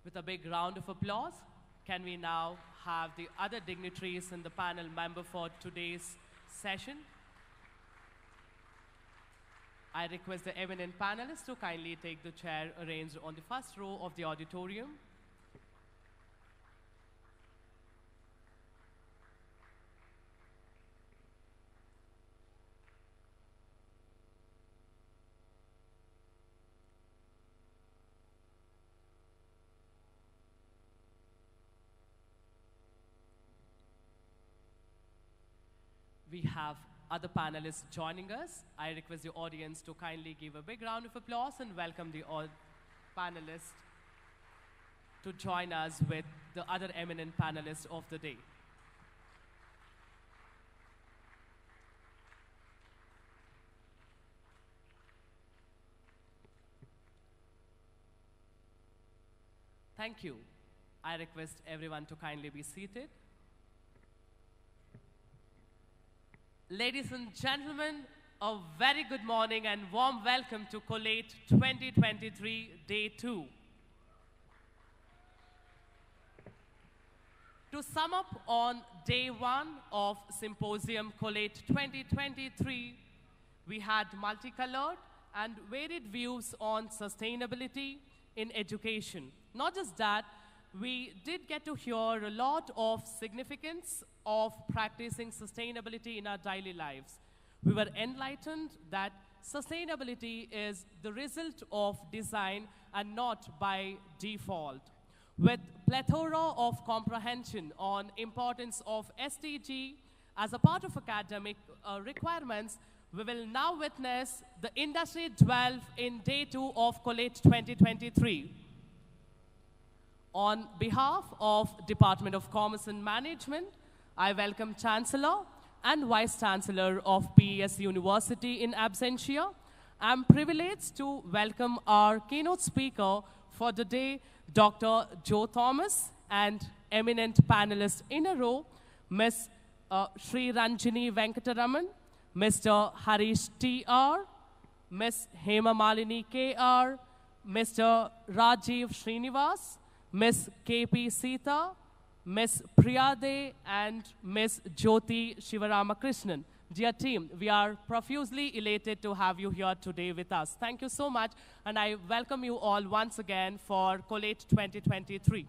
With a big round of applause, can we now have the other dignitaries and the panel member for today's session? I request the eminent panelists to kindly take the chair arranged on the first row of the auditorium. We have other panelists joining us. I request the audience to kindly give a big round of applause and welcome the panelists to join us with the other eminent panelists of the day. Thank you. I request everyone to kindly be seated. Ladies and gentlemen, a very good morning and warm welcome to Collate 2023 Day 2. To sum up on Day 1 of Symposium Collate 2023, we had multicolored and varied views on sustainability in education. Not just that, we did get to hear a lot of significance of practicing sustainability in our daily lives. We were enlightened that sustainability is the result of design and not by default. With plethora of comprehension on importance of SDG as a part of academic requirements, we will now witness the industry delve in Day 2 of Collate 2023. On behalf of Department of Commerce and Management, I welcome Chancellor and Vice Chancellor of PES University in absentia. I'm privileged to welcome our keynote speaker for the day, Dr. Joe Thomas, and eminent panelists in a row, Ms. Sri Ranjini Venkataraman, Mr. Harish T.R., Ms. Hema Malini K.R., Mr. Rajiv Srinivas, Ms. K.P. Sita, Ms. Priyade, and Ms. Jyoti Shivaramakrishnan. Dear team, we are profusely elated to have you here today with us. Thank you so much, and I welcome you all once again for Collate 2023.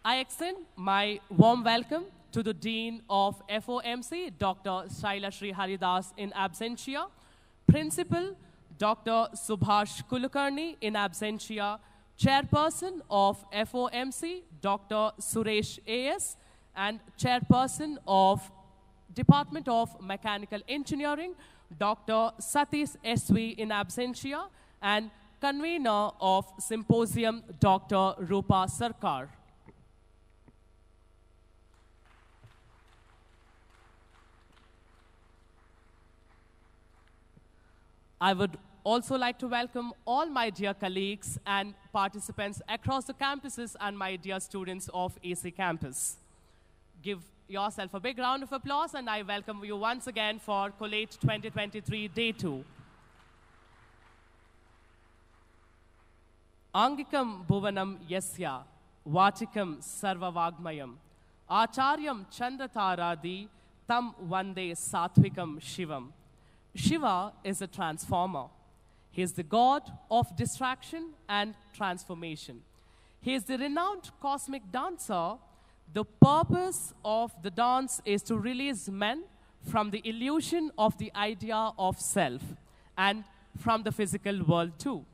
I extend my warm welcome to the Dean of FOMC, Dr. Shaila Sri Haridas in absentia, Principal Dr. Subhash Kulkarni in absentia, Chairperson of FOMC, Dr. Suresh A.S., and Chairperson of Department of Mechanical Engineering, Dr. Satish S.V. in absentia, and Convener of Symposium, Dr. Rupa Sarkar. I would also like to welcome all my dear colleagues and participants across the campuses and my dear students of AC Campus. Give yourself a big round of applause, and I welcome you once again for Collate 2023 Day 2. Angikam Bhuvanam Yasya, Vatikam Sarvavagmayam, Acharyam Chandrataradi, Tam Vande Satvikam Shivam. Shiva is a transformer. He is the god of distraction and transformation. He is the renowned cosmic dancer. The purpose of the dance is to release men from the illusion of the idea of self and from the physical world too.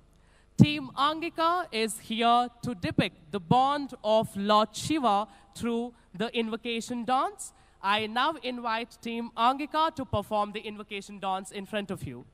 Team Angika is here to depict the bond of Lord Shiva through the invocation dance. I now invite Team Angika to perform the invocation dance in front of you.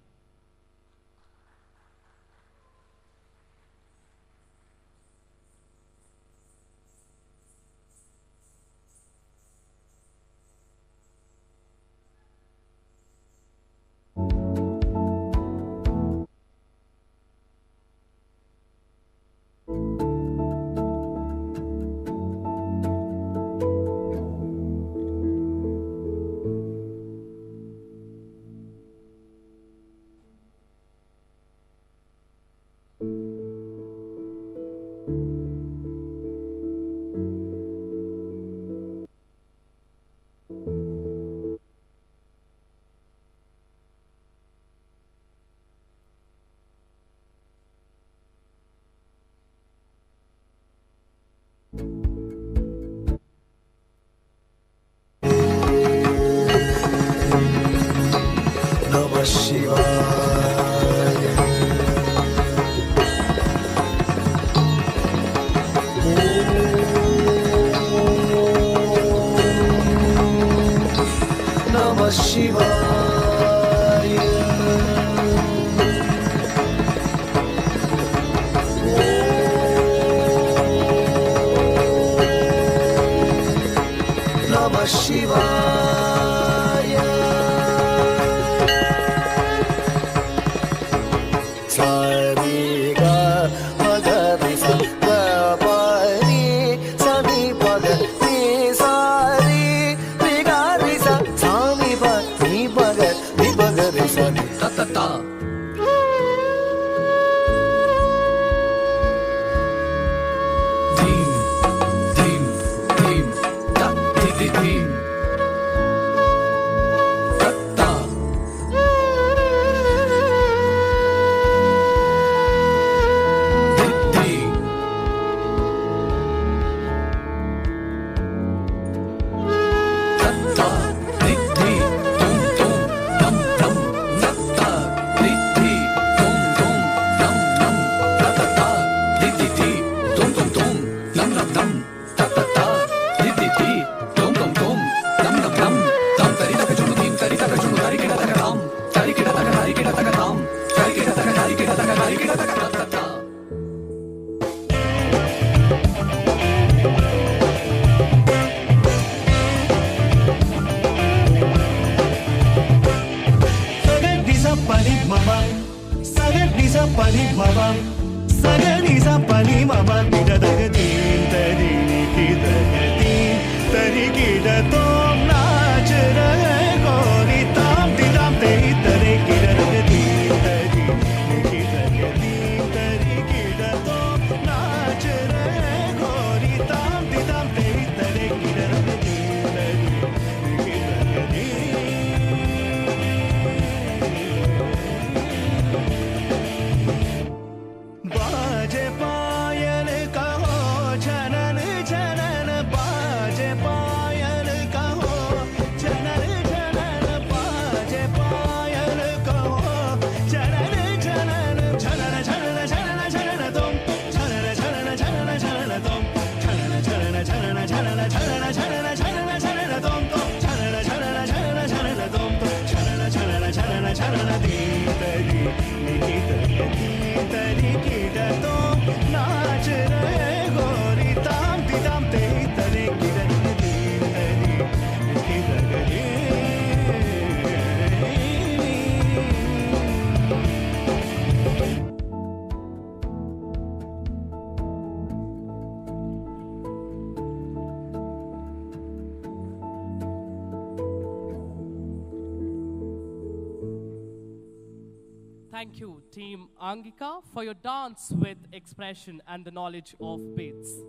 Thank you, Team Angika, for your dance with expression and the knowledge of beats.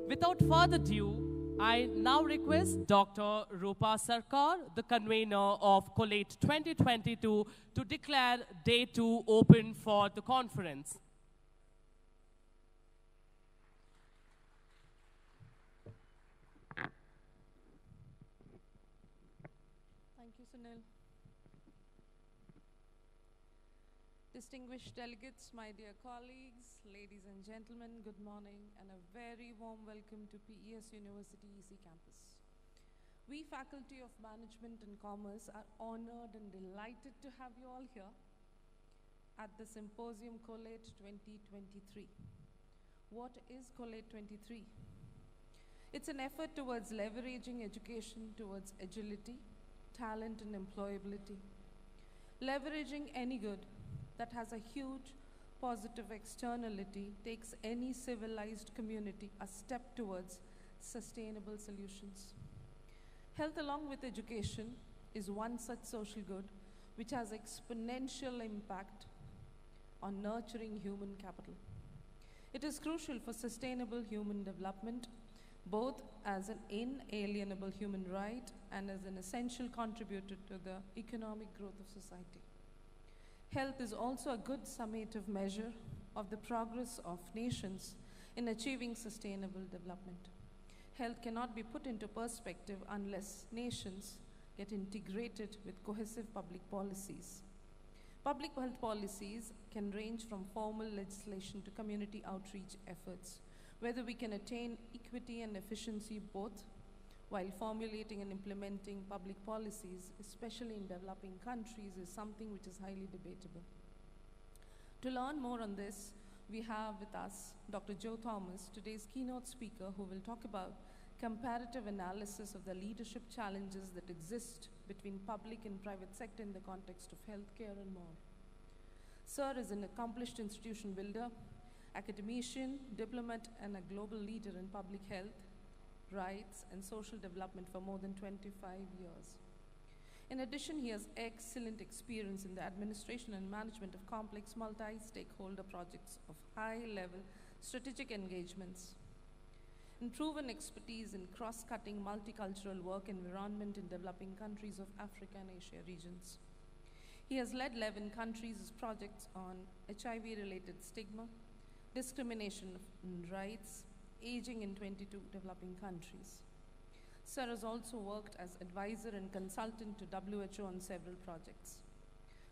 Without further ado, I now request Dr. Rupa Sarkar, the convener of Collate 2022, to declare Day 2 open for the conference. Thank you, Sunil. Distinguished delegates, my dear colleagues, ladies and gentlemen, good morning and a very warm welcome to PES University EC campus. We Faculty of Management and Commerce are honored and delighted to have you all here at the Symposium Collate 2023. What is Collate 23? It's an effort towards leveraging education towards agility, talent and employability. Leveraging any good that has a huge positive externality takes any civilized community a step towards sustainable solutions. Health along with education is one such social good which has exponential impact on nurturing human capital. It is crucial for sustainable human development, both as an inalienable human right and as an essential contributor to the economic growth of society. Health is also a good summative measure of the progress of nations in achieving sustainable development. Health cannot be put into perspective unless nations get integrated with cohesive public policies. Public health policies can range from formal legislation to community outreach efforts. Whether we can attain equity and efficiency both while formulating and implementing public policies, especially in developing countries, is something which is highly debatable. To learn more on this, we have with us Dr. Joe Thomas, today's keynote speaker, who will talk about comparative analysis of the leadership challenges that exist between public and private sector in the context of healthcare and more. Sir is an accomplished institution builder, academician, diplomat, and a global leader in public health, rights, and social development for more than 25 years. In addition, he has excellent experience in the administration and management of complex multi-stakeholder projects of high-level strategic engagements, and proven expertise in cross-cutting multicultural work environment in developing countries of Africa and Asia regions. He has led 11 countries' projects on HIV-related stigma, discrimination and rights, aging in 22 developing countries. Sir has also worked as advisor and consultant to WHO on several projects.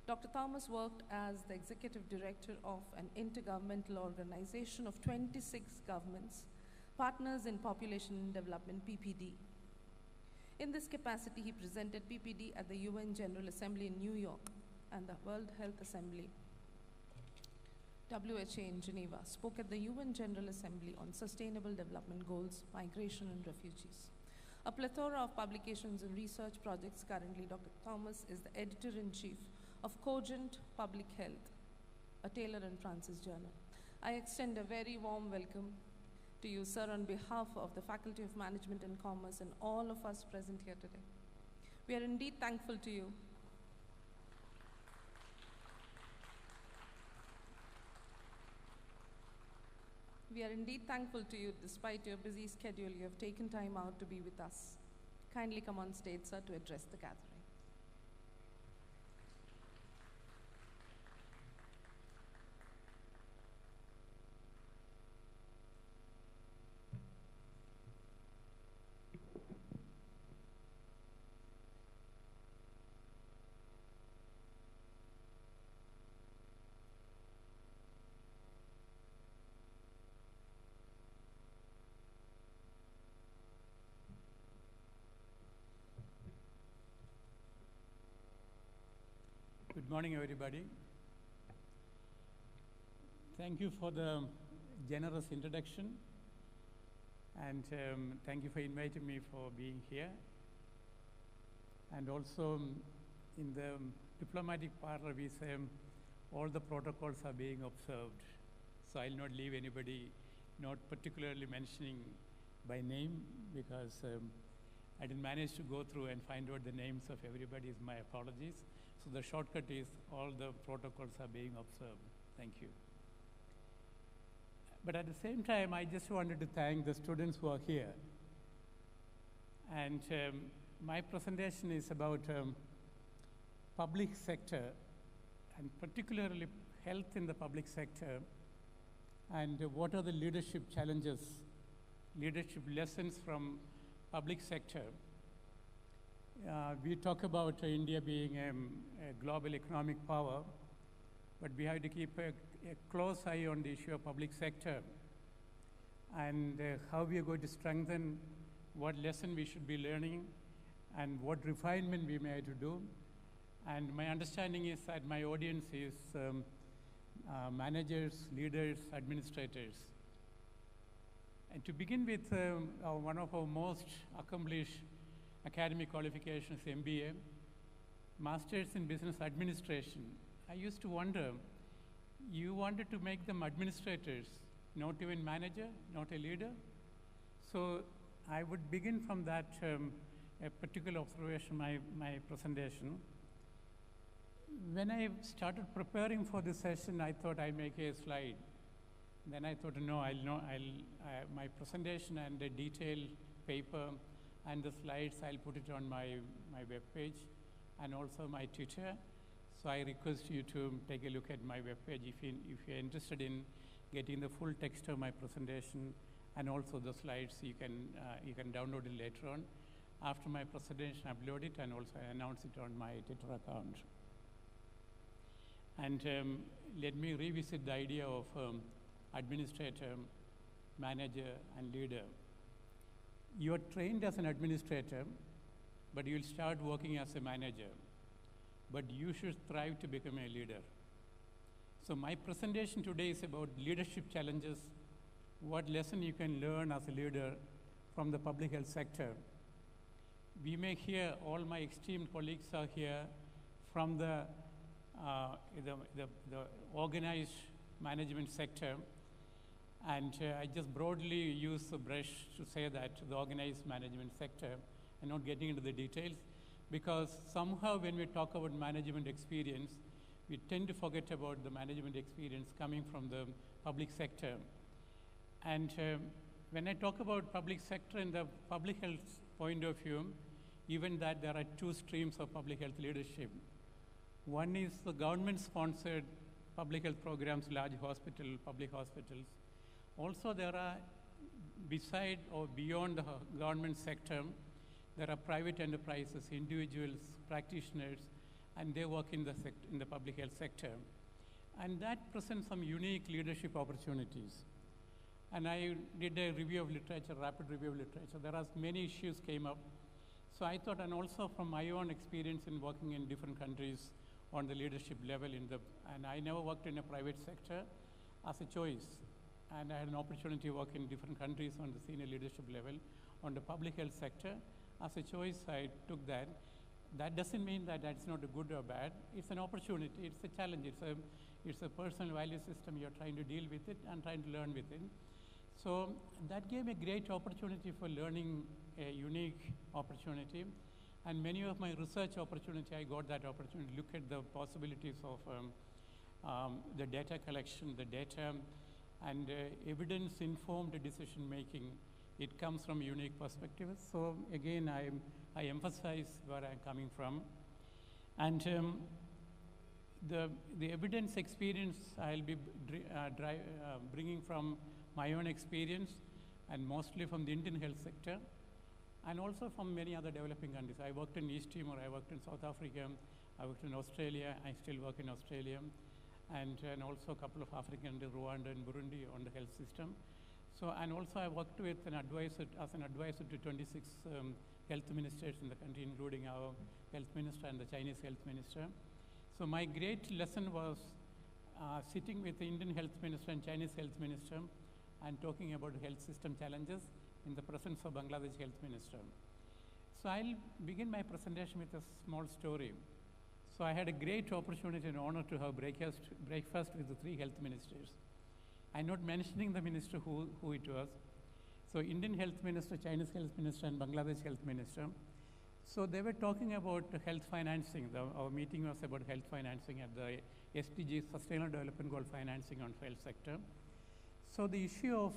Dr. Thomas worked as the executive director of an intergovernmental organization of 26 governments, Partners in Population Development, PPD. In this capacity, he presented PPD at the UN General Assembly in New York and the World Health Assembly, WHA in Geneva, spoke at the UN General Assembly on Sustainable Development Goals, Migration and Refugees. A plethora of publications and research projects. Currently, Dr. Thomas is the editor-in-chief of Cogent Public Health, a Taylor and Francis journal. I extend a very warm welcome to you, sir, on behalf of the Faculty of Management and Commerce and all of us present here today. We are indeed thankful to you. We are indeed thankful to you. Despite your busy schedule, you have taken time out to be with us. Kindly come on stage, sir, to address the gathering. Good morning, everybody. Thank you for the generous introduction, and thank you for inviting me for being here. And also, in the diplomatic parlor, we say all the protocols are being observed. So I'll not leave anybody not particularly mentioning by name, because I didn't manage to go through and find out the names of everybody. My apologies. So the shortcut is all the protocols are being observed. Thank you. But at the same time, I just wanted to thank the students who are here. And my presentation is about public sector, and particularly health in the public sector, and what are the leadership challenges, leadership lessons from public sector. We talk about India being a global economic power, but we have to keep a close eye on the issue of public sector and how we are going to strengthen, what lesson we should be learning, and what refinement we may have to do. And my understanding is that my audience is managers, leaders, administrators. And to begin with, one of our most accomplished academic qualifications, MBA, Masters in Business Administration. I used to wonder, you wanted to make them administrators, not even manager, not a leader? So I would begin from that a particular observation, my presentation. When I started preparing for this session, I thought I'd make a slide. Then I thought, no, my presentation and the detailed paper and the slides, I'll put it on my web page and also my Twitter. So I request you to take a look at my web page if you're interested in getting the full text of my presentation and also the slides. You can download it later on. After my presentation, upload it and also announce it on my Twitter account. And let me revisit the idea of administrator, manager, and leader. You are trained as an administrator, but you'll start working as a manager. But you should strive to become a leader. So my presentation today is about leadership challenges, what lesson you can learn as a leader from the public health sector. We may hear, all my esteemed colleagues are here from the organized management sector. And I just broadly use the brush to say that the organized management sector, and not getting into the details, because somehow when we talk about management experience, we tend to forget about the management experience coming from the public sector. And when I talk about public sector in the public health point of view, even that there are two streams of public health leadership. One is the government-sponsored public health programs, large public hospitals. Also, there are, beside or beyond the government sector, there are private enterprises, individuals, practitioners, and they work in the public health sector. And that presents some unique leadership opportunities. And I did a review of literature, rapid review of literature. There are many issues came up. So I thought, and also from my own experience in working in different countries on the leadership level, and I never worked in a private sector as a choice. And I had an opportunity to work in different countries on the senior leadership level. On the public health sector, as a choice, I took that. That doesn't mean that that's not a good or bad. It's an opportunity, it's a challenge, it's a personal value system. You're trying to deal with it and trying to learn with it. So that gave me a great opportunity for learning, a unique opportunity. And many of my research opportunity, I got that opportunity to look at the possibilities of the data collection, the data, and evidence-informed decision-making. It comes from unique perspectives. So again, I emphasize where I'm coming from. And the evidence experience I'll be bringing from my own experience, and mostly from the Indian health sector, and also from many other developing countries. I worked in East Timor, I worked in South Africa, I worked in Australia, I still work in Australia, and also a couple of African, Rwanda and Burundi on the health system. So, and also I worked with an advisor, as an advisor to 26 health ministers in the country, including our health minister and the Chinese health minister. So my great lesson was sitting with the Indian health minister and Chinese health minister and talking about health system challenges in the presence of Bangladesh health minister. So I'll begin my presentation with a small story. So I had a great opportunity and honor to have breakfast with the three health ministers. I'm not mentioning the minister who it was. So Indian health minister, Chinese health minister, and Bangladesh health minister. So they were talking about health financing. Our meeting was about health financing at the SDG, Sustainable Development Goal financing on health sector. So the issue of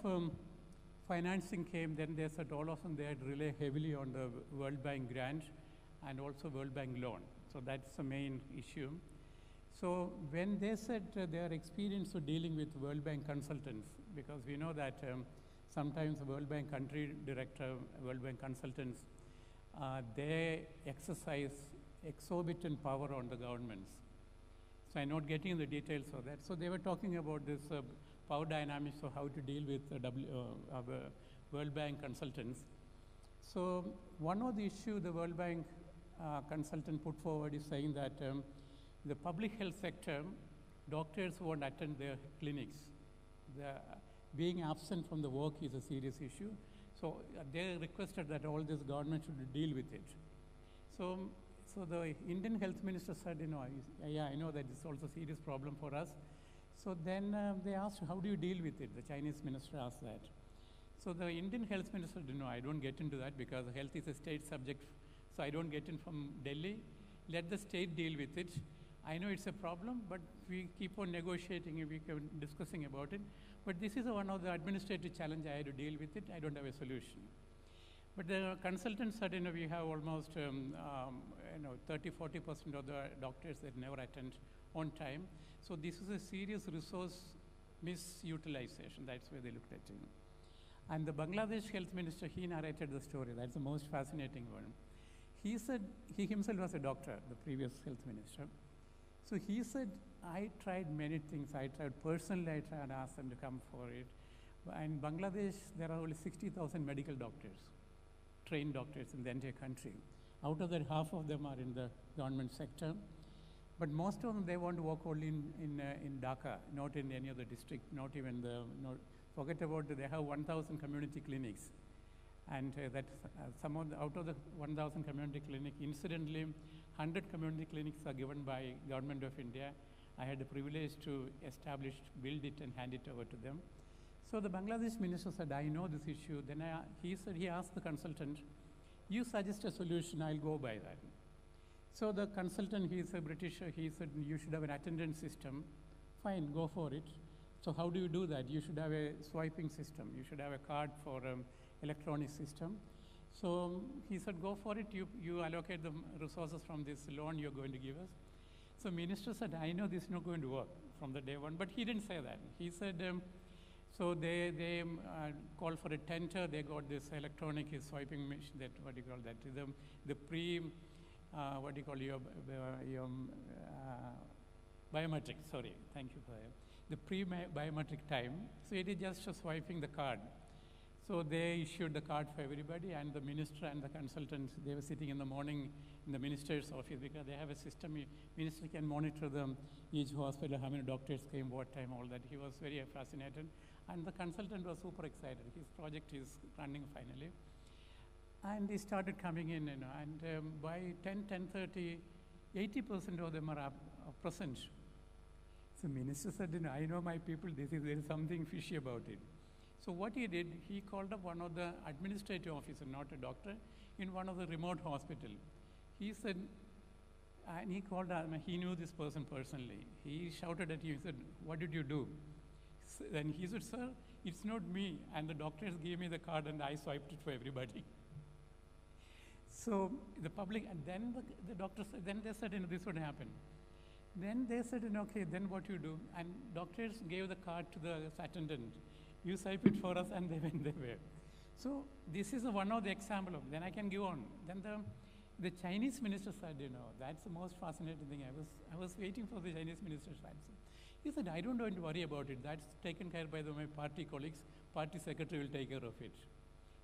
financing came, then they said all of them they had rely heavily on the World Bank grant and also World Bank loan. So that's the main issue. So when they said their experience of dealing with World Bank consultants, because we know that sometimes the World Bank country director, World Bank consultants, they exercise exorbitant power on the governments. So I'm not getting the details of that. So they were talking about this power dynamics of how to deal with World Bank consultants. So one of the issues the World Bank consultant put forward is saying that the public health sector, doctors won't attend their clinics. Being absent from the work is a serious issue. So they requested that all this government should deal with it. So the Indian health minister said, yeah, I know that it's also a serious problem for us. So then they asked, how do you deal with it? The Chinese minister asked that. So the Indian health minister said, no, I don't get into that because health is a state subject. So I don't get in from Delhi. Let the state deal with it. I know it's a problem, but we keep on negotiating and we keep discussing about it. But this is one of the administrative challenges I had to deal with it. I don't have a solution. But the consultant said, we have almost 30–40% of the doctors that never attend on time. So this is a serious resource misutilization. That's where they looked at it. And the Bangladesh health minister, he narrated the story. That's the most fascinating one. He said, he himself was a doctor, the previous health minister. So he said, I tried many things. I tried personally, I tried to ask them to come for it. In Bangladesh, there are only 60,000 medical doctors, trained doctors in the entire country. Out of that, half of them are in the government sector. But most of them, they want to work only in Dhaka, not in any other district, not even forget about it, they have 1,000 community clinics. And out of the 1,000 community clinic, incidentally, 100 community clinics are given by Government of India. I had the privilege to establish, build it, and hand it over to them. So the Bangladesh minister said, I know this issue. Then he asked the consultant, you suggest a solution, I'll go by that. So the consultant, he's a British, he said, you should have an attendance system. Fine, go for it. So how do you do that? You should have a swiping system. You should have a card for electronic system. So he said, go for it. You allocate the resources from this loan you're going to give us. So minister said, I know this is not going to work from the day one, but he didn't say that. He said, so they called for a tender. They got this electronic swiping machine, that, what do you call that? The pre, what do you call your biometric, sorry, thank you for that. The pre-biometric time. So it is just swiping the card. So they issued the card for everybody, and the minister and the consultant, they were sitting in the morning in the minister's office because they have a system. Minister can monitor them, each hospital, how many doctors came, what time, all that. He was very fascinated. And the consultant was super excited. His project is running finally. And they started coming in, and by 10:30, 80% of them are present. So minister said, I know my people, there is something fishy about it. So what he did, he called up one of the administrative officer, not a doctor, in one of the remote hospital. He said, and he called, he knew this person personally. He shouted at him, he said, what did you do? Then he said, sir, it's not me. And the doctors gave me the card and I swiped it for everybody. So the public, and then the doctor said, then they said, this would happen. Then they said, okay, then what you do? And doctors gave the card to the attendant. You swipe it for us, and they went their way. So this is one of the example of, then I can go on. Then the Chinese minister said, that's the most fascinating thing. I was waiting for the Chinese minister's answer. He said, I don't want to worry about it. That's taken care by my party colleagues. Party secretary will take care of it.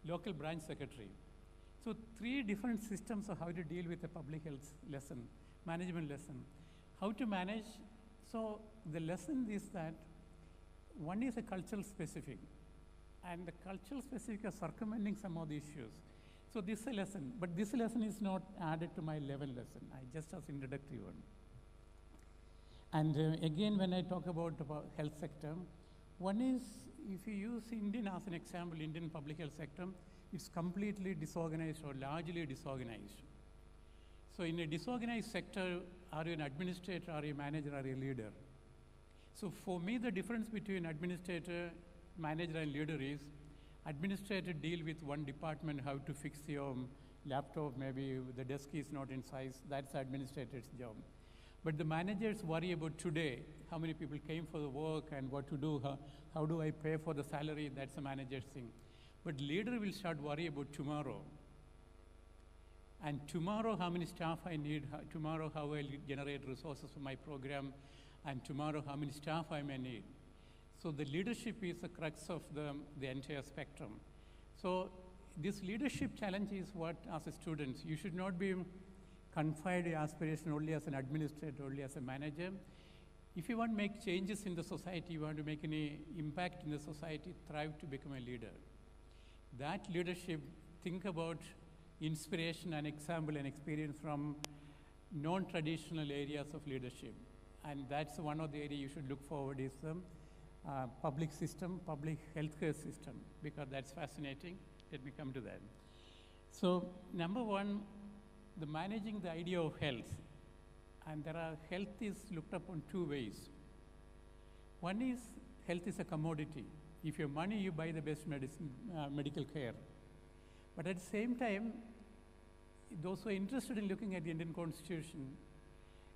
Local branch secretary. So 3 different systems of how to deal with a public health lesson, management lesson. How to manage, so the lesson is that one is a cultural specific, and the cultural specific are circumventing some of the issues. So this is a lesson, but this lesson is not added to my level lesson. I just as introductory one. And again, when I talk about health sector, one is, if you use Indian as an example, Indian public health sector, it's completely disorganized or largely disorganized. So in a disorganized sector, are you an administrator, are you a manager, are you a leader? So for me, the difference between administrator, manager, and leader is, administrator deal with one department, how to fix your laptop, maybe the desk is not in size, that's the administrator's job. But the managers worry about today, how many people came for the work and what to do, how do I pay for the salary, that's the manager's thing. But leader will start worry about tomorrow. And tomorrow, how many staff I need, tomorrow, how I'll generate resources for my program, and tomorrow, how many staff I may need. So the leadership is the crux of the entire spectrum. So this leadership challenge is what, as a student, you should not be confined your aspiration only as an administrator, only as a manager. If you want to make changes in the society, you want to make any impact in the society, thrive to become a leader. That leadership, think about inspiration and example and experience from non-traditional areas of leadership. And that's one of the areas you should look forward is the public system, public healthcare system, because that's fascinating. Let me come to that. So number one, the managing the idea of health. And health is looked upon 2 ways. One is, health is a commodity. If you have money, you buy the best medicine, medical care. But at the same time, those who are interested in looking at the Indian Constitution,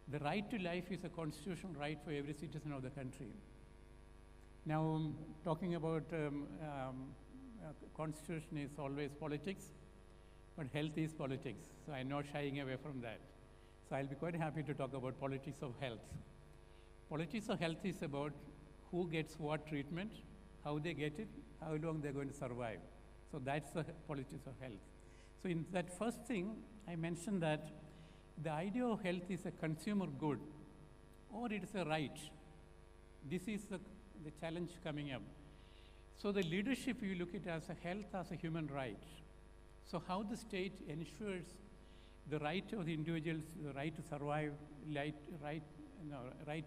the right to life is a constitutional right for every citizen of the country. Now, talking about Constitution is always politics, but health is politics, so I'm not shying away from that. So I'll be quite happy to talk about politics of health. Politics of health is about who gets what treatment, how they get it, how long they're going to survive. So that's the politics of health. So in that first thing, I mentioned that the idea of health is a consumer good, or it is a right. This is the challenge coming up. So the leadership, you look at it as a health as a human right. So how the state ensures the right of the individuals, the right to survive, right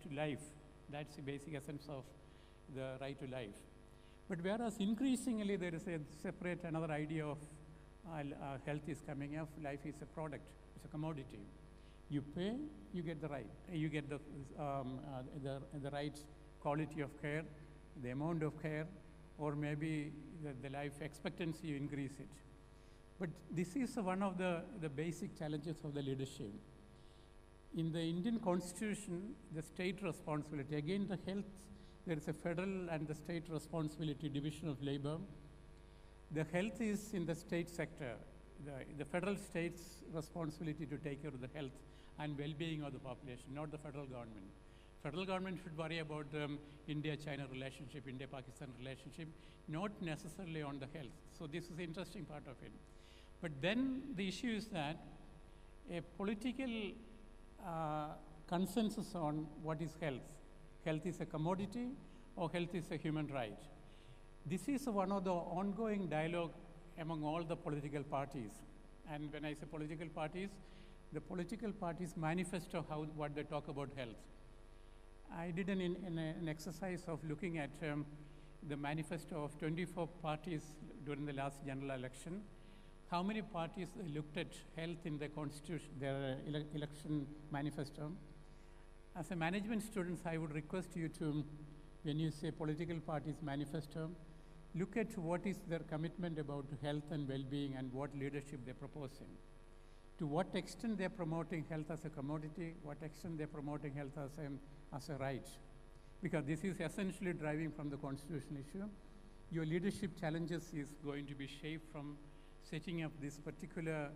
to life. That's the basic essence of the right to life. But whereas increasingly there is a separate another idea of health is coming up, life is a product, it's a commodity. You pay, you get the right. You get the right quality of care, the amount of care, or maybe the life expectancy, you increase it. But this is one of the basic challenges of the leadership. In the Indian Constitution, the state responsibility, again the health, there is a federal and the state responsibility division of labor. The health is in the state sector. The federal state's responsibility to take care of the health and well-being of the population, not the federal government. Federal government should worry about the India-China relationship, India-Pakistan relationship, not necessarily on the health. So this is the interesting part of it. But then the issue is that a political consensus on what is health. Health is a commodity or health is a human right. This is one of the ongoing dialogue among all the political parties. And when I say political parties, the political parties manifesto what they talk about health. I did an exercise of looking at the manifesto of 24 parties during the last general election. How many parties looked at health in their constitution, their election manifesto? As a management students, I would request you to, when you say political parties manifesto, look at what is their commitment about health and well-being and what leadership they're proposing. To what extent they're promoting health as a commodity, what extent they're promoting health as a right. Because this is essentially driving from the constitutional issue. Your leadership challenges is going to be shaped from setting up this particular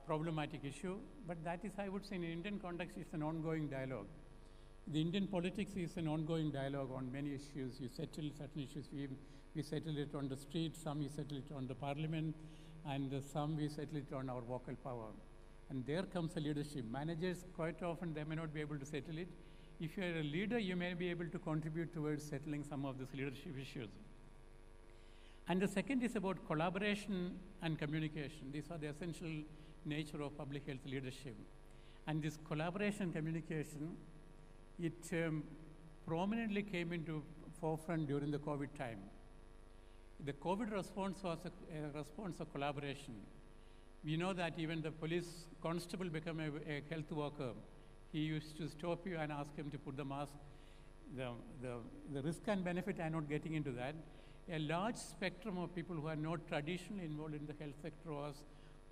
problematic issue. But that is, I would say, in Indian context, it's an ongoing dialogue. The Indian politics is an ongoing dialogue on many issues. You settle certain issues. We settle it on the street, some we settle it on the parliament, and some we settle it on our vocal power. And there comes a leadership. Managers, quite often, they may not be able to settle it. If you're a leader, you may be able to contribute towards settling some of these leadership issues. And the second is about collaboration and communication. These are the essential nature of public health leadership. And this collaboration and communication, it prominently came into forefront during the COVID time. The COVID response was a response of collaboration. We know that even the police constable became a health worker. He used to stop you and ask him to put the mask. The risk and benefit, I'm not getting into that. A large spectrum of people who are not traditionally involved in the health sector was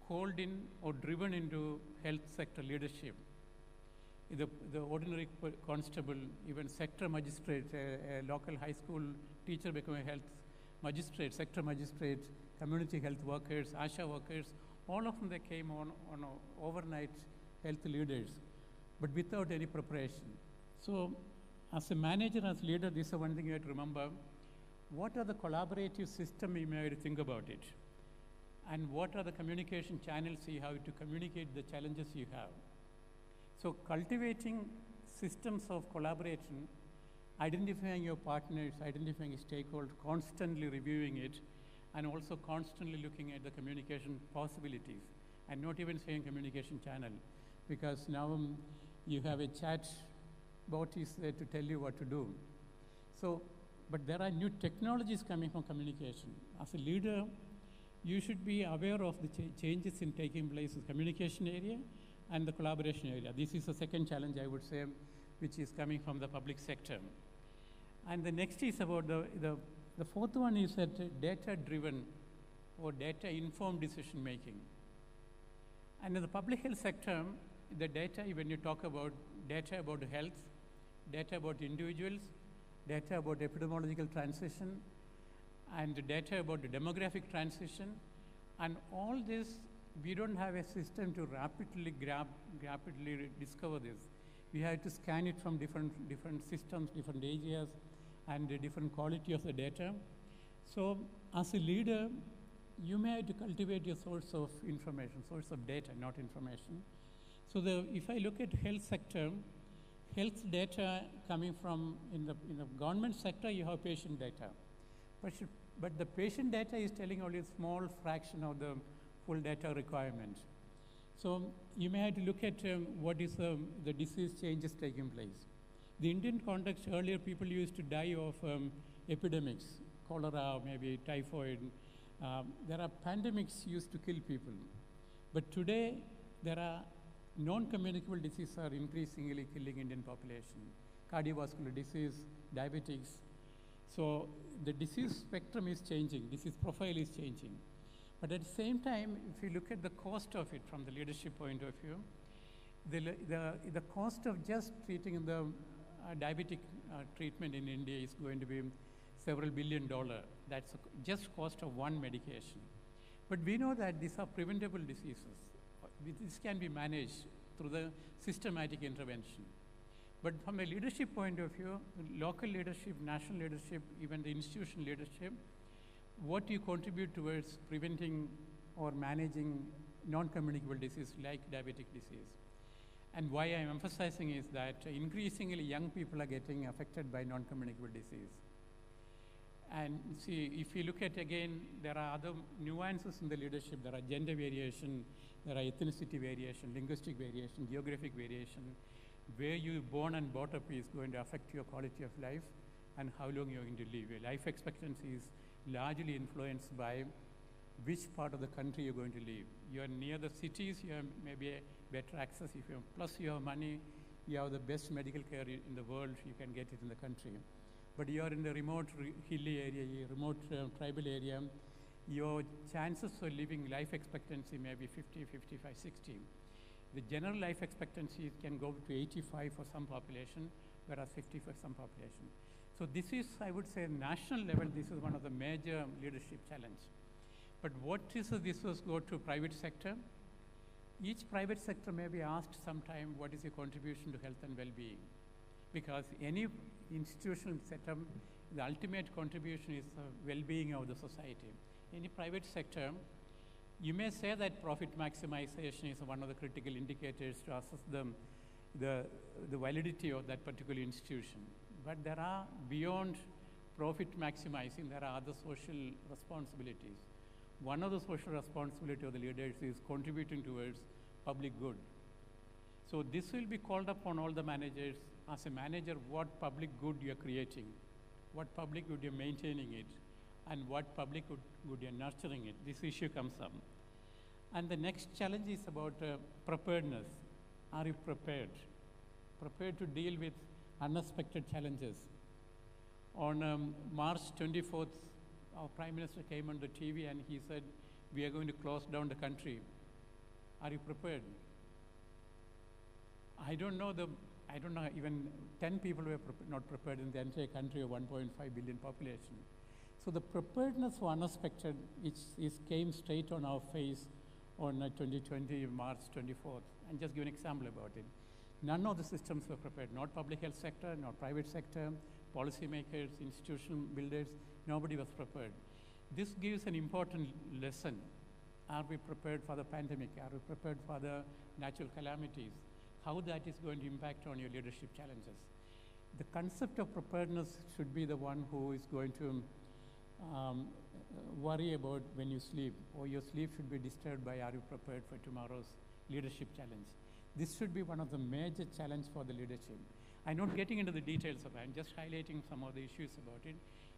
called in or driven into health sector leadership. The ordinary constable, even sector magistrate, a local high school teacher became a health magistrate, sector magistrate, community health workers, ASHA workers, all of them they came on overnight health leaders, but without any preparation. So as a manager, as leader, this is one thing you have to remember. What are the collaborative system you may have to think about it? And what are the communication channels you have to communicate the challenges you have? So cultivating systems of collaboration, identifying your partners, identifying stakeholders, constantly reviewing it, and also constantly looking at the communication possibilities, and not even saying communication channel, because now you have a chat bot is there to tell you what to do. So, but there are new technologies coming from communication. As a leader, you should be aware of the changes in taking place in the communication area and the collaboration area. This is the second challenge, I would say, which is coming from the public sector. And the next is about the fourth one is that data-driven or data-informed decision-making. And in the public health sector, the data, when you talk about data about health, data about individuals, data about epidemiological transition, and data about the demographic transition, and all this, we don't have a system to rapidly discover this. We have to scan it from different systems, different areas, and the different quality of the data. So as a leader, you may have to cultivate your source of information, source of data, not information. So if I look at health sector, health data coming from, in the government sector, you have patient data. But the patient data is telling only a small fraction of the full data requirement. So you may have to look at what is the disease changes taking place. The Indian context, earlier people used to die of epidemics, cholera, maybe typhoid. There are pandemics used to kill people. But today, there are non-communicable diseases are increasingly killing Indian population. Cardiovascular disease, diabetics. So the disease spectrum is changing, disease profile is changing. But at the same time, if you look at the cost of it from the leadership point of view, the cost of just treating the diabetic treatment in India is going to be several $1 billion. That's just cost of one medication. But we know that these are preventable diseases. This can be managed through the systematic intervention. But from a leadership point of view, local leadership, national leadership, even the institutional leadership, what you contribute towards preventing or managing non-communicable disease like diabetic disease. And why I'm emphasizing is that increasingly young people are getting affected by non-communicable disease. And see, if you look at again, there are other nuances in the leadership. There are gender variation, there are ethnicity variation, linguistic variation, geographic variation. Where you're born and brought up is going to affect your quality of life and how long you're going to live. Your life expectancy is largely influenced by which part of the country you're going to live. You're near the cities, you have maybe a better access. If you have, plus you have money, you have the best medical care in the world, you can get it in the country. But you're in the remote hilly area, remote tribal area, your chances of living life expectancy may be 50, 55, 60. The general life expectancy can go to 85 for some population, whereas 50 for some population. So this is, I would say, national level, this is one of the major leadership challenge. But what is this go to private sector? Each private sector may be asked sometime, what is your contribution to health and well-being? Because any institutional setup, the ultimate contribution is the well-being of the society. Any private sector, you may say that profit maximization is one of the critical indicators to assess the validity of that particular institution. But there are, beyond profit maximizing, there are other social responsibilities. One of the social responsibility of the leaders is contributing towards public good. So this will be called upon all the managers. As a manager, what public good you're creating, what public good you're maintaining it, and what public good you're nurturing it. This issue comes up. And the next challenge is about preparedness. Are you prepared? Prepared to deal with unexpected challenges. On March 24th, our Prime Minister came on the TV and he said, we are going to close down the country. Are you prepared? I don't know, even 10 people were not prepared in the entire country of 1.5 billion population. So the preparedness for unexpected, came straight on our face on 2020, March 24th. And just give an example about it. None of the systems were prepared, not public health sector, not private sector, policymakers, institutional builders, nobody was prepared. This gives an important lesson. Are we prepared for the pandemic? Are we prepared for the natural calamities? How that is going to impact on your leadership challenges. The concept of preparedness should be the one who is going to worry about when you sleep, or your sleep should be disturbed by are you prepared for tomorrow's leadership challenge. This should be one of the major challenges for the leadership. I'm not getting into the details of it, I'm just highlighting some of the issues about it.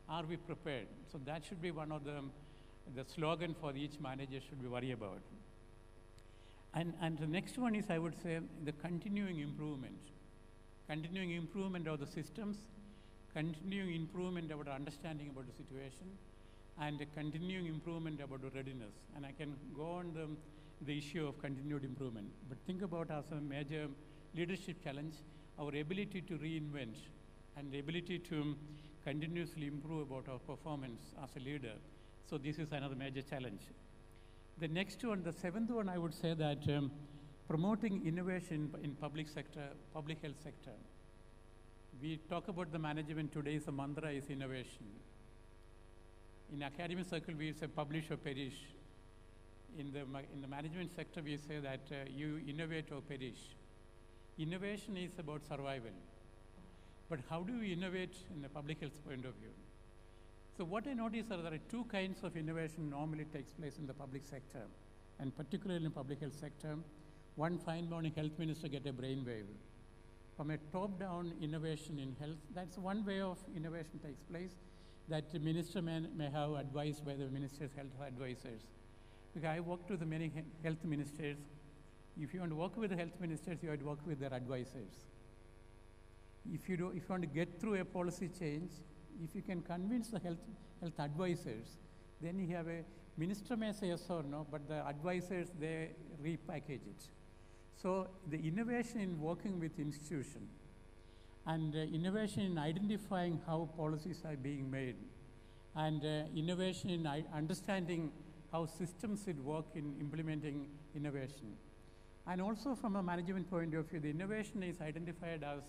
Are we prepared? So that should be one of the slogan for each manager should be worry about. And the next one is, I would say, the continuing improvement. Continuing improvement of the systems, continuing improvement about understanding about the situation, and a continuing improvement about the readiness. And I can go on the issue of continued improvement. But think about as a major leadership challenge, our ability to reinvent and the ability to continuously improve about our performance as a leader. So this is another major challenge. The next one, the seventh one, I would say that promoting innovation in public sector, public health sector. We talk about the management today, the mantra is innovation. In academic circle, we say publish or perish. In the management sector, we say that you innovate or perish. Innovation is about survival. But how do we innovate in the public health point of view? So what I notice are there are two kinds of innovation normally takes place in the public sector. and particularly in public health sector, one fine morning health minister get a brainwave. From a top-down innovation in health, that's one way of innovation takes place, that the minister may have advice by the minister's health advisors. Because I worked with many health ministers. If you want to work with the health ministers, you have to work with their advisors. If you want to get through a policy change, if you can convince the health advisors, then you have a minister may say yes or no, but the advisors, they repackage it. So the innovation in working with institution and innovation in identifying how policies are being made and innovation in understanding how systems should work in implementing innovation. And also from a management point of view, the innovation is identified as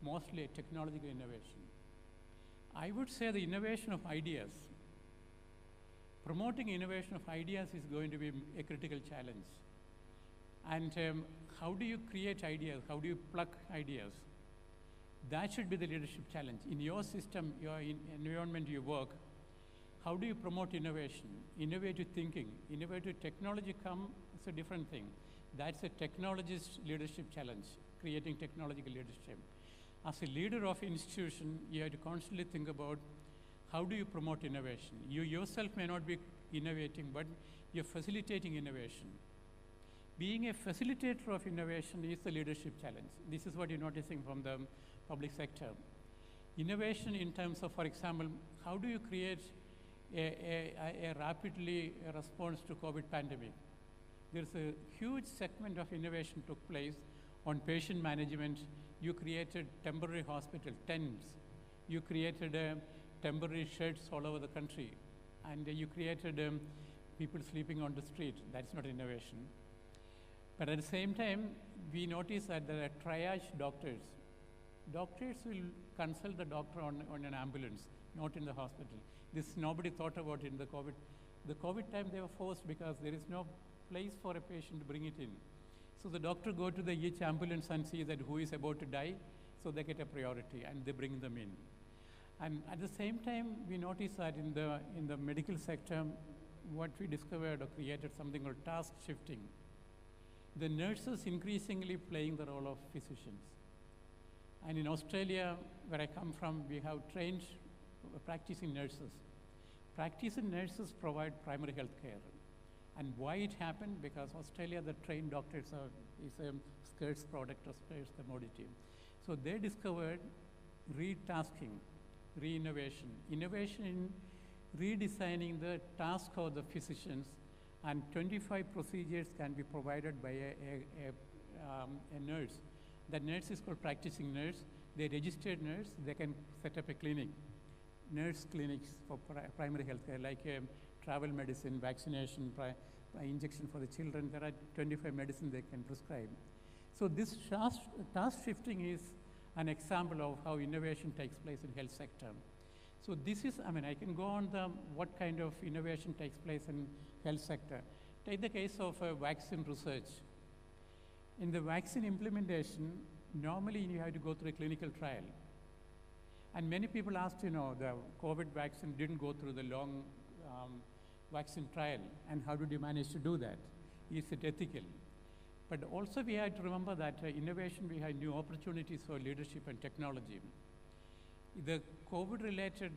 mostly a technological innovation. I would say the innovation of ideas. Promoting innovation of ideas is going to be a critical challenge. And how do you create ideas? How do you pluck ideas? That should be the leadership challenge. In your system, your environment you work, how do you promote innovation? Innovative thinking. Innovative technology it's a different thing. That's a technologist leadership challenge, creating technological leadership. As a leader of institution, you have to constantly think about how do you promote innovation. You yourself may not be innovating, but you're facilitating innovation. Being a facilitator of innovation is the leadership challenge. This is what you're noticing from the public sector. Innovation in terms of, for example, how do you create a rapidly response to COVID pandemic? There's a huge segment of innovation took place on patient management. You created temporary hospital, tents. You created temporary sheds all over the country. And you created people sleeping on the street. That's not innovation. But at the same time, we notice that there are triage doctors. Doctors will consult the doctor on an ambulance, not in the hospital. This nobody thought about in the COVID. The COVID time they were forced because there is no place for a patient to bring it in. So the doctor go to each ambulance and see that who is about to die, so they get a priority and they bring them in. And at the same time, we notice that in the medical sector, what we discovered or created something called task shifting. The nurses increasingly playing the role of physicians. And in Australia, where I come from, we have trained practicing nurses. Practicing nurses provide primary health care. And why it happened? Because Australia, the trained doctors is a scarce product or scarce commodity. So they discovered retasking, re-innovation, innovation in redesigning the task of the physicians, and 25 procedures can be provided by a nurse. That nurse is called practicing nurse. They registered nurse, they can set up a clinic, nurse clinics for primary health care, like travel medicine, vaccination, injection for the children. There are 25 medicines they can prescribe. So this task shifting is an example of how innovation takes place in health sector. So this is, I can go on what kind of innovation takes place in health sector. Take the case of vaccine research. In the vaccine implementation, normally you have to go through a clinical trial. And many people asked, the COVID vaccine didn't go through the long vaccine trial, and how did you manage to do that? Is it ethical? But also we have to remember that innovation, we have new opportunities for leadership and technology. The COVID-related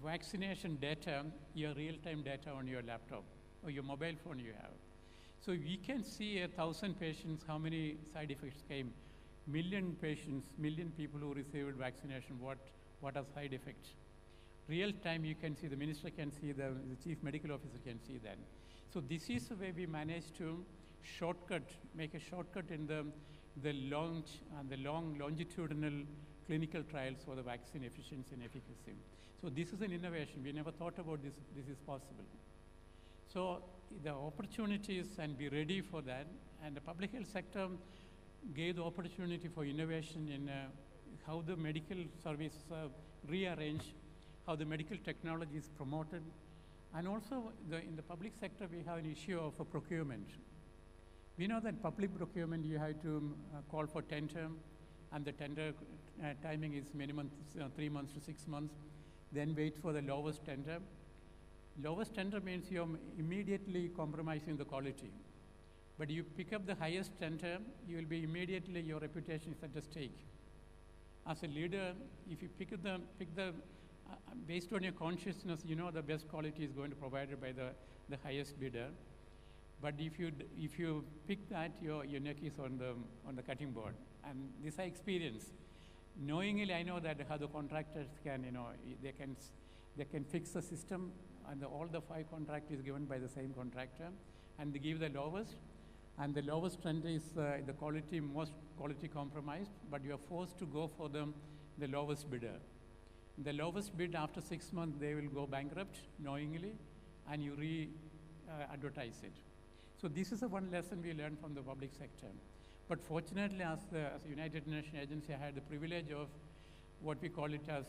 vaccination data, your real-time data on your laptop or your mobile phone you have. So we can see 1,000 patients, how many side effects came, million patients, million people who received vaccination, what are side effects. Real time you can see, the minister can see, the chief medical officer can see that. So this is the way we managed to make a shortcut in the long longitudinal clinical trials for the vaccine efficiency and efficacy. So this is an innovation. We never thought about this is possible. So the opportunities, and be ready for that. And the public health sector gave the opportunity for innovation in how the medical services are rearranged, how the medical technology is promoted. And also in the public sector, we have an issue of procurement. We know that public procurement, you have to call for tender, and the tender timing is minimum 3 months to 6 months, then wait for the lowest tender. Lowest tender means you're immediately compromising the quality. But you pick up the highest tender, you will be immediately, your reputation is at stake. As a leader, if you pick based on your consciousness, you know the best quality is going to be provided by the highest bidder. But if you pick that, your neck is on the cutting board. And this I experience. Knowingly, I know that how the contractors can, they can fix the system, and all the 5 contract is given by the same contractor, and they give the lowest. And the lowest trend is the quality, most quality compromised, but you are forced to go for the lowest bidder. The lowest bid, after 6 months, they will go bankrupt knowingly, and you advertise it. So this is the one lesson we learned from the public sector. But fortunately, as the United Nations agency, I had the privilege of what we call it as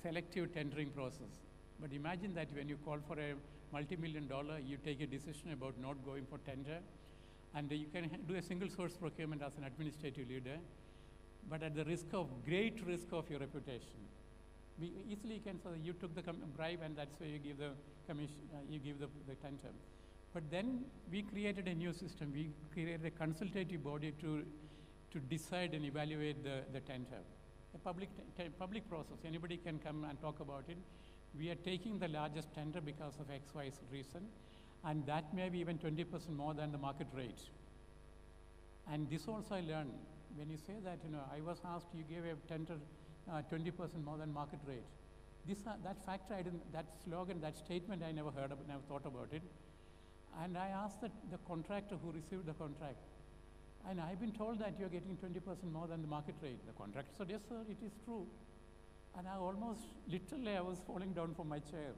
selective tendering process. But imagine that when you call for a multi-million-dollar, you take a decision about not going for tender, and you can do a single source procurement as an administrative leader, but at the great risk of your reputation. We easily can say you took the bribe, and that's why you give the commission, you give the tender. But then we created a new system. We created a consultative body to decide and evaluate the tender. A public process. Anybody can come and talk about it. We are taking the largest tender because of X, Y reason, and that may be even 20% more than the market rate. And this also I learned. When you say that, I was asked, you gave a tender 20% more than market rate. That factor, that slogan, that statement, I never heard of, never thought about it. And I asked the contractor who received the contract, and I've been told that you're getting 20% more than the market rate. The contractor said, yes, sir, it is true. And I literally, I was falling down from my chair.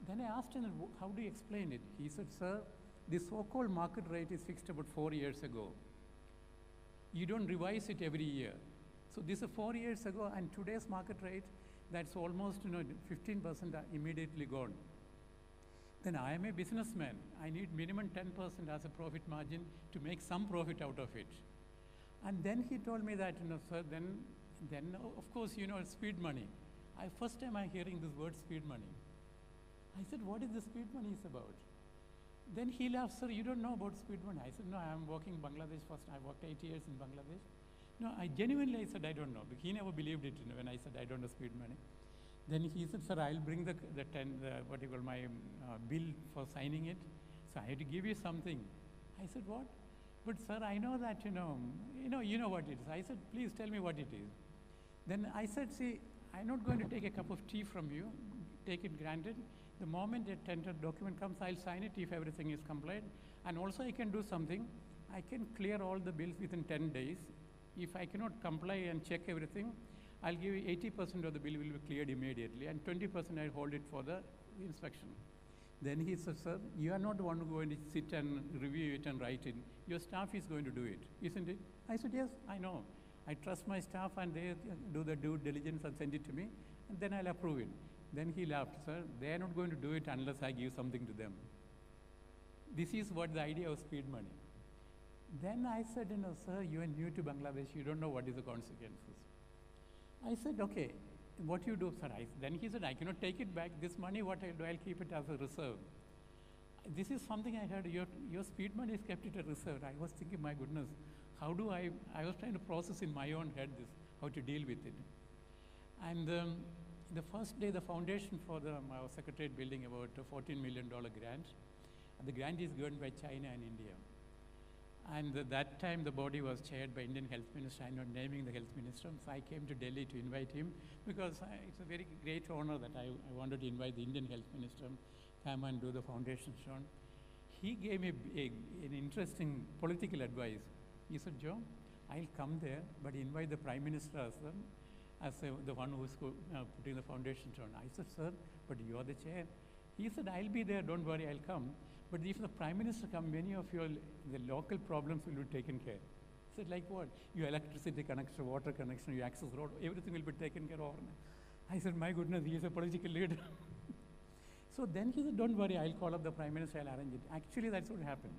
Then I asked him, how do you explain it? He said, sir, the so-called market rate is fixed about 4 years ago. You don't revise it every year. So this is 4 years ago, and today's market rate, that's almost 15% immediately gone. Then I am a businessman. I need minimum 10% as a profit margin to make some profit out of it. And then he told me that, sir, then of course, speed money. First time I'm hearing this word speed money. I said, what is the speed money is about? Then he laughed, sir, you don't know about speed money. I said, no, I'm working in Bangladesh first. I worked 8 years in Bangladesh. No, I genuinely said, I don't know. But he never believed it when I said, I don't know speed money. Then he said, sir, I'll bring my bill for signing it. So I had to give you something. I said, what? But sir, I know that, you know what it is. I said, please tell me what it is. Then I said, see, I'm not going to take a cup of tea from you. Take it granted. The moment a tender document comes, I'll sign it if everything is compliant. And also I can do something. I can clear all the bills within 10 days. If I cannot comply and check everything, I'll give you 80% of the bill will be cleared immediately, and 20% I'll hold it for the inspection. Then he said, sir, you are not the one who is going to sit and review it and write it. Your staff is going to do it, isn't it? I said, yes, I know. I trust my staff, and they do the due diligence and send it to me, and then I'll approve it. Then he laughed, sir, they are not going to do it unless I give something to them. This is what the idea of speed money. Then I said, sir, you are new to Bangladesh. You don't know what is the consequences. I said, okay, what you do, sir? Then he said, I cannot take it back. This money, what I'll do, I'll keep it as a reserve. This is something I heard. Your speed money is kept it a reserve. I was thinking, my goodness, how do I was trying to process in my own head this, how to deal with it. And the first day, the foundation for our Secretariat building, about a $14 million grant. The grant is given by China and India. And that time, the body was chaired by Indian Health Minister. I'm not naming the Health Minister. So I came to Delhi to invite him because it's a very great honor that I wanted to invite the Indian Health Minister, come and do the foundation stone. He gave me an interesting political advice. He said, Joe, I'll come there, but invite the Prime Minister as the one who's putting the foundation stone. I said, sir, but you are the chair. He said, I'll be there, don't worry, I'll come. But if the Prime Minister comes, many of the local problems will be taken care. I said, like what? Your electricity connection, water connection, your access road, everything will be taken care of. I said, my goodness, he is a political leader. So then he said, don't worry, I'll call up the Prime Minister, I'll arrange it. Actually, that's what happened.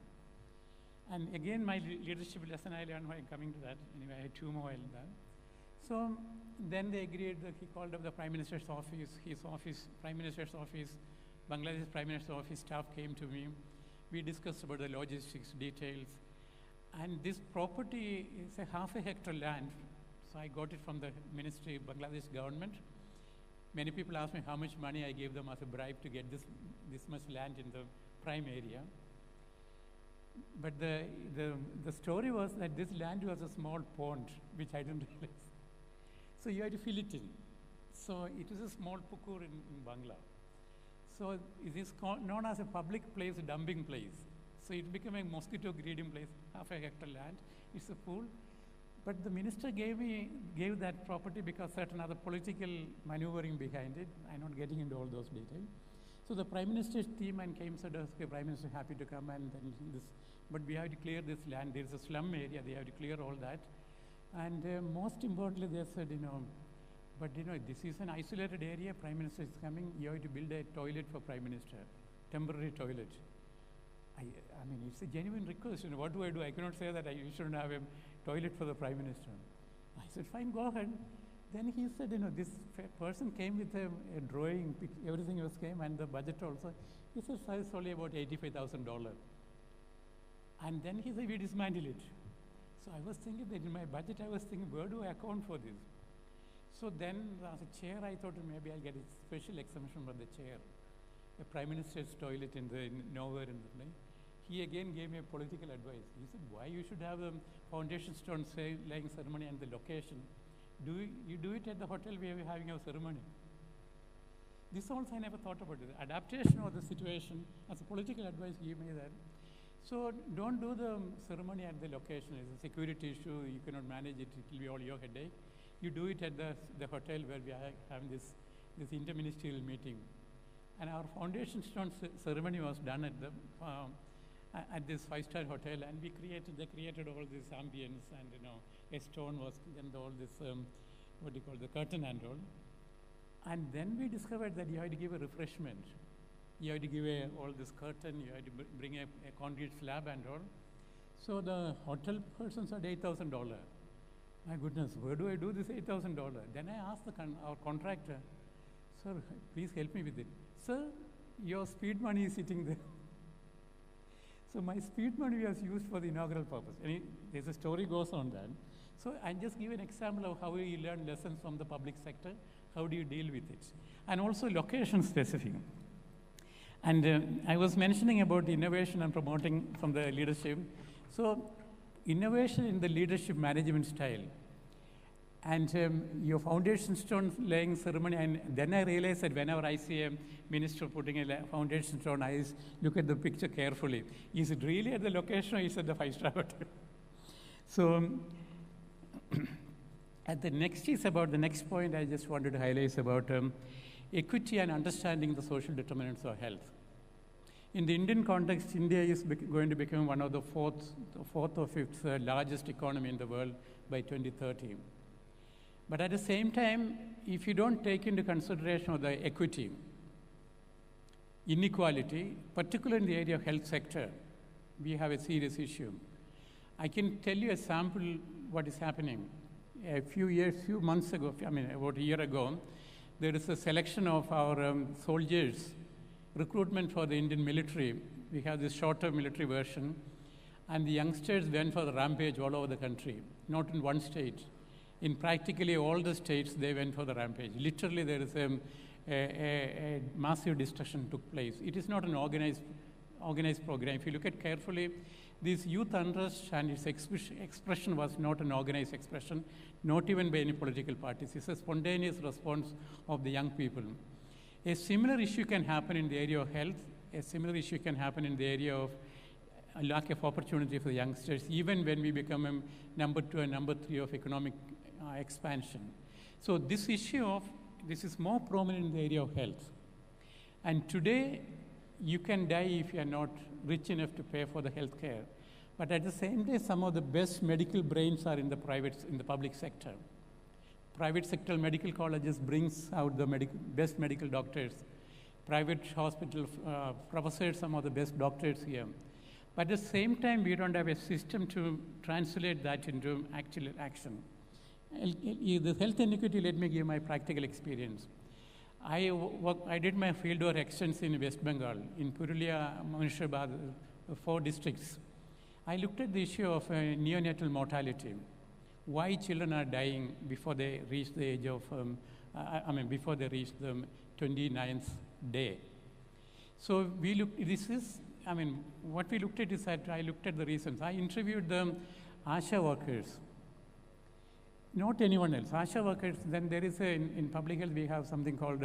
And again, my leadership lesson I learned while coming to that. Anyway, I had 2 more in that. So then they agreed that he called up the Prime Minister's office, his office, Prime Minister's office, Bangladesh Prime Minister's office staff came to me. We discussed about the logistics details. And this property is a half a hectare land. So I got it from the ministry, Bangladesh government. Many people ask me how much money I gave them as a bribe to get this much land in the prime area. But the story was that this land was a small pond, which I didn't realize. So you had to fill it in. So it is a small pukur in Bangla. So it is known as a public place, a dumping place. So it became a mosquito breeding place, half a hectare land. It's a pool. But the minister gave that property because certain other political maneuvering behind it. I'm not getting into all those details. So the Prime Minister's team and came said, okay, Prime Minister happy to come and then this, but we have to clear this land. There's a slum area, they have to clear all that. And most importantly, they said, but this is an isolated area, Prime Minister is coming, you have to build a toilet for Prime Minister, temporary toilet. I mean, it's a genuine request. What do? I cannot say that you shouldn't have a toilet for the Prime Minister. I said, fine, go ahead. Then he said, this person came with a drawing, everything came, and the budget also. He said, it's only about $85,000. And then he said, we dismantle it. So I was thinking that in my budget, I was thinking, where do I account for this? So then, as a chair, I thought maybe I'll get a special exemption for the chair. A Prime Minister's toilet nowhere in the place. He again gave me a political advice. He said, why you should have a foundation stone laying ceremony and the location? You do it at the hotel where we're having our ceremony. This also I never thought about it. Adaptation of the situation, as a political advice, give me that. So don't do the ceremony at the location. It's a security issue. You cannot manage it. It will be all your headache. You do it at the hotel where we are having this interministerial meeting. And our foundation stone ceremony was done at this five-star hotel, and they created all this ambience, and a stone was, and all this what do you call, the curtain and all. And then we discovered that you had to give a refreshment. You had to give all this curtain. You had to bring a concrete slab and all. So the hotel person said $8,000. My goodness, where do I do this $8,000? Then I asked our contractor, sir, please help me with it. Sir, your speed money is sitting there. So my speed money was used for the inaugural purpose. There's a story goes on that. So I just give an example of how you learn lessons from the public sector. How do you deal with it? And also location specific. And I was mentioning about innovation and promoting from the leadership. So innovation in the leadership management style. And your foundation stone laying ceremony, and then I realized that whenever I see a minister putting a foundation stone, I look at the picture carefully. Is it really at the location or is it at the five-star hotel? So at the next point I just wanted to highlight is about equity and understanding the social determinants of health. In the Indian context, India is going to become one of the fourth or fifth largest economy in the world by 2030. But at the same time, if you don't take into consideration of the equity, inequality, particularly in the area of health sector, we have a serious issue. I can tell you a sample what is happening. A few months ago, about a year ago, there is a selection of our soldiers, recruitment for the Indian military. We have this shorter military version, and the youngsters went for the rampage all over the country, not in one state. In practically all the states, they went for the rampage. Literally, there is a massive destruction took place. It is not an organized program. If you look at carefully, this youth unrest and its expression was not an organized expression, not even by any political parties. It's a spontaneous response of the young people. A similar issue can happen in the area of health. A similar issue can happen in the area of a lack of opportunity for the youngsters, even when we become a number 2 and number 3 of economic expansion. So this is more prominent in the area of health. And today, you can die if you are not rich enough to pay for the health care. But at the same time, some of the best medical brains are in the public sector. Private sector medical colleges brings out the best medical doctors. Private hospital professors, some of the best doctors here. But at the same time, we don't have a system to translate that into actual action. The health inequity, let me give my practical experience. I did my fieldwork extensive in West Bengal, in Purulia, Munshibad, 4 districts. I looked at the issue of neonatal mortality. Why children are dying before they reach the age of, before they reach the 29th day. So we looked, what we looked at is that I looked at the reasons. I interviewed the ASHA workers, not anyone else. ASHA workers, then there is in public health, we have something called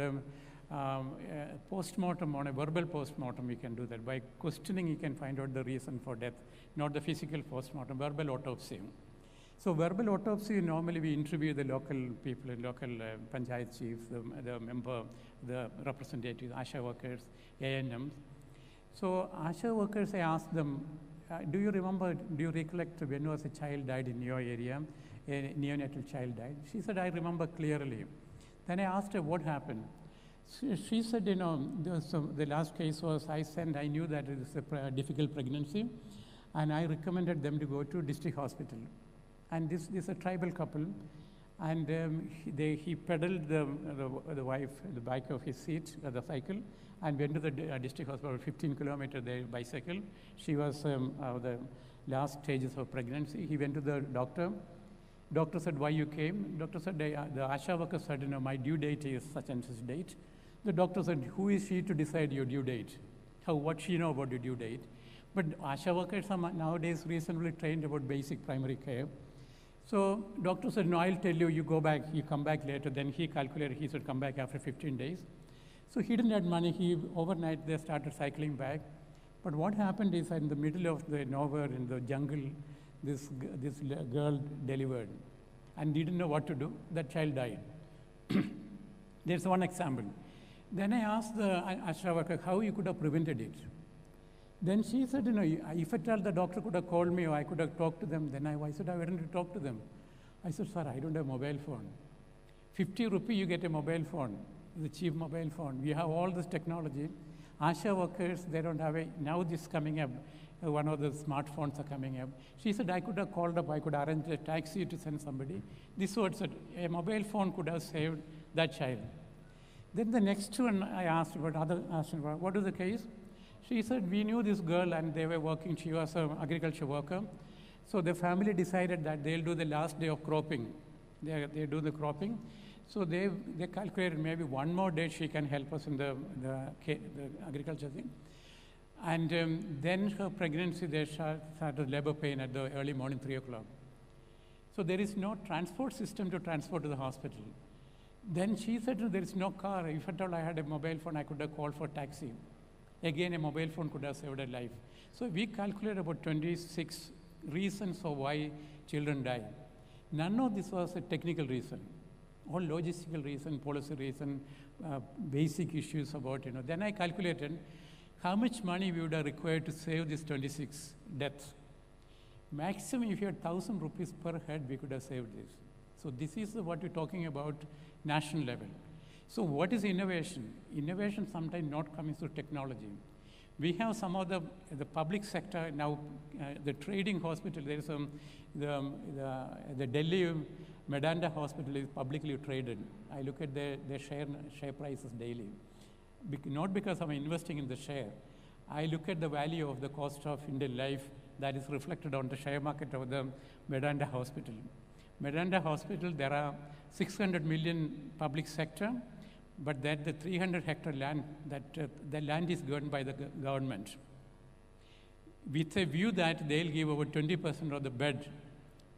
postmortem, on a verbal postmortem. We can do that. By questioning, you can find out the reason for death, not the physical postmortem, verbal autopsy. So verbal autopsy, normally we interview the local people, local panchayat chiefs, the member, the representatives, ASHA workers, ANMs. So ASHA workers, I asked them, do you recollect when was a child died in your area, a neonatal child died? She said, I remember clearly. Then I asked her what happened. She said, the last case was I knew that it was a difficult pregnancy, and I recommended them to go to district hospital. And this is a tribal couple, and he pedaled the wife at the back of his seat, the cycle, and went to the district hospital, 15 kilometers there, bicycle. She was the last stages of pregnancy. He went to the doctor. Doctor said, why you came? Doctor said, the ASHA worker said, my due date is such and such date. The doctor said, who is she to decide your due date? What she know about your due date? But ASHA workers are nowadays reasonably trained about basic primary care. So doctor said, no, I'll tell you, you go back, you come back later. Then he calculated, he should come back after 15 days. So he didn't have money. Overnight, they started cycling back. But what happened is in the middle of the nowhere, in the jungle, this girl delivered and didn't know what to do. That child died. There's one example. Then I asked the ASHA worker how you could have prevented it. Then she said, if at all the doctor could have called me or I could have talked to them, then I said, I wouldn't have talked to them. I said, sir, I don't have a mobile phone. 50 rupee, you get a mobile phone, the cheap mobile phone. We have all this technology. ASHA workers, they don't have now this is coming up, one of the smartphones are coming up. She said, I could have called up, I could arrange a taxi to send somebody. This was said, a mobile phone could have saved that child. Then the next one I asked about, what is the case? She said, we knew this girl and they were working, she was an agriculture worker. So the family decided that they'll do the last day of cropping. They do the cropping. So they calculated maybe one more day she can help us in the agriculture thing. And then her pregnancy, they started labor pain at the early morning, 3 o'clock. So there is no transport system to transport to the hospital. Then she said, there is no car. If at all I had a mobile phone, I could have called for taxi. Again, a mobile phone could have saved her life. So we calculated about 26 reasons for why children die. None of this was a technical reason. All logistical reason, policy reason, basic issues about, Then I calculated how much money we would have required to save these 26 deaths. Maximum, if you had 1,000 rupees per head, we could have saved this. So this is what we're talking about national level. So what is innovation? Innovation sometimes not coming through technology. We have some of the public sector now, the trading hospital. There is the Delhi Medanta hospital is publicly traded. I look at their share prices daily. Not because I'm investing in the share. I look at the value of the cost of Indian life that is reflected on the share market of the Medanta hospital. Medanta hospital, there are 600 million public sector, but that the 300 hectare land, the land is governed by the government. With a view that they'll give over 20% of the bed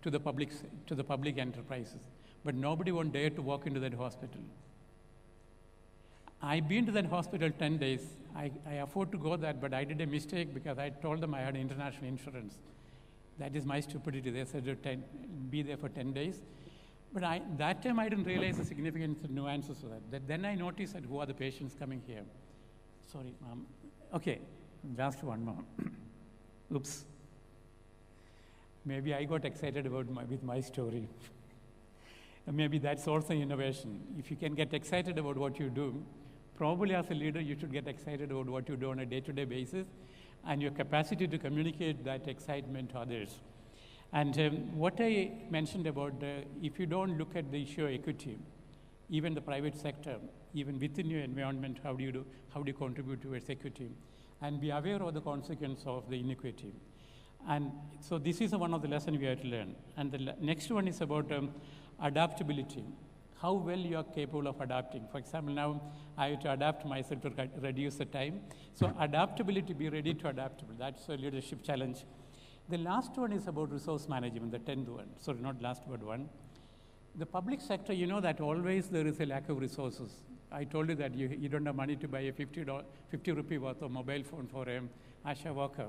to the public enterprises. But nobody won't dare to walk into that hospital. I've been to that hospital 10 days. I afford to go there, but I did a mistake because I told them I had international insurance. That is my stupidity. They said be there for 10 days. But that time I didn't realize the significance and nuances of that. Then I noticed that who are the patients coming here. Sorry, ma'am. Okay, just one more. Oops. Maybe I got excited with my story. Maybe that's also innovation. If you can get excited about what you do, probably as a leader you should get excited about what you do on a day-to-day basis and your capacity to communicate that excitement to others. And what I mentioned about if you don't look at the issue of equity, even the private sector, even within your environment, how do you contribute towards equity? and be aware of the consequence of the inequity. And so this is one of the lessons we have to learn. And the next one is about adaptability. How well you are capable of adapting. For example, now I have to adapt myself to reduce the time. So adaptability, be ready to adaptable. That's a leadership challenge. The last one is about resource management, the 10th one. Sorry, not last but one. The public sector, you know that always there is a lack of resources. I told you that you don't have money to buy a 50 rupee worth of mobile phone for an ASHA worker.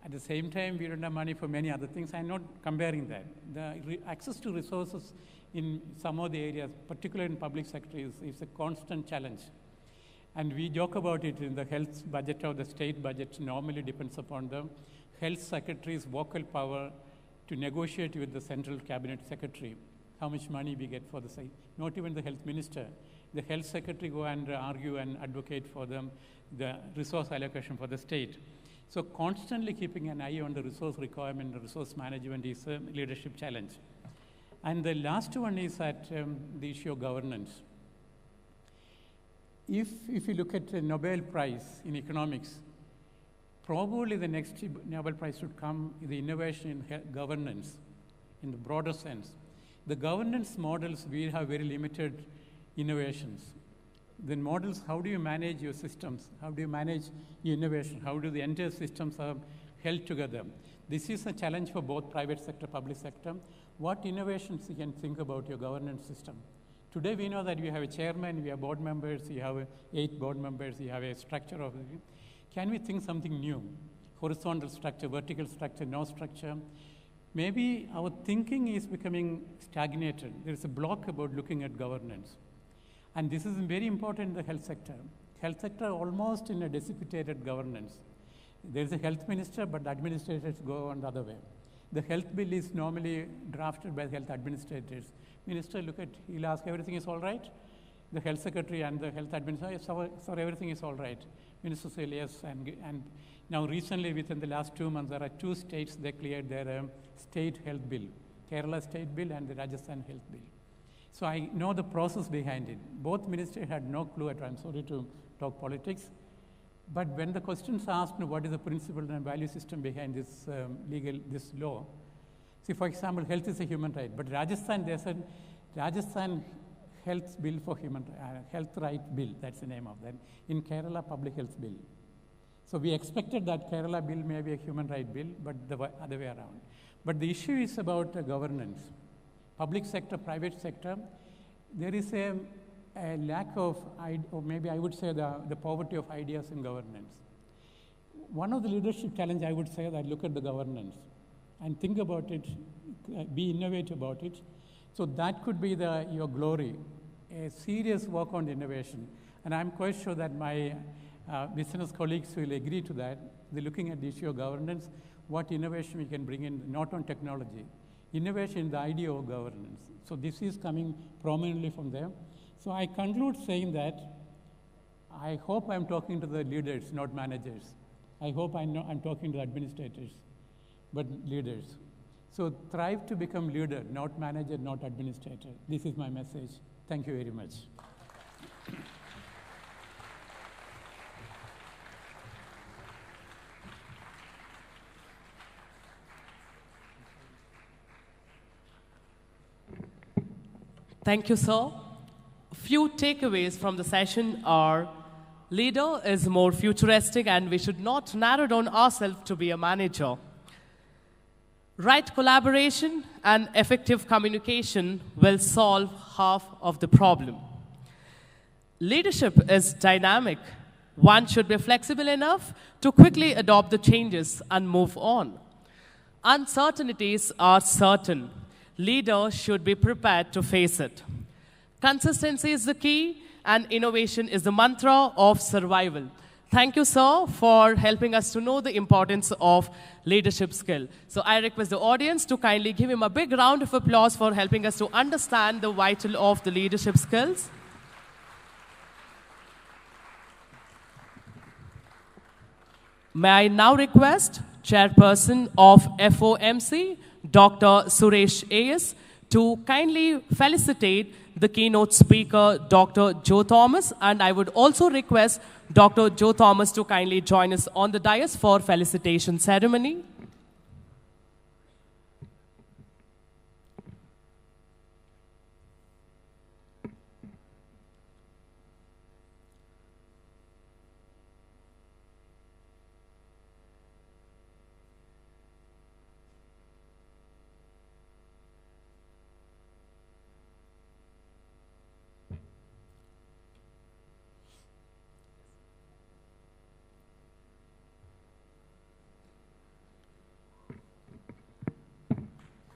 At the same time, we don't have money for many other things. I'm not comparing that. The access to resources in some of the areas, particularly in public sector, is a constant challenge. And we joke about it in the health budget or the state budget normally depends upon the health secretary's vocal power to negotiate with the central cabinet secretary how much money we get for the site. Not even the health minister. The health secretary go and argue and advocate for them the resource allocation for the state. So constantly keeping an eye on the resource requirement, the resource management is a leadership challenge. And the last one is at the issue of governance. If you look at the Nobel Prize in economics, probably the next Nobel Prize should come in the innovation in governance in the broader sense. The governance models, we have very limited innovations. The models, how do you manage your systems? How do you manage your innovation? How do the entire systems are held together? This is a challenge for both private sector, public sector. What innovations you can think about your governance system? Today we know that we have a chairman, we have board members, you have 8 board members, you have a structure of it. Can we think something new? Horizontal structure, vertical structure, no structure. Maybe our thinking is becoming stagnated. There is a block about looking at governance. And this is very important in the health sector. Health sector almost in a dissipated governance. There is a health minister, but the administrators go on the other way. The health bill is normally drafted by the health administrators. Minister, look at, he'll ask, everything is all right? The health secretary and the health administrator, sorry, everything is all right. Minister says yes, and now recently, within the last 2 months, there are 2 states that cleared their state health bill, Kerala state bill and the Rajasthan health bill. So I know the process behind it. Both ministers had no clue at all. I'm sorry to talk politics. But when the questions asked, what is the principle and value system behind this this law? See, for example, health is a human right. But Rajasthan, they said, Rajasthan Health Bill for Human Health Right Bill, that's the name of that, in Kerala Public Health Bill. So we expected that Kerala bill may be a human right bill, but the other way around. But the issue is about governance. Public sector, private sector, there is a lack of, or maybe I would say the poverty of ideas in governance. One of the leadership challenge I would say that look at the governance and think about it, be innovative about it. So that could be your glory, a serious work on innovation. And I'm quite sure that my business colleagues will agree to that. They're looking at the issue of governance, what innovation we can bring in, not on technology, innovation in the idea of governance. So this is coming prominently from there. So I conclude saying that I hope I'm talking to the leaders, not managers. I hope I'm talking to the administrators, but leaders. So thrive to become leader, not manager, not administrator. This is my message. Thank you very much. Thank you, sir. Few takeaways from the session are leader is more futuristic and we should not narrow down ourselves to be a manager. Right collaboration and effective communication will solve half of the problem. Leadership is dynamic. One should be flexible enough to quickly adopt the changes and move on. Uncertainties are certain. Leaders should be prepared to face it. Consistency is the key, and innovation is the mantra of survival. Thank you, sir, for helping us to know the importance of leadership skill. So I request the audience to kindly give him a big round of applause for helping us to understand the vital of the leadership skills. May I now request Chairperson of FOMC, Dr. Suresh A.S., to kindly felicitate the keynote speaker, Dr. Joe Thomas, and I would also request Dr. Joe Thomas to kindly join us on the dais for felicitation ceremony.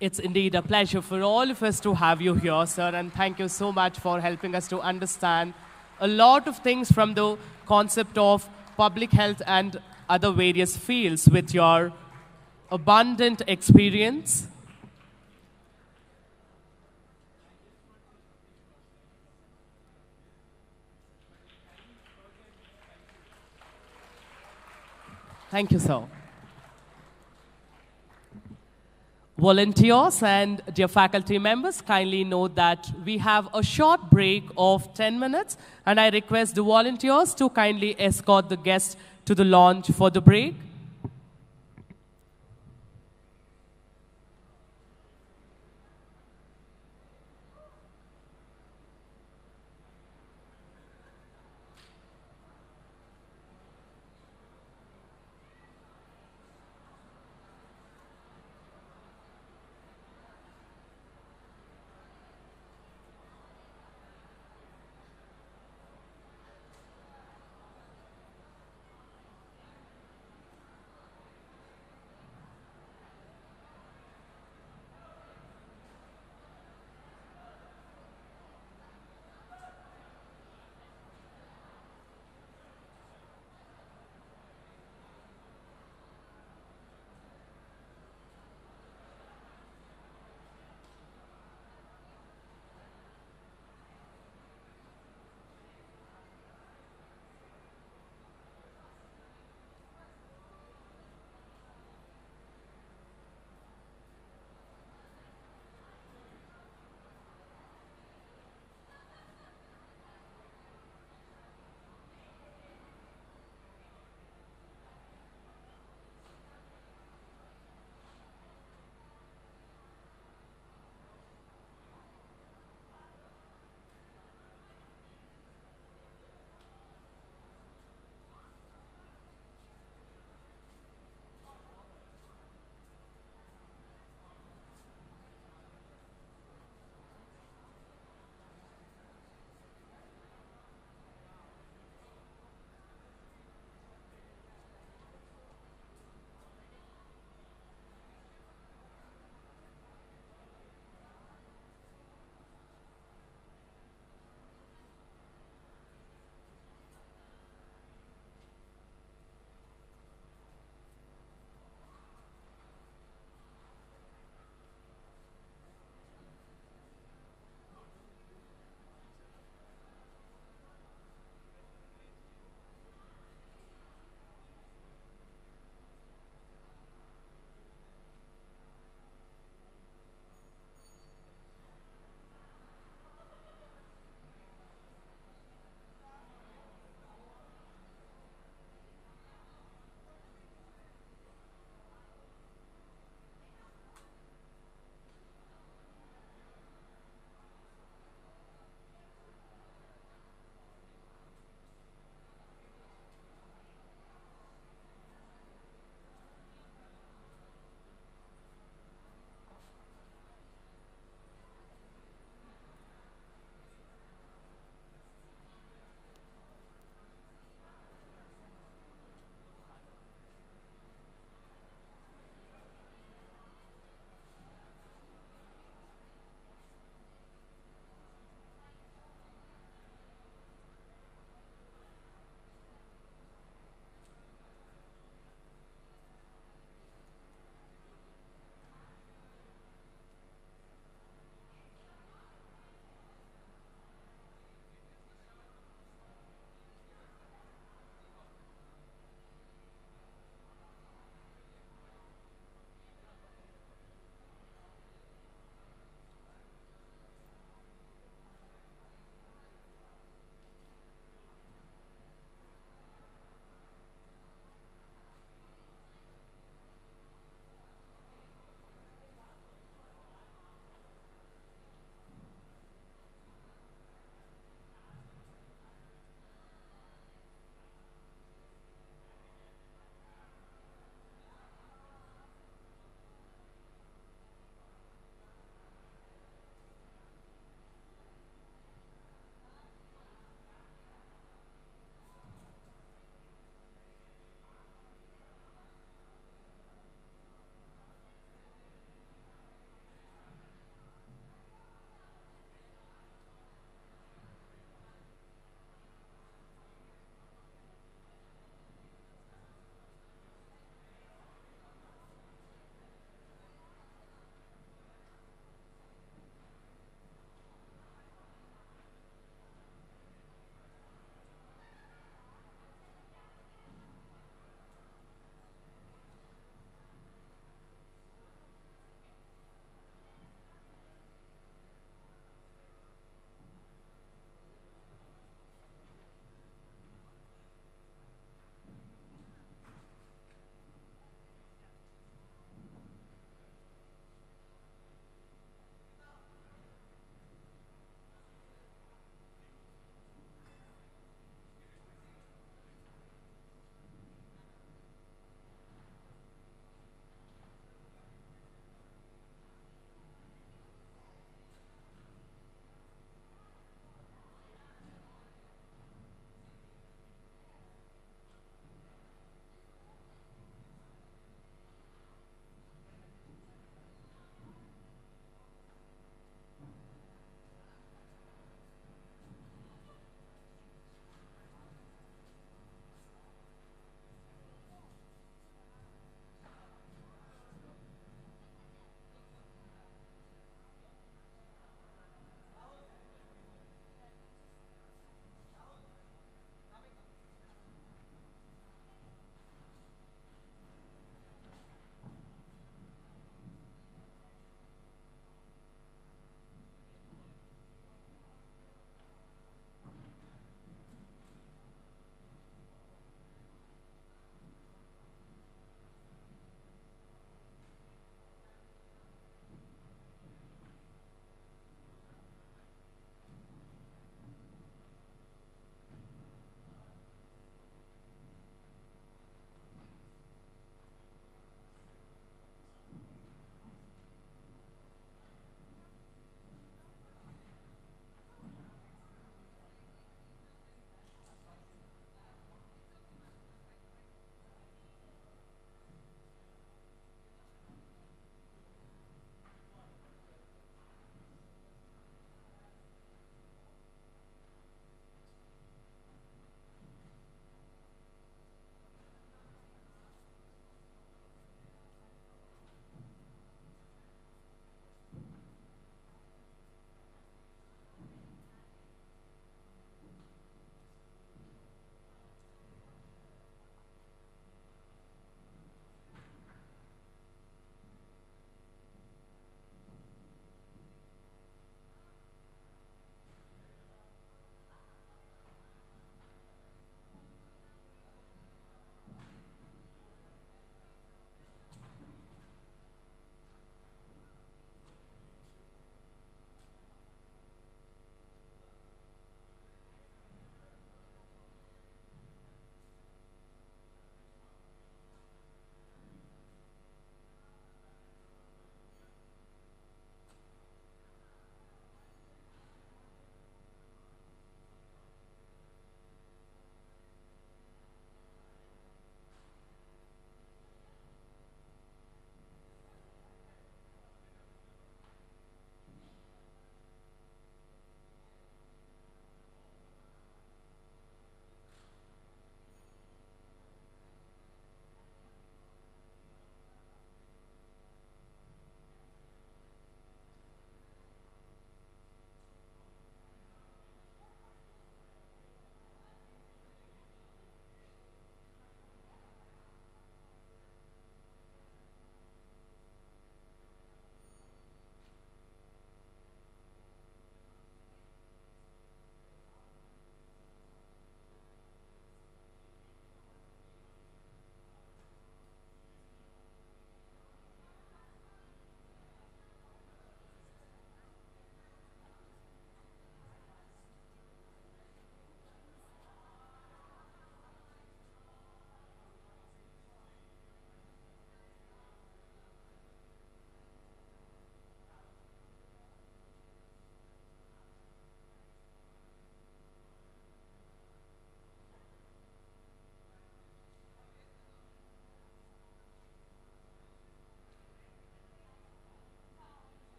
It's indeed a pleasure for all of us to have you here, sir, and thank you so much for helping us to understand a lot of things from the concept of public health and other various fields with your abundant experience. Thank you, sir. Volunteers and dear faculty members, kindly note that we have a short break of 10 minutes, and I request the volunteers to kindly escort the guests to the lounge for the break.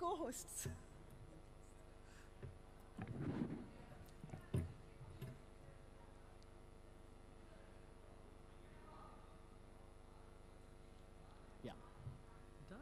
co-hosts. Yeah. Done?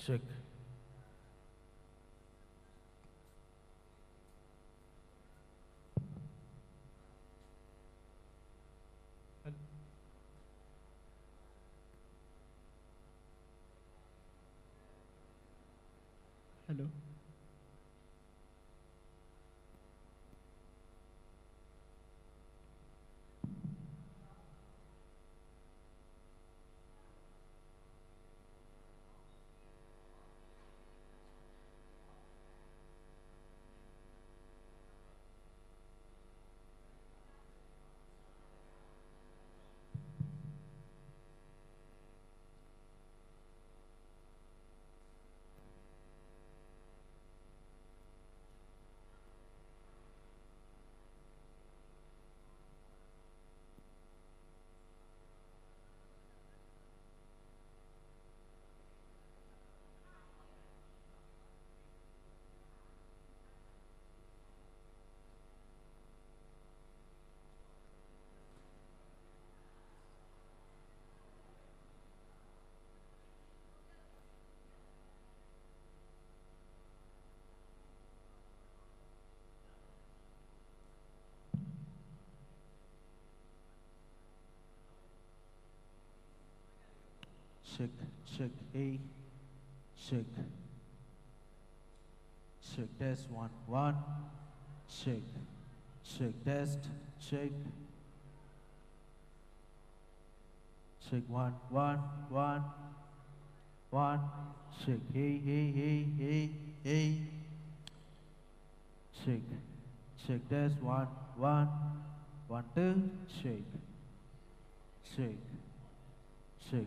Check. Hello. Check, check, A. Check. Check, test, 1, 1. Check. Check, test, check. Check, 1, 1, 1. 1. Check, hey. Check. Check, test, 1, 1. 1, 2. Check. Check. Check.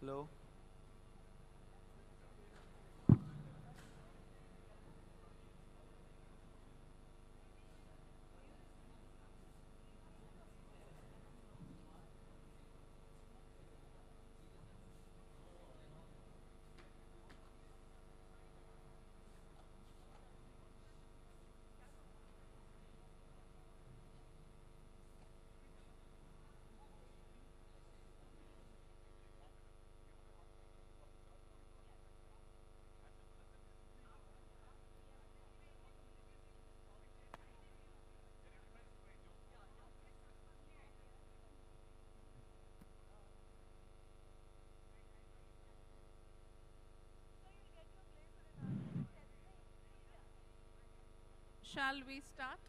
Hello. Shall we start?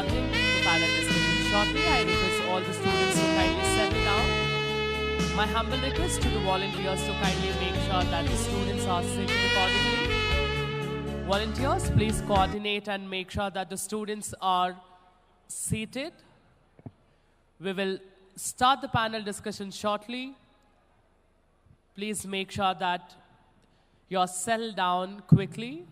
starting the panel discussion shortly. I request all the students to kindly settle down. My humble request to the volunteers to kindly make sure that the students are sitting accordingly. Volunteers, please coordinate and make sure that the students are seated. We will start the panel discussion shortly. Please make sure that you're settled down quickly.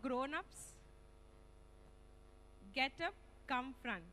Grown-ups, get up, come front.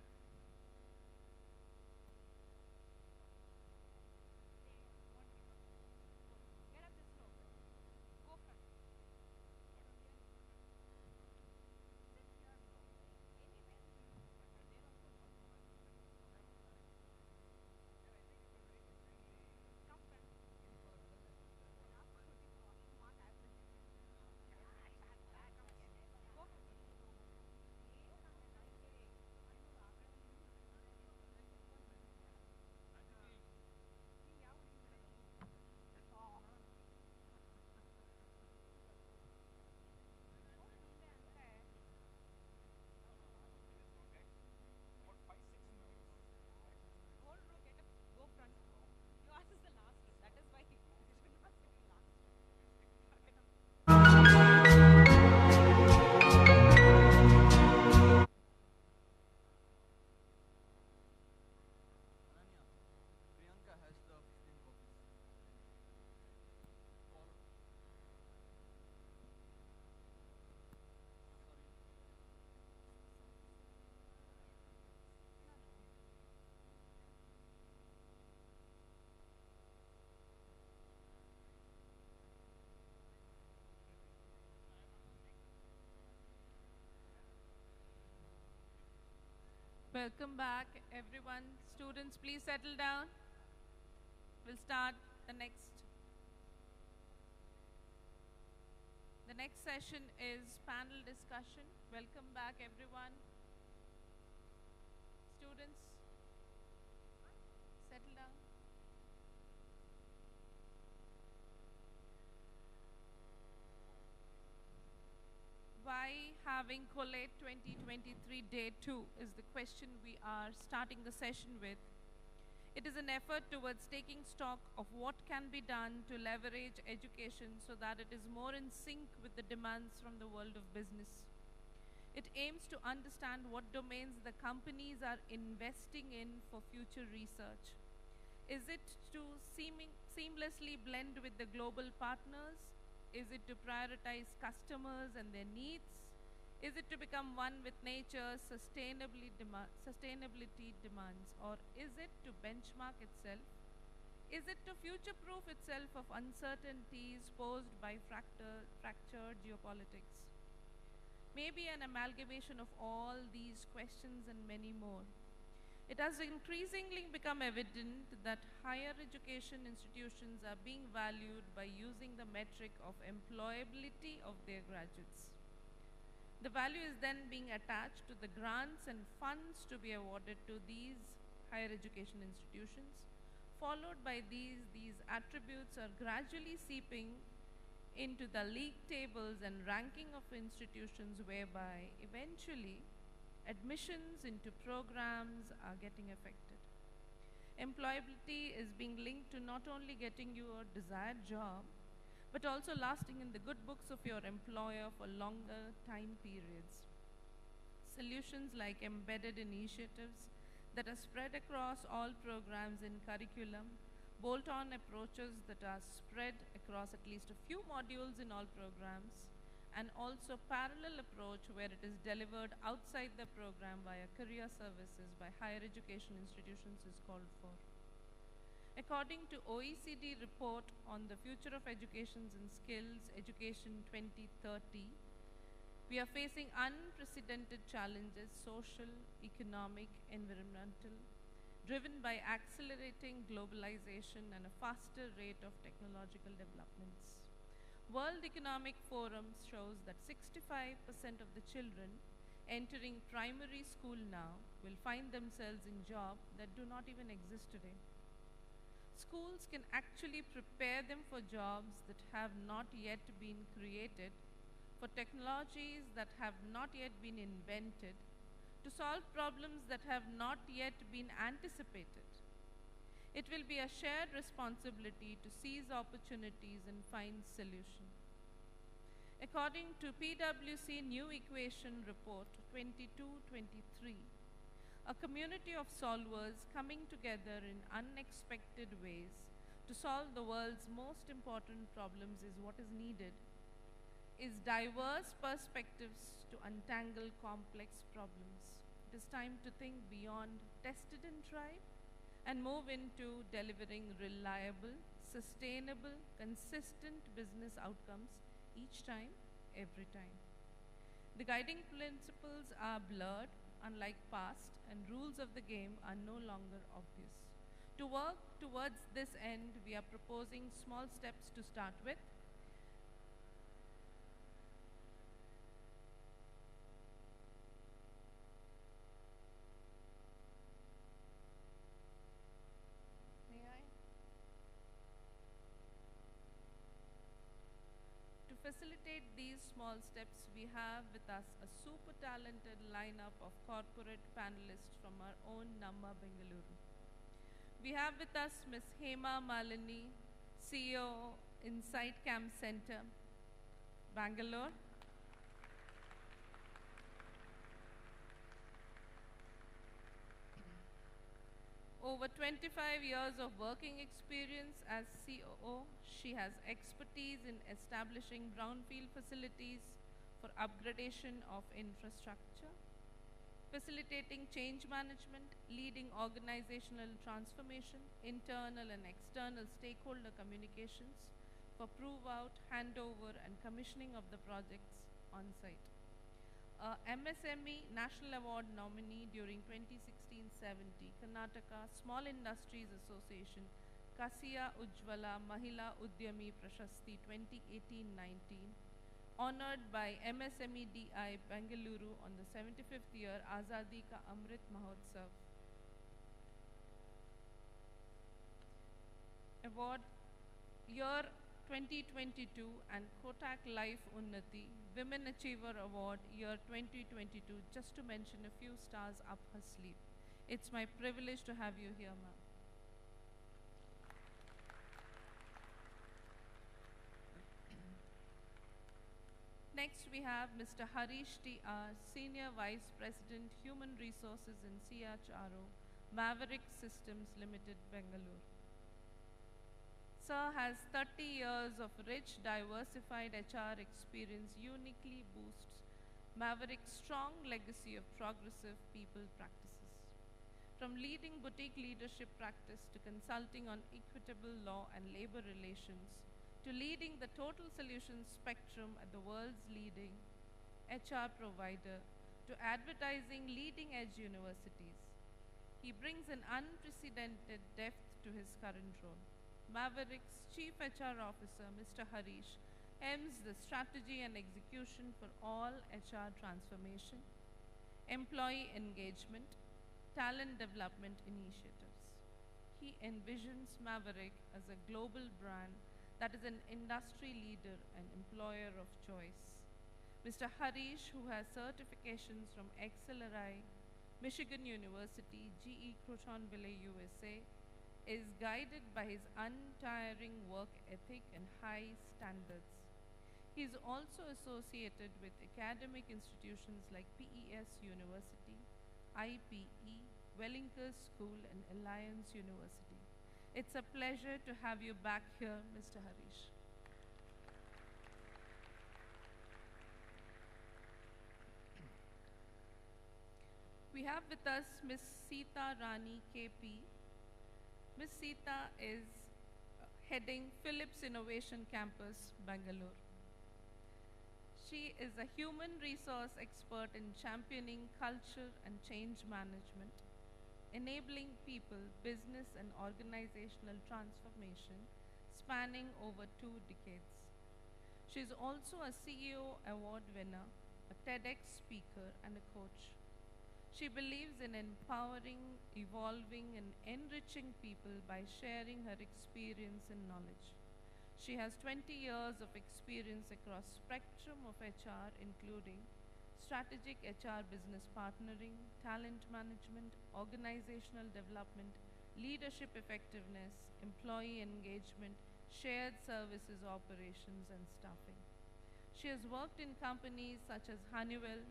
Welcome back, everyone. Students, please settle down. We'll start the next. The next session is panel discussion. Welcome back, everyone. Students, settle down. having Collate 2023 Day 2 is the question we are starting the session with. It is an effort towards taking stock of what can be done to leverage education so that it is more in sync with the demands from the world of business. It aims to understand what domains the companies are investing in for future research. Is it to seamlessly blend with the global partners? Is it to prioritize customers and their needs? Is it to become one with nature's sustainability demands? Or is it to benchmark itself? Is it to future-proof itself of uncertainties posed by fractured geopolitics? Maybe an amalgamation of all these questions and many more. It has increasingly become evident that higher education institutions are being valued by using the metric of employability of their graduates. The value is then being attached to the grants and funds to be awarded to these higher education institutions. Followed by these attributes are gradually seeping into the league tables and ranking of institutions, whereby eventually admissions into programs are getting affected. Employability is being linked to not only getting your desired job, but also lasting in the good books of your employer for longer time periods. Solutions like embedded initiatives that are spread across all programs in curriculum, bolt-on approaches that are spread across at least a few modules in all programs, and also parallel approach where it is delivered outside the program via career services by higher education institutions is called for. According to OECD report on the future of education and skills, Education 2030, we are facing unprecedented challenges, social, economic, environmental, driven by accelerating globalization and a faster rate of technological developments. World Economic Forum shows that 65% of the children entering primary school now will find themselves in jobs that do not even exist today. Schools can actually prepare them for jobs that have not yet been created, for technologies that have not yet been invented, to solve problems that have not yet been anticipated. It will be a shared responsibility to seize opportunities and find solutions. According to PwC New Equation Report 22-23, a community of solvers coming together in unexpected ways to solve the world's most important problems is what is needed, is diverse perspectives to untangle complex problems. It is time to think beyond tested and tried and move into delivering reliable, sustainable, consistent business outcomes each time, every time. The guiding principles are blurred, unlike past, and rules of the game are no longer obvious. To work towards this end, we are proposing small steps to start with. To facilitate these small steps, we have with us a super talented lineup of corporate panelists from our own Namma Bengaluru. We have with us Ms. Hema Malini, CEO, Insight Camp Center, Bangalore. Over 25 years of working experience as COO, she has expertise in establishing brownfield facilities for upgradation of infrastructure, facilitating change management, leading organizational transformation, internal and external stakeholder communications for prove-out, handover, and commissioning of the projects on site. MSME National Award nominee during 2016-70, Karnataka Small Industries Association, Kasiya Ujjwala Mahila Udyami Prashasti 2018-19, honored by MSME DI Bengaluru on the 75th year Azadi Ka Amrit Mahotsav. Award, Year 2022 and Kotak Life Unnati Women Achiever Award year 2022, just to mention a few stars up her sleeve. It's my privilege to have you here, ma'am. Next, we have Mr. Harish T.R., Senior Vice President, Human Resources in CHRO, Maverick Systems Limited, Bangalore. Sir has 30 years of rich, diversified HR experience, uniquely boosts Maverick's strong legacy of progressive people practices. From leading boutique leadership practice to consulting on equitable law and labor relations, to leading the total solutions spectrum at the world's leading HR provider, to advertising leading-edge universities. He brings an unprecedented depth to his current role. Maverick's Chief HR Officer, Mr. Harish, hems the strategy and execution for all HR transformation, employee engagement, talent development initiatives. He envisions Maverick as a global brand that is an industry leader and employer of choice. Mr. Harish, who has certifications from XLRI, Michigan University, GE Crotonville, USA, is guided by his untiring work ethic and high standards. He is also associated with academic institutions like PES University, IPE, Wellington School, and Alliance University. It's a pleasure to have you back here, Mr. Harish. We have with us Ms. Sita Rani KP. Ms. Sita is heading Philips Innovation Campus, Bangalore. She is a human resource expert in championing culture and change management, enabling people, business, and organizational transformation spanning over 2 decades. She is also a CEO award winner, a TEDx speaker, and a coach. She believes in empowering, evolving, and enriching people by sharing her experience and knowledge. She has 20 years of experience across spectrum of HR, including strategic HR business partnering, talent management, organizational development, leadership effectiveness, employee engagement, shared services operations, and staffing. She has worked in companies such as Honeywell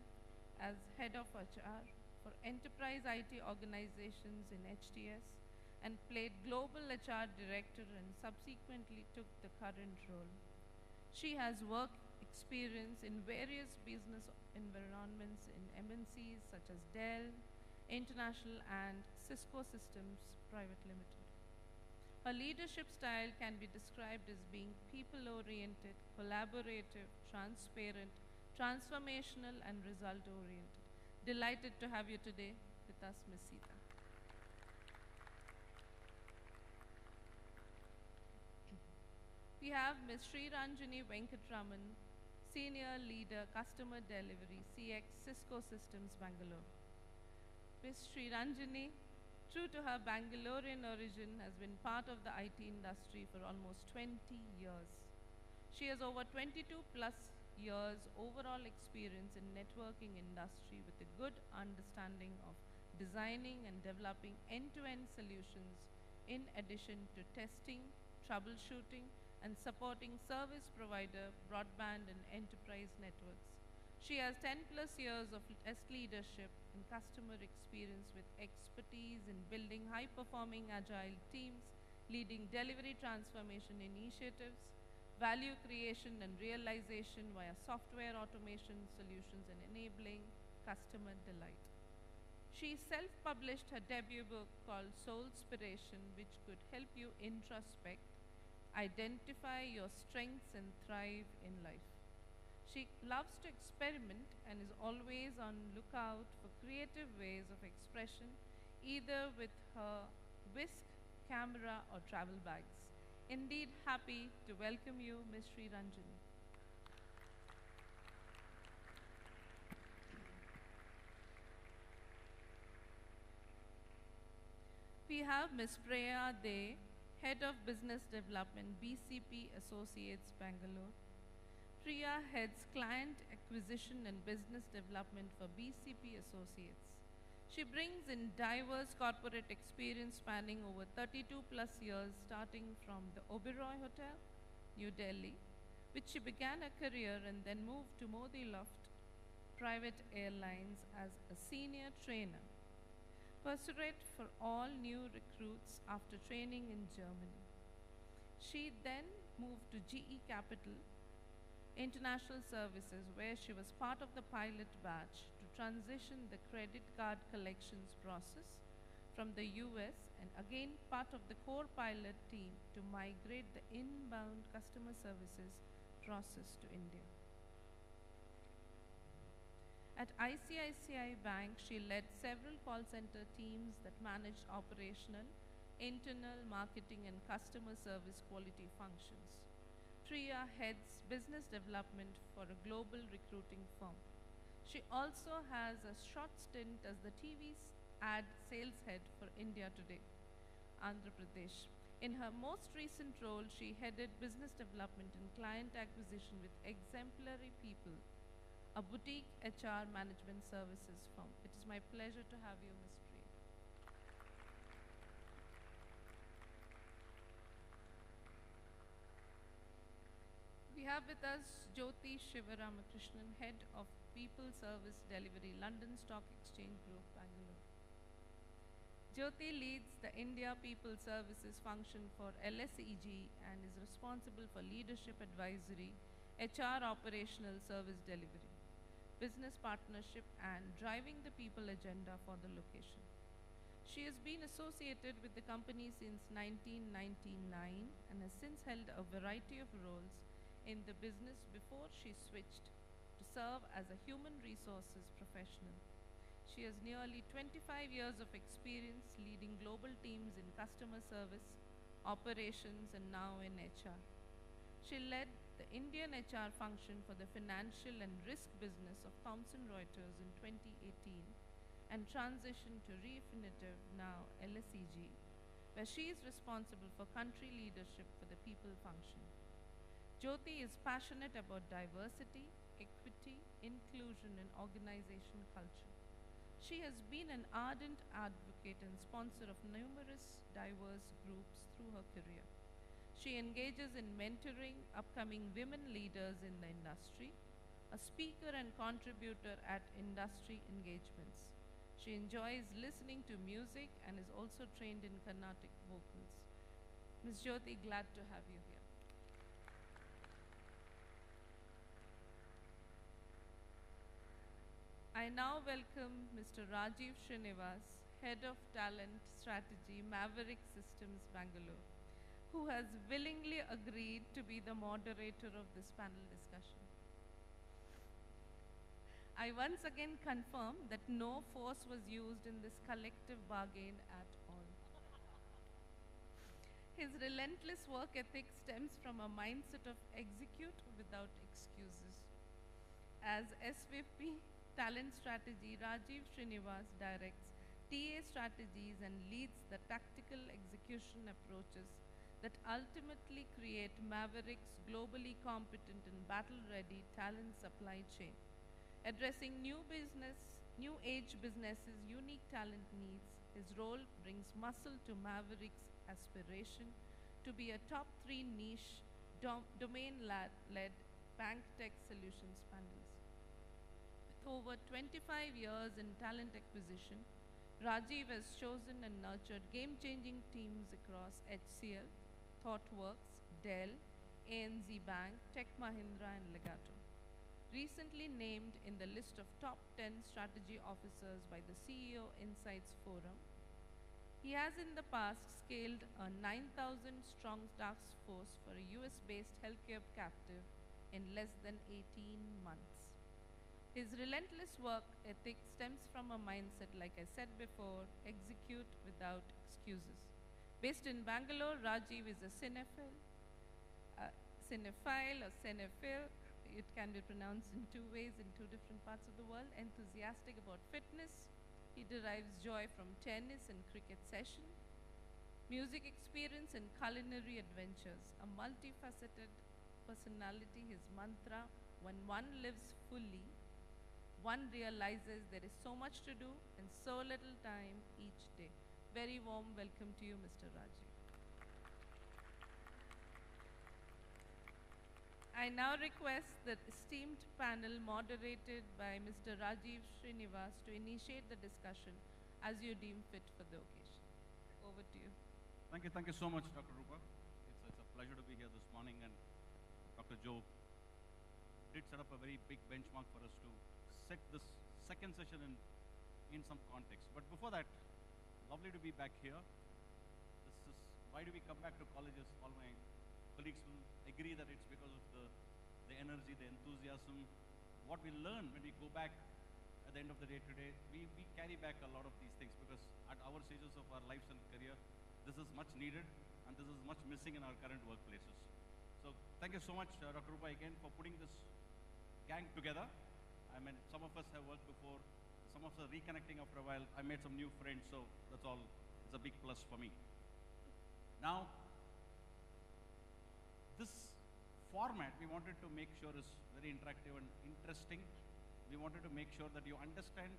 as head of HR, for enterprise IT organizations in HTS, and played global HR director and subsequently took the current role. She has work experience in various business environments in MNCs such as Dell, International, and Cisco Systems Private Limited. Her leadership style can be described as being people-oriented, collaborative, transparent, transformational, and result-oriented. Delighted to have you today with us, Ms. Sita. We have Ms. Sri Ranjani Venkatraman, Senior Leader, Customer Delivery, CX, Cisco Systems, Bangalore. Ms. Sri Ranjani, true to her Bangalorean origin, has been part of the IT industry for almost 20 years. She has over 22 plus years overall experience in networking industry with a good understanding of designing and developing end-to-end solutions in addition to testing, troubleshooting, and supporting service provider, broadband, and enterprise networks. She has 10 plus years of test leadership and customer experience with expertise in building high-performing agile teams, leading delivery transformation initiatives, value creation and realization via software automation solutions, and enabling customer delight. She self-published her debut book called Soulspiration, which could help you introspect, identify your strengths, and thrive in life. She loves to experiment and is always on lookout for creative ways of expression, either with her whisk, camera, or travel bags. Indeed happy to welcome you, Ms. Sri Ranjani. We have Ms. Preya De, Head of Business Development, BCP Associates, Bangalore. Priya heads Client Acquisition and Business Development for BCP Associates. She brings in diverse corporate experience spanning over 32 plus years, starting from the Oberoi Hotel, New Delhi, which she began her career and then moved to Modi Loft Private Airlines as a senior trainer. Pursuant for all new recruits after training in Germany. She then moved to GE Capital International Services, where she was part of the pilot batch to transition the credit card collections process from the US and again part of the core pilot team to migrate the inbound customer services process to India. At ICICI Bank, she led several call center teams that managed operational, internal, marketing, and customer service quality functions. Priya heads business development for a global recruiting firm. She also has a short stint as the TV ad sales head for India Today, Andhra Pradesh. In her most recent role, she headed business development and client acquisition with Exemplary People, a boutique HR management services firm. It is my pleasure to have you, Ms. Priya. We have with us Jyoti Shivaramakrishnan, Head of People Service Delivery, London Stock Exchange Group, Bangalore. Jyoti leads the India People Services function for LSEG and is responsible for leadership advisory, HR operational service delivery, business partnership, and driving the people agenda for the location. She has been associated with the company since 1999 and has since held a variety of roles in the business before she switched to serve as a human resources professional. She has nearly 25 years of experience leading global teams in customer service, operations, and now in HR. She led the Indian HR function for the financial and risk business of Thomson Reuters in 2018 and transitioned to Refinitiv, now LSEG, where she is responsible for country leadership for the people function. Jyoti is passionate about diversity, equity, inclusion, and organization culture. She has been an ardent advocate and sponsor of numerous diverse groups through her career. She engages in mentoring upcoming women leaders in the industry, a speaker and contributor at industry engagements. She enjoys listening to music and is also trained in Carnatic vocals. Ms. Jyoti, glad to have you here. I now welcome Mr. Rajiv Srinivas, Head of Talent Strategy, Maverick Systems, Bangalore, who has willingly agreed to be the moderator of this panel discussion. I once again confirm that no force was used in this collective bargain at all. His relentless work ethic stems from a mindset of execute without excuses. As SVP Talent Strategy, Rajiv Srinivas directs TA strategies and leads the tactical execution approaches that ultimately create Maverick's globally competent and battle-ready talent supply chain. Addressing new age businesses' unique talent needs, his role brings muscle to Maverick's aspiration to be a top 3 niche domain-led bank tech solutions panelist. With over 25 years in talent acquisition, Rajiv has chosen and nurtured game-changing teams across HCL, ThoughtWorks, Dell, ANZ Bank, Tech Mahindra, and Legato. Recently named in the list of top 10 strategy officers by the CEO Insights Forum, he has in the past scaled a 9,000-strong task force for a US-based healthcare captive in less than 18 months. His relentless work ethic stems from a mindset, like I said before, execute without excuses. Based in Bangalore, Rajiv is a cinephile, or cinephile. It can be pronounced in 2 ways in 2 different parts of the world. Enthusiastic about fitness. He derives joy from tennis and cricket session. music experience and culinary adventures, a multifaceted personality, his mantra, when one lives fully, one realizes there is so much to do and so little time each day. Very warm welcome to you, Mr. Rajiv. I now request the esteemed panel moderated by Mr. Rajiv Srinivas to initiate the discussion as you deem fit for the occasion. Over to you. Thank you so much, Dr. Rupa. It's a pleasure to be here this morning, and Dr. Joe did set up a very big benchmark for us to set this second session in some context. But before that, lovely to be back here. This is, why do we come back to colleges? All my colleagues will agree that it's because of the energy, the enthusiasm, what we learn when we go back at the end of the day today. We carry back a lot of these things because at our stages of our lives and career, this is much needed and this is much missing in our current workplaces. So thank you so much, Dr. Rupa, again for putting this gang together. I mean, some of us have worked before, some of us are reconnecting after a while. I made some new friends, so that's all. It's a big plus for me. Now, this format we wanted to make sure is very interactive and interesting. We wanted to make sure that you understand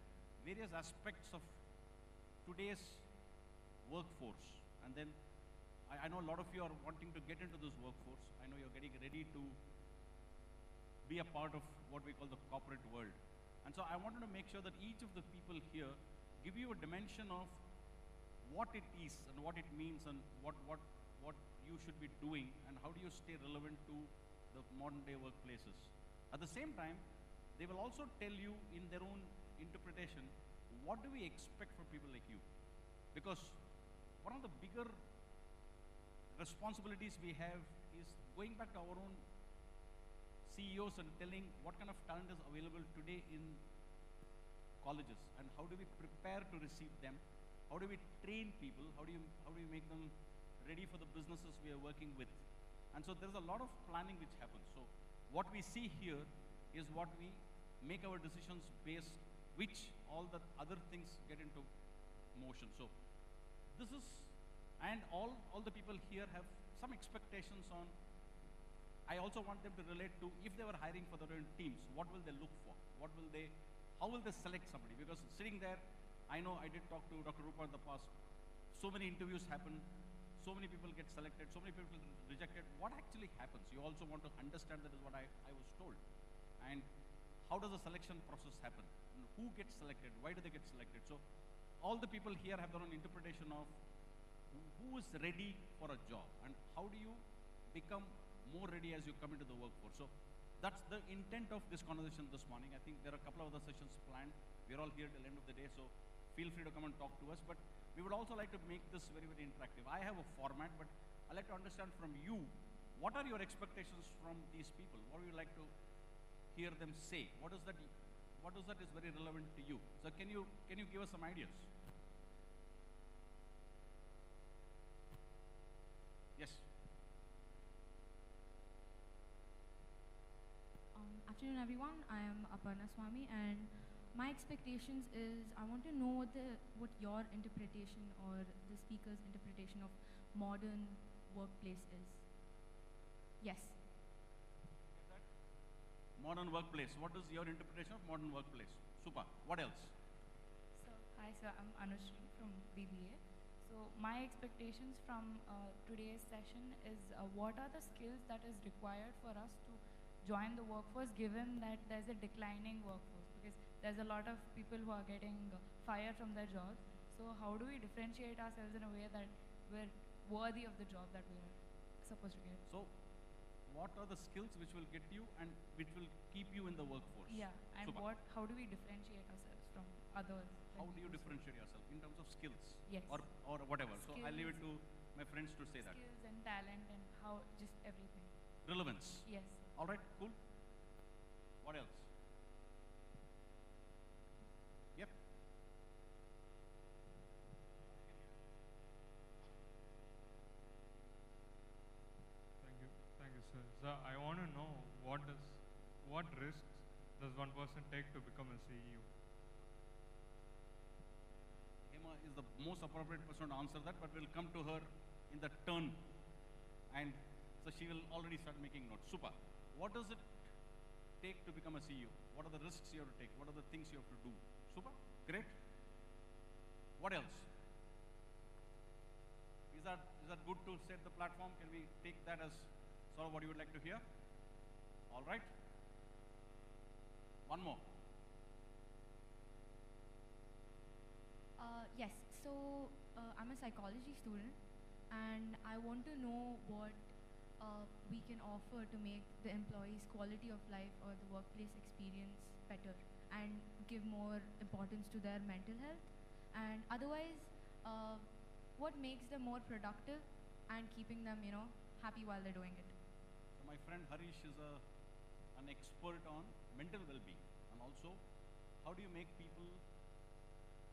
various aspects of today's workforce. And then I know a lot of you are wanting to get into this workforce. I know you're getting ready to be a part of what we call the corporate world. And so I wanted to make sure that each of the people here give you a dimension of what it is and what it means and what you should be doing and how do you stay relevant to the modern day workplaces. At the same time, they will also tell you in their own interpretation, what do we expect from people like you? Because one of the bigger responsibilities we have is going back to our own CEOs and telling what kind of talent is available today in colleges and how do we prepare to receive them, how do we train people, how do we make them ready for the businesses we are working with. And so there's a lot of planning which happens. So what we see here is what we make our decisions based, which all the other things get into motion. So this is, and all the people here have some expectations on, I also want them to relate to if they were hiring for their own teams, what will they look for? How will they select somebody? Because sitting there, I know I did talk to Dr. Rupa in the past, so many interviews happen, so many people get selected, so many people rejected. What actually happens? You also want to understand that is what I was told. And how does the selection process happen? Who gets selected? Why do they get selected? So all the people here have their own interpretation of who is ready for a job and how do you become more ready as you come into the workforce. So that's the intent of this conversation this morning. I think there are a couple of other sessions planned. We're all here till the end of the day, so feel free to come and talk to us. But we would also like to make this very, very interactive. I have a format, but I'd like to understand from you, what are your expectations from these people? What would you like to hear them say? What is that is very relevant to you? So can you give us some ideas? Yes. Afternoon, everyone. I am Aparna Swami, and my expectations is I want to know what your interpretation or the speaker's interpretation of modern workplace is. Yes. Modern workplace. What is your interpretation of modern workplace? Super. What else? So, hi, sir. I'm Anushri from BBA. So, my expectations from today's session is what are the skills that is required for us to join the workforce, given that there's a declining workforce, because there's a lot of people who are getting fired from their jobs. So how do we differentiate ourselves in a way that we're worthy of the job that we're supposed to get? So what are the skills which will get you and which will keep you in the workforce? Yeah, and Super. how do we differentiate ourselves from others? How do you differentiate yourself in terms of skills? Yes. Or whatever. Skills, so I'll leave it to my friends to say that. Skills and talent and how, just everything. Relevance. Yes. All right, cool. What else? Yep. Thank you, sir. So I want to know what risks does one person take to become a CEO? is the most appropriate person to answer that, but we'll come to her in the turn. And so she will already start making notes. Super. What does it take to become a CEO? What are the risks you have to take? What are the things you have to do? Super. Great. What else? Is that good to set the platform? Can we take that as sort of what you would like to hear? All right. One more. Yes, so I'm a psychology student and I want to know what we can offer to make the employees' quality of life or the workplace experience better and give more importance to their mental health. And otherwise, what makes them more productive and keeping them, happy while they're doing it. So my friend Harish is an expert on mental well-being, and also how do you make people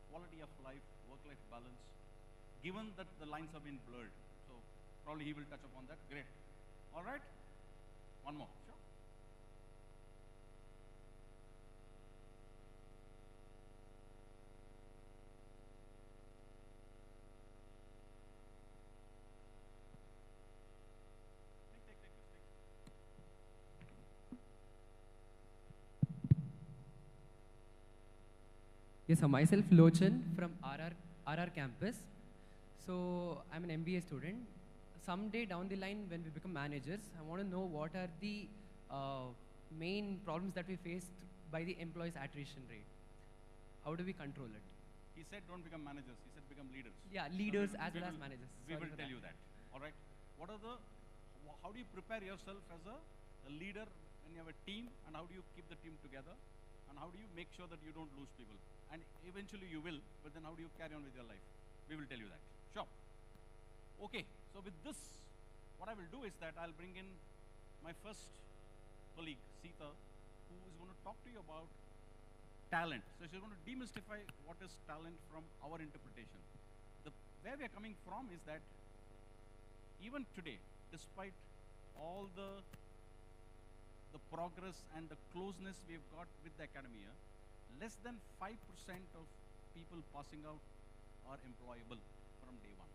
quality of life, work-life balance, given that the lines have been blurred. So probably he will touch upon that. Great. All right. One more. Sure. Yes, so myself Lochan from RR campus. So I'm an MBA student. Someday down the line when we become managers, I want to know what are the main problems that we face by the employees' attrition rate. How do we control it? He said don't become managers, he said become leaders. Yeah, leaders as well as managers. We Sorry will for tell that. you that. All right. How do you prepare yourself as a leader when you have a team, and how do you keep the team together? And how do you make sure that you don't lose people? And eventually you will, but then how do you carry on with your life? We will tell you that. Sure. Okay, so with this, what I will do is that I'll bring in my first colleague, Sita, who is going to talk to you about talent. So she's going to demystify what is talent from our interpretation. Where we are coming from is that even today, despite all the progress and the closeness we've got with the academia, less than 5% of people passing out are employable from day one.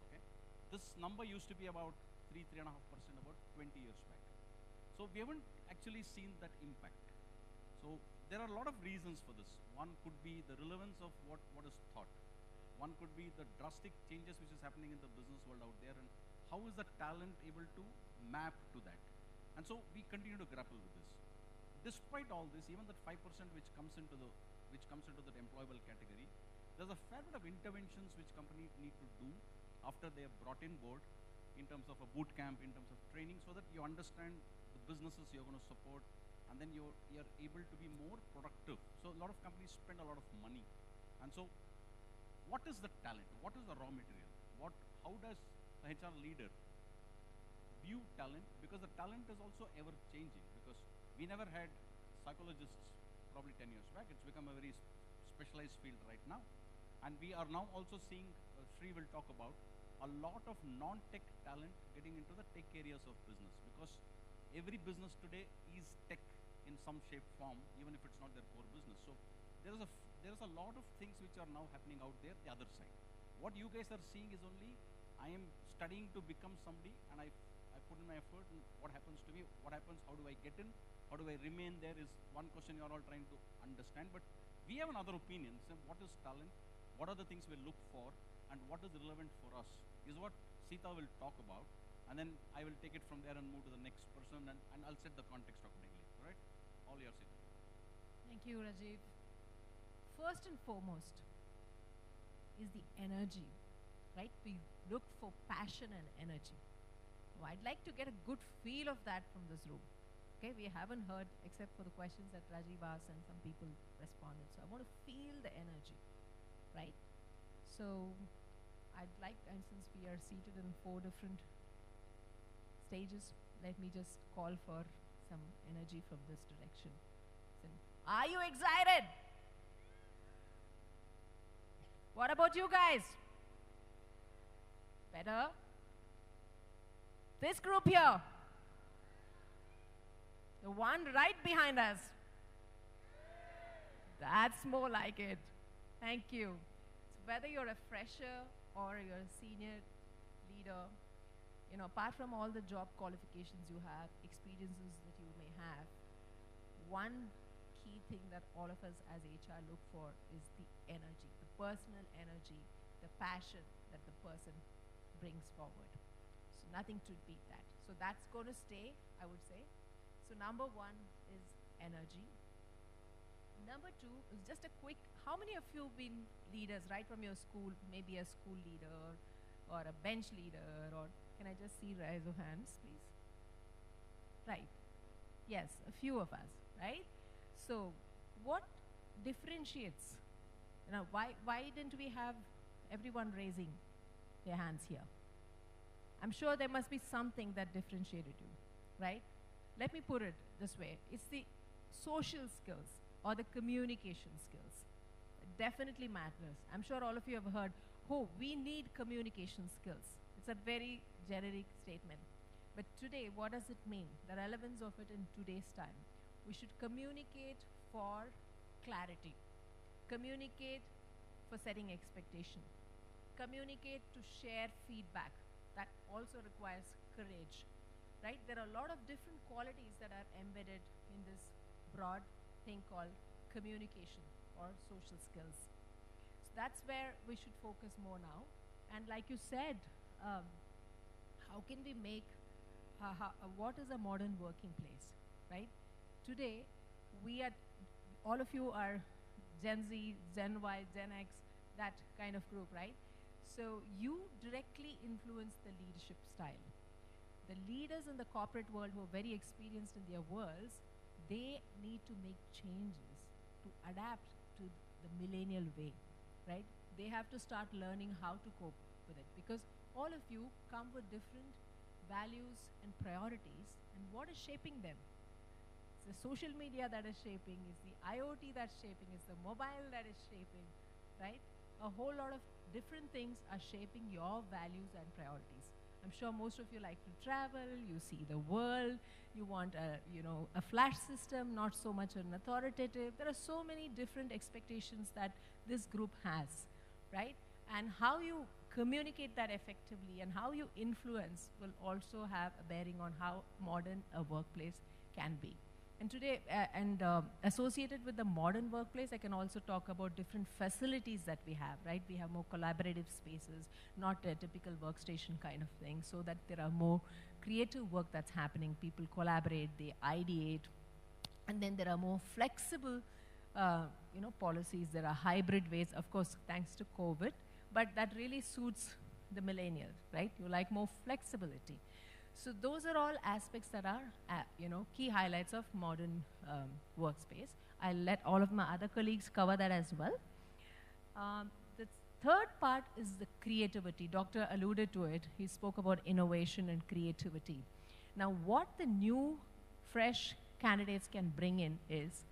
Okay, this number used to be about 3.5% about 20 years back. So we haven't actually seen that impact. So there are a lot of reasons for this. One could be the relevance of what is taught. One could be the drastic changes which is happening in the business world out there, and how is the talent able to map to that. And so we continue to grapple with this. Despite all this, even that 5% which comes into the employable category, there's a fair bit of interventions which companies need to do after they are brought in board in terms of a boot camp, in terms of training, so that you understand the businesses you're going to support, and then you're able to be more productive. So a lot of companies spend a lot of money. And so what is the talent? What is the raw material? How does the HR leader view talent? Because the talent is also ever changing, because we never had psychologists probably 10 years back. It's become a very specialized field right now. And we are now also seeing, Sri will talk about, a lot of non-tech talent getting into the tech areas of business, because every business today is tech in some shape, form, even if it's not their core business. So there is a lot of things which are now happening out there, the other side. What you guys are seeing is only, I am studying to become somebody, and I put in my effort, and what happens to me, what happens, how do I get in, how do I remain there is one question you are all trying to understand. But we have another opinion. So what is talent? What are the things we look for? And what is relevant for us is what Sita will talk about. And then I will take it from there and move to the next person, and I'll set the context accordingly. All right? All yours, Sita. Thank you, Rajiv. First and foremost is the energy, right? We look for passion and energy. So I'd like to get a good feel of that from this room. Okay, we haven't heard except for the questions that Rajiv asked and some people responded. So I want to feel the energy, right? So I'd like, and since we are seated in 4 different stages, let me just call for some energy from this direction. So, are you excited? What about you guys? Better? This group here. The one right behind us. That's more like it. Thank you. It's whether you're a fresher or you're a senior leader, apart from all the job qualifications you have, experiences that you may have, one key thing that all of us as HR look for is the energy, the personal energy, the passion that the person brings forward. So nothing to beat that. So that's going to stay, I would say. So number one is energy. Number two is just a quick, how many of you have been leaders right from your school, maybe a school leader or a bench leader, or can I just see rise of hands, please? Right. Yes, a few of us, right? So what differentiates, why didn't we have everyone raising their hands here? I'm sure there must be something that differentiated you, right? Let me put it this way. It's the social skills or the communication skills. It definitely matters. I'm sure all of you have heard, oh, we need communication skills. It's a very generic statement. But today, what does it mean? The relevance of it in today's time. We should communicate for clarity. Communicate for setting expectation. Communicate to share feedback. That also requires courage, right? There are a lot of different qualities that are embedded in this broad thing called communication or social skills. So that's where we should focus more now. And like you said, how can we make, what is a modern working place, right? Today, all of you are Gen Z, Gen Y, Gen X, that kind of group, right? So you directly influence the leadership style. The leaders in the corporate world who are very experienced in their worlds, they need to make changes to adapt to the millennial way, right? They have to start learning how to cope with it, because all of you come with different values and priorities, and what is shaping them? It's the social media that is shaping, it's the IoT that's shaping, it's the mobile that is shaping, right? A whole lot of different things are shaping your values and priorities. I'm sure most of you like to travel, you see the world, you want a flash system, not so much an authoritative. There are so many different expectations that this group has, right? And how you communicate that effectively and how you influence will also have a bearing on how modern a workplace can be. And today, associated with the modern workplace, I can also talk about different facilities that we have, right? We have more collaborative spaces, not a typical workstation kind of thing, so that there are more creative work that's happening. People collaborate, they ideate, and then there are more flexible, policies. There are hybrid ways, of course, thanks to COVID, but that really suits the millennial, right? You like more flexibility. So those are all aspects that are, key highlights of modern workspace. I'll let all of my other colleagues cover that as well. The third part is the creativity. Doctor alluded to it. He spoke about innovation and creativity. Now, what the new, fresh candidates can bring in is,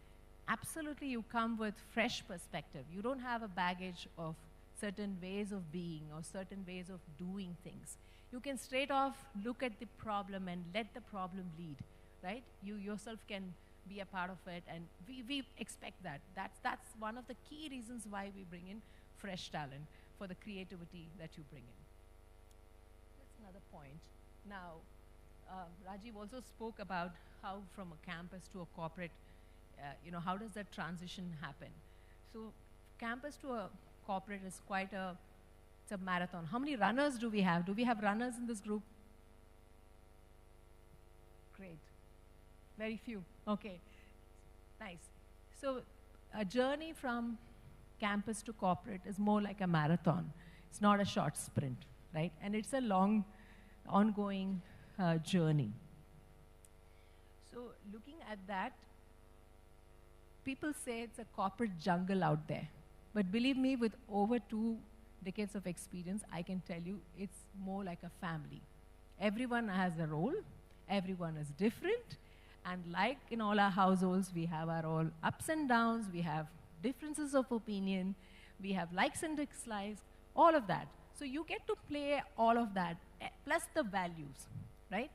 absolutely you come with fresh perspective. You don't have a baggage of certain ways of being or certain ways of doing things. You can straight off look at the problem and let the problem lead, right? You yourself can be a part of it, and we expect that. That's one of the key reasons why we bring in fresh talent, for the creativity that you bring in. That's another point. Now, Rajiv also spoke about how from a campus to a corporate, how does that transition happen? So campus to a corporate is quite it's a marathon. How many runners do we have? Do we have runners in this group? Great. Very few. Okay. Nice. So a journey from campus to corporate is more like a marathon. It's not a short sprint, right? And it's a long, ongoing journey. So looking at that, people say it's a corporate jungle out there. But believe me, with over 2 decades of experience, I can tell you it's more like a family. Everyone has a role, everyone is different, and like in all our households, we have our all ups and downs, we have differences of opinion, we have likes and dislikes, all of that. So you get to play all of that, plus the values, right?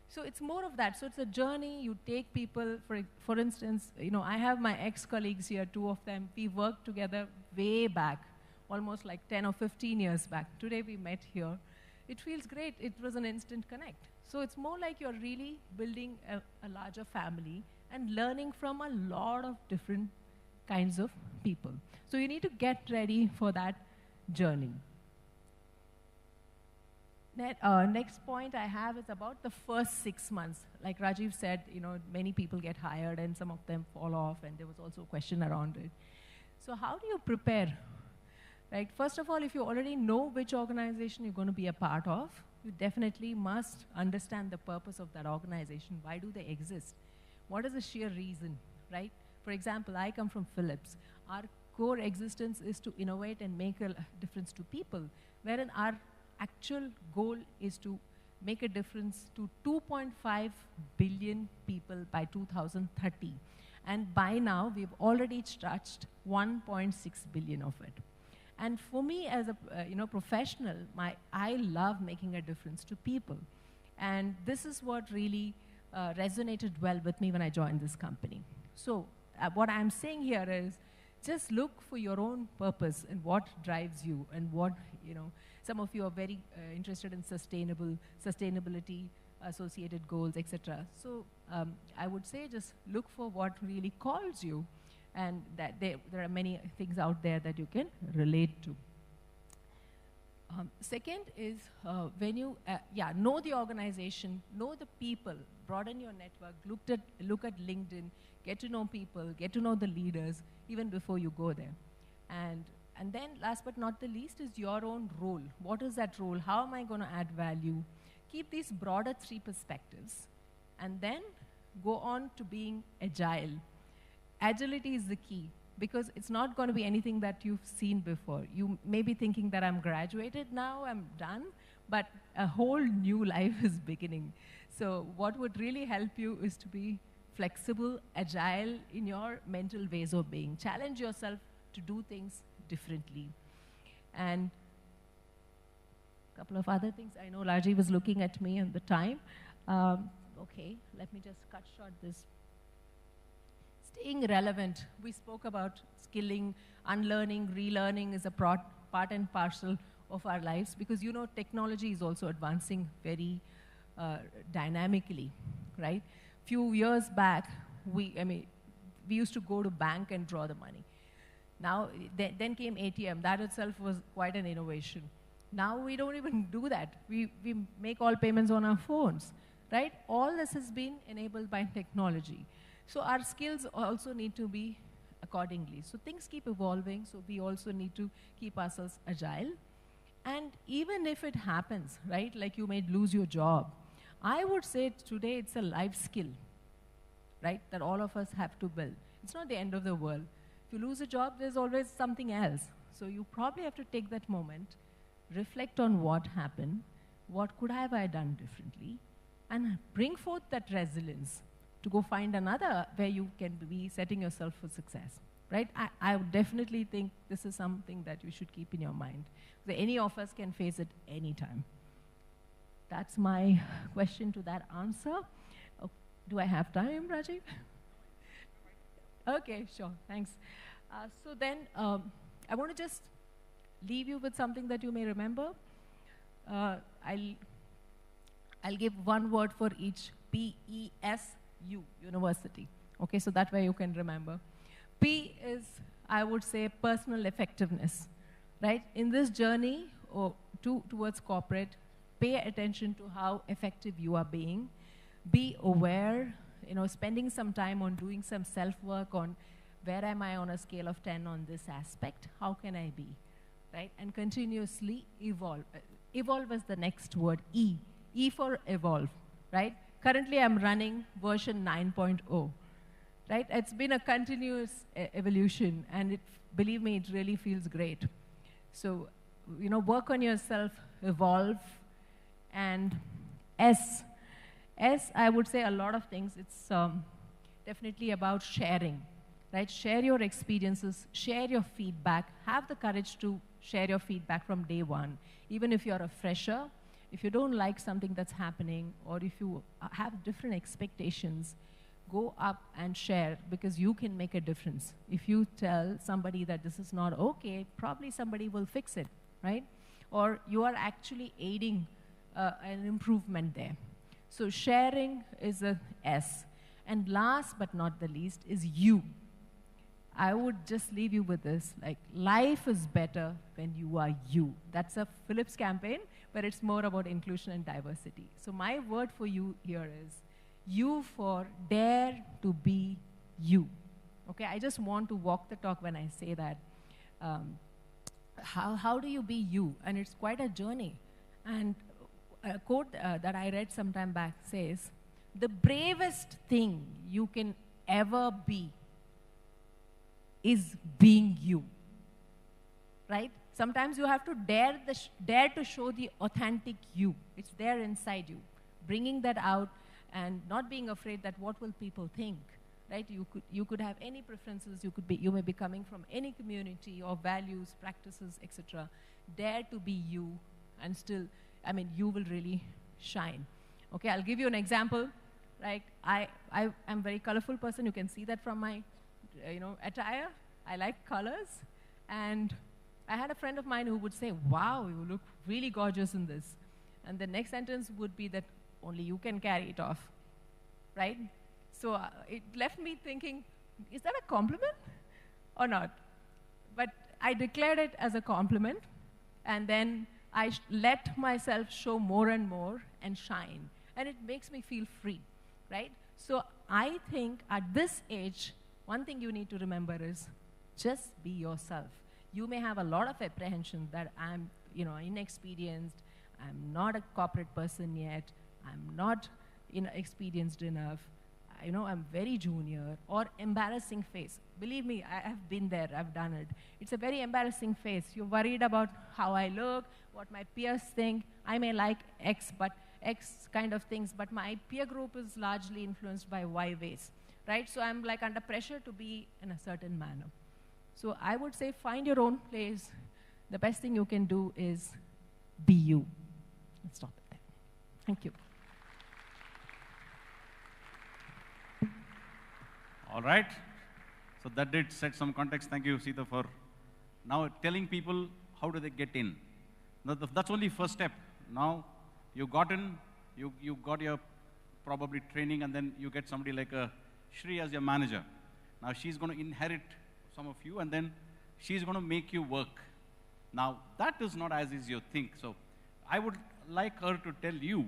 So it's more of that. So it's a journey. You take people, for instance, I have my ex-colleagues here, 2 of them. We worked together way back, almost like 10 or 15 years back. Today we met here. It feels great. It was an instant connect. So it's more like you're really building a larger family and learning from a lot of different kinds of people. So you need to get ready for that journey. Next point I have is about the first 6 months. Like Rajiv said, many people get hired and some of them fall off, and there was also a question around it. So how do you prepare? Right? First of all, if you already know which organization you're going to be a part of, you definitely must understand the purpose of that organization. Why do they exist? What is the sheer reason, right? For example, I come from Philips. Our core existence is to innovate and make a difference to people, wherein our actual goal is to make a difference to 2.5 billion people by 2030. And by now, we've already touched 1.6 billion of it. And for me as a professional, I love making a difference to people. And this is what really resonated well with me when I joined this company. So what I'm saying here is just look for your own purpose and what drives you and what, some of you are very interested in sustainability, associated goals, etc. So I would say just look for what really calls you, and that there are many things out there that you can relate to. Second is when you know the organization, know the people, broaden your network, look at LinkedIn, get to know people, get to know the leaders even before you go there. And then last but not the least is your own role. What is that role? How am I going to add value? Keep these broader 3 perspectives and then go on to being agile. Agility is the key, because it's not going to be anything that you've seen before. You may be thinking that I'm graduated now, I'm done, but a whole new life is beginning. So what would really help you is to be flexible, agile in your mental ways of being. Challenge yourself to do things differently. And a couple of other things. I know Rajiv was looking at me at the time. Okay, let me just cut short this. Staying relevant. We spoke about skilling, unlearning, relearning is a part and parcel of our lives, because technology is also advancing very dynamically, right? Few years back, we used to go to bank and draw the money. Now, then came ATM. That itself was quite an innovation. Now we don't even do that. We make all payments on our phones, right? All this has been enabled by technology. So our skills also need to be accordingly. So things keep evolving, so we also need to keep ourselves agile. And even if it happens, right, like you may lose your job, I would say today it's a life skill, right, that all of us have to build. It's not the end of the world. If you lose a job, there's always something else. So you probably have to take that moment, reflect on what happened, what could have I done differently, and bring forth that resilience to go find another where you can be setting yourself for success, right? I would definitely think this is something that you should keep in your mind. So any of us can face it anytime. That's my question to that answer. Oh, do I have time, Rajiv? Okay, sure, thanks. So then, I want to just leave you with something that you may remember. I'll give one word for each. PESU, university. Okay, so that way you can remember. P is, I would say, personal effectiveness, right? In this journey towards corporate, pay attention to how effective you are being. Be aware, spending some time on doing some self-work on where am I on a scale of 10 on this aspect, how can I be, right? And continuously evolve. Evolve is the next word, E. E for evolve, right? Currently I'm running version 9.0, right? It's been a continuous evolution, and believe me, it really feels great. So, work on yourself, evolve. And S, I would say a lot of things. It's definitely about sharing, right? Share your experiences, share your feedback, have the courage to share your feedback from day one. Even if you're a fresher, if you don't like something that's happening, or if you have different expectations, go up and share, because you can make a difference. If you tell somebody that this is not okay, probably somebody will fix it, right? Or you are actually aiding an improvement there. So sharing is a S. And last but not the least is you. I would just leave you with this, like, life is better when you are you. That's a Philips campaign, but it's more about inclusion and diversity. So my word for you here is, you for dare to be you. Okay, I just want to walk the talk when I say that. How do you be you? And it's quite a journey. And a quote that I read some time back says, the bravest thing you can ever be is being you, right? Sometimes you have to dare to show the authentic you. It's there inside you. Bringing that out and not being afraid that what will people think, right? You could have any preferences. You may be coming from any community or values, practices, etc. Dare to be you, and still, I mean, you will really shine. Okay, I'll give you an example. Like, I am a very colorful person. You can see that from my, attire. I like colors. And I had a friend of mine who would say, wow, you look really gorgeous in this. And the next sentence would be that only you can carry it off, right? So it left me thinking, is that a compliment or not? But I declared it as a compliment. And then I let myself show more and more and shine. And it makes me feel free, right? So I think at this age, one thing you need to remember is just be yourself. You may have a lot of apprehension that I'm, inexperienced, I'm not a corporate person yet, I'm not, experienced enough, I'm very junior, or embarrassing face. Believe me, I have been there, I've done it. It's a very embarrassing face. You're worried about how I look, what my peers think. I may like X kind of things, but my peer group is largely influenced by Y ways, right? So I'm like under pressure to be in a certain manner. So I would say find your own place. The best thing you can do is be you. Let's stop it there. Thank you. All right. So that did set some context. Thank you, Sita, for now telling people how do they get in. That's only first step. Now you got in, you got your probably training, and then you get somebody like Shri as your manager. Now she's going to inherit some of you, and then she's going to make you work. Now that is not as easy as you think. So I would like her to tell you,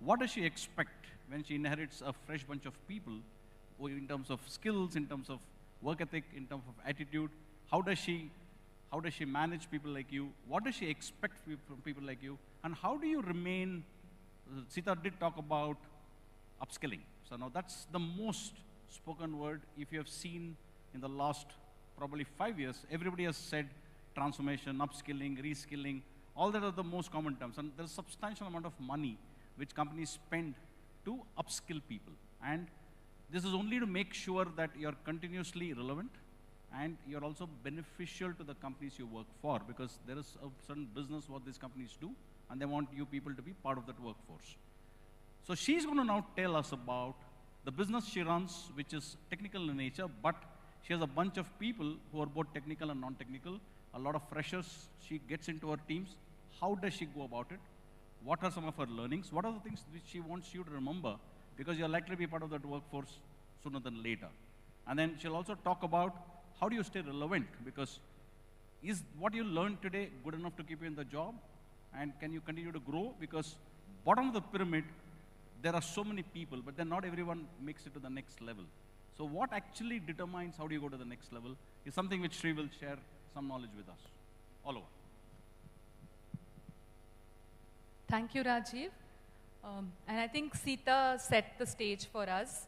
what does she expect when she inherits a fresh bunch of people, in terms of skills, in terms of work ethic, in terms of attitude? How does she manage people like you? What does she expect from people like you? And how do you remain, Sita did talk about upskilling. So now that's the most spoken word. If you have seen in the last probably 5 years, everybody has said transformation, upskilling, reskilling. All that are the most common terms. And there's a substantial amount of money which companies spend to upskill people. And this is only to make sure that you're continuously relevant and you're also beneficial to the companies you work for, because there is a certain business what these companies do, and they want you people to be part of that workforce. So she's going to now tell us about the business she runs, which is technical in nature, but she has a bunch of people who are both technical and non-technical, a lot of freshers. She gets into her teams. How does she go about it? What are some of her learnings? What are the things which she wants you to remember? Because you're likely to be part of that workforce sooner than later. And then she'll also talk about how do you stay relevant, because is what you learned today good enough to keep you in the job? And can you continue to grow? Because bottom of the pyramid, there are so many people, but then not everyone makes it to the next level. So what actually determines how do you go to the next level is something which Sri will share some knowledge with us. All over. Thank you, Rajiv. And I think Sita set the stage for us.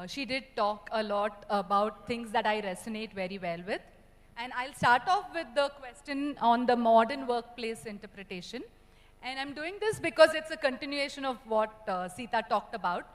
She did talk a lot about things that I resonate very well with. And I'll start off with the question on the modern workplace interpretation. And I'm doing this because it's a continuation of what Sita talked about.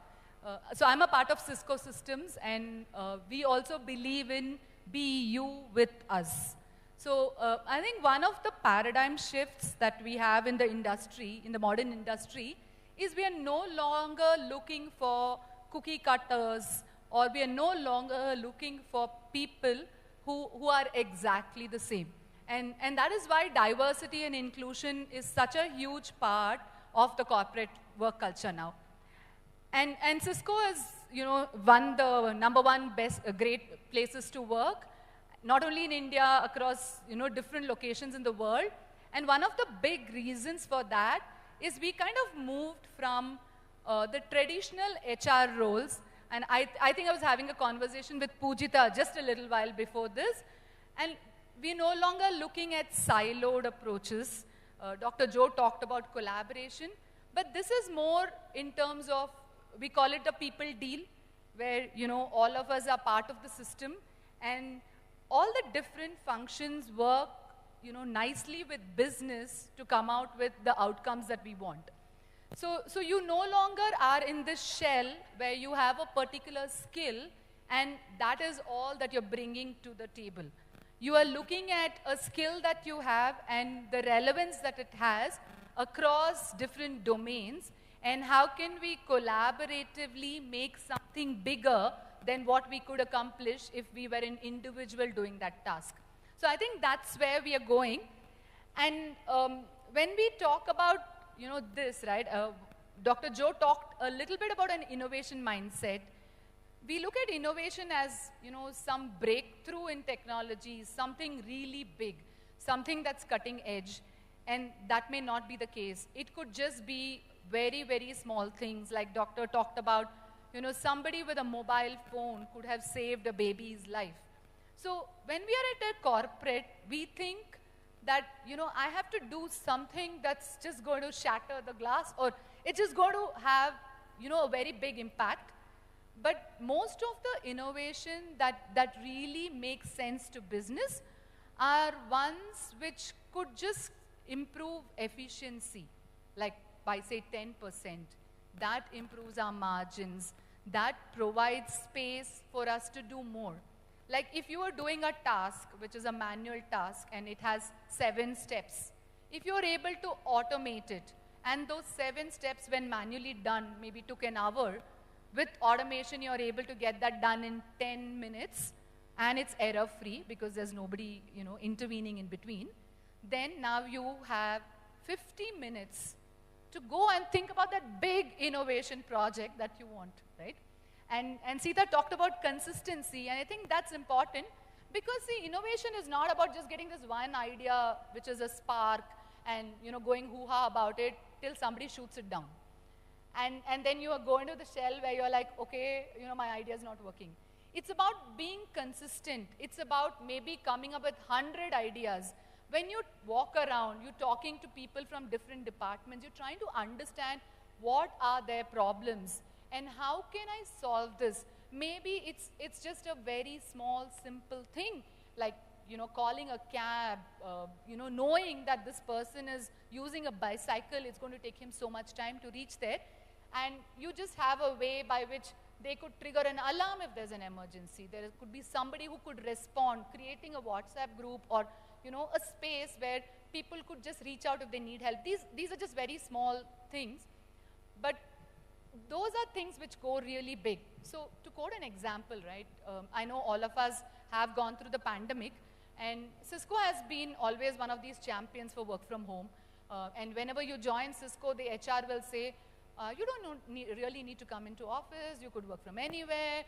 So I'm a part of Cisco Systems, and we also believe in be you with us. So I think one of the paradigm shifts that we have in the industry, in the modern industry, is we are no longer looking for cookie cutters or we are no longer looking for people who are exactly the same. And that is why diversity and inclusion is such a huge part of the corporate work culture now. And Cisco has, won the #1 best great places to work, not only in India, across, different locations in the world. And one of the big reasons for that is we kind of moved from the traditional HR roles. And I think I was having a conversation with Pujita just a little while before this. And we're no longer looking at siloed approaches. Dr. Joe talked about collaboration. But this is more in terms of, we call it a people deal, where, all of us are part of the system. And all the different functions work, nicely with business to come out with the outcomes that we want. So you no longer are in this shell where you have a particular skill and that is all that you're bringing to the table. You are looking at a skill that you have and the relevance that it has across different domains, and how can we collaboratively make something bigger than what we could accomplish if we were an individual doing that task. So I think that's where we are going. And when we talk about, this, right, Dr. Joe talked a little bit about an innovation mindset. We look at innovation as, some breakthrough in technology, something really big, something that's cutting edge, and that may not be the case. It could just be very, very small things, like Doctor talked about, somebody with a mobile phone could have saved a baby's life. So when we are at a corporate, we think that, I have to do something that's just going to shatter the glass, or it's just going to have, a very big impact. But most of the innovation that really makes sense to business are ones which could just improve efficiency, like by say 10%. That improves our margins. That provides space for us to do more. Like if you are doing a task, which is a manual task, and it has 7 steps, if you're able to automate it, and those 7 steps when manually done maybe took an hour, with automation you're able to get that done in 10 minutes, and it's error-free because there's nobody, intervening in between, then now you have 50 minutes to go and think about that big innovation project that you want, right? And Sita talked about consistency, and I think that's important because, see, innovation is not about just getting this one idea, which is a spark, and, going hoo-ha about it till somebody shoots it down. And then you are going to the shell where you're like, okay, my idea is not working. It's about being consistent. It's about maybe coming up with 100 ideas. When you walk around, you're talking to people from different departments, you're trying to understand what are their problems and how can I solve this. Maybe it's just a very small, simple thing, like, calling a cab, knowing that this person is using a bicycle, it's going to take him so much time to reach there. And you just have a way by which they could trigger an alarm if there's an emergency. There could be somebody who could respond, creating a WhatsApp group or, a space where people could just reach out if they need help. These are just very small things, but those are things which go really big. So to quote an example, right, I know all of us have gone through the pandemic, and Cisco has been always one of these champions for work from home. And whenever you join Cisco, the HR will say, you don't really need to come into office, you could work from anywhere,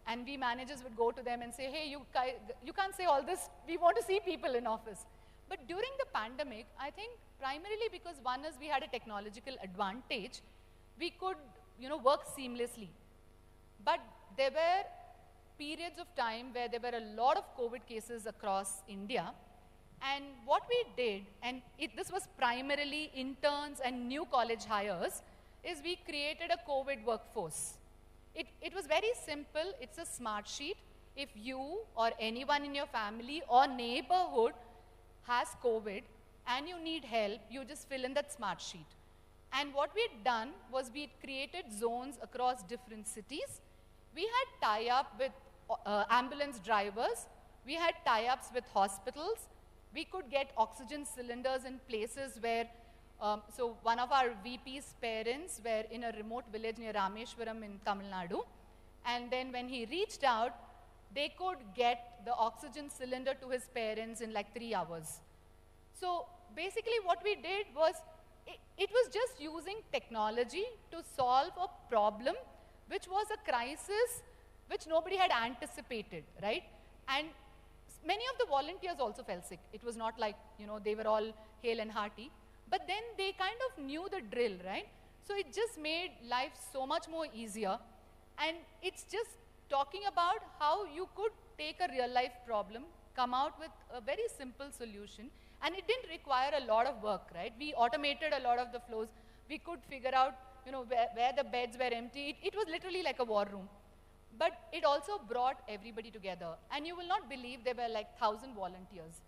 and we managers would go to them and say, hey, you can't say all this, we want to see people in office. But during the pandemic, I think primarily because one is we had a technological advantage, we could, work seamlessly. But there were periods of time where there were a lot of COVID cases across India. And what we did, and this was primarily interns and new college hires, is we created a COVID workforce. It was very simple. It's a smart sheet. If you or anyone in your family or neighborhood has COVID and you need help, you just fill in that smart sheet. And what we had done was we created zones across different cities. We had tie-up with ambulance drivers. We had tie-ups with hospitals. We could get oxygen cylinders in places where, so one of our VP's parents were in a remote village near Rameshwaram in Tamil Nadu. And then when he reached out, they could get the oxygen cylinder to his parents in like 3 hours. So basically what we did was, it was just using technology to solve a problem which was a crisis which nobody had anticipated, right? And many of the volunteers also fell sick. It was not like, they were all hale and hearty. But then they kind of knew the drill, right? So it just made life so much more easier. And it's just talking about how you could take a real life problem, come out with a very simple solution. And it didn't require a lot of work, right? We automated a lot of the flows. We could figure out, where the beds were empty. It was literally like a war room. But it also brought everybody together. And you will not believe there were like 1,000 volunteers.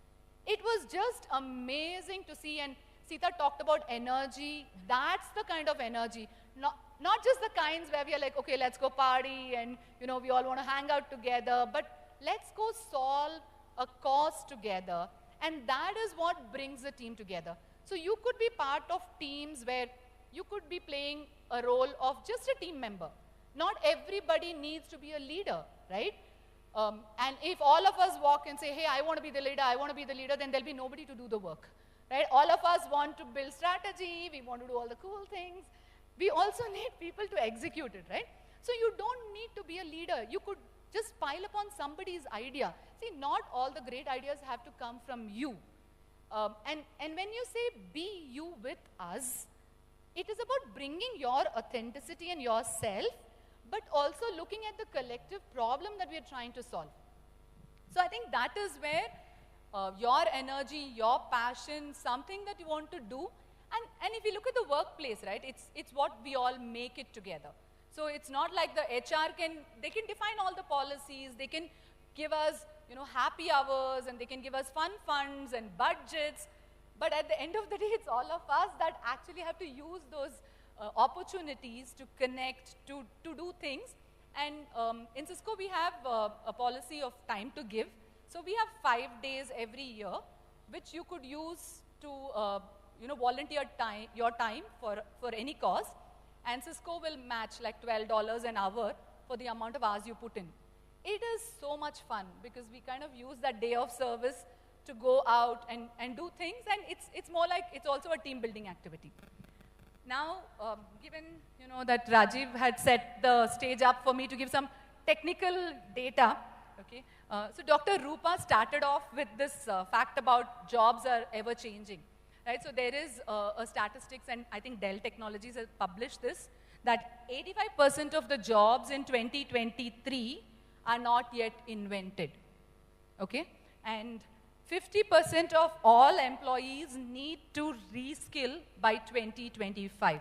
It was just amazing to see. And Sita talked about energy. That's the kind of energy. Not just the kinds where we are like, okay, let's go party and, we all want to hang out together. But let's go solve a cause together. And that is what brings the team together. So you could be part of teams where you could be playing a role of just a team member. Not everybody needs to be a leader, right? And if all of us walk and say, hey, I want to be the leader, then there'll be nobody to do the work, right? All of us want to build strategy, we want to do all the cool things. We also need people to execute it, right? So you don't need to be a leader. You could just pile upon somebody's idea. See, not all the great ideas have to come from you. And when you say, be you with us, it is about bringing your authenticity and yourself, but also looking at the collective problem that we are trying to solve. So I think that is where your energy, your passion, something that you want to do, and if you look at the workplace, right, it's what we all make it together. So it's not like the HR they can define all the policies, they can give us, happy hours, and they can give us fun funds and budgets, but at the end of the day, it's all of us that actually have to use those opportunities to connect, to do things. And in Cisco, we have a policy of time to give. So we have 5 days every year, which you could use to volunteer your time for any cause. And Cisco will match like $12 an hour for the amount of hours you put in. It is so much fun because we kind of use that day of service to go out and do things, and it's more like it's also a team building activity. Now, given that Rajiv had set the stage up for me to give some technical data, okay, so Dr. Rupa started off with this fact about jobs are ever changing, right? So there is a statistics, and I think Dell Technologies has published this, that 85% of the jobs in 2023 are not yet invented, okay? And 50% of all employees need to reskill by 2025.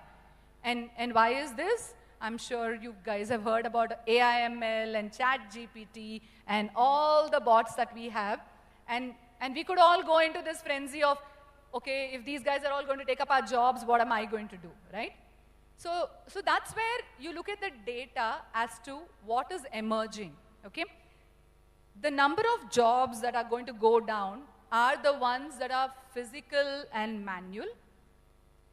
And why is this? I'm sure you guys have heard about AI/ML and ChatGPT and all the bots that we have. And we could all go into this frenzy of, okay, if these guys are all going to take up our jobs, what am I going to do, right? So that's where you look at the data as to what is emerging, okay? The number of jobs that are going to go down are the ones that are physical and manual,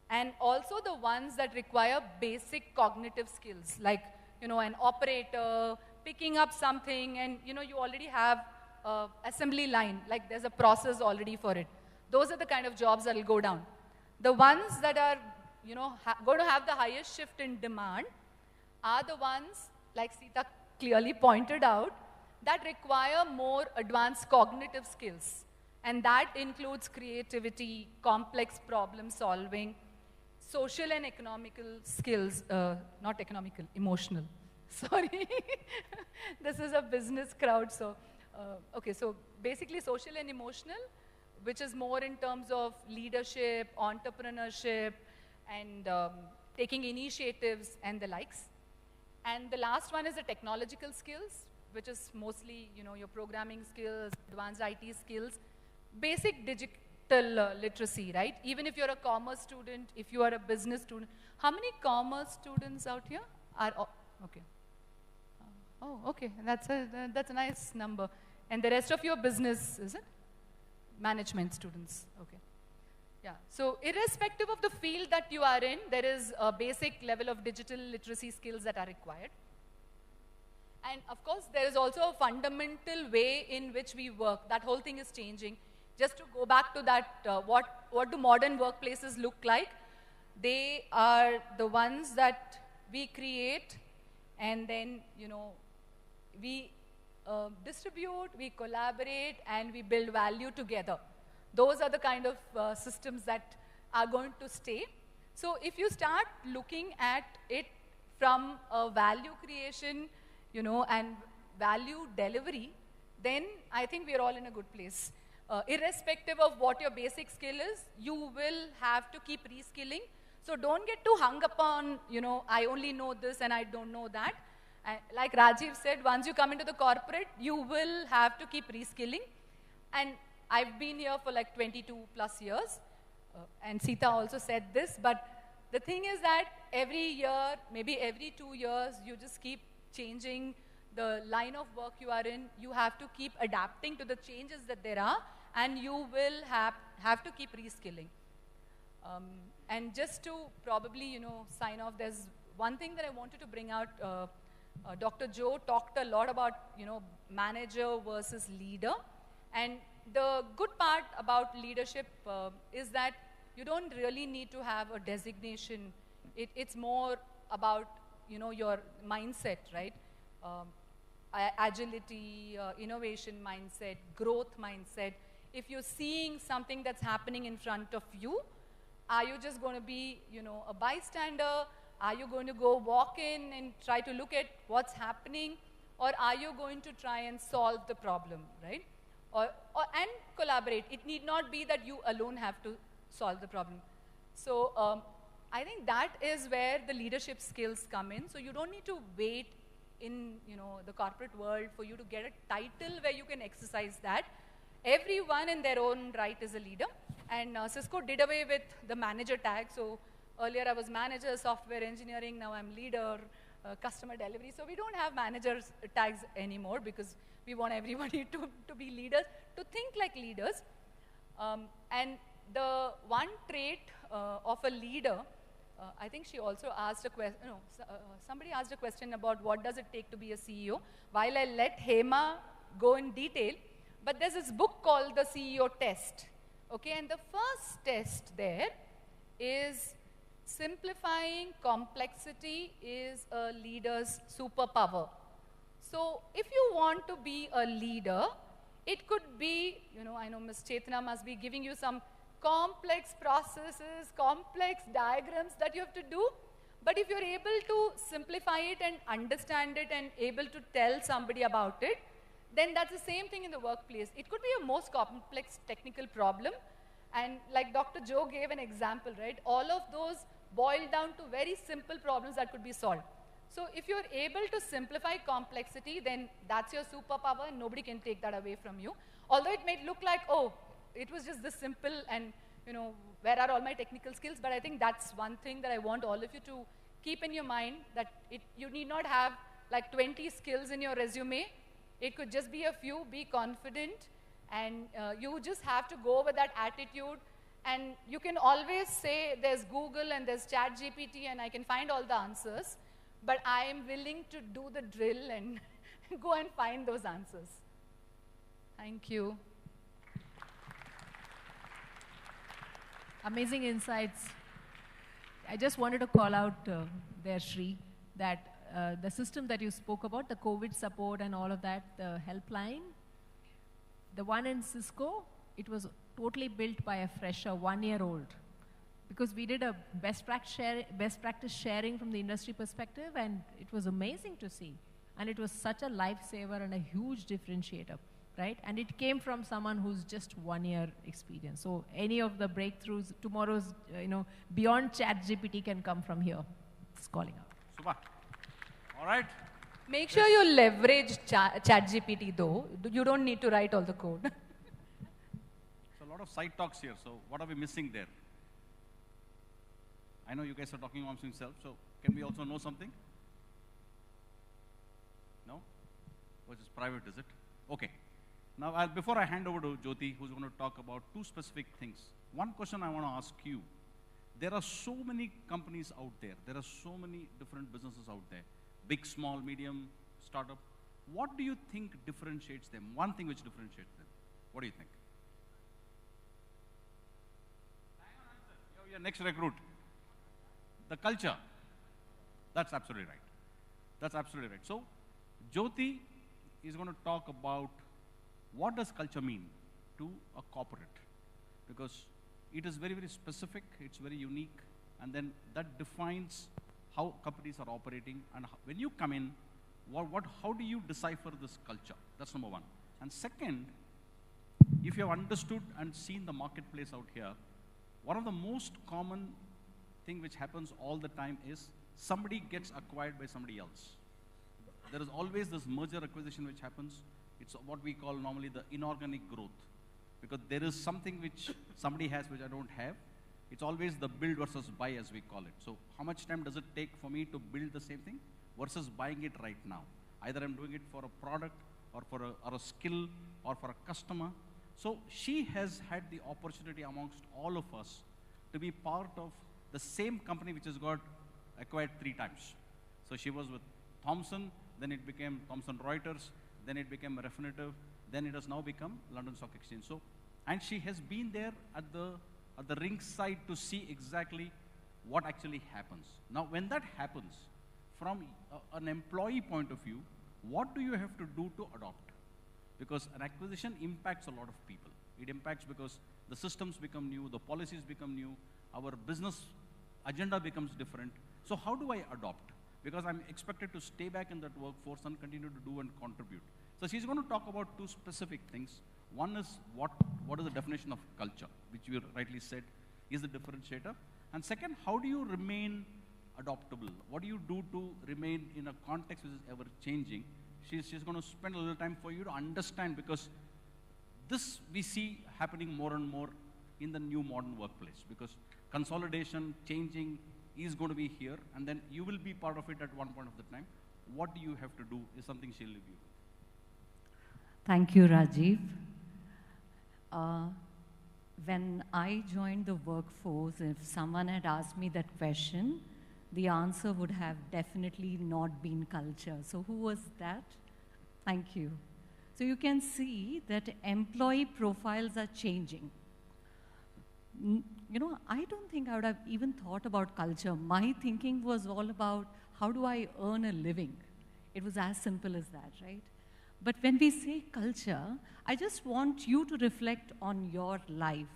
and also the ones that require basic cognitive skills, like, an operator, picking up something, and, you already have an assembly line, like there's a process already for it. Those are the kind of jobs that will go down. The ones that are, going to have the highest shift in demand are the ones, like Sita clearly pointed out, that require more advanced cognitive skills. And that includes creativity, complex problem solving, social and economical skills, not economical, emotional. Sorry, this is a business crowd, so, okay, so basically social and emotional, which is more in terms of leadership, entrepreneurship, and taking initiatives and the likes. And the last one is the technological skills, which is mostly, your programming skills, advanced IT skills, basic digital literacy, right? Even if you're a commerce student, if you are a business student. How many commerce students out here are, okay. Oh, okay, that's a nice number. And the rest of your business, is it? Management students, okay. Yeah, so irrespective of the field that you are in, there is a basic level of digital literacy skills that are required. And of course, there is also a fundamental way in which we work. That whole thing is changing. Just to go back to that, what do modern workplaces look like? They are the ones that we create, and then, we distribute, we collaborate, and we build value together. Those are the kind of systems that are going to stay. So if you start looking at it from a value creation, and value delivery, then I think we're all in a good place. Irrespective of what your basic skill is, you will have to keep reskilling. So don't get too hung up on, I only know this and I don't know that. Like Rajiv said, once you come into the corporate, you will have to keep reskilling. And I've been here for like 22 plus years. And Sita also said this, but the thing is that every year, maybe every 2 years, you just keep changing the line of work you are in. You have to keep adapting to the changes that there are, and you will have to keep reskilling. And just to probably, sign off, there's one thing that I wanted to bring out. Dr. Joe talked a lot about, manager versus leader. And the good part about leadership is that you don't really need to have a designation. It's more about, your mindset, right? Agility, innovation mindset, growth mindset. If you're seeing something that's happening in front of you, are you just going to be, a bystander? Are you going to go walk in and try to look at what's happening? Or are you going to try and solve the problem, right? And collaborate. It need not be that you alone have to solve the problem. So I think that is where the leadership skills come in. So you don't need to wait in the corporate world for you to get a title where you can exercise that. Everyone in their own right is a leader. And Cisco did away with the manager tag. So earlier I was manager, software engineering. Now I'm leader, customer delivery. So we don't have managers tags anymore because we want everybody to be leaders, to think like leaders. And the one trait of a leader, I think she also asked a question, somebody asked a question about what does it take to be a CEO. While I let Hema go in detail, but there's this book called the CEO test. Okay, and the first test there is simplifying complexity is a leader's superpower. So if you want to be a leader, it could be, I know Ms. Chetna must be giving you some complex processes, complex diagrams that you have to do. But if you're able to simplify it and understand it and able to tell somebody about it, then that's the same thing in the workplace. It could be a most complex technical problem. And like Dr. Joe gave an example, right? All of those boil down to very simple problems that could be solved. So if you're able to simplify complexity, then that's your superpower and nobody can take that away from you. Although it may look like, oh, it was just this simple and, where are all my technical skills? But I think that's one thing that I want all of you to keep in your mind, that you need not have like 20 skills in your resume. It could just be a few. Be confident, and you just have to go with that attitude. And you can always say there's Google and there's ChatGPT and I can find all the answers, but I am willing to do the drill and go and find those answers. Thank you. Amazing insights. I just wanted to call out there, Shri, that the system that you spoke about, the COVID support and all of that, the helpline, the one in Cisco, it was totally built by a fresher, 1-year-old. Because we did a best practice sharing from the industry perspective, and it was amazing to see. And it was such a lifesaver and a huge differentiator, right? And it came from someone who's just 1 year experience. So any of the breakthroughs, tomorrow's, beyond ChatGPT can come from here. It's calling out. Super. All right. Make sure you leverage ChatGPT though. You don't need to write all the code. So a lot of side talks here. So what are we missing there? I know you guys are talking amongst yourselves, so can we also know something? No? Or just private, is it? Okay. Now, before I hand over to Jyoti, who's going to talk about 2 specific things, one question I want to ask you. There are so many companies out there. There are so many different businesses out there. Big, small, medium, startup. what do you think differentiates them? One thing which differentiates them. What do you think? Your next recruit. The culture. That's absolutely right. That's absolutely right. So, Jyoti is going to talk about what does culture mean to a corporate, because it is very, very specific, it's very unique, and then that defines how companies are operating, and when you come in, how do you decipher this culture? That's number one. And second, if you have understood and seen the marketplace out here, one of the most common thing which happens all the time is somebody gets acquired by somebody else. There is always this merger acquisition which happens. It's what we call normally the inorganic growth, because there is something which somebody has which I don't have. It's always the build versus buy, as we call it. So how much time does it take for me to build the same thing versus buying it right now? Either I'm doing it for a product or for a skill or for a customer. So she has had the opportunity amongst all of us to be part of the same company which has got acquired 3 times. So she was with Thomson, then it became Thomson Reuters, then it became Refinitiv, then it has now become London Stock Exchange. So, and she has been there at the ring side to see exactly what actually happens. Now, when that happens, from an employee point of view, what do you have to do to adopt? Because an acquisition impacts a lot of people. It impacts because the systems become new, the policies become new, our business agenda becomes different. So how do I adopt? Because I'm expected to stay back in that workforce and continue to do and contribute. So she's going to talk about 2 specific things. One is what is the definition of culture, which you rightly said is the differentiator. And second, how do you remain adoptable? What do you do to remain in a context which is ever changing? She's going to spend a little time for you to understand, because this we see happening more and more in the new modern workplace, because consolidation, changing is going to be here, and then you will be part of it at one point of the time. What do you have to do is something she'll leave you with. Thank you, Rajiv. When I joined the workforce, if someone had asked me that question, the answer would have definitely not been culture. So who was that? Thank you. So you can see that employee profiles are changing. You know, I don't think I would have even thought about culture. My thinking was all about how do I earn a living? It was as simple as that, right? But when we say culture, I just want you to reflect on your life.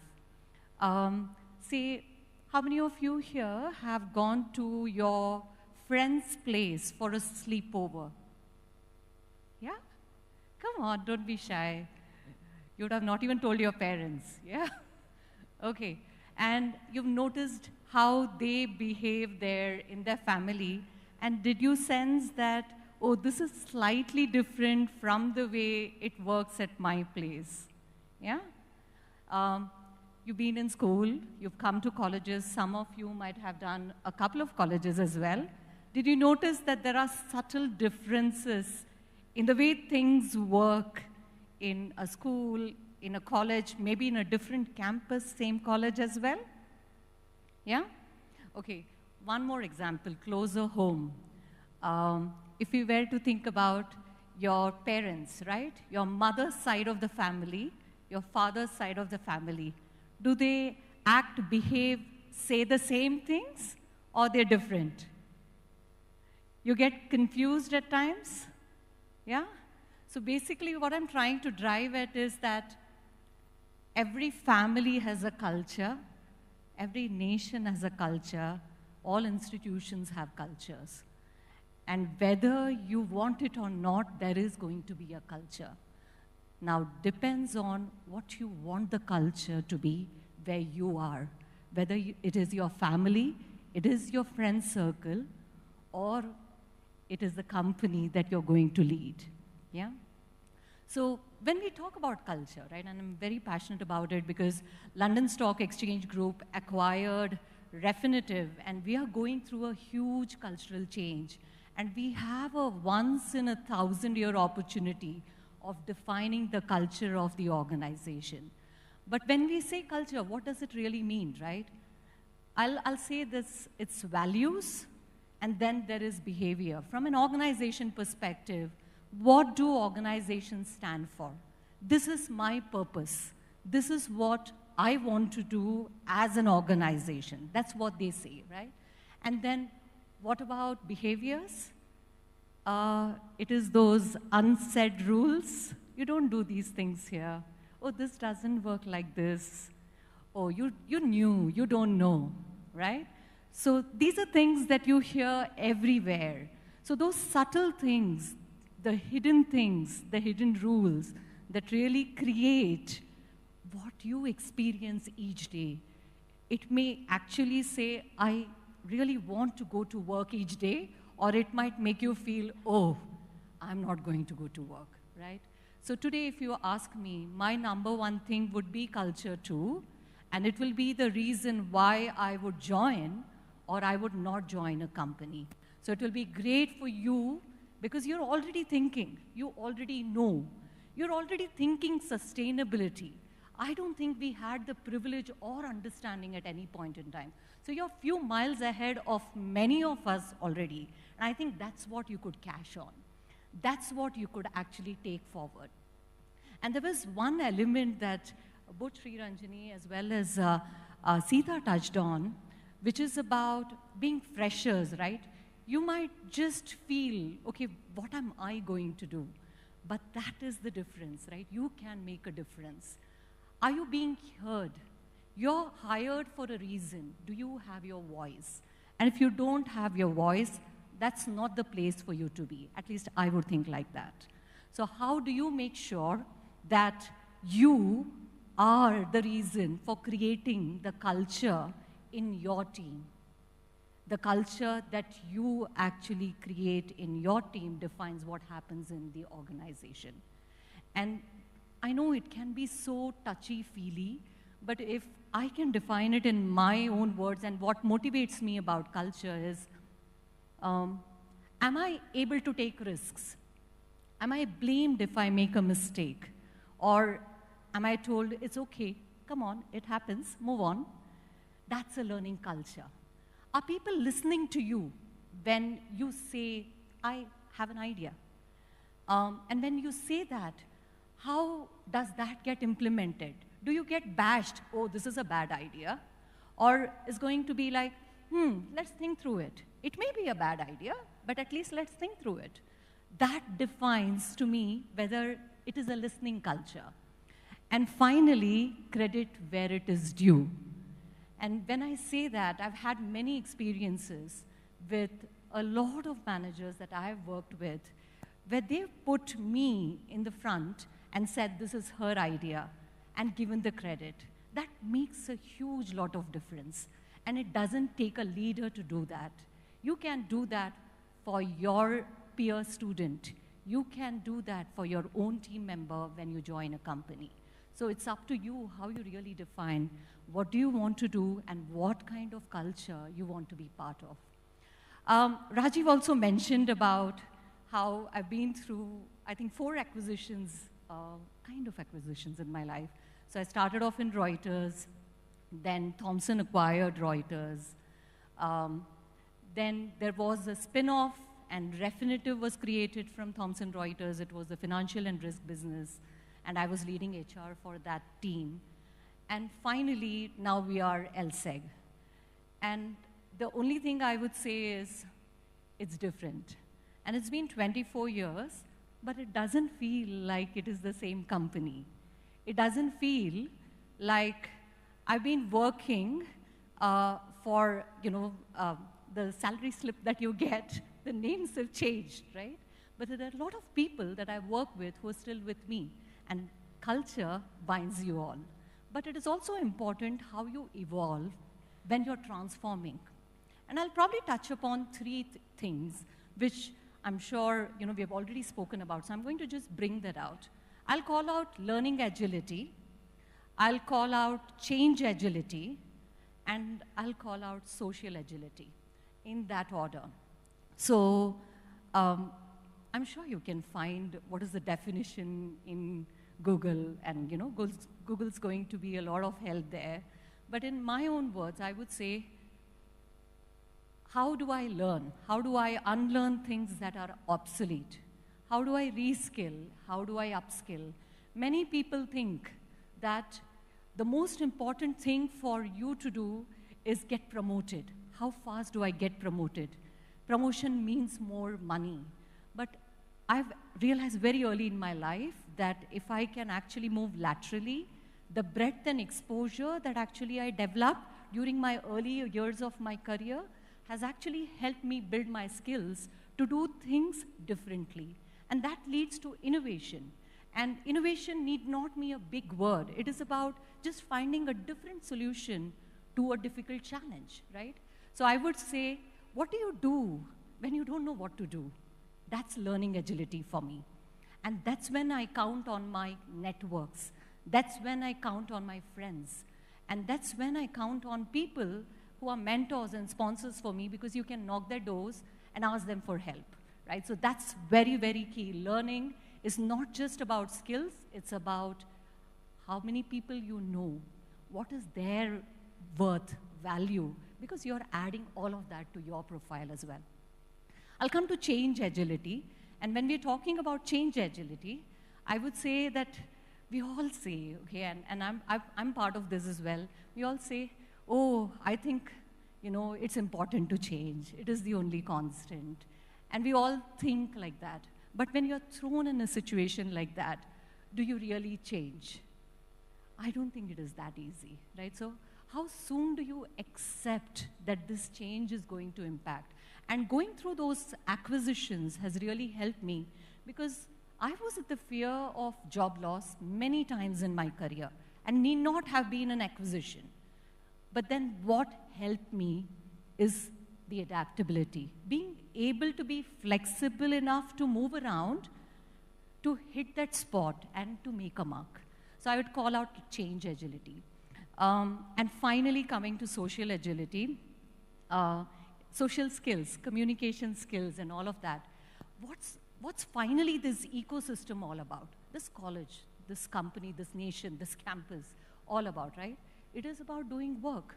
Say, how many of you here have gone to your friend's place for a sleepover? Yeah? Come on, don't be shy. You would have not even told your parents, yeah? Okay, and you've noticed how they behave there in their family, and did you sense that, oh, this is slightly different from the way it works at my place, yeah? You've been in school, you've come to colleges, some of you might have done a couple of colleges as well. Did you notice that there are subtle differences in the way things work in a school, in a college, maybe in a different campus, same college as well? Yeah? Okay, one more example, closer home. If we were to think about your parents, right? Your mother's side of the family, your father's side of the family. Do they act, behave, say the same things, or they're different? You get confused at times? Yeah? So basically what I'm trying to drive at is that every family has a culture, every nation has a culture, all institutions have cultures. And whether you want it or not, there is going to be a culture. Now, depends on what you want the culture to be where you are. Whether it is your family, it is your friend circle, or it is the company that you're going to lead, yeah? So when we talk about culture, right, and I'm very passionate about it because London Stock Exchange Group acquired Refinitiv, and we are going through a huge cultural change. And we have a once-in-a-thousand-year opportunity of defining the culture of the organization. But when we say culture, what does it really mean, right? I'll say this, it's values, and then there is behavior. From an organization perspective, what do organizations stand for? This is my purpose. This is what I want to do as an organization. That's what they say, right? And then what about behaviors? It is those unsaid rules. You don't do these things here. Oh, this doesn't work like this. Oh, you knew, you don't know, right? So these are things that you hear everywhere. So those subtle things, the hidden rules that really create what you experience each day. It may actually say, I really want to go to work each day, or it might make you feel, oh, I'm not going to go to work, right? So today, if you ask me, my number one thing would be culture too, and it will be the reason why I would join or I would not join a company. So it will be great for you because you're already thinking, you already know, you're already thinking sustainability. I don't think we had the privilege or understanding at any point in time. So you're a few miles ahead of many of us already. And I think that's what you could cash on. That's what you could actually take forward. And there was one element that both Sri Ranjani as well as Sita touched on, which is about being freshers, right? You might just feel, okay, what am I going to do? But that is the difference, right? You can make a difference. Are you being heard? You're hired for a reason. Do you have your voice? And if you don't have your voice, that's not the place for you to be. At least I would think like that. So how do you make sure that you are the reason for creating the culture in your team? The culture that you actually create in your team defines what happens in the organization. And I know it can be so touchy-feely, but if I can define it in my own words, and what motivates me about culture is, am I able to take risks? Am I blamed if I make a mistake? Or am I told, it's okay, come on, it happens, move on? That's a learning culture. Are people listening to you when you say, I have an idea? And when you say that, how does that get implemented? Do you get bashed, oh, this is a bad idea? Or is going to be like, let's think through it. It may be a bad idea, but at least let's think through it. That defines to me whether it is a listening culture. And finally, credit where it is due. And when I say that, I've had many experiences with a lot of managers that I've worked with where they've put me in the front and said, this is her idea, and given the credit. That makes a huge lot of difference. And it doesn't take a leader to do that. You can do that for your peer student. You can do that for your own team member when you join a company. So it's up to you how you really define what do you want to do and what kind of culture you want to be part of. Rajiv also mentioned about how I've been through, I think, 4 acquisitions, kind of acquisitions in my life. So I started off in Reuters, then Thomson acquired Reuters. Then there was a spin-off, and Refinitiv was created from Thomson Reuters. It was the financial and risk business, and I was leading HR for that team. And finally, now we are LSEG. And the only thing I would say is it's different. And it's been 24 years, but it doesn't feel like it is the same company. It doesn't feel like I've been working for, the salary slip that you get, the names have changed, right? But there are a lot of people that I work with who are still with me, and culture binds you all. But it is also important how you evolve when you're transforming. And I'll probably touch upon 3 things, which I'm sure we have already spoken about, so I'm going to just bring that out. I'll call out learning agility, I'll call out change agility, and I'll call out social agility, in that order. So I'm sure you can find what is the definition in Google, and Google's going to be a lot of help there. But in my own words, I would say, how do I learn? How do I unlearn things that are obsolete? How do I reskill? How do I upskill? Many people think that the most important thing for you to do is get promoted. How fast do I get promoted? Promotion means more money. But I've realized very early in my life that if I can actually move laterally, the breadth and exposure that actually I developed during my early years of my career has actually helped me build my skills to do things differently. And that leads to innovation. And innovation need not be a big word. It is about just finding a different solution to a difficult challenge, right? So I would say, what do you do when you don't know what to do? That's learning agility for me. And that's when I count on my networks. That's when I count on my friends. And that's when I count on people who are mentors and sponsors for me, because you can knock their doors and ask them for help, right? So that's very, very key. Learning is not just about skills, it's about how many people you know, what is their worth, value, because you're adding all of that to your profile as well. I'll come to change agility, and when we're talking about change agility, I would say that we all say, okay, and I'm part of this as well, we all say, oh, I think, you know, it's important to change. It is the only constant. And we all think like that. But when you're thrown in a situation like that, do you really change? I don't think it is that easy, right? So how soon do you accept that this change is going to impact? And going through those acquisitions has really helped me, because I was at the fear of job loss many times in my career and need not have been an acquisition. But then what helped me is the adaptability, being able to be flexible enough to move around, to hit that spot and to make a mark. So I would call out change agility. And finally, coming to social agility, social skills, communication skills, and all of that. What's finally this ecosystem all about? This college, this company, this nation, this campus, all about, right? It is about doing work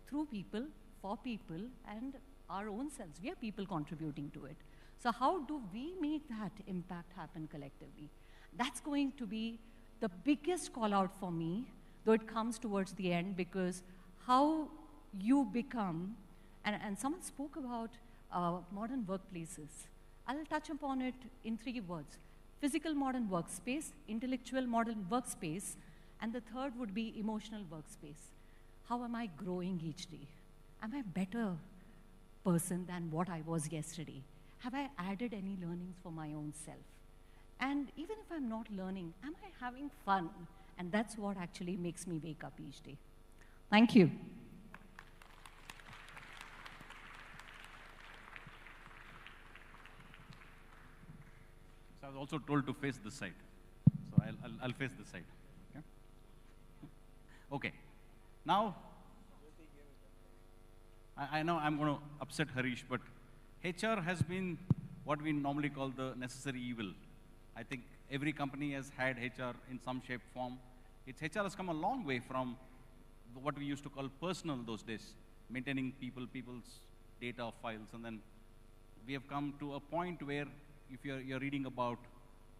through people, for people, and our own selves. We are people contributing to it. So how do we make that impact happen collectively? That's going to be the biggest call out for me, though it comes towards the end, because how you become, and someone spoke about modern workplaces. I'll touch upon it in 3 words. Physical modern workspace, intellectual modern workspace, and the third would be emotional workspace. How am I growing each day? Am I a better person than what I was yesterday? Have I added any learnings for my own self? And even if I'm not learning, am I having fun? And that's what actually makes me wake up each day. Thank you. So I was also told to face this side. So I'll face this side. Okay. Okay. Now, I know I'm going to upset Harish, but HR has been what we normally call the necessary evil. I think every company has had HR in some shape, form. HR has come a long way from what we used to call personal those days, maintaining people's data files, and then we have come to a point where if you're reading about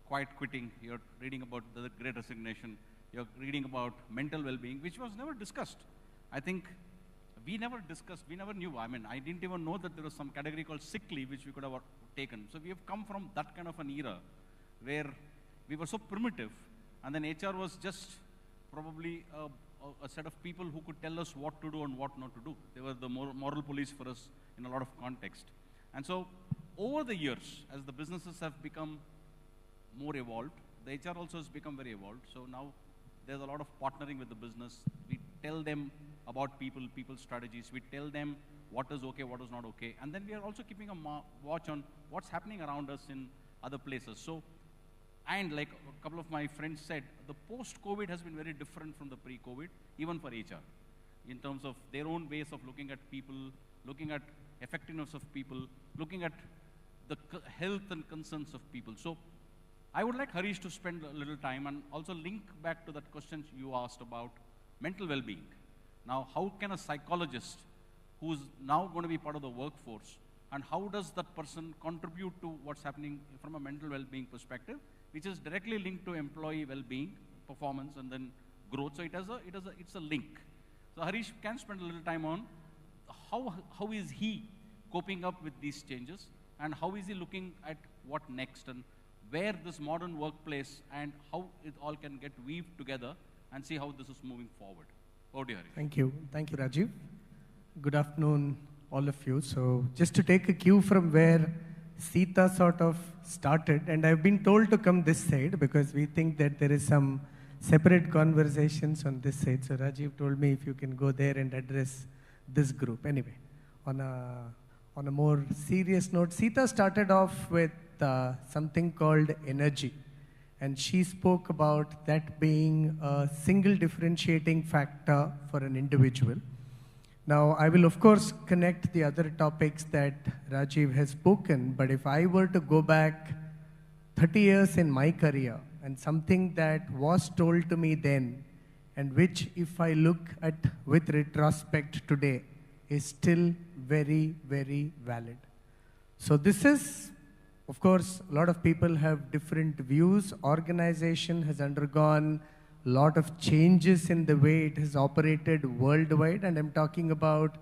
quiet quitting, you're reading about the great resignation, you're reading about mental well-being, which was never discussed. I think we never discussed, we never knew. I mean, I didn't even know that there was some category called sick leave, which we could have taken. So we have come from that kind of an era where we were so primitive, and then HR was just probably a set of people who could tell us what to do and what not to do. They were the moral police for us in a lot of context. And so over the years, as the businesses have become more evolved, the HR also has become very evolved. So now there's a lot of partnering with the business. We tell them about people's strategies. We tell them what is okay, what is not okay. And then we are also keeping a watch on what's happening around us in other places. So, and like a couple of my friends said, the post-COVID has been very different from the pre-COVID, even for HR, in terms of their own ways of looking at people, looking at effectiveness of people, looking at the health and concerns of people. So I would like Harish to spend a little time and also link back to that question you asked about mental well-being. Now, how can a psychologist who's now going to be part of the workforce and how does that person contribute to what's happening from a mental well-being perspective, which is directly linked to employee well-being, performance, and then growth. So it's a link. So Harish can spend a little time on how is he coping up with these changes, and how is he looking at what next, and where this modern workplace and how it all can get weaved together, and see how this is moving forward. Over to you, Harish. Thank you, Rajiv. Good afternoon, all of you. So just to take a cue from where Sita sort of started, and I've been told to come this side because we think that there is some separate conversations on this side. So Rajiv told me if you can go there and address this group. Anyway, on a more serious note, Sita started off with something called energy. And she spoke about that being a single differentiating factor for an individual. Now, I will of course connect the other topics that Rajiv has spoken, but if I were to go back 30 years in my career, and something that was told to me then, and which if I look at with retrospect today, is still very, very valid. So this is, of course, a lot of people have different views. Organization has undergone a lot of changes in the way it has operated worldwide, and I'm talking about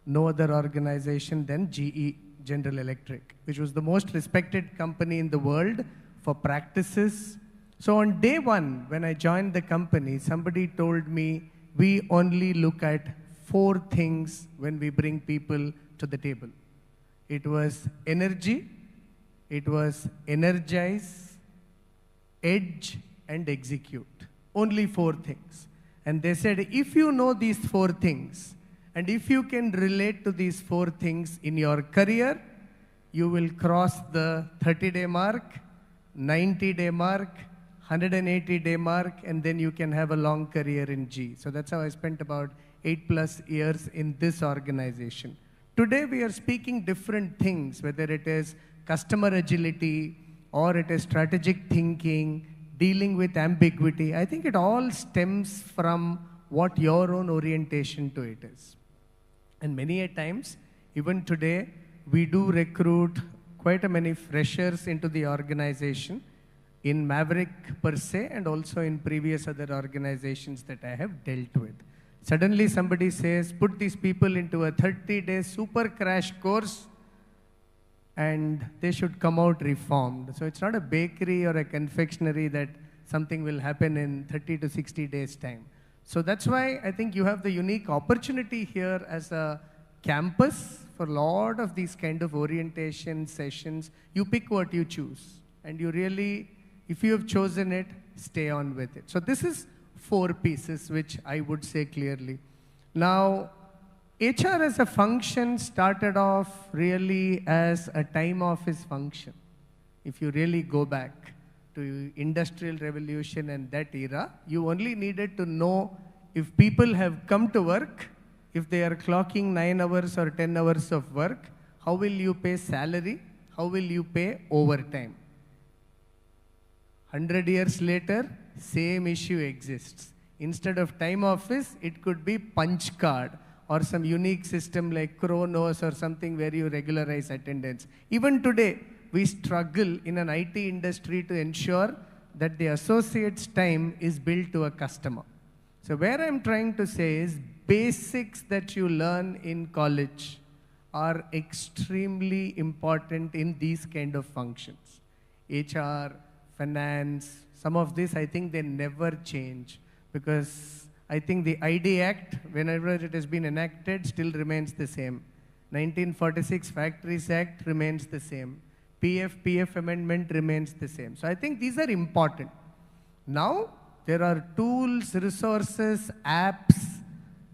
no other organization than GE, General Electric, which was the most respected company in the world for practices. So on day one, when I joined the company, somebody told me, we only look at 4 things when we bring people to the table. It was energy, it was energize, edge, and execute. Only 4 things. And they said, if you know these 4 things, and if you can relate to these 4 things in your career, you will cross the 30-day mark, 90-day mark, 180-day mark, and then you can have a long career in G. So that's how I spent about 8+ years in this organization. Today we are speaking different things, whether it is customer agility, or it is strategic thinking, dealing with ambiguity. I think it all stems from what your own orientation to it is. And many a times, even today, we do recruit quite a many freshers into the organization, in Maverick per se, and also in previous other organizations that I have dealt with. Suddenly somebody says, put these people into a 30-day super crash course, and they should come out reformed. So it's not a bakery or a confectionery that something will happen in 30 to 60 days time. So that's why I think you have the unique opportunity here as a campus for a lot of these kind of orientation sessions. You pick what you choose, and you really, if you have chosen it, stay on with it. So this is 4 pieces which I would say clearly. Now, HR as a function started off really as a time office function. If you really go back to Industrial Revolution and that era, you only needed to know if people have come to work, if they are clocking 9 hours or 10 hours of work, how will you pay salary, how will you pay overtime. 100 years later, same issue exists. Instead of time office, it could be punch card, or some unique system like Chronos or something where you regularize attendance. Even today, we struggle in an IT industry to ensure that the associate's time is billed to a customer. So where I'm trying to say is, basics that you learn in college are extremely important in these kind of functions. HR, finance, some of this, I think they never change, because I think the ID Act, whenever it has been enacted, still remains the same. 1946 Factories Act remains the same. PF amendment remains the same. So I think these are important. Now, there are tools, resources, apps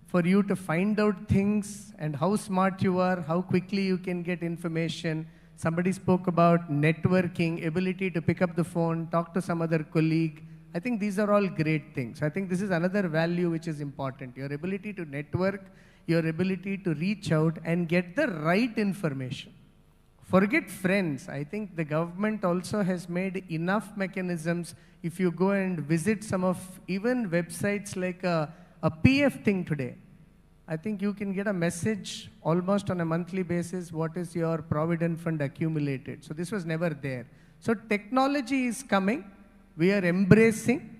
for you to find out things, and how smart you are, how quickly you can get information. Somebody spoke about networking, ability to pick up the phone, talk to some other colleague. I think these are all great things. I think this is another value which is important. Your ability to network, your ability to reach out and get the right information. Forget friends. I think the government also has made enough mechanisms. If you go and visit some of even websites like a PF thing today, I think you can get a message almost on a monthly basis, what is your provident fund accumulated. So this was never there. So technology is coming, we are embracing,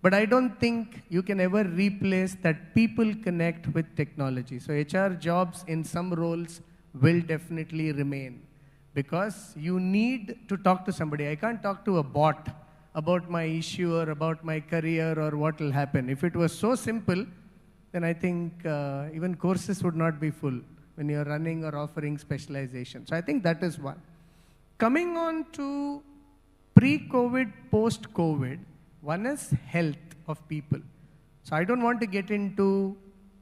but I don't think you can ever replace that people connect with technology. So HR jobs in some roles will definitely remain because you need to talk to somebody. I can't talk to a bot about my issue or about my career or what will happen. If it was so simple, then I think even courses would not be full when you're running or offering specialization. So I think that is one. Coming on to pre-COVID, post-COVID, one is health of people. So I don't want to get into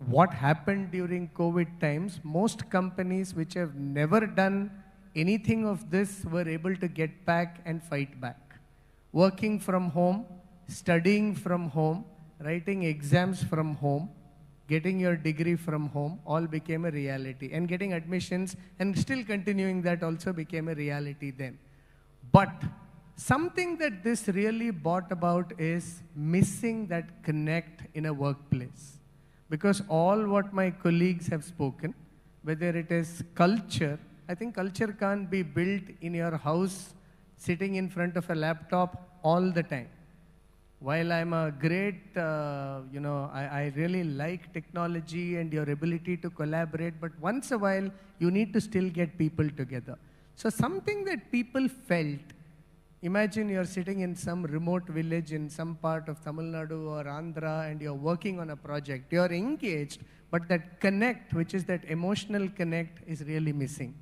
what happened during COVID times. Most companies which have never done anything of this were able to get back and fight back. Working from home, studying from home, writing exams from home, getting your degree from home, all became a reality. And getting admissions and still continuing that also became a reality then. But something that this really brought about is missing that connect in a workplace. Because all what my colleagues have spoken, whether it is culture, I think culture can't be built in your house, sitting in front of a laptop all the time. While I'm a great, I really like technology and your ability to collaborate, but once a while, you need to still get people together. So something that people felt, imagine you're sitting in some remote village in some part of Tamil Nadu or Andhra and you're working on a project. You're engaged, but that connect, which is that emotional connect, is really missing.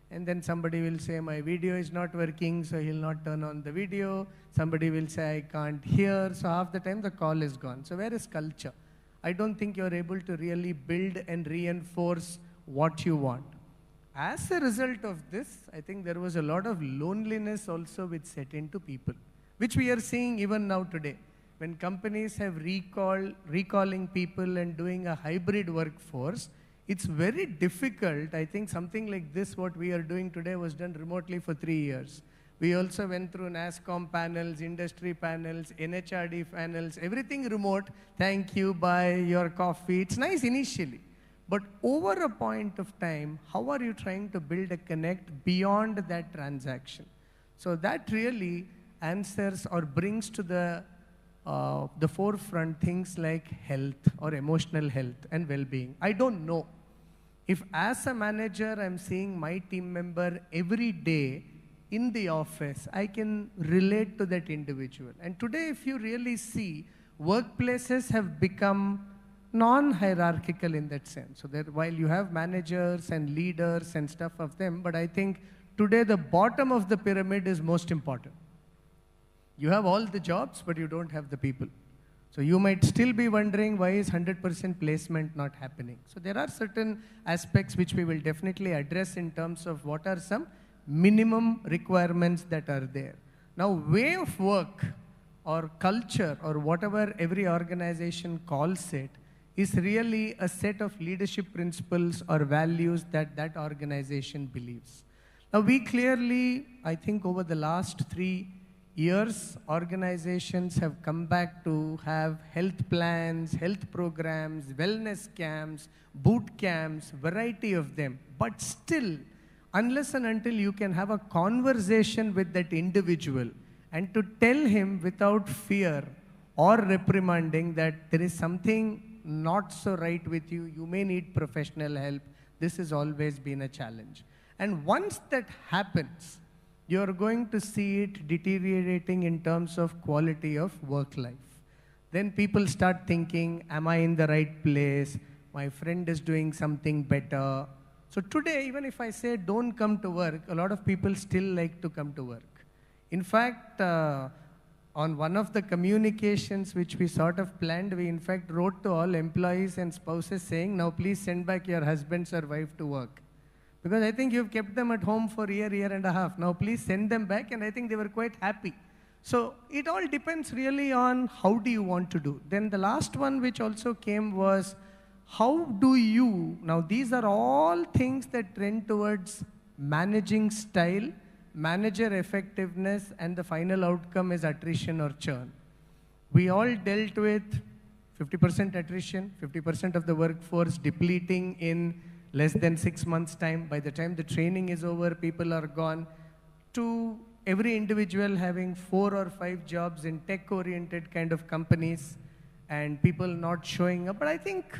And then somebody will say, my video is not working, so he'll not turn on the video. Somebody will say, I can't hear. So half the time the call is gone. So where is culture? I don't think you're able to really build and reinforce what you want. As a result of this, I think there was a lot of loneliness also which set into people, which we are seeing even now today. When companies have recalling people and doing a hybrid workforce, it's very difficult. I think something like this, what we are doing today, was done remotely for 3 years. We also went through NASCOM panels, industry panels, NHRD panels, everything remote. Thank you, buy your coffee. It's nice initially. But over a point of time, how are you trying to build a connect beyond that transaction? So that really answers or brings to the forefront things like health or emotional health and well-being. I don't know if as a manager I'm seeing my team member every day in the office, I can relate to that individual. And today if you really see, workplaces have become non-hierarchical in that sense. So that while you have managers and leaders and stuff of them, but I think today the bottom of the pyramid is most important. You have all the jobs, but you don't have the people. So you might still be wondering why is 100% placement not happening. So there are certain aspects which we will definitely address in terms of what are some minimum requirements that are there. Now, way of work or culture or whatever every organization calls it is really a set of leadership principles or values that that organization believes. Now, we clearly, I think over the last 3 years, organizations have come back to have health plans, health programs, wellness camps, boot camps, variety of them. But still, unless and until you can have a conversation with that individual and to tell him without fear or reprimanding that there is something not so right with you, you may need professional help, this has always been a challenge. And once that happens, you're going to see it deteriorating in terms of quality of work life. Then people start thinking, am I in the right place? My friend is doing something better. So today, even if I say don't come to work, a lot of people still like to come to work. In fact, on one of the communications which we sort of planned, we in fact wrote to all employees and spouses saying, now please send back your husbands or wife to work. Because I think you've kept them at home for a year and a half. Now please send them back, and I think they were quite happy. So it all depends really on how do you want to do. Then the last one which also came was, how do you, now these are all things that trend towards managing style, manager effectiveness, and the final outcome is attrition or churn. We all dealt with 50% attrition, 50% of the workforce depleting in less than 6 months' time. By the time the training is over, people are gone, to every individual having 4 or 5 jobs in tech-oriented kind of companies and people not showing up. But I think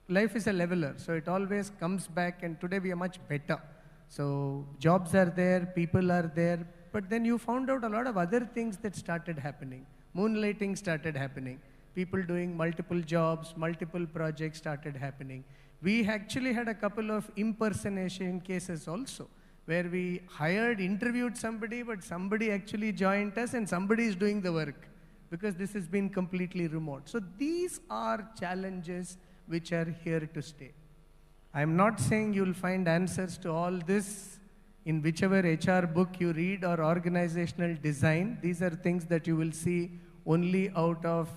life is a leveler, so it always comes back, and today we are much better. So jobs are there, people are there, but then you found out a lot of other things that started happening. Moonlighting started happening. People doing multiple jobs, multiple projects started happening. We actually had a couple of impersonation cases also, where we interviewed somebody, but somebody actually joined us and somebody is doing the work, because this has been completely remote. So these are challenges which are here to stay. I'm not saying you'll find answers to all this in whichever HR book you read or organizational design. These are things that you will see only out of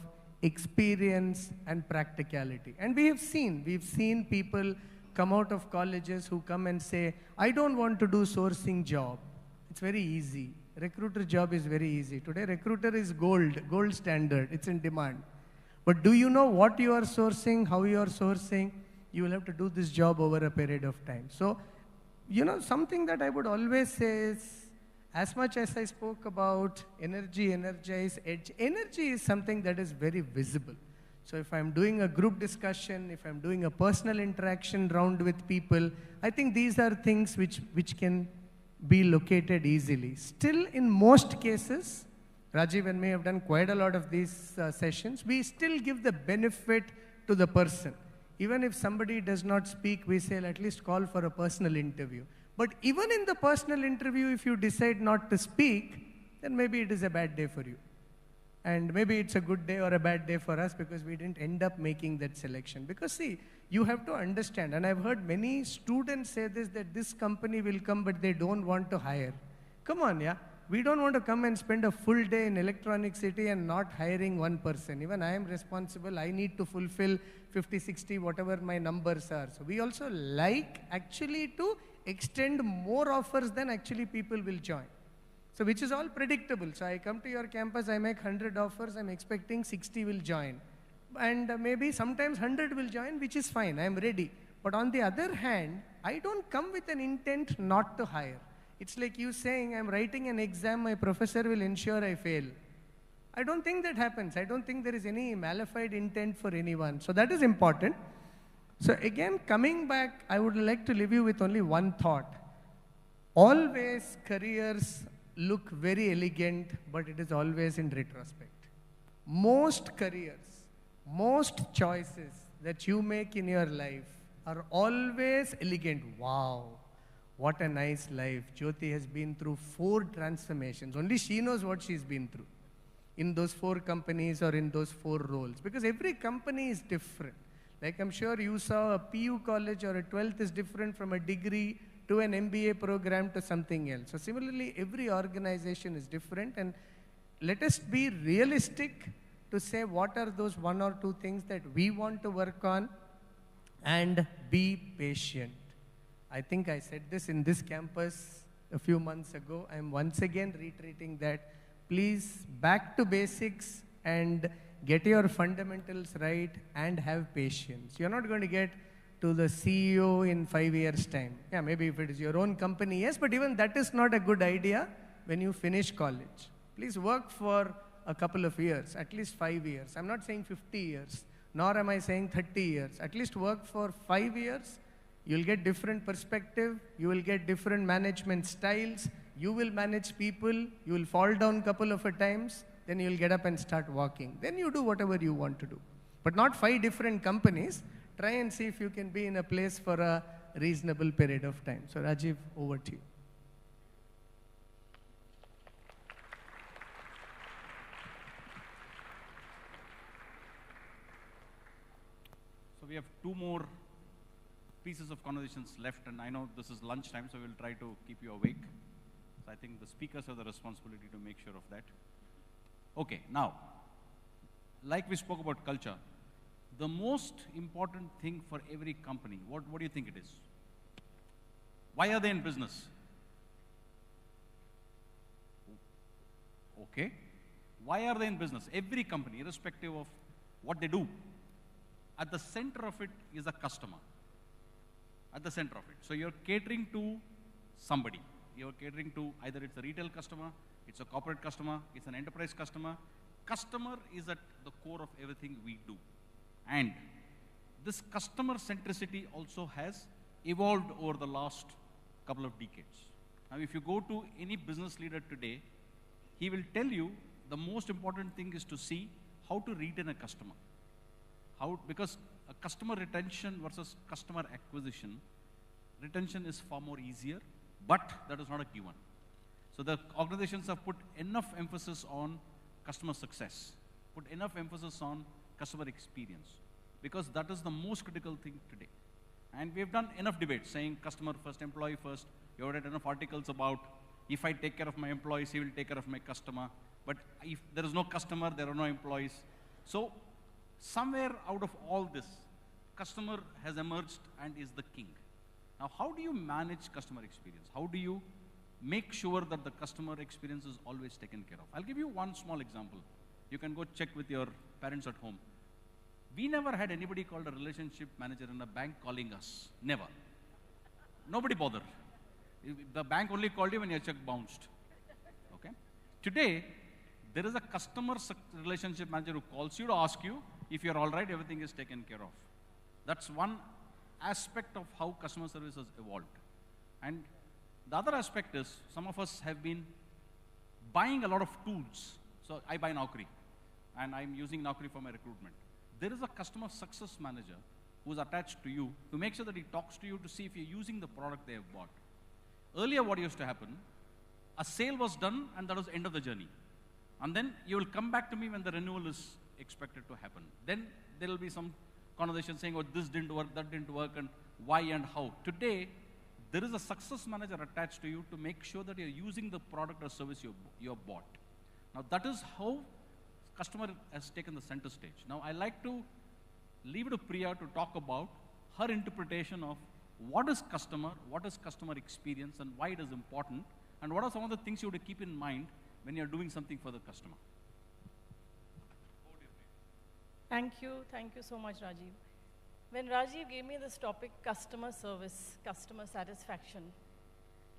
experience and practicality. And we've seen people come out of colleges who come and say, I don't want to do sourcing job. It's very easy. Recruiter job is very easy. Today, recruiter is gold standard. It's in demand. But do you know what you are sourcing, how you are sourcing? You will have to do this job over a period of time. So, something that I would always say is, as much as I spoke about energy, energize, edge, energy is something that is very visible. So if I'm doing a group discussion, if I'm doing a personal interaction round with people, I think these are things which can be located easily. Still, in most cases, Rajiv and me have done quite a lot of these sessions, we still give the benefit to the person. Even if somebody does not speak, we say, at least call for a personal interview. But even in the personal interview, if you decide not to speak, then maybe it is a bad day for you. And maybe it's a good day or a bad day for us because we didn't end up making that selection. Because see, you have to understand, and I've heard many students say this, that this company will come, but they don't want to hire. Come on, yeah. We don't want to come and spend a full day in Electronic City and not hiring one person. Even I am responsible. I need to fulfill 50, 60, whatever my numbers are. So we also like actually to extend more offers than actually people will join. So which is all predictable. So I come to your campus, I make 100 offers, I'm expecting 60 will join. And maybe sometimes 100 will join, which is fine, I'm ready. But on the other hand, I don't come with an intent not to hire. It's like you saying, I'm writing an exam, my professor will ensure I fail. I don't think that happens. I don't think there is any malified intent for anyone. So that is important. So again, coming back, I would like to leave you with only one thought. Always careers look very elegant, but it is always in retrospect. Most careers, most choices that you make in your life are always elegant. Wow, what a nice life. Jyoti has been through 4 transformations. Only she knows what she's been through in those 4 companies or in those 4 roles. Because every company is different. Like I'm sure you saw a PU college or a 12th is different from a degree to an MBA program to something else. So similarly, every organization is different, and let us be realistic to say what are those 1 or 2 things that we want to work on, and be patient. I think I said this in this campus a few months ago. I'm once again reiterating that. Please, back to basics and get your fundamentals right and have patience. You're not going to get to the CEO in 5 years' time. Yeah, maybe if it is your own company, yes, but even that is not a good idea when you finish college. Please work for a couple of years, at least 5 years. I'm not saying 50 years, nor am I saying 30 years. At least work for 5 years. You'll get different perspective. You will get different management styles. You will manage people. You will fall down a couple of times. Then you'll get up and start walking. Then you do whatever you want to do. But not 5 different companies. Try and see if you can be in a place for a reasonable period of time. So Rajiv, over to you. So we have 2 more pieces of conversations left, and I know this is lunchtime, so we'll try to keep you awake. So I think the speakers have the responsibility to make sure of that. Okay, now, like we spoke about culture, the most important thing for every company, what do you think it is? Why are they in business? Okay. Why are they in business? Every company, irrespective of what they do, at the center of it is a customer. At the center of it. So you're catering to somebody. You're catering to either it's a retail customer, it's a corporate customer, it's an enterprise customer. Customer is at the core of everything we do. And this customer centricity also has evolved over the last couple of decades. Now, if you go to any business leader today, he will tell you the most important thing is to see how to retain a customer. Because a customer retention versus customer acquisition, retention is far more easier, but that is not a given. So the organizations have put enough emphasis on customer success, put enough emphasis on customer experience, because that is the most critical thing today. And we've done enough debates saying customer first, employee first. You've read enough articles about if I take care of my employees, he will take care of my customer. But if there is no customer, there are no employees. So somewhere out of all this, customer has emerged and is the king. Now, how do you manage customer experience? How do you make sure that the customer experience is always taken care of? I'll give you one small example. You can go check with your parents at home. We never had anybody called a relationship manager in a bank calling us. Never. Nobody bothered. The bank only called you when your check bounced. Okay? Today, there is a customer relationship manager who calls you to ask you if you're all right, everything is taken care of. That's one aspect of how customer service has evolved. And the other aspect is, some of us have been buying a lot of tools. So I buy Naukri, and I'm using Naukri for my recruitment. There is a customer success manager who's attached to you to make sure that he talks to you to see if you're using the product they have bought. Earlier, what used to happen, a sale was done, and that was the end of the journey. And then you will come back to me when the renewal is expected to happen. Then there will be some conversation saying, oh, this didn't work, that didn't work, and why and how. Today, there is a success manager attached to you to make sure that you're using the product or service you have bought. Now, that is how customer has taken the center stage. Now, I like to leave it to Priya to talk about her interpretation of what is customer experience, and why it is important, and what are some of the things you have to keep in mind when you're doing something for the customer. Thank you so much, Rajiv. When Rajiv gave me this topic, customer service, customer satisfaction,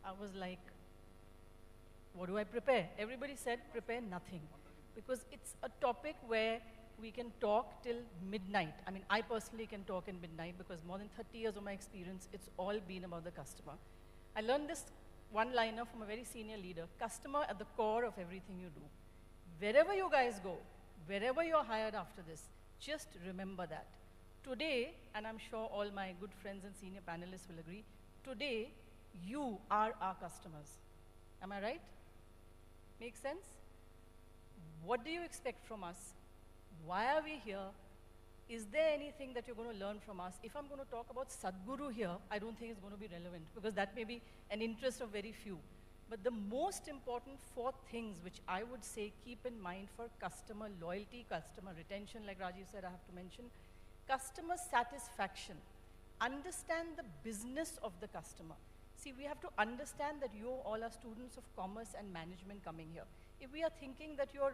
I was like, what do I prepare? Everybody said prepare nothing, because it's a topic where we can talk till midnight. I mean, I personally can talk in midnight because more than 30 years of my experience, it's all been about the customer. I learned this one-liner from a very senior leader: customer at the core of everything you do. Wherever you guys go, wherever you're hired after this, just remember that. Today, and I'm sure all my good friends and senior panelists will agree, today, you are our customers. Am I right? Make sense? What do you expect from us? Why are we here? Is there anything that you're going to learn from us? If I'm going to talk about Sadhguru here, I don't think it's going to be relevant, because that may be an interest of very few. But the most important 4 things which I would say keep in mind for customer loyalty, customer retention, like Rajiv said, I have to mention, customer satisfaction. Understand the business of the customer. See, we have to understand that you all are students of commerce and management coming here. If we are thinking that you're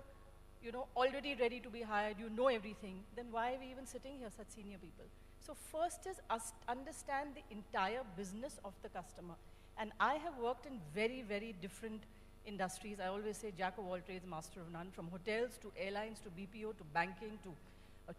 already ready to be hired, you know everything, then why are we even sitting here, such senior people? So first is understand the entire business of the customer. And I have worked in very, very different industries. I always say jack of all trades, master of none, from hotels to airlines to BPO to banking to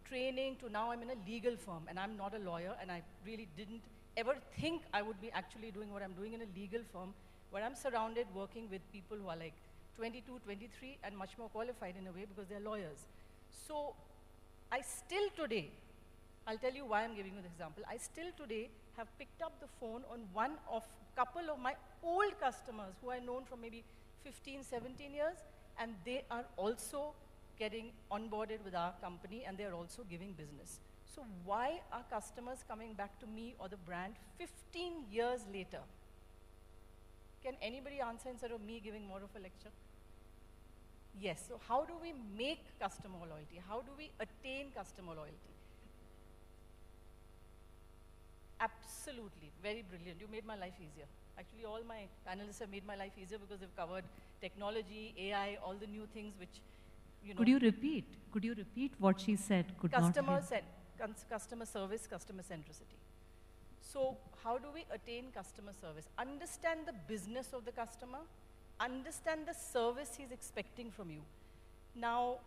training to now I'm in a legal firm, and I'm not a lawyer, and I really didn't ever think I would be actually doing what I'm doing in a legal firm, where I'm surrounded working with people who are like 22, 23, and much more qualified in a way because they're lawyers. So I still today, I'll tell you why I'm giving you the example, I still today have picked up the phone on one of couple of my old customers who I've known from maybe 15, 17 years, and they are also getting onboarded with our company, and they're also giving business. So why are customers coming back to me or the brand 15 years later? Can anybody answer instead of me giving more of a lecture? Yes, so how do we make customer loyalty? How do we attain customer loyalty? Absolutely, very brilliant. You made my life easier. Actually, all my panelists have made my life easier because they've covered technology, AI, all the new things which, Could you repeat? Could you repeat what she said? Customer customer service, customer centricity. So how do we attain customer service? Understand the business of the customer, understand the service he's expecting from you. Now,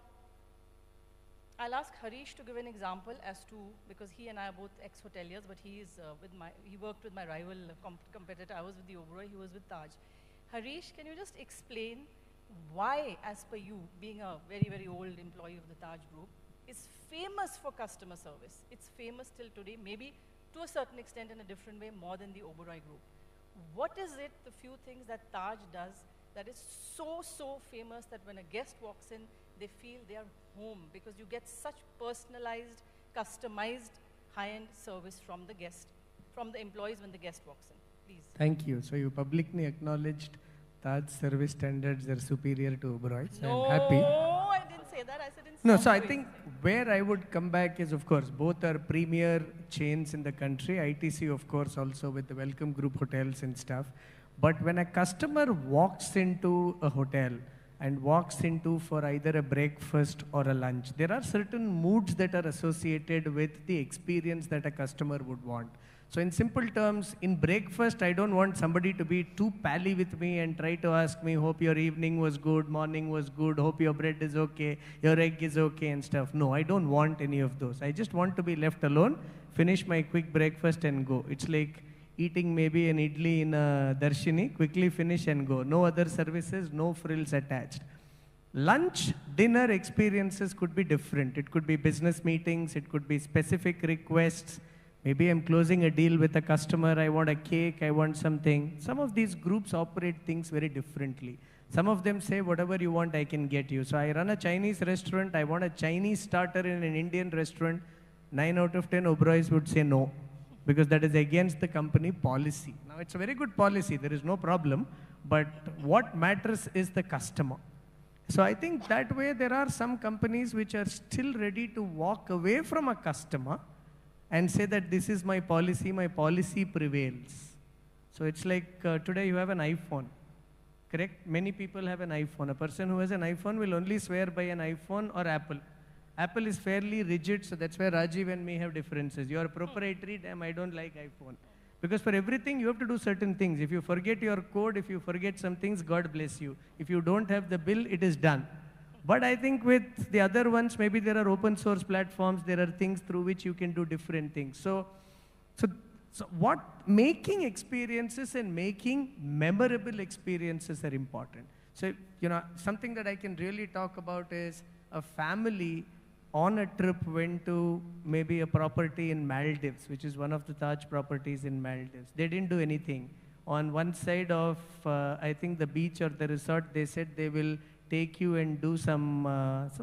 I'll ask Harish to give an example as to, because he and I are both ex-hoteliers, but he worked with my rival competitor. I was with the Oberoi, he was with Taj. Harish, can you just explain why, as per you, being a very, very old employee of the Taj Group, is famous for customer service? It's famous till today, maybe to a certain extent in a different way, more than the Oberoi Group. What is it, the few things that Taj does that is so, so famous that when a guest walks in, they feel they are home, because you get such personalized, customized, high-end service from the guest, from the employees when the guest walks in. Please. Thank you. So you publicly acknowledged Taj service standards are superior to Oberoi. So No, I'm happy. I didn't say that. I said in No, some so I ways. think where I would come back is, of course, both are premier chains in the country. ITC, of course, also with the Welcome Group hotels and stuff. But when a customer walks into a hotel and walks into for either a breakfast or a lunch, there are certain moods that are associated with the experience that a customer would want. So in simple terms, in breakfast, I don't want somebody to be too pally with me and try to ask me, hope your evening was good, morning was good, hope your bread is okay, your egg is okay and stuff. No, I don't want any of those. I just want to be left alone, finish my quick breakfast and go. It's like eating maybe an idli in a Darshini, quickly finish and go. No other services, no frills attached. Lunch, dinner experiences could be different. It could be business meetings, it could be specific requests. Maybe I'm closing a deal with a customer, I want a cake, I want something. Some of these groups operate things very differently. Some of them say, whatever you want, I can get you. So I run a Chinese restaurant, I want a Chinese starter in an Indian restaurant. 9 out of 10 Oberois would say no, because that is against the company policy. Now, it's a very good policy, there is no problem, but what matters is the customer. So I think that way there are some companies which are still ready to walk away from a customer and say that this is my policy prevails. So it's like today you have an iPhone, correct? Many people have an iPhone. A person who has an iPhone will only swear by an iPhone or Apple. Apple is fairly rigid, so that's where Rajiv and me have differences. You are proprietary, damn, I don't like iPhone. Because for everything, you have to do certain things. If you forget your code, if you forget some things, God bless you. If you don't have the bill, it is done. But I think with the other ones, maybe there are open source platforms, there are things through which you can do different things. So what making experiences and making memorable experiences are important. So, you know, something that I can really talk about is a family on a trip went to maybe a property in Maldives, which is one of the Taj properties in Maldives. They didn't do anything. On one side of, I think the beach or the resort, they said they will take you and do some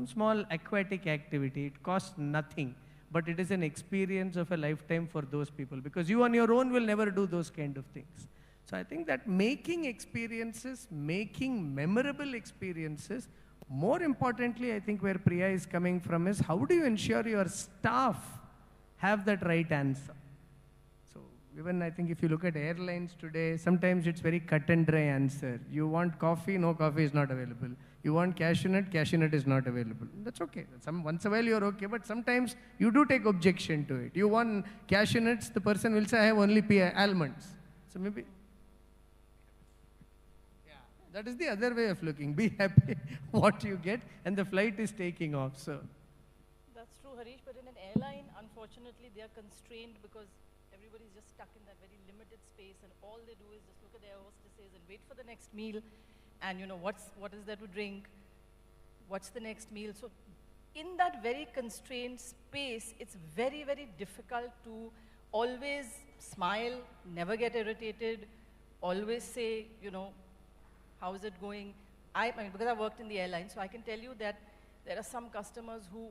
small aquatic activity. It costs nothing, but it is an experience of a lifetime for those people, because you on your own will never do those kind of things. So I think that making experiences, making memorable experiences, more importantly, I think where Priya is coming from is, how do you ensure your staff have that right answer? So even I think if you look at airlines today, sometimes it's very cut and dry answer. You want coffee, no, coffee is not available. You want cashew nut is not available. That's okay. Once a while you're okay, but sometimes you do take objection to it. You want cashew nuts, the person will say, I have only almonds. So maybe, that is the other way of looking. Be happy what you get, and the flight is taking off. So That's true, Harish, but in an airline, unfortunately, they are constrained because everybody's just stuck in that very limited space, and all they do is just look at their hostesses and wait for the next meal, and you know, what is there to drink? What's the next meal? So in that very constrained space, it's very, very difficult to always smile, never get irritated, always say, you know, how is it going? I mean, because I worked in the airline, so I can tell you that there are some customers who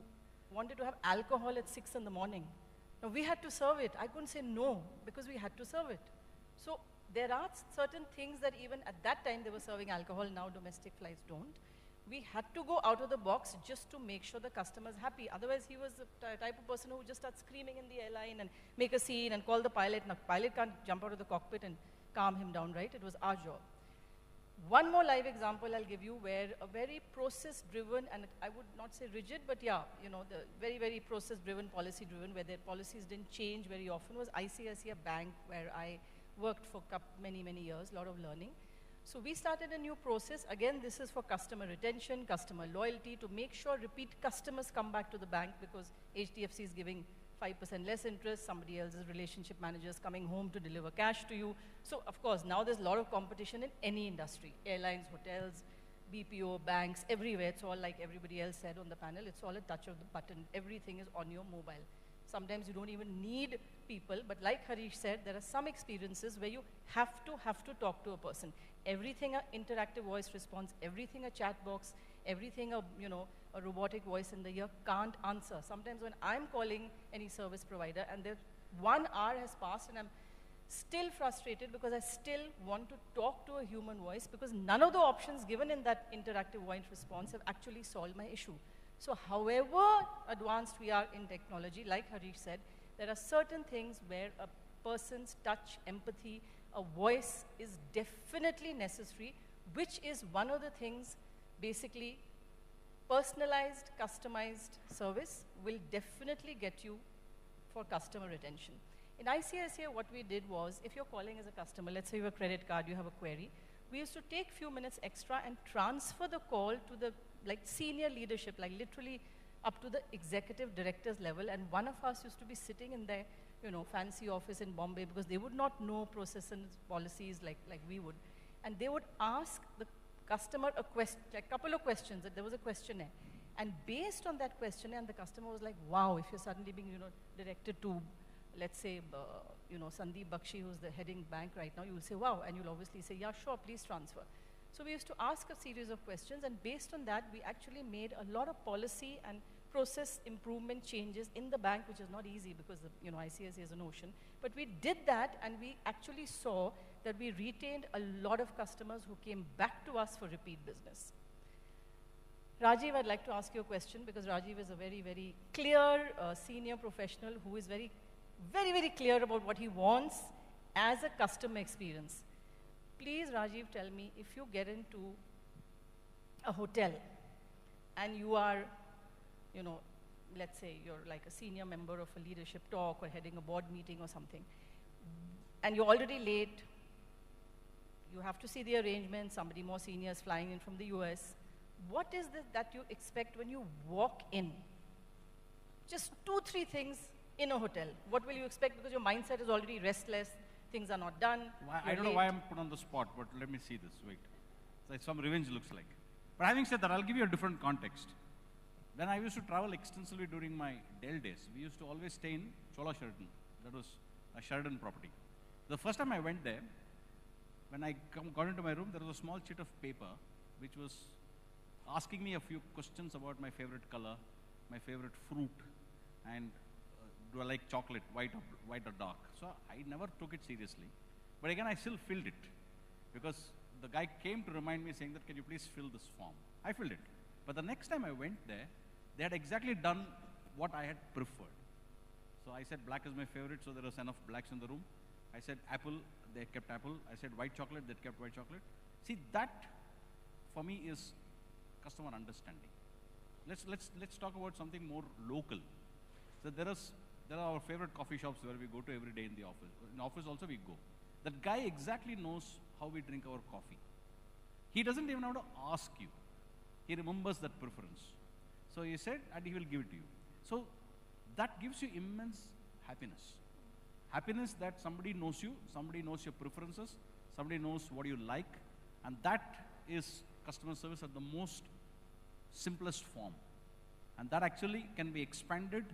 wanted to have alcohol at 6 in the morning. Now, we had to serve it. I couldn't say no, because we had to serve it. So there are certain things that even at that time they were serving alcohol, now domestic flights don't. We had to go out of the box just to make sure the customer's happy. Otherwise, he was the type of person who just starts screaming in the airline and make a scene and call the pilot. Now, pilot can't jump out of the cockpit and calm him down, right? It was our job. One more live example I'll give you where a very process-driven, and I would not say rigid, but yeah, you know, the very, very process-driven, policy-driven, where their policies didn't change very often, was ICICI Bank, where I worked for many, many years, a lot of learning. So we started a new process. Again, this is for customer retention, customer loyalty, to make sure repeat customers come back to the bank, because HDFC is giving 5% less interest, somebody else's relationship manager is coming home to deliver cash to you. So of course, now there's a lot of competition in any industry, airlines, hotels, BPO, banks, everywhere. It's all like everybody else said on the panel, it's all a touch of the button. Everything is on your mobile. Sometimes you don't even need people, but like Harish said, there are some experiences where you have to talk to a person. Everything a interactive voice response, everything a chat box, everything a, you know, a robotic voice in the ear can't answer. Sometimes when I'm calling any service provider and 1 hour has passed and I'm still frustrated because I still want to talk to a human voice, because none of the options given in that interactive voice response have actually solved my issue. So however advanced we are in technology, like Harish said, there are certain things where a person's touch, empathy, a voice is definitely necessary, which is one of the things, basically, personalized, customized service will definitely get you for customer retention. In ICICI, what we did was, if you're calling as a customer, let's say you have a credit card, you have a query, we used to take few minutes extra and transfer the call to the senior leadership, like literally up to the executive director's level, and one of us used to be sitting in their, you know, fancy office in Bombay, because they would not know process and policies like we would, and they would ask the customer a couple of questions, that there was a questionnaire, and based on that questionnaire, and the customer was like, wow, if you're suddenly being, you know, directed to, let's say, you know, Sandeep Bakshi, who's the heading bank right now, you'll say, wow, and you'll obviously say, yeah, sure, please transfer. So we used to ask a series of questions, and based on that, we actually made a lot of policy and process improvement changes in the bank, which is not easy because, you know, ICICI is an ocean. But we did that, and we actually saw that we retained a lot of customers who came back to us for repeat business. Rajiv, I'd like to ask you a question, because Rajiv is a very, very clear senior professional who is very, very, very clear about what he wants as a customer experience. Please, Rajiv, tell me, if you get into a hotel and you are, you know, let's say you're like a senior member of a leadership talk or heading a board meeting or something, and you're already late, you have to see the arrangement, somebody more senior is flying in from the US. What is it that you expect when you walk in? Just 2, 3 things in a hotel. What will you expect? Because your mindset is already restless, things are not done. I don't know why I'm put on the spot, but let me see this. Wait. It's like some revenge looks like. But having said that, I'll give you a different context. When I used to travel extensively during my Dell days, we used to always stay in Chola Sheraton. That was a Sheraton property. The first time I went there, when I got into my room, there was a small sheet of paper which was asking me a few questions about my favorite color, my favorite fruit, and do I like chocolate, white or dark. So I never took it seriously. But again, I still filled it, because the guy came to remind me saying that, can you please fill this form? I filled it. But the next time I went there, they had exactly done what I had preferred. So I said black is my favorite, so there was enough blacks in the room. I said apple, they kept apple. I said white chocolate, they kept white chocolate. See, that for me is customer understanding. Let's talk about something more local. So there are our favorite coffee shops where we go to every day in the office. In office also we go. That guy exactly knows how we drink our coffee. He doesn't even have to ask you. He remembers that preference. So he said, and he will give it to you. So that gives you immense happiness. Happiness that somebody knows you, somebody knows your preferences, somebody knows what you like, and that is customer service at the most simplest form. And that actually can be expanded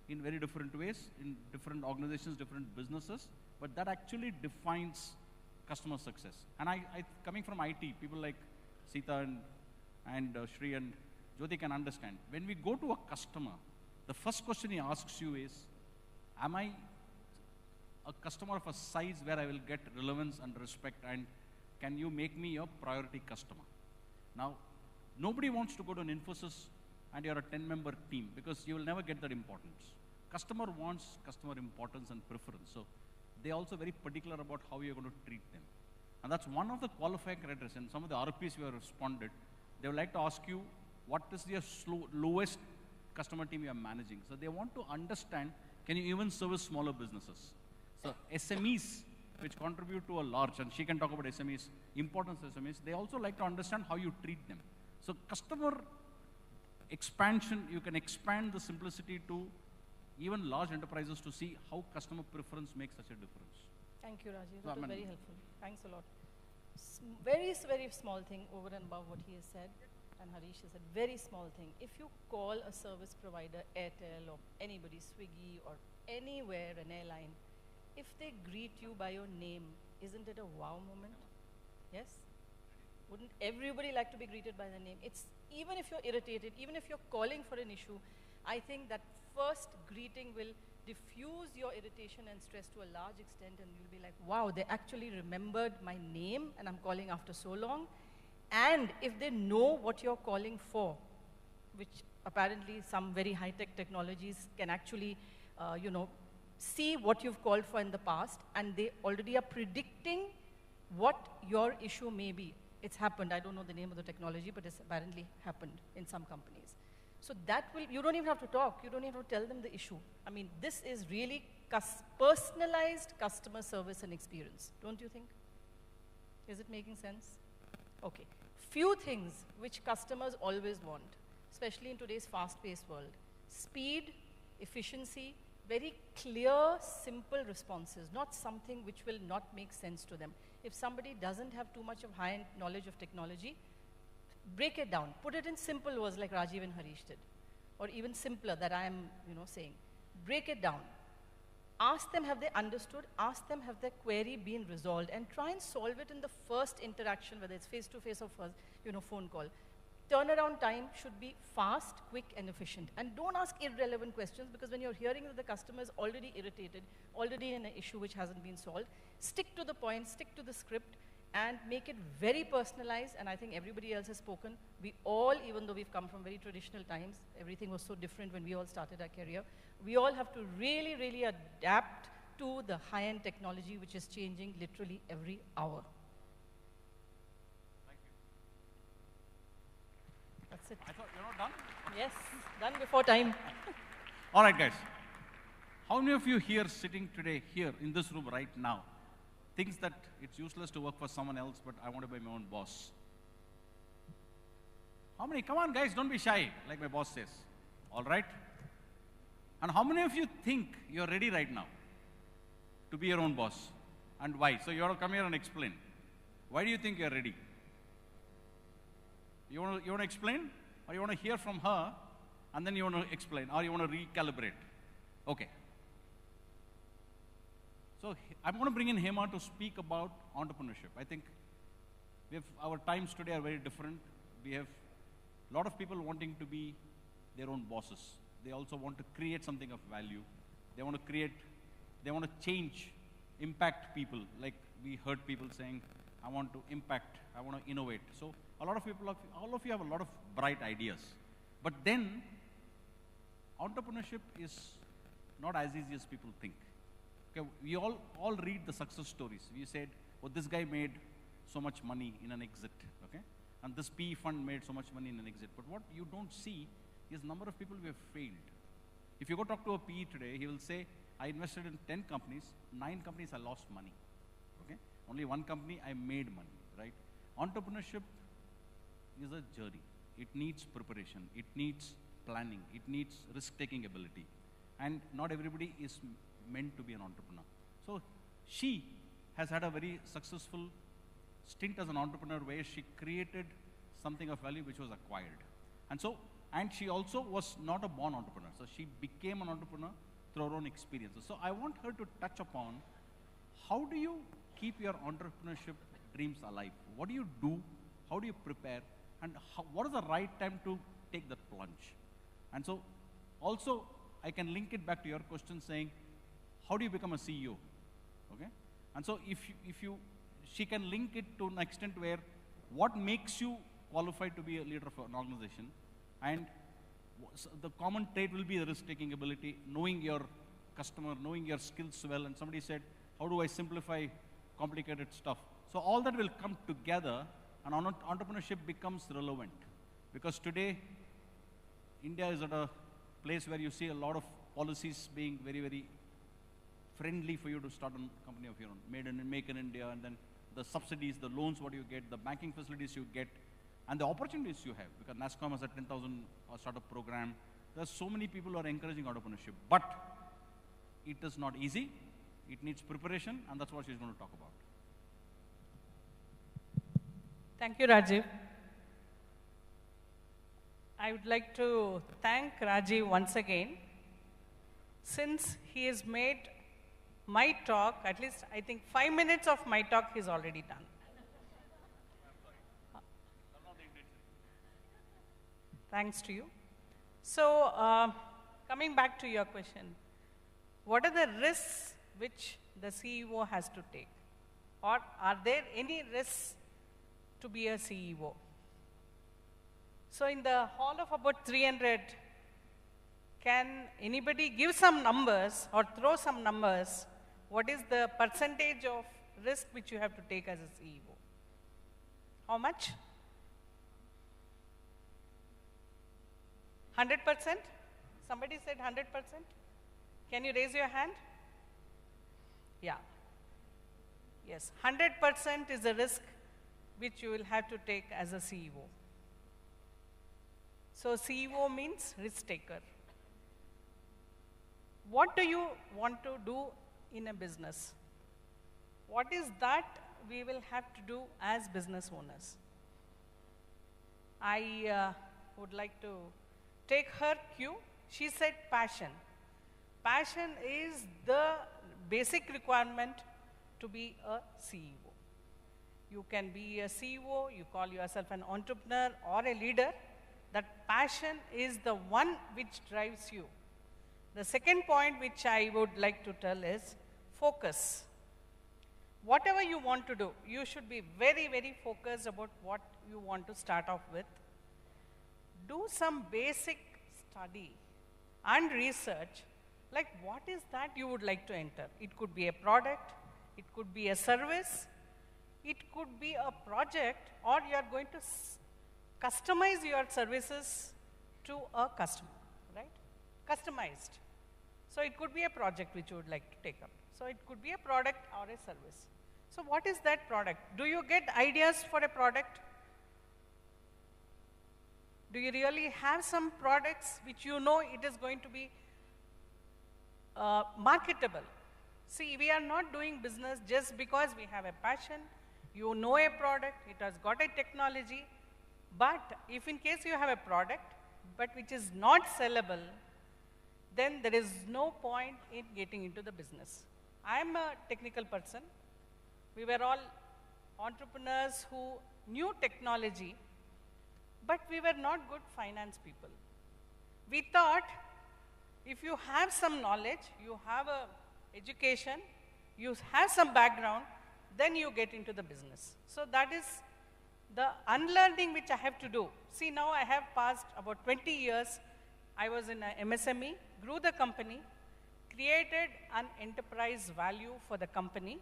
in very different ways, in different organizations, different businesses, but that actually defines customer success. And coming from IT, people like Sita and Shri and Jyoti can understand. When we go to a customer, the first question he asks you is, am I a customer of a size where I will get relevance and respect, and can you make me your priority customer? Now, nobody wants to go to an Infosys and you're a 10-member team, because you will never get that importance. Customer wants customer importance and preference. So they're also very particular about how you're going to treat them. And that's one of the qualifying criteria. And some of the RPs we have responded, they would like to ask you, what is your lowest customer team you are managing? So they want to understand, can you even service smaller businesses? So SMEs, which contribute to a large, and she can talk about SMEs, importance of SMEs, they also like to understand how you treat them. So customer expansion, you can expand the simplicity to even large enterprises to see how customer preference makes such a difference. Thank you, Rajiv. So, That was very helpful. Thanks a lot. Very, very small thing over and above what he has said, and Harish has said, very small thing. If you call a service provider, Airtel or anybody, Swiggy or anywhere, an airline, if they greet you by your name, isn't it a wow moment? Yes? Wouldn't everybody like to be greeted by their name? It's, even if you're irritated, even if you're calling for an issue, I think that first greeting will diffuse your irritation and stress to a large extent, and you'll be like, wow, they actually remembered my name and I'm calling after so long. And if they know what you're calling for, which apparently some very high-tech technologies can actually, see what you've called for in the past, and they already are predicting what your issue may be. It's happened. I don't know the name of the technology, but it's apparently happened in some companies. So that will, you don't even have to talk. You don't even have to tell them the issue. I mean, this is really personalized customer service and experience. Don't you think? Is it making sense? Okay. Few things which customers always want, especially in today's fast-paced world. Speed, efficiency, very clear, simple responses, not something which will not make sense to them. If somebody doesn't have too much of high-end knowledge of technology, break it down. Put it in simple words like Rajiv and Harish did, or even simpler that I am, saying. Break it down. Ask them, have they understood? Ask them, have their query been resolved? And try and solve it in the first interaction, whether it's face-to-face or first, phone call. Turnaround time should be fast, quick, and efficient. And don't ask irrelevant questions, because when you're hearing that the customer is already irritated, already in an issue which hasn't been solved, stick to the point, stick to the script, and make it very personalized. And I think everybody else has spoken. We all, even though we've come from very traditional times, everything was so different when we all started our career, we all have to really, really adapt to the high-end technology which is changing literally every hour. Thank you. That's it. I thought you're not done? Yes, done before time. All right, guys. How many of you here sitting today, here in this room right now, thinks that it's useless to work for someone else, but I want to be my own boss? How many? Come on, guys, don't be shy, like my boss says. All right? And how many of you think you're ready right now to be your own boss? And why? So you ought to come here and explain. Why do you think you're ready? You want to explain? Or you want to hear from her, and then you want to explain? Or you want to recalibrate? Okay. So I'm going to bring in Hema to speak about entrepreneurship. I think our times today are very different. We have a lot of people wanting to be their own bosses. They also want to create something of value. They want to change, impact people. Like we heard people saying, I want to impact, I want to innovate. So a lot of people, all of you have a lot of bright ideas. But then, entrepreneurship is not as easy as people think. Okay, we all read the success stories. We said, well, this guy made so much money in an exit, okay? And this PE fund made so much money in an exit. But what you don't see is number of people who have failed. If you go talk to a PE today, he will say, I invested in 10 companies, 9 companies I lost money, okay? Only 1 company I made money, right? Entrepreneurship is a journey. It needs preparation. It needs planning. It needs risk-taking ability. And not everybody is meant to be an entrepreneur. So she has had a very successful stint as an entrepreneur where she created something of value which was acquired. And she also was not a born entrepreneur. So she became an entrepreneur through her own experiences. So I want her to touch upon how do you keep your entrepreneurship dreams alive? What do you do? How do you prepare? And what is the right time to take that plunge? And so also I can link it back to your question saying, how do you become a CEO? Okay? And so she can link it to an extent where what makes you qualified to be a leader of an organization, and the common trait will be the risk-taking ability, knowing your customer, knowing your skills well. And somebody said, how do I simplify complicated stuff? So all that will come together and entrepreneurship becomes relevant. Because today, India is at a place where you see a lot of policies being very, very friendly for you to start a company of your own. Make in India, and then the subsidies, the loans what you get, the banking facilities you get, and the opportunities you have. Because NASCOM has a 10,000 startup program. There are so many people who are encouraging entrepreneurship. But it is not easy. It needs preparation, and that's what she's going to talk about. Thank you, Rajiv. I would like to thank Rajiv once again, since he has made my talk, at least I think 5 minutes of my talk he's already done. Thanks to you. So, coming back to your question, what are the risks which the CEO has to take? Or are there any risks to be a CEO? So in the hall of about 300, can anybody give some numbers or throw some numbers? What is the percentage of risk which you have to take as a CEO? How much? 100%? Somebody said 100%? Can you raise your hand? Yeah. Yes, 100% is the risk which you will have to take as a CEO. So CEO means risk taker. What do you want to do in a business? What is that we will have to do as business owners? I would like to take her cue. She said passion. Passion is the basic requirement to be a CEO. You can be a CEO, you call yourself an entrepreneur or a leader. That passion is the one which drives you. The second point which I would like to tell is focus. Whatever you want to do, you should be very, very focused about what you want to start off with. Do some basic study and research, like what is that you would like to enter. It could be a product, it could be a service, it could be a project, or you are going to customize your services to a customer, right? Customized. So it could be a project which you would like to take up. So it could be a product or a service. So what is that product? Do you get ideas for a product? Do you really have some products which you know it is going to be marketable? See, we are not doing business just because we have a passion. You know a product, it has got a technology, but if in case you have a product, but which is not sellable, then there is no point in getting into the business. I am a technical person. We were all entrepreneurs who knew technology, but we were not good finance people. We thought if you have some knowledge, you have a education, you have some background, then you get into the business. So that is the unlearning which I have to do. See, now I have passed about 20 years. I was in a MSME, grew the company, created an enterprise value for the company.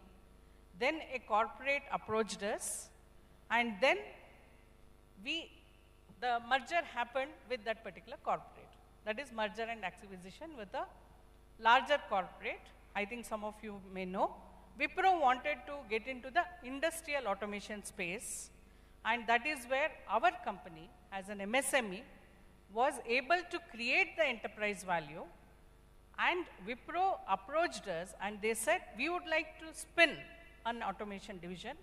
Then a corporate approached us, and then the merger happened with that particular corporate. That is merger and acquisition with a larger corporate. I think some of you may know. Wipro wanted to get into the industrial automation space, and that is where our company, as an MSME, was able to create the enterprise value, and Wipro approached us and they said, we would like to spin an automation division,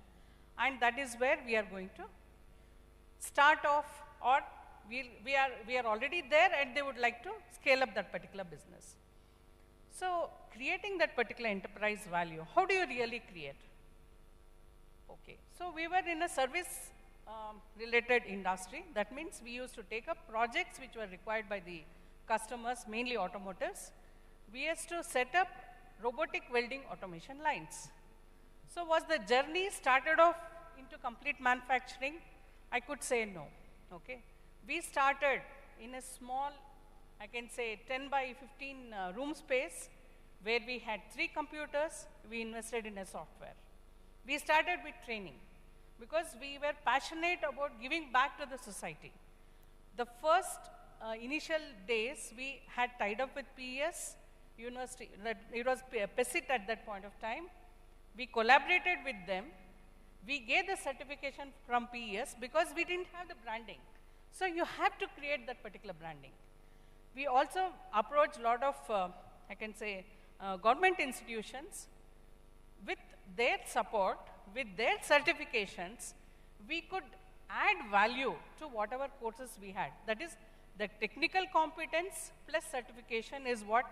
and that is where we are going to start off, or we are already there and they would like to scale up that particular business. So creating that particular enterprise value, how do you really create? Okay, so we were in a service related industry. That means we used to take up projects which were required by the customers, mainly automotives. We used to set up robotic welding automation lines. So was the journey started off into complete manufacturing? I could say no, okay. We started in a small, I can say 10 by 15 room space where we had 3 computers. We invested in a software. We started with training because we were passionate about giving back to the society. The first initial days, we had tied up with PES University. It was PESIT at that point of time. We collaborated with them. We gave the certification from PES because we didn't have the branding. So you have to create that particular branding. We also approached a lot of, I can say, government institutions. With their support, with their certifications, we could add value to whatever courses we had. That is, the technical competence plus certification is what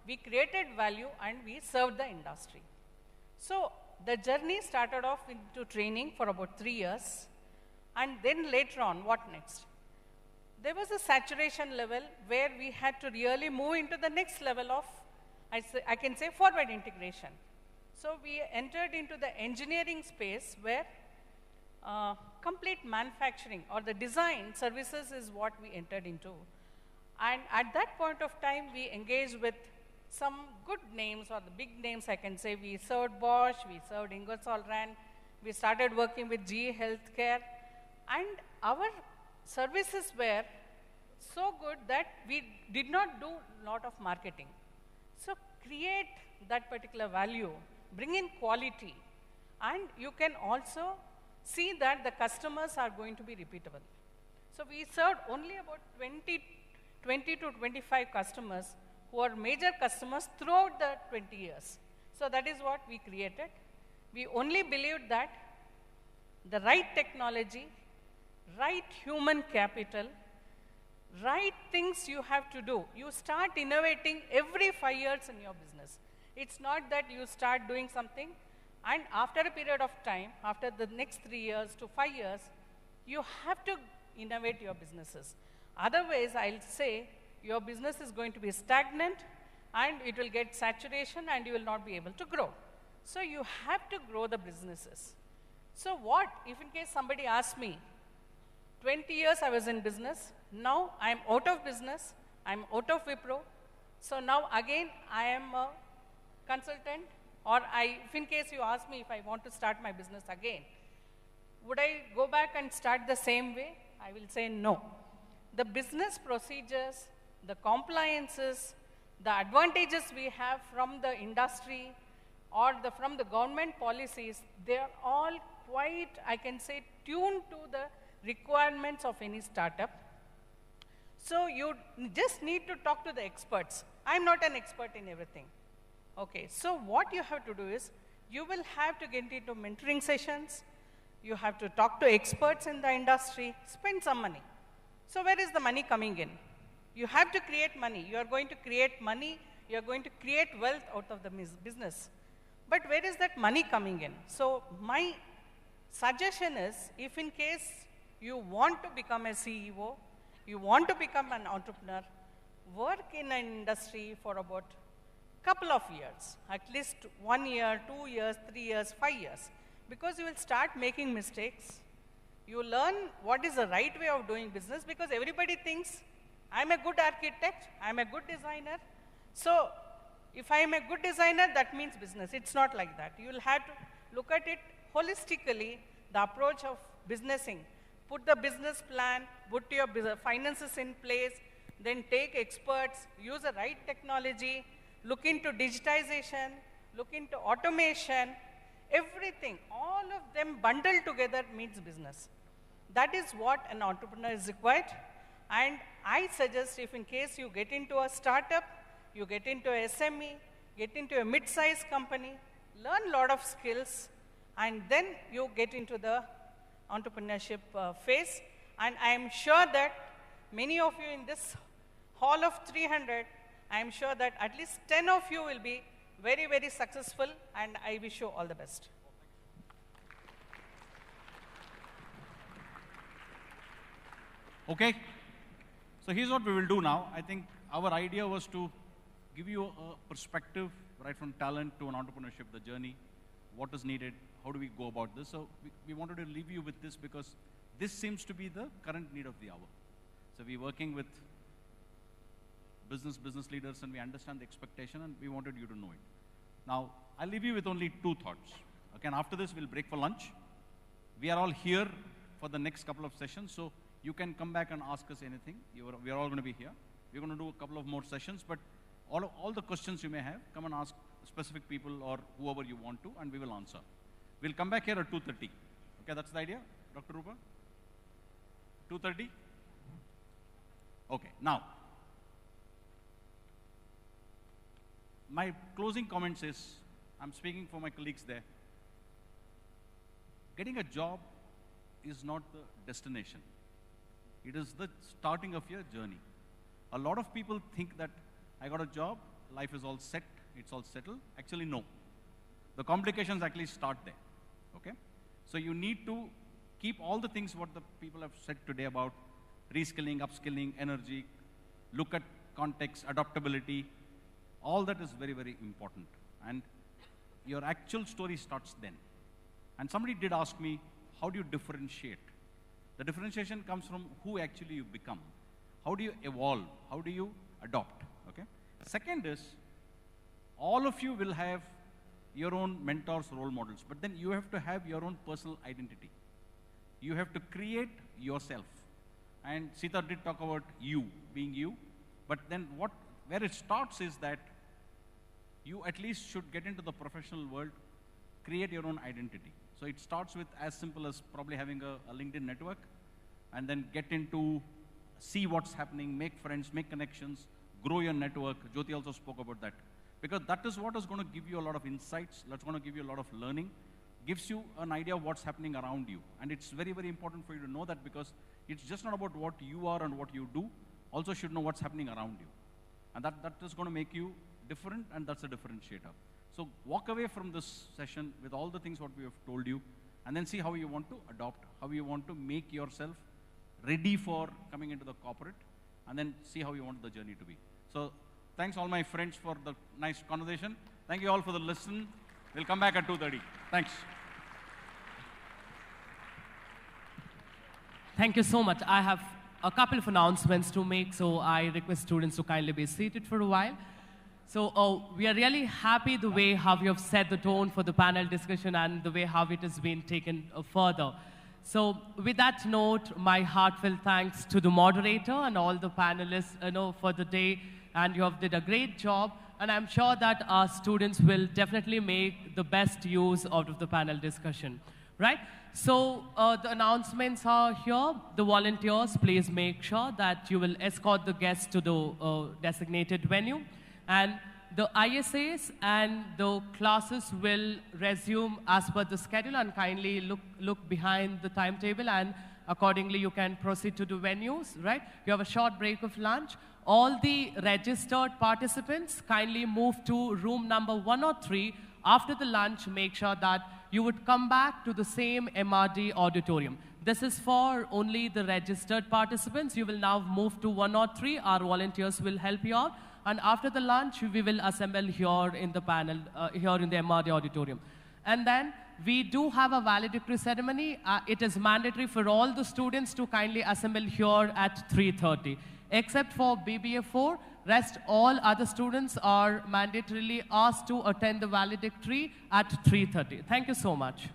we created value and we served the industry. So the journey started off into training for about 3 years, and then later on, what next? There was a saturation level where we had to really move into the next level of, I can say, forward integration. So we entered into the engineering space where complete manufacturing or the design services is what we entered into. And at that point of time, we engaged with some good names or the big names, I can say. We served Bosch, we served Ingersoll Rand, we started working with GE Healthcare, and our services were so good that we did not do a lot of marketing. So create that particular value, bring in quality, and you can also see that the customers are going to be repeatable. So we served only about 20 to 25 customers who are major customers throughout the 20 years. So that is what we created. We only believed that the right technology, right human capital, right things you have to do. You start innovating every 5 years in your business. It's not that you start doing something and after a period of time, after the next 3 years to 5 years, you have to innovate your businesses. Otherwise, I'll say your business is going to be stagnant and it will get saturation and you will not be able to grow. So you have to grow the businesses. So what, if in case somebody asks me, 20 years I was in business, now I'm out of business, I'm out of Wipro, so now again I am a consultant, or if in case you ask me if I want to start my business again, would I go back and start the same way? I will say no. The business procedures, the compliances, the advantages we have from the industry or from the government policies, they are all quite, I can say, tuned to the requirements of any startup. So you just need to talk to the experts. I'm not an expert in everything. Okay, so what you have to do is, you will have to get into mentoring sessions, you have to talk to experts in the industry, spend some money. So where is the money coming in? You have to create money. You are going to create money, you are going to create wealth out of the business. But where is that money coming in? So my suggestion is, if in case you want to become a CEO, you want to become an entrepreneur, work in an industry for about couple of years, at least 1 year, 2 years, 3 years, 5 years, because you will start making mistakes. You learn what is the right way of doing business, because everybody thinks, I'm a good architect, I'm a good designer. So if I am a good designer, that means business. It's not like that. You will have to look at it holistically, the approach of businessing. Put the business plan, put your finances in place, then take experts, use the right technology, look into digitization, look into automation, everything, all of them bundled together means business. That is what an entrepreneur is required. And I suggest, if in case you get into a startup, you get into a SME, get into a mid-sized company, learn a lot of skills, and then you get into the entrepreneurship phase. And I am sure that many of you in this hall of 300, I am sure that at least 10 of you will be very, very successful, and I wish you all the best. Okay, so here's what we will do now. I think our idea was to give you a perspective right from talent to an entrepreneurship, the journey, what is needed, how do we go about this. So we wanted to leave you with this because this seems to be the current need of the hour. So we're working with business leaders, and we understand the expectation, and we wanted you to know it. Now, I'll leave you with only 2 thoughts. Okay, and after this, we'll break for lunch. We are all here for the next couple of sessions, so you can come back and ask us anything. We are all going to be here. We're going to do a couple of more sessions, but all the questions you may have, come and ask specific people or whoever you want to, and we will answer. We'll come back here at 2:30. Okay, that's the idea, Dr. Rupa? 2:30? Okay, now, my closing comments is, I'm speaking for my colleagues there. Getting a job is not the destination. It is the starting of your journey. A lot of people think that I got a job, life is all set, it's all settled. Actually, no. The complications actually start there. Okay? So you need to keep all the things what the people have said today about reskilling, upskilling, energy, look at context, adaptability. All that is very, very important. And your actual story starts then. And somebody did ask me, how do you differentiate? The differentiation comes from who actually you become. How do you evolve? How do you adopt? Okay? Second is, all of you will have your own mentors, role models, but then you have to have your own personal identity. You have to create yourself. And Sita did talk about you, being you, but then where it starts is that you at least should get into the professional world, create your own identity. So it starts with as simple as probably having a LinkedIn network, and then get into, see what's happening, make friends, make connections, grow your network. Jyoti also spoke about that. Because that is what is going to give you a lot of insights, that's going to give you a lot of learning, gives you an idea of what's happening around you. And it's very, very important for you to know that, because it's just not about what you are and what you do, also should know what's happening around you. And that is going to make you different, and that's a differentiator. So walk away from this session with all the things what we have told you, and then see how you want to adopt, how you want to make yourself ready for coming into the corporate, and then see how you want the journey to be. So thanks all my friends for the nice conversation. Thank you all for the listen. We'll come back at 2:30. Thanks. Thank you so much. I have a couple of announcements to make, so I request students to kindly be seated for a while. So we are really happy the way how you have set the tone for the panel discussion and the way how it has been taken further. So with that note, my heartfelt thanks to the moderator and all the panelists for the day, and you have did a great job. And I'm sure that our students will definitely make the best use out of the panel discussion, right? So the announcements are here. The volunteers, please make sure that you will escort the guests to the designated venue. And the ISAs and the classes will resume as per the schedule, and kindly look behind the timetable, and accordingly you can proceed to the venues, right? You have a short break of lunch. All the registered participants kindly move to room number 103. After the lunch, make sure that you would come back to the same MRD auditorium. This is for only the registered participants. You will now move to 103. Our volunteers will help you out. And after the lunch, we will assemble here in the panel, here in the MRD auditorium. And then we do have a valedictory ceremony. It is mandatory for all the students to kindly assemble here at 3:30. Except for BBA 4, rest all other students are mandatorily asked to attend the valedictory at 3:30. Thank you so much.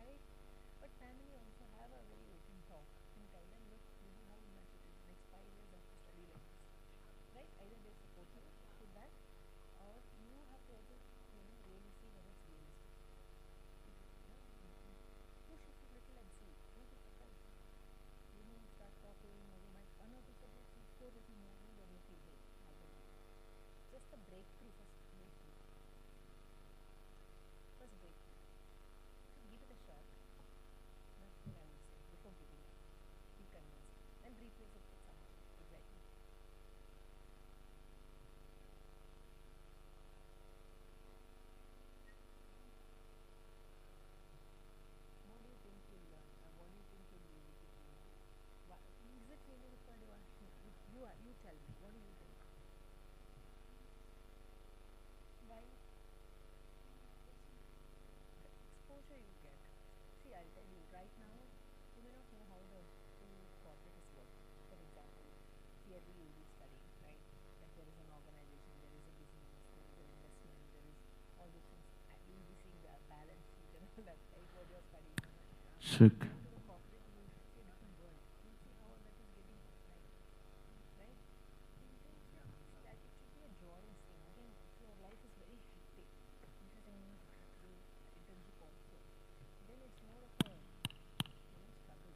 right? But family also have a very open talk and tell them, look, this is how much it is. Next 5 years I have to study like this, right? Either they support you with that, or you have to also, really see whether it's realistic. Push it a little and see. You'll be surprised. You may start talking, or you might one or two subjects you score little more, and then you feel, hey, I can do it. Just a breakthrough, first breakthrough. First breakthrough. So give it a shot. That's what I would say before giving up. Be convinced. And replace it with someone. Exactly. What do you think you'll learn? What do you think you'll be able to do? Is it really required to ask me? You tell me. What do you think? Why? The exposure you get. See, I'll tell you, right now, you may not know how the full corporate is working. For example, here we will be studying, right? That there is an organization, there is a business, there is an investment, there is all those things. You will be seeing the balance sheet and all that, right? What you're studying. Sick. Going to the corporate, you will see a different world. You will see how all that is getting, right? Internship, see, it should be a joyous thing. Again, if your life is very hectic, you say, I need to do internship also. Then it's more of a, struggle.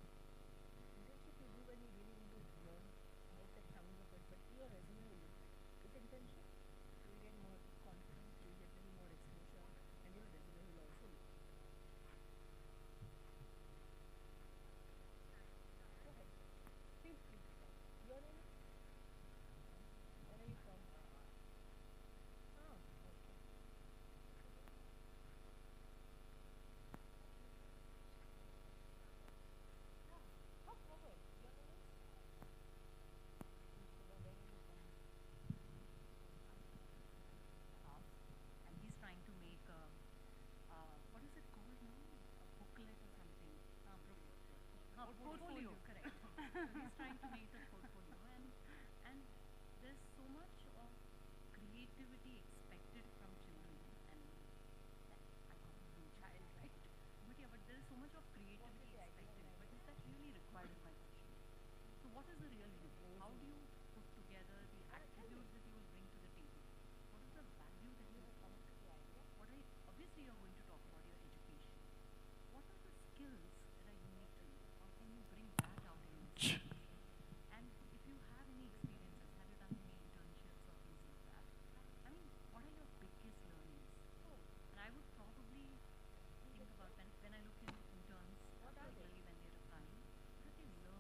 Internship you do when you really want to learn right the chunks of it, but your resume will look like. With internship, you will get more confidence, you will get a little more exposure, and your resume will also look. Go ahead. Feel free to talk. Your name is? Where are you from? Okay. Hop forward. Your name is? Where are you from? And he's trying to make what is it called now? A booklet or something. Portfolio, correct. He's trying to make a portfolio, and there's so much of creativity expected from children, and I call it blue child, right? But yeah, but there is so much of creativity expected. But is that really required by question? So what is the real you? How do you put together the attributes that you will bring to the table? What is the value that you will come to the idea? Obviously you're going to talk about your education. What are the skills that are unique to you? How can you bring that out in your students? And if you have any experiences, have you done any internships or things like that? I mean, what are your biggest learnings? And I would probably think about when I look at interns, particularly when they're applying, what are they learning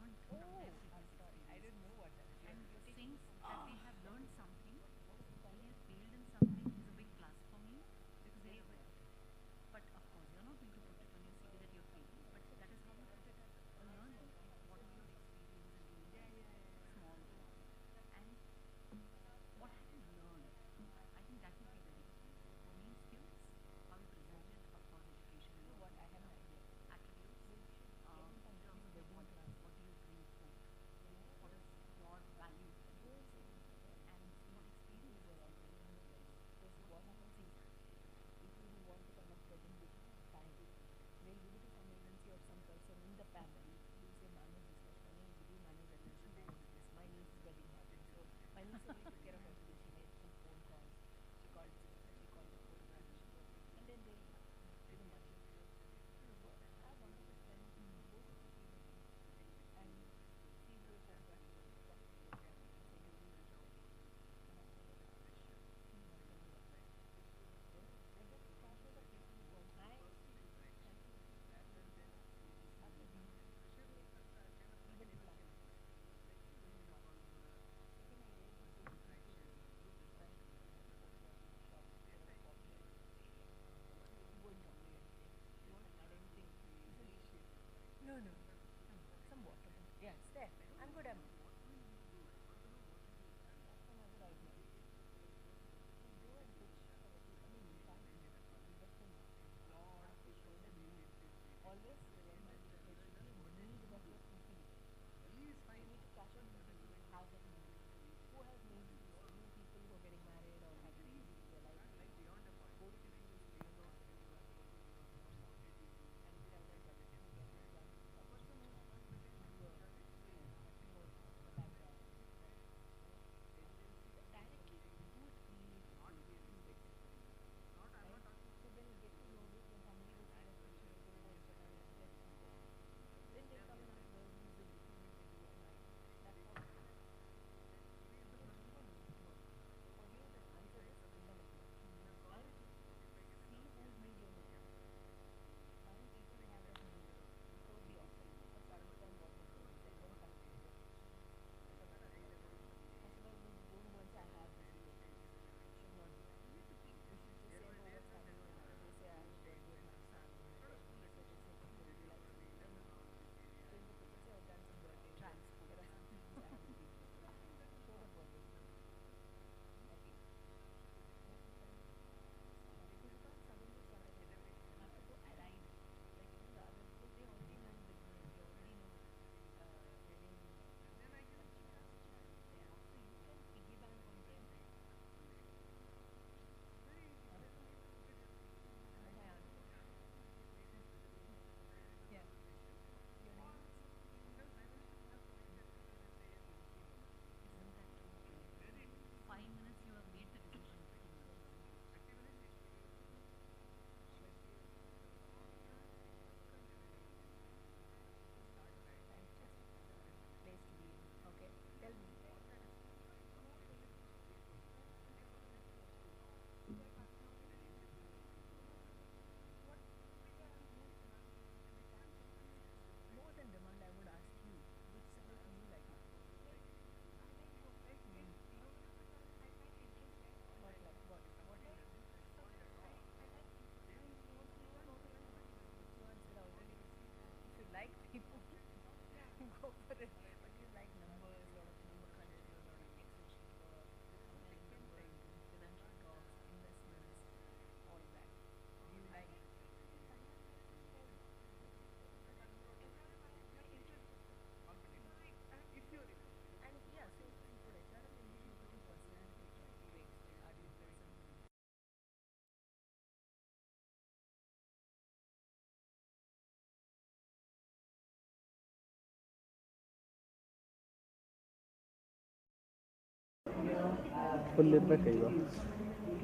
full ಇರ್ಬೇಕು ಈಗ.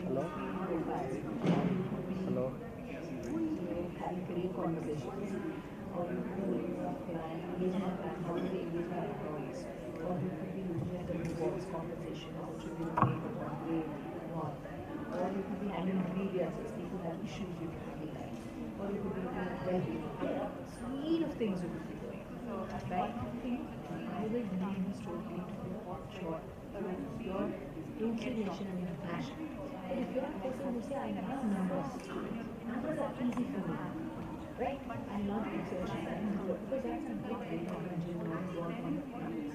Hello hello Suite of things you will be doing. Right? I will believe this totally to be sure. Your inclination and your passion. But if you're a person who say, I love numbers, numbers are easy for me. Right? I love research because that's a big way of engineering work on the planet.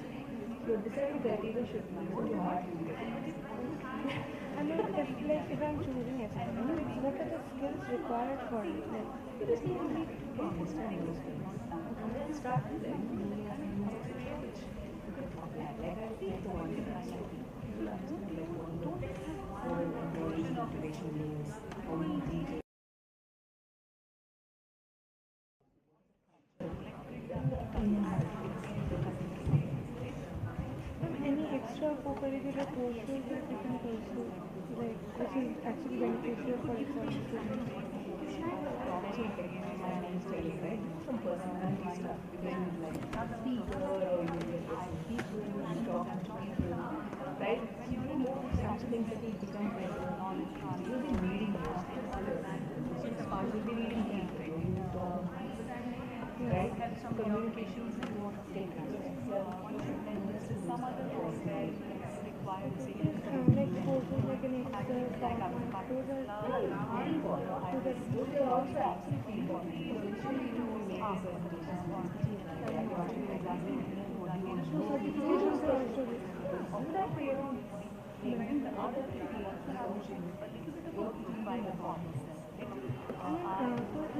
Your deciding criteria should be your heart. I mean, if I'm choosing it, what are the skills required for it? Like, you just need to understand those things. And then start with them. Like I think the one thing I said, people understand like what employees motivation means, how we detail. Any extra co-curricular courses that we can pursue, like which is actually beneficial for example? Right? Some personality stuff because you like speaker or you like people and talking to people, right? You know some things that will become better knowledge. You'll be reading those things. You'll be reading things, right? You talk, right? Some communications and what take some other things that require Like courses like an Excel, PowerPoint, those are also absolutely important. Especially to make a presentation. So certifications are also All that for your own. Even the other people also have a little bit of work to do by the forms. So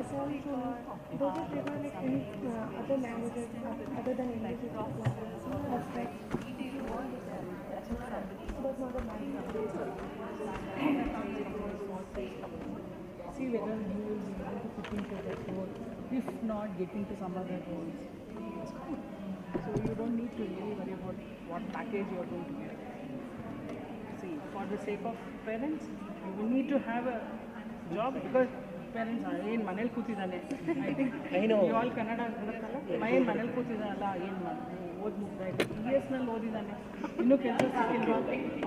if I'm sure, does it require like any other languages other than English is aspect? That's not a language. See whether you will be able to fit into that role. If not, get into some other roles. It's fine. So you don't need to really worry about what package you are going to get. See, for the sake of parents, you will need to have a job because parents are in Manel Kutidane. I think I know. you all Kannada Mayen Manel Kutidala in ಓದ್ ಮುಗ್ದ ES ನಲ್ಲಿ ಓದಿದ್ದಾನೆ ಇನ್ನೂ ಕೆಲಸ ಸಿಕ್ಕಿಲ್ವಾ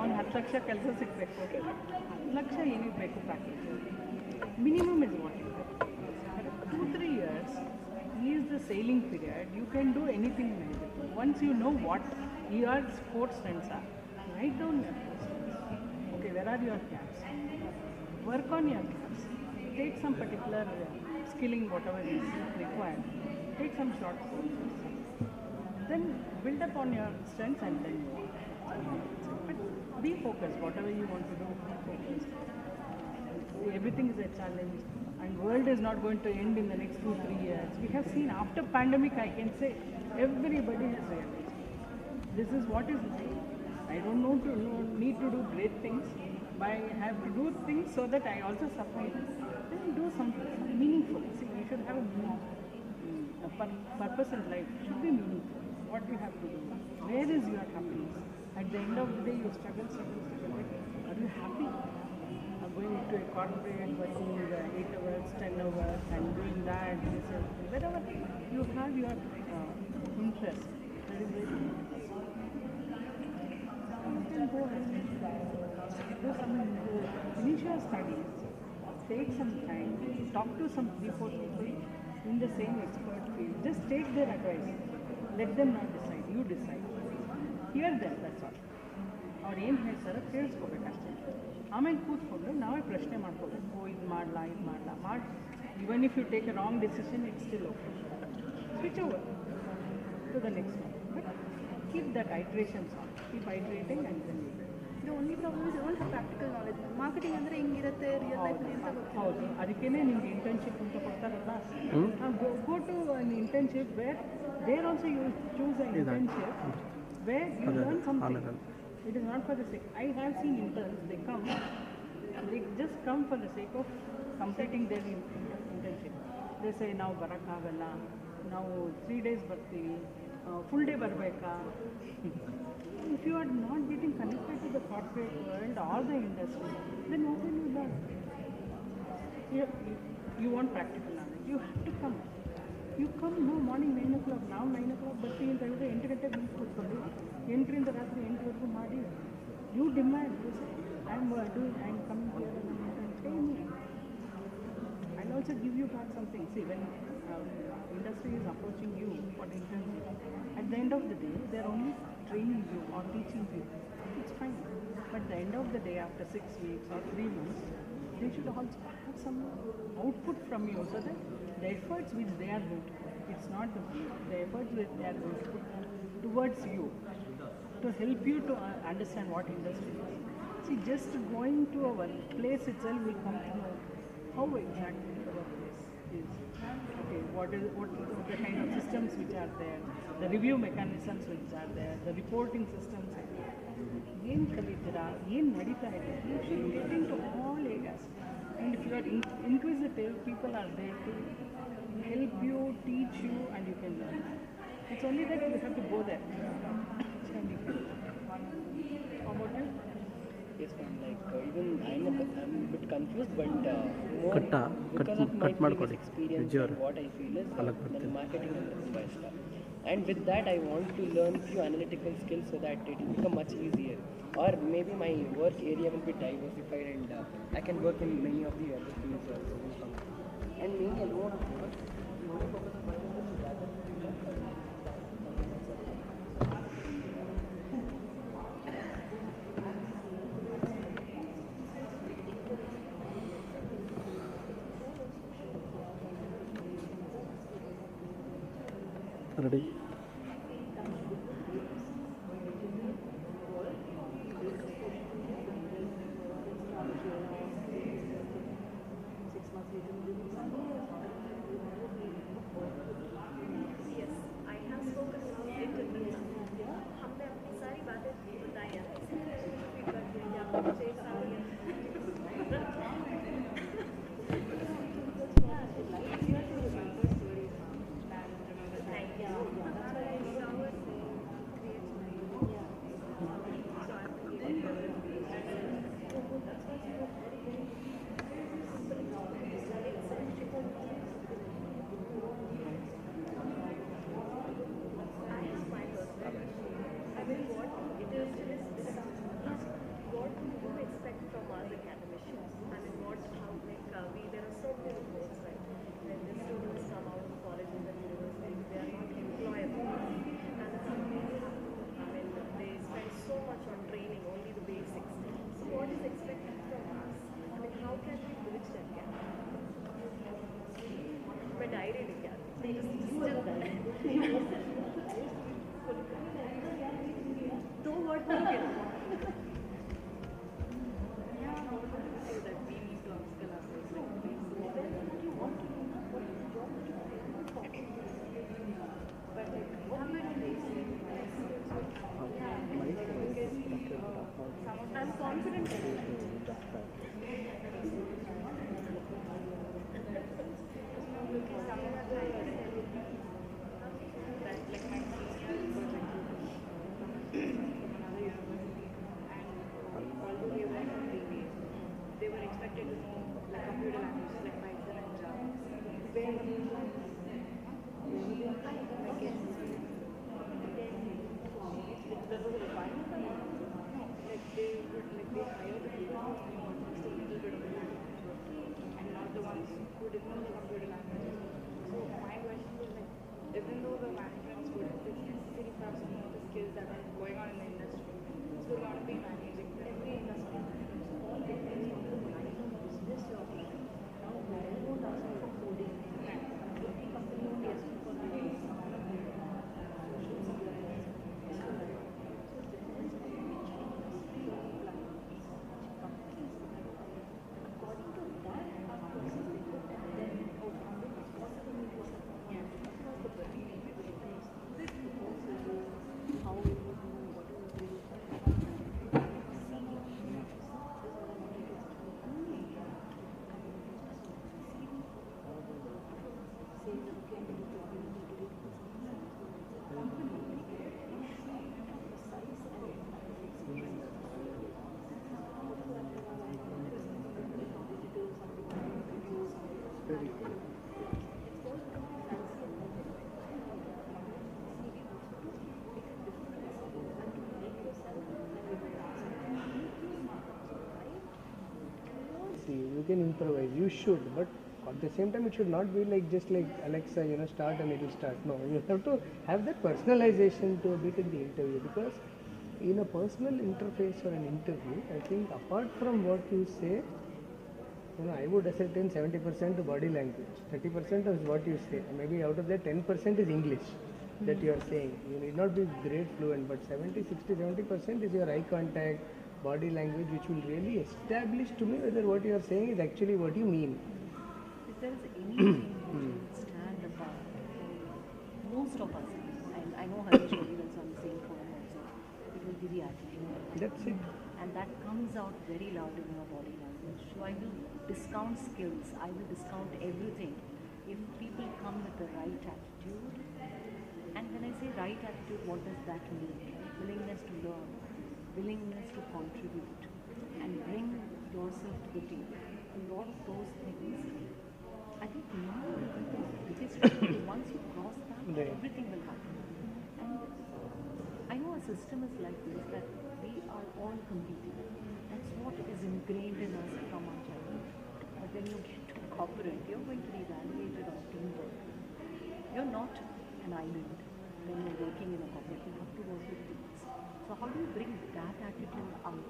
ಅವ್ನು 10 ಲಕ್ಷ ಕೆಲಸ ಸಿಗಬೇಕು 10 ಲಕ್ಷ ಏನಿಗೆ ಬೇಕು package minimum is what 2-3 years is the sailing period. You can do anything in it. Once you know what your sports strengths are, write down your sports. Okay, where are your gaps? Work on your gaps. Take some particular skilling, whatever is required. Take some short courses. Then build up on your strengths and then move on. But be focused. Whatever you want to do, be focused. Everything is a challenge. And world is not going to end in the next 2-3 years. We have seen after pandemic, I can say everybody has realized this is what is life. I don't need to do great things, but I have to do things so that I also survive. Then do something meaningful. See, you should have a purpose in life. It should be meaningful. What you have to do. Where is your happiness? At the end of the day, you struggle. Are you happy? Going to a corporate, working 8 hours, 10 hours, and doing that, wherever you have your interest, that is very important. You can go ahead and do some, finish your studies, take some time, talk to some 3-4 people in the same expert field. Just take their advice. Let them not decide. You decide. Hear them, that's all. ಅವ್ರು ಏನು ಹೇಳ್ತಾರೋ ಕೇಳಿಸ್ಕೋಬೇಕಷ್ಟೇ ಆಮೇಲೆ ಕೂತ್ಕೊಂಡು ನಾವೇ ಪ್ರಶ್ನೆ ಮಾಡ್ಕೋಬೇಕು ಇದು ಮಾಡಲಾ ಮಾಡಿ even if you take a wrong decision, it's still okay. Switch over to the next one. keep that iterations on. Keep iterating and then you The only problem is you don't have practical knowledge. Marketing ಅಂದರೆ ಹಿಂಗಿರುತ್ತೆ real ಲೈಫಲ್ಲಿ ಅಂತ ಗೊತ್ತಿಲ್ಲ. ಹೌದು, ಅದಕ್ಕೇನೆ ನಿಮ್ಗೆ internship ಅಂತ ಕೊಡ್ತಾರಲ್ಲ, go to an internship where there also you choose an internship where you learn something. It is not for the sake. I have seen interns, they just come for the sake of completing their internship. They say ನಾವು ಬರೋಕ್ಕಾಗಲ್ಲ, ನಾವು 3 days ಬರ್ತೀವಿ, full day ಬರಬೇಕಾ. If you are not getting connected to the corporate world or the industry, then what will you learn? You want practical knowledge. You have to come. You come now morning 9 o'clock, now 9 o'clock ಬರ್ತೀವಿ ಅಂತ ಹೇಳಿದ್ರೆ 8 ಗಂಟೆಗೆ ಬಂದು ಕೂತ್ಕೊಂಡು 8ರಿಂದ ರಾತ್ರಿ 8ವರೆಗೂ ಮಾಡಿ. You demand, you say, I am coming here and I am pay me. I'll also give you back something. See, when industry is approaching you for the internship, at the end of the day, they are only training you or teaching you. It's fine. But at the end of the day, after 6 weeks or 3 months, they should also have some output from you so that the efforts which they are going to put, it's not the efforts which they are going to put towards you to help you to understand what industry is. See, just going to a place itself will come to know how exactly the workplace is. Okay, what the kind of systems which are there, the review mechanisms which are there, the reporting systems. ಏನು ಕಲಿತೀರಾ, ಏನು ನಡೀತಾ ಇದೆ, you should get into all areas. And if you are inquisitive, people are there to help you, teach you, and you can learn. It's only that you have to go there. How about you? Yes, ma'am. Like even I'm a bit confused, but more because of my previous experience and what I feel is the marketing is the best. And with that, I want to learn few analytical skills so that it will become much easier. Or maybe my work area will be diversified and I can work in many of the other fields also. And maybe I won't focus on gather. Ready? Yes, I have spoken about it in the हमने अपनी सारी बातें बताई हैं. Feedback दिया, check I'm confident. They were expected to know like computer languages like Python and Java. That was a requirement for them. Like they hired the people who understood a little bit of the language and not the ones who didn't know the computer languages. So my question was like, even though the management student is necessary for some of the skills that are going on in the industry, so we're going to be managing every industry. All depends on the line of business you're in. Now, where you would ask for coding, every company would be asking for coding. can improvise. You should, but at the same time, it should not be like just like Alexa, start and it will start. No, you have to have that personalization to a bit in the interview, because in a personal interface or an interview, I think apart from what you say, I would ascertain 70% to body language, 30% is what you say. Maybe out of that 10% is English that you are saying. You need not be great fluent, but 70, 60, 70% is your eye contact, body language, which will really establish to me whether what you are saying is actually what you mean. If there is anything which will stand apart, most of us, and I know Harish will be also on the same forum also, it will be the attitude. That's it. And that comes out very loud in your body language. So I will discount skills, I will discount everything if people come with the right attitude. And when I say right attitude, what does that mean? Willingness to learn, willingness to contribute, and bring yourself to the table. A lot of those things, I think now, because once you cross that, everything will happen. And I know a system is like this, that we are all competing. That's what is ingrained in us from our childhood. But when you get to corporate, you're going to be evaluated on teamwork. You're not an island. When you're working in a corporate, you have to work with teams. So how do you bring that attitude out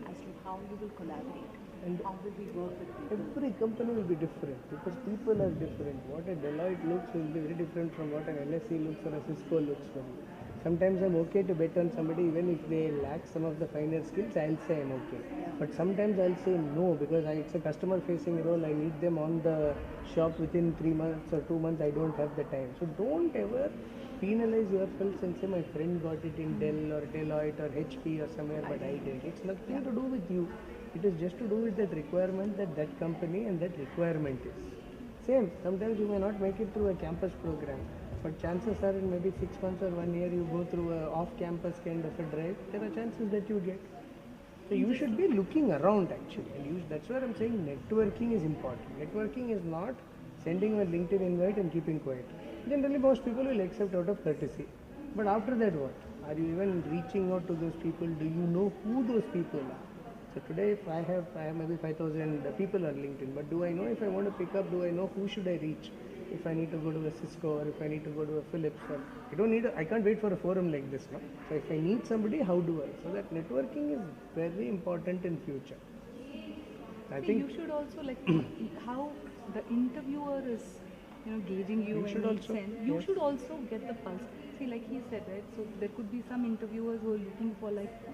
as to how you will collaborate? And how will we work with people? Every company will be different because people are different. What a Deloitte looks will be very different from what an LSE looks or a Cisco looks for you. Sometimes I'm okay to bet on somebody even if they lack some of the finer skills, I'll say I'm okay. But sometimes I'll say no because it's a customer facing role, I need them on the shop within 3 months or 2 months, I don't have the time. So don't ever penalize yourself and say my friend got it in Dell or Deloitte or HP or somewhere but I did. It's nothing to do with you. It is just to do with that requirement that company and that requirement is. Same, sometimes you may not make it through a campus program, but chances are in maybe 6 months or 1 year you go through a off-campus kind of a drive, there are chances that you get. So you should be looking around actually. And that's where I'm saying networking is important. Networking is not sending a LinkedIn invite and keeping quiet. Generally most people will accept out of courtesy. But after that what? Are you even reaching out to those people? Do you know who those people are? So today if I have maybe 5,000 people on LinkedIn, but do I know if I want to pick up, do I know who should I reach? If I need to go to a Cisco or if I need to go to a Philips, or I can't wait for a forum like this, no? So if I need somebody, how do I? So that networking is very important in future. I think you should also how the interviewer is, gauging you should and also, you should also get the pulse. See, like he said, right? So there could be some interviewers who are looking for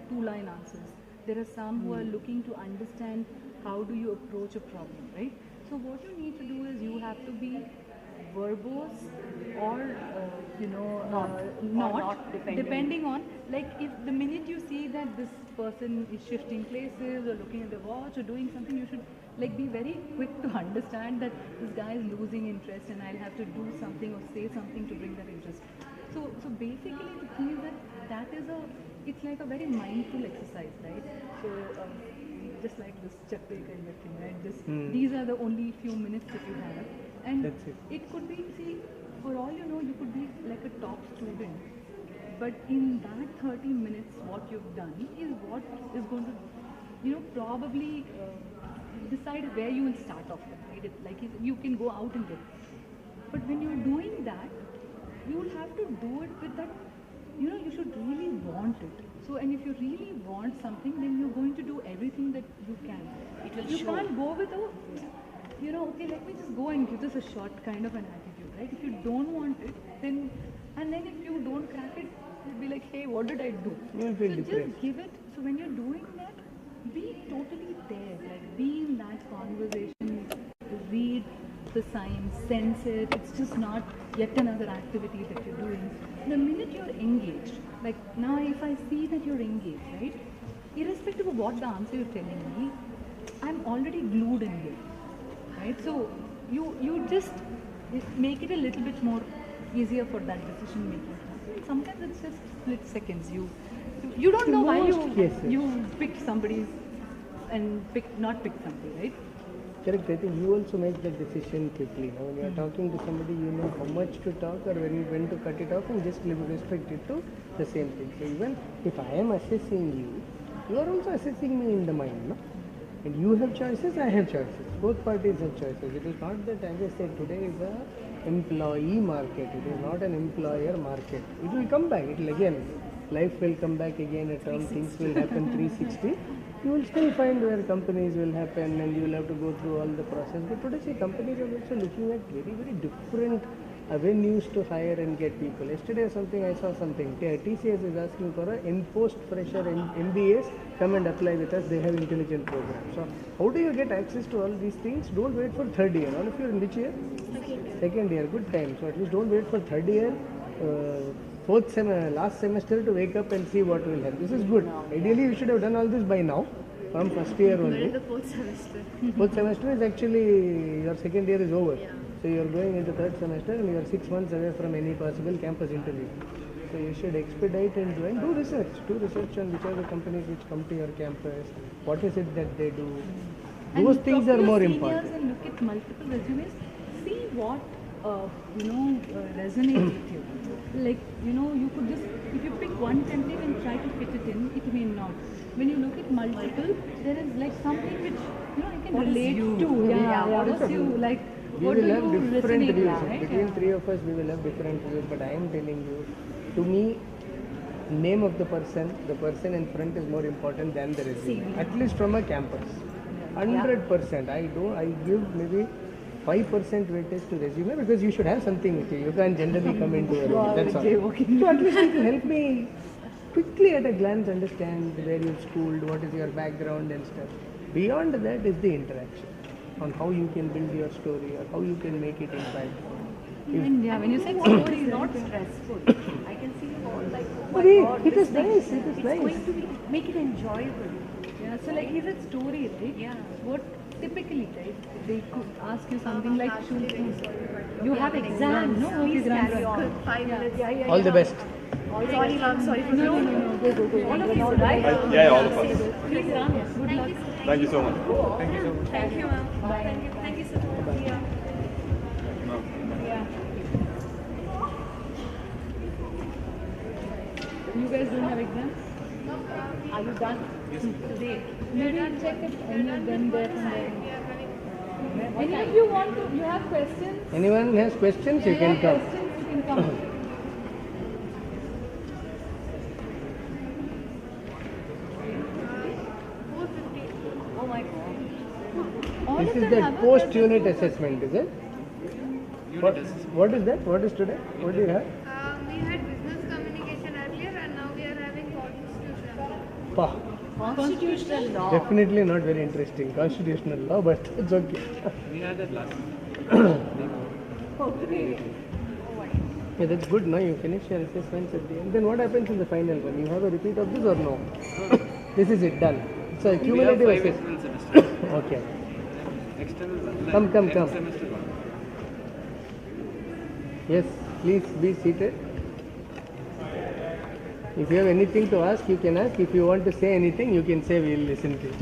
two-line answers. There are some who are looking to understand how do you approach a problem, right? So what you need to do is you have to be verbose or not depending on, like, if the minute you see that this person is shifting places or looking at the watch or doing something, you should be very quick to understand that this guy is losing interest and I'll have to do something or say something to bring that interest. So basically the thing is that is it's like a very mindful exercise, right? So just like this chapter kind of thing, right? These are the only few minutes that you have. And it could be, see, for all you know, you could be like a top student. But in that 30 minutes, what you've done is what is going to, probably decide where you will start off with, right? Like you can go out and get it. But when you're doing that, you will have to do it with that, you should really want it. So, and if you really want something, then you're going to do everything that you can. You can't go with okay, let me just go and give this a shot kind of an attitude, right? If you don't want it, then if you don't crack it, you'll be like, hey, what did I do? So just give it. So when you're doing that, be totally there, like be in that conversation, read the signs, sense it. It's just not yet another activity that you're doing. The minute you're engaged, like now if I see that you're engaged, right? Irrespective of what the answer you're telling me, I'm already glued in here. Right? So you just make it a little bit more easier for that decision making. Sometimes it's just split seconds. You don't know why you picked somebody's and not pick somebody, right? Correct. I think you also make that decision quickly. Now, when you are talking to somebody, you know how much to talk or when to cut it off and just restrict it to the same thing. So even if I am assessing you, you are also assessing me in the mind, no? And you have choices, I have choices. Both parties have choices. It is not that, as I said, today is a employee market. It is not an employer market. It will come back. It will again, life will come back again. A term, things will happen 360. You will still find where companies will happen, and you will have to go through all the process. But today, see, companies are also looking at very, very different avenues to hire and get people. Yesterday, I saw something. TCS is asking for a in-post fresher MBAs come and apply with us. They have intelligent programs. So, how do you get access to all these things? Don't wait for third year. All of you in which year? Second year. Good time. So, at least don't wait for third year. Last semester to wake up and see what will happen. This is good. Ideally, you should have done all this by now, from first year only. The fourth semester. Fourth semester is actually, your second year is over. Yeah. So you are going into third semester and you are 6 months away from any possible campus interview. So you should expedite and do research. Do research on which are the companies which come to your campus. What is it that they do? Those things are more important. And look at multiple resumes. See what resonates with you. Like, you could just, if you pick one template and try to fit it in, it may not. When you look at multiple, there is like something which, I can relate to. Yeah, what is you, like, we will have different views. Right? Between three of us, we will have different views. But I am telling you, to me, name of the person in front is more important than the resume. At least from a campus. 100%. I give maybe 5% weightage to resume because you should have something with you. You can't generally come into a room. That's all. So at least it will help me quickly at a glance understand where you've schooled, what is your background and stuff. Beyond that is the interaction on how you can build your story or how you can make it impactful. When you said story is not stressful, I can see like, oh my God, it is nice. It is it's nice. going to make it enjoyable. Yeah. So like, is it story, right? Yeah. What typically, right? They could ask you something like, you have exam, no? Please Okay, carry on. 5 minutes. Yeah. All the best. Sorry, ma'am. Sorry. No. Go. All of you, right? Yeah, all of us. Please run. Good luck. Thank you so much. Thank you so much. Thank you, ma'am. Thank you so much. Yeah. You guys don't have exams? Are you done? Yes. Today. Maybe check if any of them there from there. Any of you want to, you have questions? Anyone has questions, you can come. Questions, you can come. Oh my God. This is that post-unit assessment, is it? What is that? What is today? What do you have? We had business communication earlier and now we are having constitution. Constitutional law. Definitely not very interesting. Constitutional law, but it's okay. We had that last. Okay. Yeah, that's good. Now you finish your assessments at the end. Then what happens in the final one? You have a repeat of this or no? This is it, done. It's a cumulative assessment. Okay. Come. Semester one. Yes, please be seated. If you have anything to ask, you can ask. If you want to say anything, you can say, we will listen to you.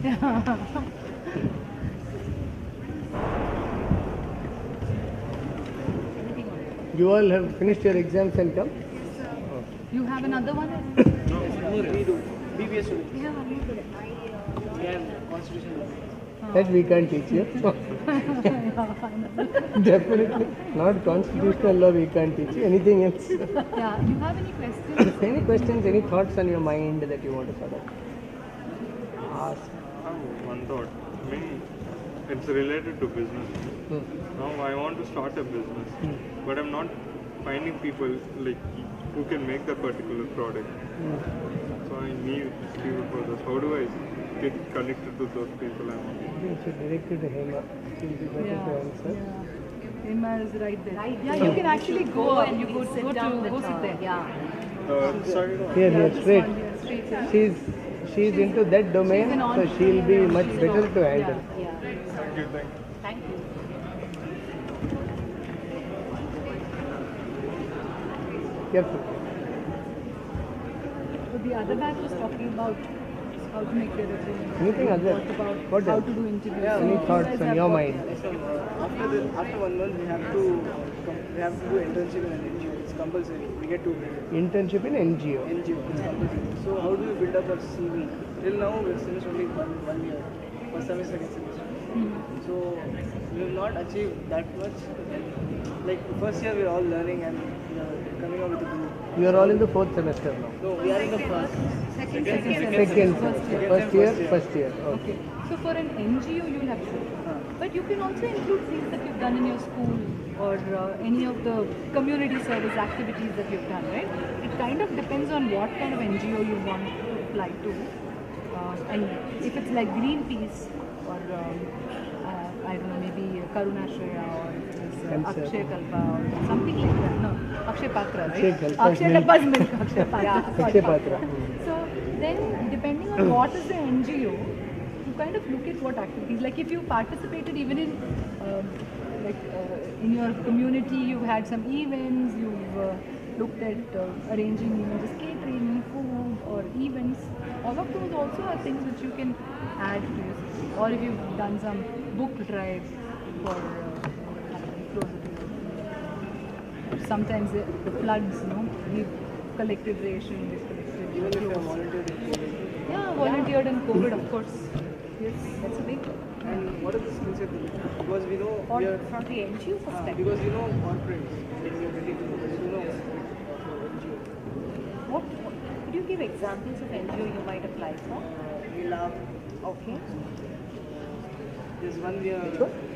You all have finished your exams and come? Yes, sir. You have another one? We do. BBS students. We have constitution. That we can't teach you. Definitely not constitutional law, we can't teach you. Anything else? Yeah, you have any questions? Any questions, any thoughts on your mind that you want to sort of ask? I have one thought. I mean, it's related to business. Now I want to start a business, but I'm not finding people like who can make that particular product. So I need people for this. How do I get connected to those people? You should direct it to Hema. She will be better to answer. Hema is right there. Yeah, you can actually go and you go sit there. Yeah. Here, straight. She's into that domain, so she'll be much better to handle. Thank you. Thank you. Careful. So the other batch was talking about how to make their resume. Anything other? What how to do interviews. Any thoughts on your mind? After 1 month, we have to do internship in an NGO. It's compulsory. We get to internship in NGO. NGO. It's compulsory. So how do you build up a CV? Till now, we've finished only one year. first semester gets finished. So we will not achieve that much. Like first year we are all learning and coming up with a group. You are all in the fourth semester now. No, we are in the first. Second semester. First year. Okay. So for an NGO you will have to. But you can also include things that you've done in your school or any of the community service activities that you've done, right? It kind of depends on what kind of NGO you want to apply to. And if it's like Greenpeace or I don't know, maybe Karunashraya or Akshay Kalpa or something like that. No, Akshay Patra, right? Akshay Kalpa's milk. Akshay Patra. Yeah, Akshay Patra. So then, depending on what is the NGO, you kind of look at what activities. Like if you participated even in, in your community, you've had some events, you've looked at arranging even just catering, food or events. All of those also are things which you can add to your CV. Or if you've done some book drive for sometimes the floods, we've collected ration, we've collected even if you have volunteered in COVID. Yeah, volunteered in COVID, of course. Yes, that's a big. And what are the skill set? Because we know we are from the NGO perspective. Because you know corporates in your ability to focus, you know NGO. What could you give examples of NGO you might apply for? Milab. Okay. There's one we are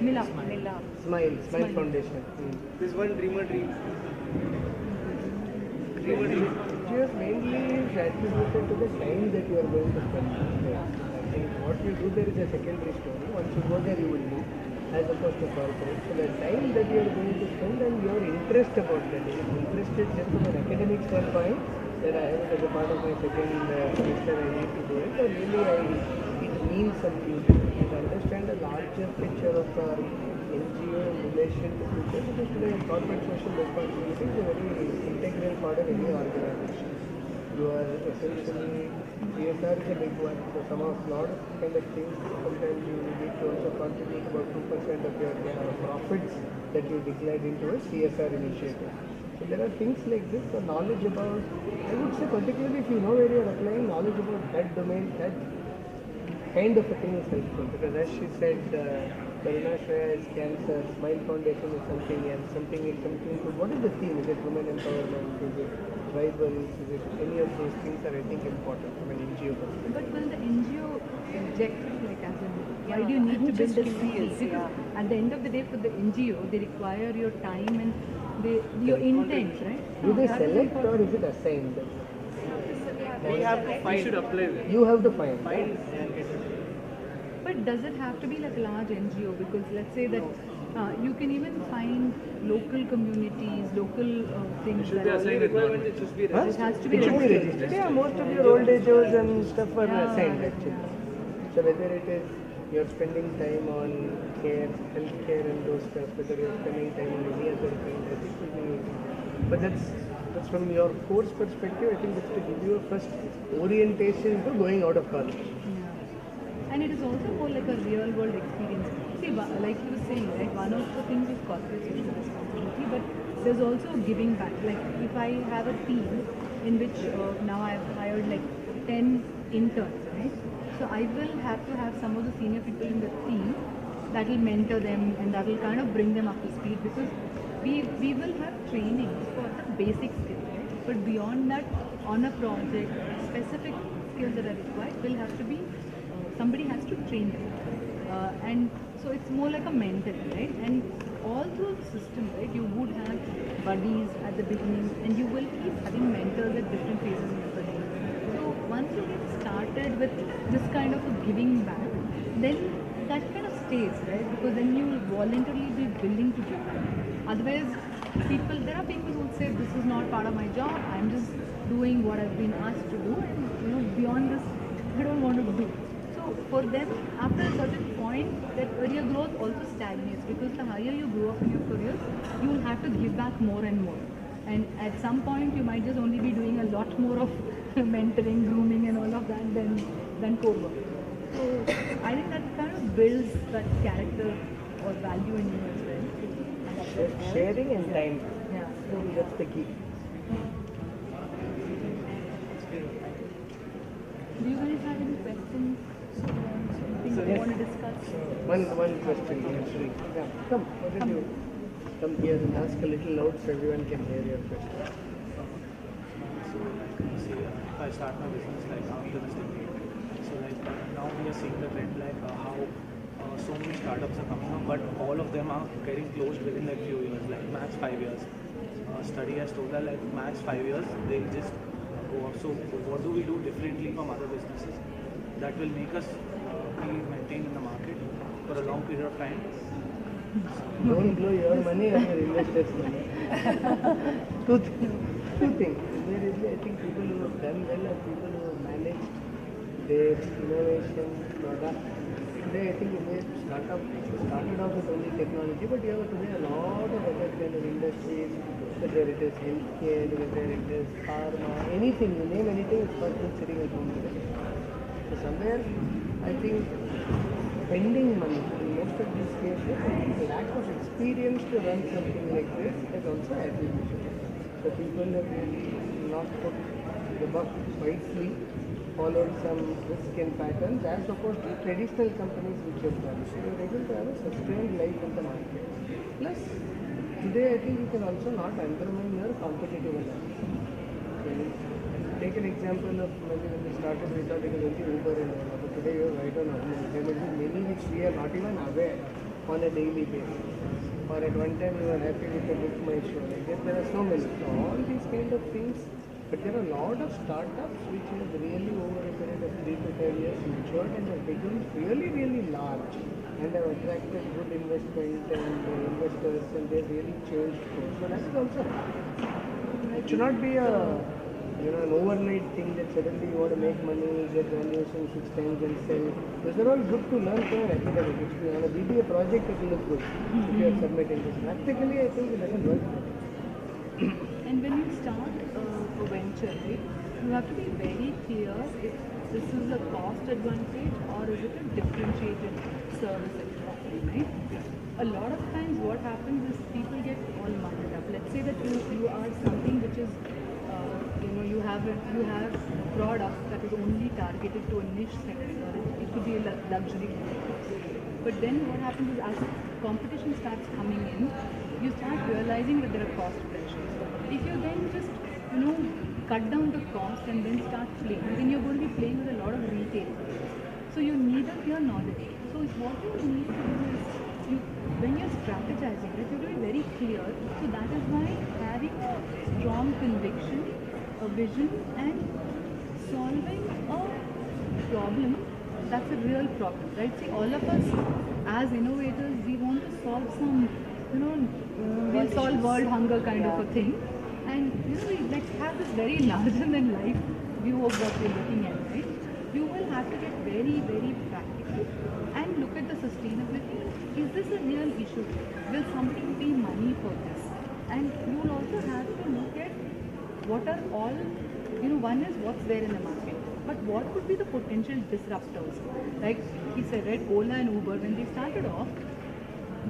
Milab. Smile Foundation. There's one Dreamer Dream. Just mainly is attributed to the time that you are going to spend. I think what you do there is a secondary story. Once you go there, you will do, as opposed to corporate. So the time that you are going to spend and your interest about that. If you are interested just from an academic standpoint, then I have it as a part of my second semester. I need to do it. Or really, it means something to me. And understand a larger picture of NGO in relation to future, because today corporate social responsibility is a very integral part of any organization. You are essentially, CSR is a big one, so some of lot of kind of things, sometimes you need to also contribute about 2% of your profits that you declared into a CSR initiative. So there are things like this, the knowledge about, I would say particularly if you know where you are applying, knowledge about that domain, that kind of a thing is helpful, because as she said, Karunashraya is cancer, Smile Foundation is something else, something good. What is the theme? Is it women empowerment? Is it tribals? Is it any of those things are I think important from an NGO perspective? But will the NGO objective, like as in, why do you need to build a city? Because at the end of the day for the NGO, they require your time and your intent, right? Do they select or is it assigned? We have to find. You should apply with. You have to find. But does it have to be like a large NGO? Because let's say that you can even find local communities, local things. It should be assigned requirement. It should be registered. It has to be registered. Yeah, most of your old age homes and stuff are assigned actually. So whether it is you're spending time on care, healthcare and those stuff, whether you're spending time on any other thing, I think will be. But that's from your course perspective. I think it's to give you a first orientation to going out of college. And it is also more like a real world experience. See, like you were saying, right, one of the things is corporate social responsibility, but there's also giving back. Like if I have a team in which now I've hired like 10 interns, right? So I will have to have some of the senior people in the team that will mentor them and that will kind of bring them up to speed, because we will have training for the basic skills, right? But beyond that, on a project, specific skills that are required will have to be somebody has to train them, and so it's more like a mentor, right? And all through the system, right, you would have buddies at the beginning, and you will keep having mentors at different phases in your career. So once you get started with this kind of a giving back, then that kind of stays, right? Because then you will voluntarily be willing to give back. Otherwise, there are people who would say, this is not part of my job, I'm just doing what I've been asked to do, and beyond this, I don't want to do. For them, after a certain point, their career growth also stagnates, because the higher you grow up in your career, you will have to give back more and more. And at some point, you might just only be doing a lot more of mentoring, grooming and all of that than core work. So I think that kind of builds that character or value in you as well. Sharing and time. Yeah, that's the key. Do you guys have any questions? you want to discuss? One question. Yeah. Come, what did you come here and ask a little loud so everyone can hear your question? So, see, if I start my business like after this decade, so like now we are seeing the trend like how so many startups are coming up, but all of them are getting closed within like few years, like max 5 years. Study has told that like max 5 years they just go off. So what do we do differently from other businesses that will make us be maintained in the market for a long period of time? Don't blow your money or your investors' money. Two things. There is, I think, people who have done well are people who have managed their innovation product. Today, I think they started off with only technology, but you have today a lot of other kind of industries, whether it is healthcare, whether it is pharma, anything, you name anything, it's person sitting at home today. So somewhere, I think, spending money in most of these cases, I think lack of experience to run something like this is also attribution. So people have really not put the buck wisely, followed some risk and patterns as opposed to traditional companies which have done. So you're able to have a sustained life in the market. Plus, today I think you can also not undermine your competitive advantage. So take an example of maybe when we started, we thought it was only Uber and Ola, but today you are right on Ola. There may be many which we are not even aware on a daily basis. Or at one time we were happy with the Book My Show. Like that, there are so many. So all these kind of things, but there are a lot of startups which have really over a period of 3 to 5 years matured and have become really, really large and have attracted good investment and investors and they've really changed course. So that is also, it should not be an overnight thing that suddenly you want to make money, get valuation 6 times and sell. Those are all good to learn from an academic. If you have a BBA project, it will look good if you are submitting this. Practically, I think it doesn't work. And when you start a venture, right, you have to be very clear if this is a cost advantage or is it a differentiated service that you're offering, right? A lot of times what happens is people get all muddled up. Let's say that you are something which is, you have product that is only targeted to a niche sector. It could be a luxury product. But then what happens is as competition starts coming in, you start realizing that there are cost pressures. If you then just, cut down the cost and then start playing, then you're going to be playing with a lot of retail. So you need up your knowledge. So what you need to do is, when you're strategizing, right, you have to be very clear. So that is why having a strong conviction, a vision, and solving a problem, that's a real problem, right? See, all of us as innovators, we want to solve some, we'll solve world hunger kind of a thing. And we have this very larger than life view of what we're looking at, right? You will have to get very, very practical and look at the sustainability. Is this a real issue? Will somebody pay money for this? And you will also have to look at what are all, one is what's there in the market, but what could be the potential disruptors? Like he said, right, Ola and Uber, when they started off,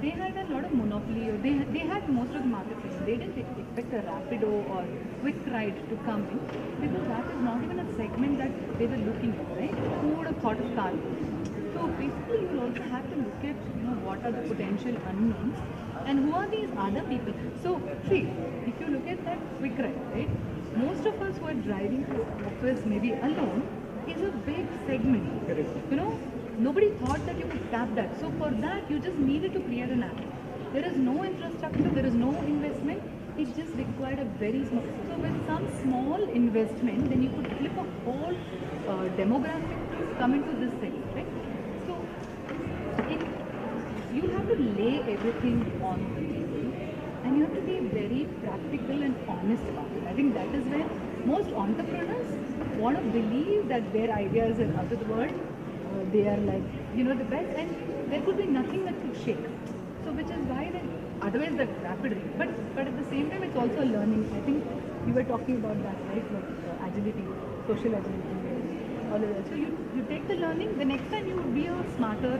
they had a lot of monopoly, or they had most of the market share. They didn't expect a Rapido or Quick Ride to come in because that is not even a segment that they were looking at, right? Who would have thought of cargo? So basically, you will also have to look at, what are the potential unknowns and who are these other people. So see, if you look at that Quick Ride, right? Most of us who are driving to office maybe alone is a big segment. Nobody thought that you could tap that. So for that, you just needed to create an app. There is no infrastructure, there is no investment. It just required a very small. So with some small investment, then you could flip a whole demographic to come into this segment, right? So you have to lay everything on the table, and you have to be very practical and honest about it. I think that is where most entrepreneurs want to believe that their ideas are out of the world. They are like, the best, and there could be nothing that could shake. So which is why otherwise the rapid rate. But at the same time, it's also a learning. I think we were talking about that, right? Like agility, social agility, all of that. So you take the learning, the next time you would be a smarter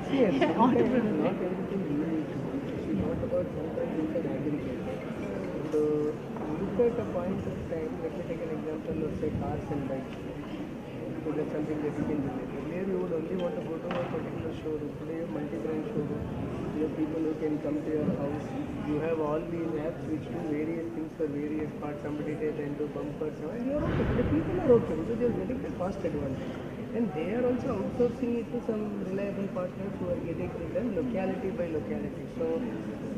entrepreneur. Not everything you need to do. It's not about sometimes you can aggregate. So look at a point of time, let me take an example of say cars and bikes. So that's something that you can relate. Earlier you would only want to go to a particular showroom. Today you have multi-brand showroom. You have people who can come to your house. You have all these apps which do various things for various parts. Somebody takes into bumpers. And you are okay. But the people are okay because they are getting the cost advantage. And they are also outsourcing it to some reliable partners who are getting to them locality by locality. So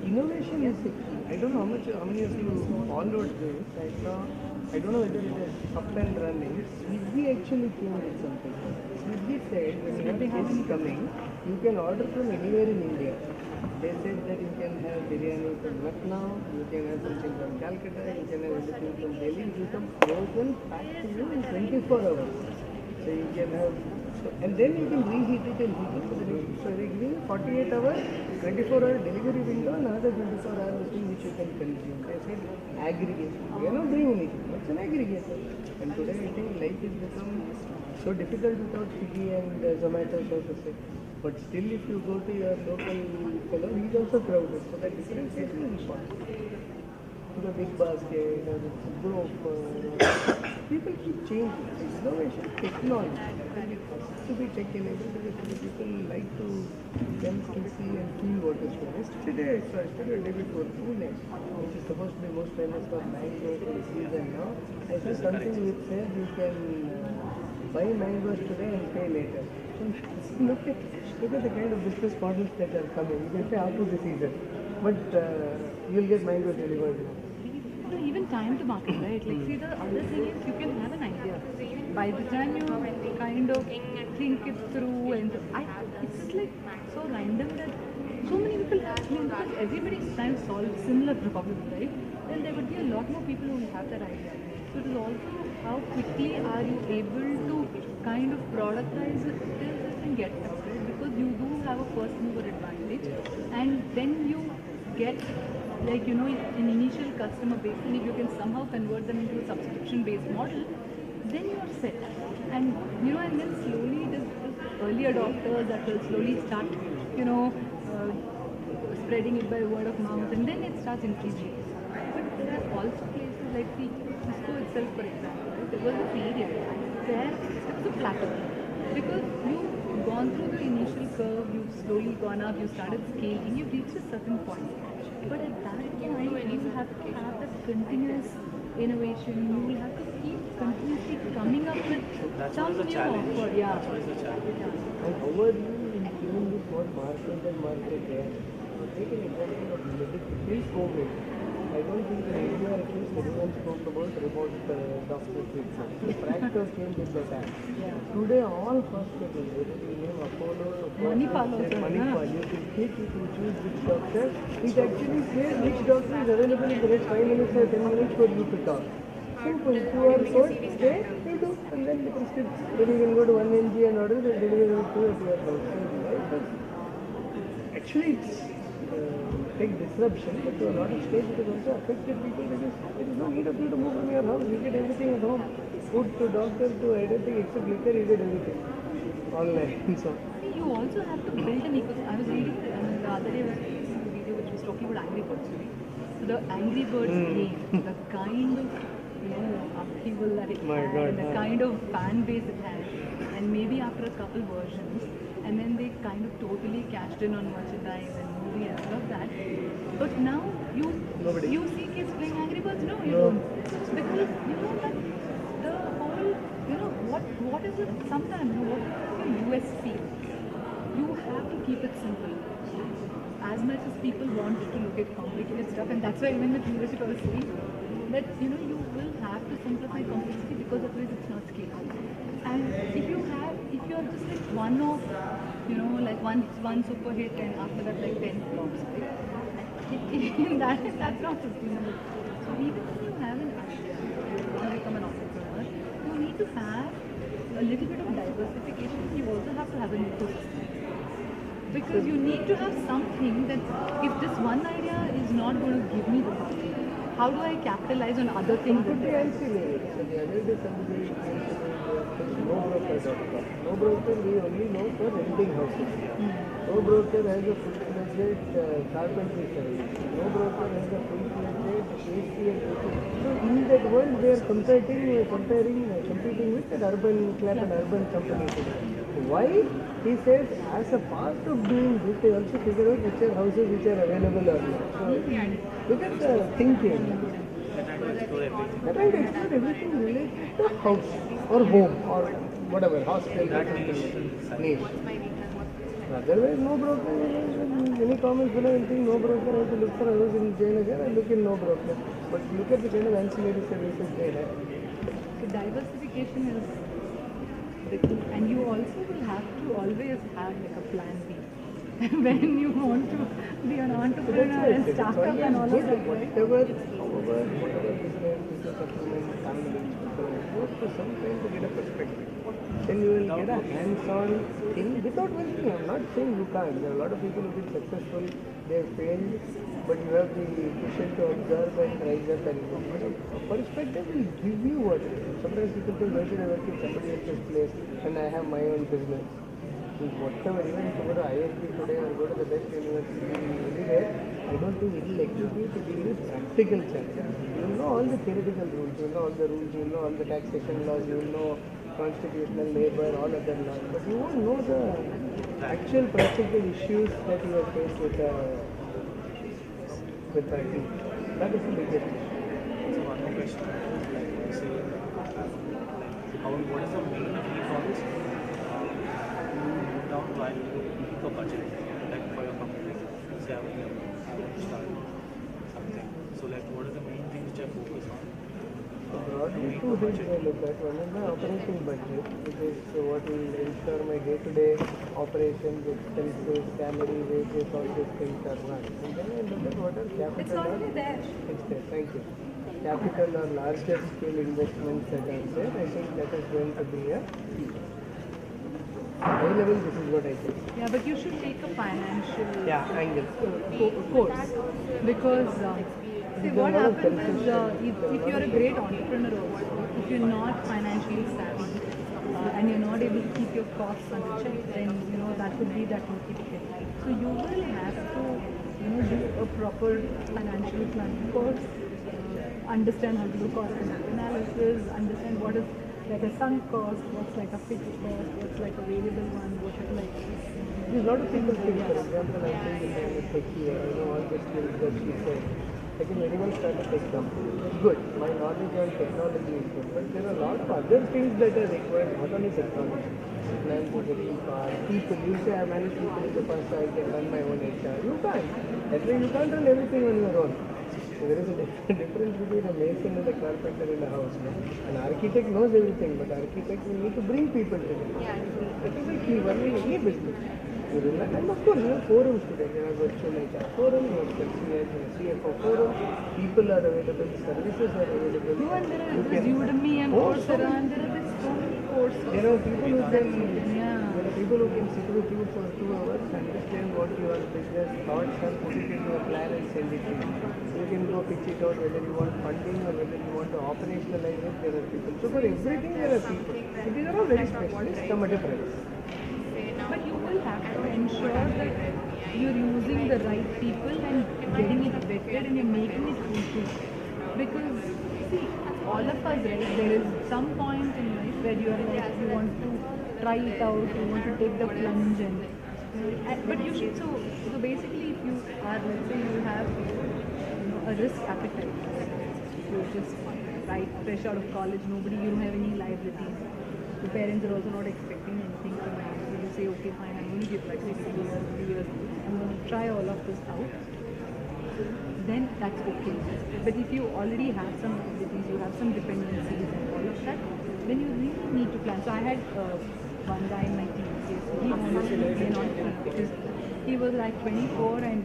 innovation is the key. I don't know how many of you followed this. I don't know whether it is up and running. Swiggy actually came with something. Swiggy said when you have guests coming, you can order from anywhere in India. They said that you can have biryani from Lucknow, you can have something from Calcutta, you can have everything from Delhi. It will come frozen, packed to you in 24 hours. So you can have, and then you can reheat it and heat it for the next. So they give you 48 hours, 24-hour delivery window, and another 24-hour thing which you can consume. They said aggregation. We are not doing anything. It's an aggregator. And today I think life has become so difficult without Swiggy and Zomato, so to say. But still, if you go to your local fellow, he's also crowded. So that differentiation is important. To the big basket or the group. People keep changing. Innovation, technology. It has to be tech enabled because people like to sense to see and feel what is there. Yesterday a day before Pune, which is supposed to be most famous for mango for the season now. I saw something which says you can buy mangoes today and pay later. Look at the kind of business models that are coming. You can pay after the season, but you'll get mangoes delivered now. Even time to market, right? Like, see, the other thing is you can have an idea. By the time you kind of think it through, and it's just like so random that so many people have, because everybody's trying to solve similar problems, right? Then there would be a lot more people who will have that idea. So it is also how quickly are you able to kind of productize it and get it out, right? Because you do have a first mover advantage, and then you get, like, an initial customer base, and if you can somehow convert them into a subscription based model, then you are set. And and then slowly it is early adopters that will slowly start spreading it by word of mouth, and then it starts increasing. But there are also places like Cisco itself, for example, right? There was a period where it was a plateau, because you've gone through the initial curve, you've slowly gone up, you started scaling, you've reached a certain point. But at that point, you have to have that continuous innovation. You will have to keep continuously coming up with some new offer. Yeah. That's what is the challenge. And how are you in tune with what market and market is? Take an example of medical. Till COVID, I don't think in India at least everyone spoke about remote doctor treatment. The practice came with that app. Today all hospitals, whether you name Apollo, Manipal, you can click, you can choose which doctor. It actually says which doctor is available in the next 5 minutes or 10 minutes for you to talk. Simple. QR code, stay, you do, and then the prescription. Then you can go to 1 mg and order the delivery to your house. Actually, it's big disruption, but to a lot of states it has also affected people because there is no need of you to move from your house. You get everything at home. Food to doctor to everything except liquor, you get everything online. So you also have to build an ecosystem. I was reading, the other day I was watching a video which was talking about Angry Birds. So the Angry Birds game, the kind of upheaval that it had, and the kind of fan base it had, and maybe after a couple versions, and then they kind of totally cashed in on merchandise and movie and stuff like that. But now you see kids playing Angry Birds, no, you don't, because that the whole what is it? Sometimes what is your USP? You have to keep it simple. As much as people want to look at complicated stuff, and that's why even with leadership I was saying that you will have to simplify complexity, because otherwise it's not scalable. And if you are just like one of, like one super hit and after that like 10 flops, right? That's not sustainable. So even if you have an idea, you want to become an entrepreneur, you need to have a little bit of diversification. You also have to have an ecosystem. Because you need to have something that if this one idea is not going to give me the profit, how do I capitalize on other things? Could be ancillary. So the other day somebody nobroker.com. No broker we only know for renting houses. No broker has a full-fledged full-fledged carpentry service. No broker has a full-fledged AC and AC. So in that world, they are competing with an urban club and urban company today. Why? He says, as a part of doing this, they also figure out which are houses which are available or not. So look at the thinking. They're trying to explore everything related to house or home or whatever, hostel, niche. Otherwise, no broker. Any common fellow will think no broker. I have to look for a house in Jayanagar. I look in no broker. But look at the kind of ancillary services they have. So diversification is the key, and you also will have to always have like a plan B when you want to be an entrepreneur and start up and all of that. Whatever business, supplement, family, go to some time to get a perspective. Then you will get a hands-on thing without working. I'm not saying you can't. There are a lot of people who've been successful, they have failed, but you have the vision to observe and rise up and go. A perspective will give you what it is. Sometimes people think, why should I work in somebody else's place and I have my own business? Whatever, even if you go to ISB today or go to the best university anywhere, I don't think it will equip you to deal with practical challenges. You will know all the theoretical rules, you will know all the rules, you will know all the taxation laws, you will know constitutional labor, all other laws, but you won't know the actual practical issues that you are faced with IT. That is the biggest issue. So one more question, like say, what is the main key for this? Down while looking for budget, like for your company, say I want to start something. So like what are the main things which I focus on? Broadly, two things I look at. One is the operating budget, which is what will ensure my day-to-day operations, expenses, salary, wages, all these things are run. And then I look at what are capital. It's already there. It's there, thank you. Capital or larger scale investments that are there, I think that is going to be a high level, this is what I think. Yeah, but you should take a financial angle. Course, because see what happens is if you're a great entrepreneur also, if you're not financially savvy and you're not able to keep your costs under check, then that could be that you keep it. So you will have to do a proper financial planning course, understand how to do cost analysis, understand what is like a sunk cost, what's like a fixed cost, what's like a variable one, what is like. There's a lot of people think, for example, I think in the techie, I know all the skills that she said. I can very well start a tech company. It's good. My knowledge on technology is good. But there are a lot of other things that are required, not only technology. Plans are getting far. People, you say I manage people in the past, so I can run my own HR. You can't. That's why you can't run everything on your own. So there is a difference between a mason and a carpenter in a house. No? An architect knows everything, but architect will need to bring people together. That is the key one in any business. And of course, you have forums today. There are virtual HR forums, you have CFO forums, people are available, services are available. There is Udemy and Coursera, and there are so many courses. There are people who can sit with you for 2 hours, understand what your business thoughts are, put it into a plan and send it to you. You can go pitch it out whether you want funding or whether you want to operationalize it, there are people. So for everything there are people. These are all very specialists, come at a price. But you will have to ensure that you're using the right people and getting it vetted and you're making it foolproof. Because, see, all of us, right, there is some point in life where you are like, you want to try it out, you want to take the plunge but you should, so basically if you are, let's say you have a risk appetite, you're just fresh out of college, you don't have any liabilities, your parents are also not expecting anything from you, so you say, okay fine, I'm going to give like 6 years, 3 years, I'm going to try all of this out, then that's okay. But if you already have some liabilities, you have some dependencies and all of that, then you really need to plan. So I had one guy in my team, he wanted to be an entrepreneur because he was like 24 and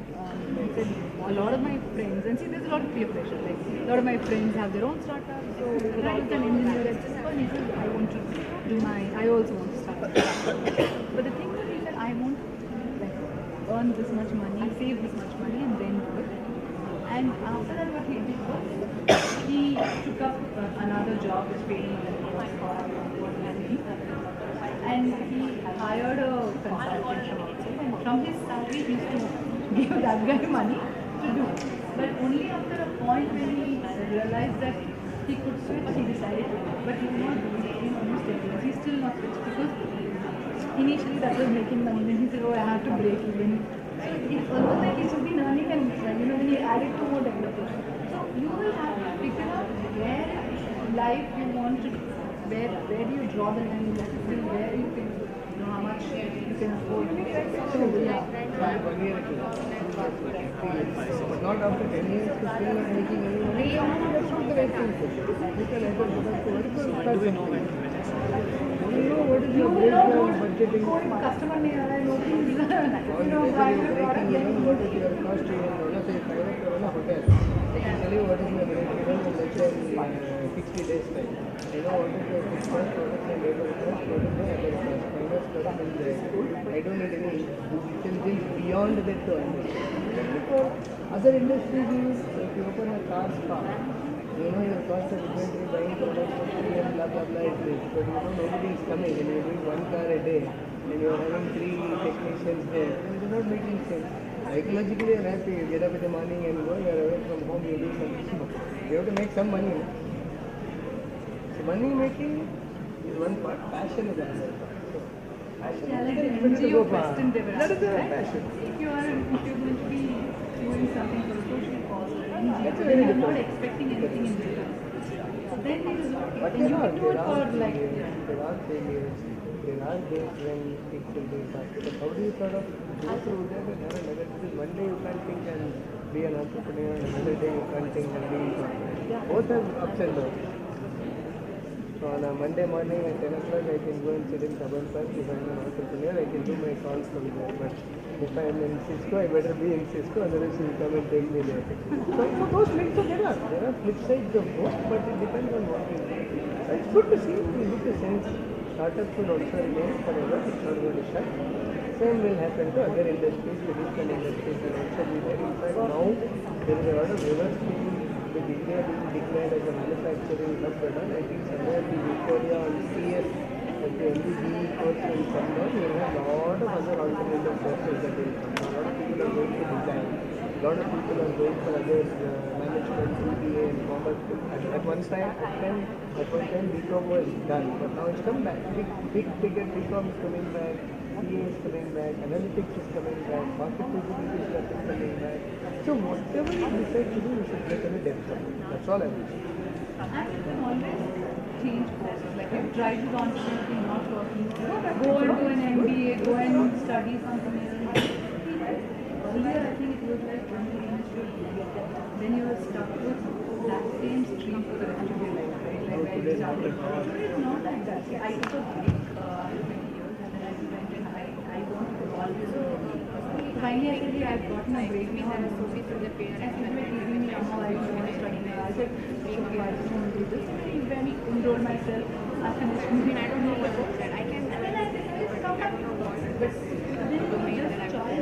he said a lot of my friends, and see there's a lot of peer pressure, like a lot of my friends have their own startups, so rather than engineer at this point, he said I want to do I also want to start a startup. But the thing is, he said I want to like earn this much money, save this much money and then do it. And after that what he did was, he took up another job which paid him and he hired a consultant from outside, and from his salary he used to gave that guy money to do. But only after a point when he realized that he could switch, he decided to. But he was not doing it in almost 10 years. He's still not switched because initially that was making money. Then he said, oh, I have to break even. It's almost like he should be learning and then he added two more developers. So you will have to figure out where in life you want to, where do you draw the line, where you can, how much you can afford. So yeah. But not after 10 years to still not making any money. That's not the right thing to do. We can either go back to work or start something. You know what is your breakdown budgeting? Customer may have noticed. Breaking even, what is your cost even? Say 5 crore on a hotel. I can tell you what is my break even in let's say 60 days time. I know what is your fixed cost, what is my labor cost, what is my other cost. Finance cost is there. I don't need any intelligence beyond that to understand. For other industries, if you open a car shop, you know your cost of inventory, buying products, and blah blah blah is this. But you know nobody is coming and you're doing one car a day and you're having 3 technicians there. It is not making sense. Psychologically you're happy, you get up in the morning and go, you're away from home, you do something. You have to make some money. So money making is one part, passion is another part. Passion Yeah, like is the NGO go far. Western That is development, a right? passion. If you're going to be doing something for a social cause or NGO, That's then very you're not different. expecting anything in return. So then it is okay. But Then you there can do it for are like, failures, there are failures, there are days when things will be tough. But how do you sort of go through that and have a negative? Because one day you can't think and be an entrepreneur, and another day you can't think and be. Both have ups and downs. So on a Monday morning at 10 o'clock, I can go and sit in Kabul Park. If I'm an entrepreneur, I can do my calls from there. But if I'm in Cisco, I better be in Cisco, otherwise you'll come and take me there. So those links, so there are flip sides of both, but it depends on what you do. It's good to see, it's good to sense. Startups will also remain forever, it's not going to shut. Same will happen to other industries, traditional industries will also be there. In fact, now there is a lot of reverse thinking with India being declared as a manufacturing hub and all. I think somewhere the euphoria on PES, at the MBBE course will come down. You will have a lot of other alternative courses that will come down. A lot of people are going to design. A lot of people are going for other management, MBA and commerce. At one time BCom was done, but now it's come back. Big ticket BCom is coming back. PA is coming back, analytics is coming back, market feasibility stuff is coming back. So whatever you decide to do, you should get in a depth of it. That's all I will say. and you can always change courses. Like you tried to launch something not working, go and do an MBA, go and study something else. Earlier, I think it was like when you then you were stuck with that same stream for the rest of your life, right? Like where you started. It's not like that. I took a break after 20 years and then I went and I wanted to always do it. Finally, I said, I've gotten a break now. And people were teasing me, how I don't want to study now. I said, okay, I just want to do this. I went, enrolled myself. I finished. I don't know what books that I can. And then I said, it's come back. But then just try.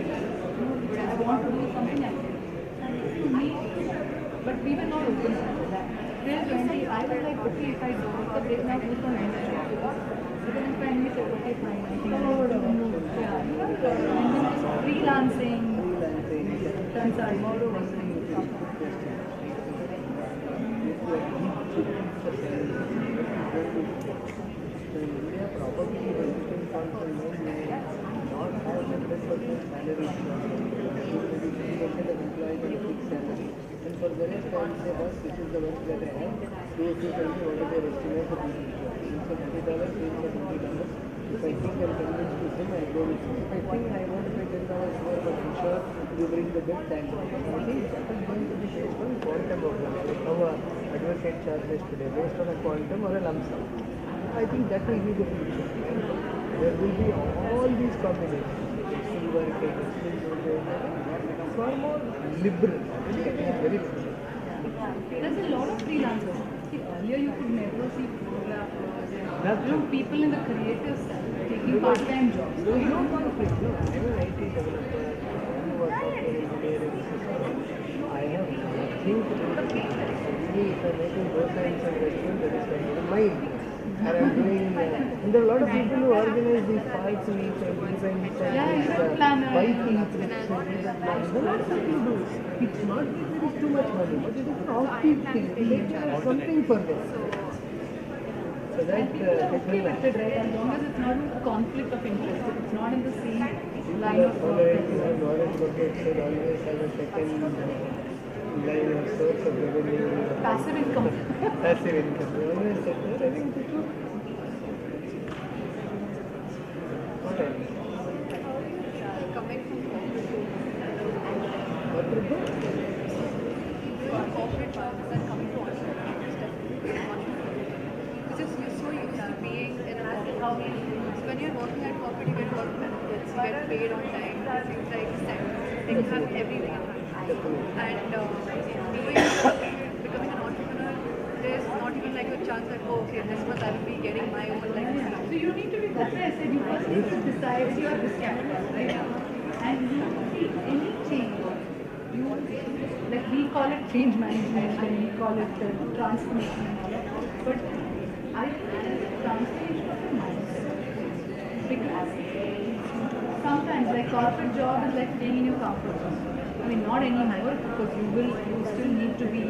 I want to do something I can. And to me, but we were not open to that. Till 20, I was like, okay, if I do the break now, who's going to manage it? But then finally said, okay, fine. I think I want to move. Yeah. And then just freelancing. Turns out tomorrow was India probably the existing continent may not have 100% salary. You get an employee with a fixed salary. And for the rest, I will say, boss, this is the work that I have. Do you tell me what is your estimate for this job? So $50, pay for $20. If I think I'm convinced with him, I go with him. If I think I want to pay $10 more, but I'm sure you bring the best time. I think that is going to be based on quantum of work. Like how a advocate charges today, based on a quantum or a lump sum. I think that will be the future. There will be all these combinations. Still working, still doing far more liberal. It's very liberal. There's a lot of freelancers. See, earlier you could never see photographers, people in the creative side taking part-time jobs. No, you don't want to play. No, I'm an IT developer. I'm a software engineer in system. I have nothing to do with it. Only if I'm making dosa in some restaurant, that is kind of my interest. And I'm doing, and there are a lot of people who organize these party and events and bike trips and these are plans. A lot of people do. It's not that there is too much money, but it is an off-peak thing. They have something for them. So that Okay with it, right? As long as it's not conflict of interest, if it's not in the same line of work. Warren Buffett said always have a second line or source of revenue. Passive income. Passive income. He always said that. I think it's true. What else? Coming from What report? corporate jobs that coming to entrepreneurs is definitely one. Because you're so used to being in a corporate. So when you're working at corporate, you get a lot of benefits. You get paid on time. Things like they have everything. And becoming an entrepreneur, there's not even like a chance that, oh, okay, this month I will be getting my own like. So you need to be, that's why I said you first need to decide your risk capital, right? And you see any change, you like we call it change management and we call it transformation and all that. But I think it is transformation of your mindset. Because sometimes like corporate job is like staying in your comfort zone. I mean not anymore because you still need to be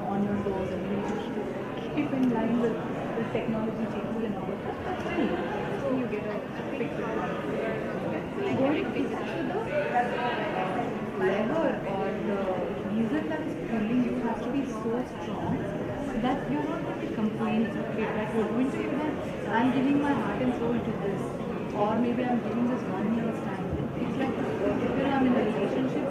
on your toes and you need to keep in line with the technology changes and all that. But still, you get a fix it. Going to the lever or the reason that is pulling you has to be so strong that you're not going to be complaining. Okay, like you're going to be that I'm giving my heart and soul to this, or maybe I'm giving this 1 year's time. It's like I'm in a relationship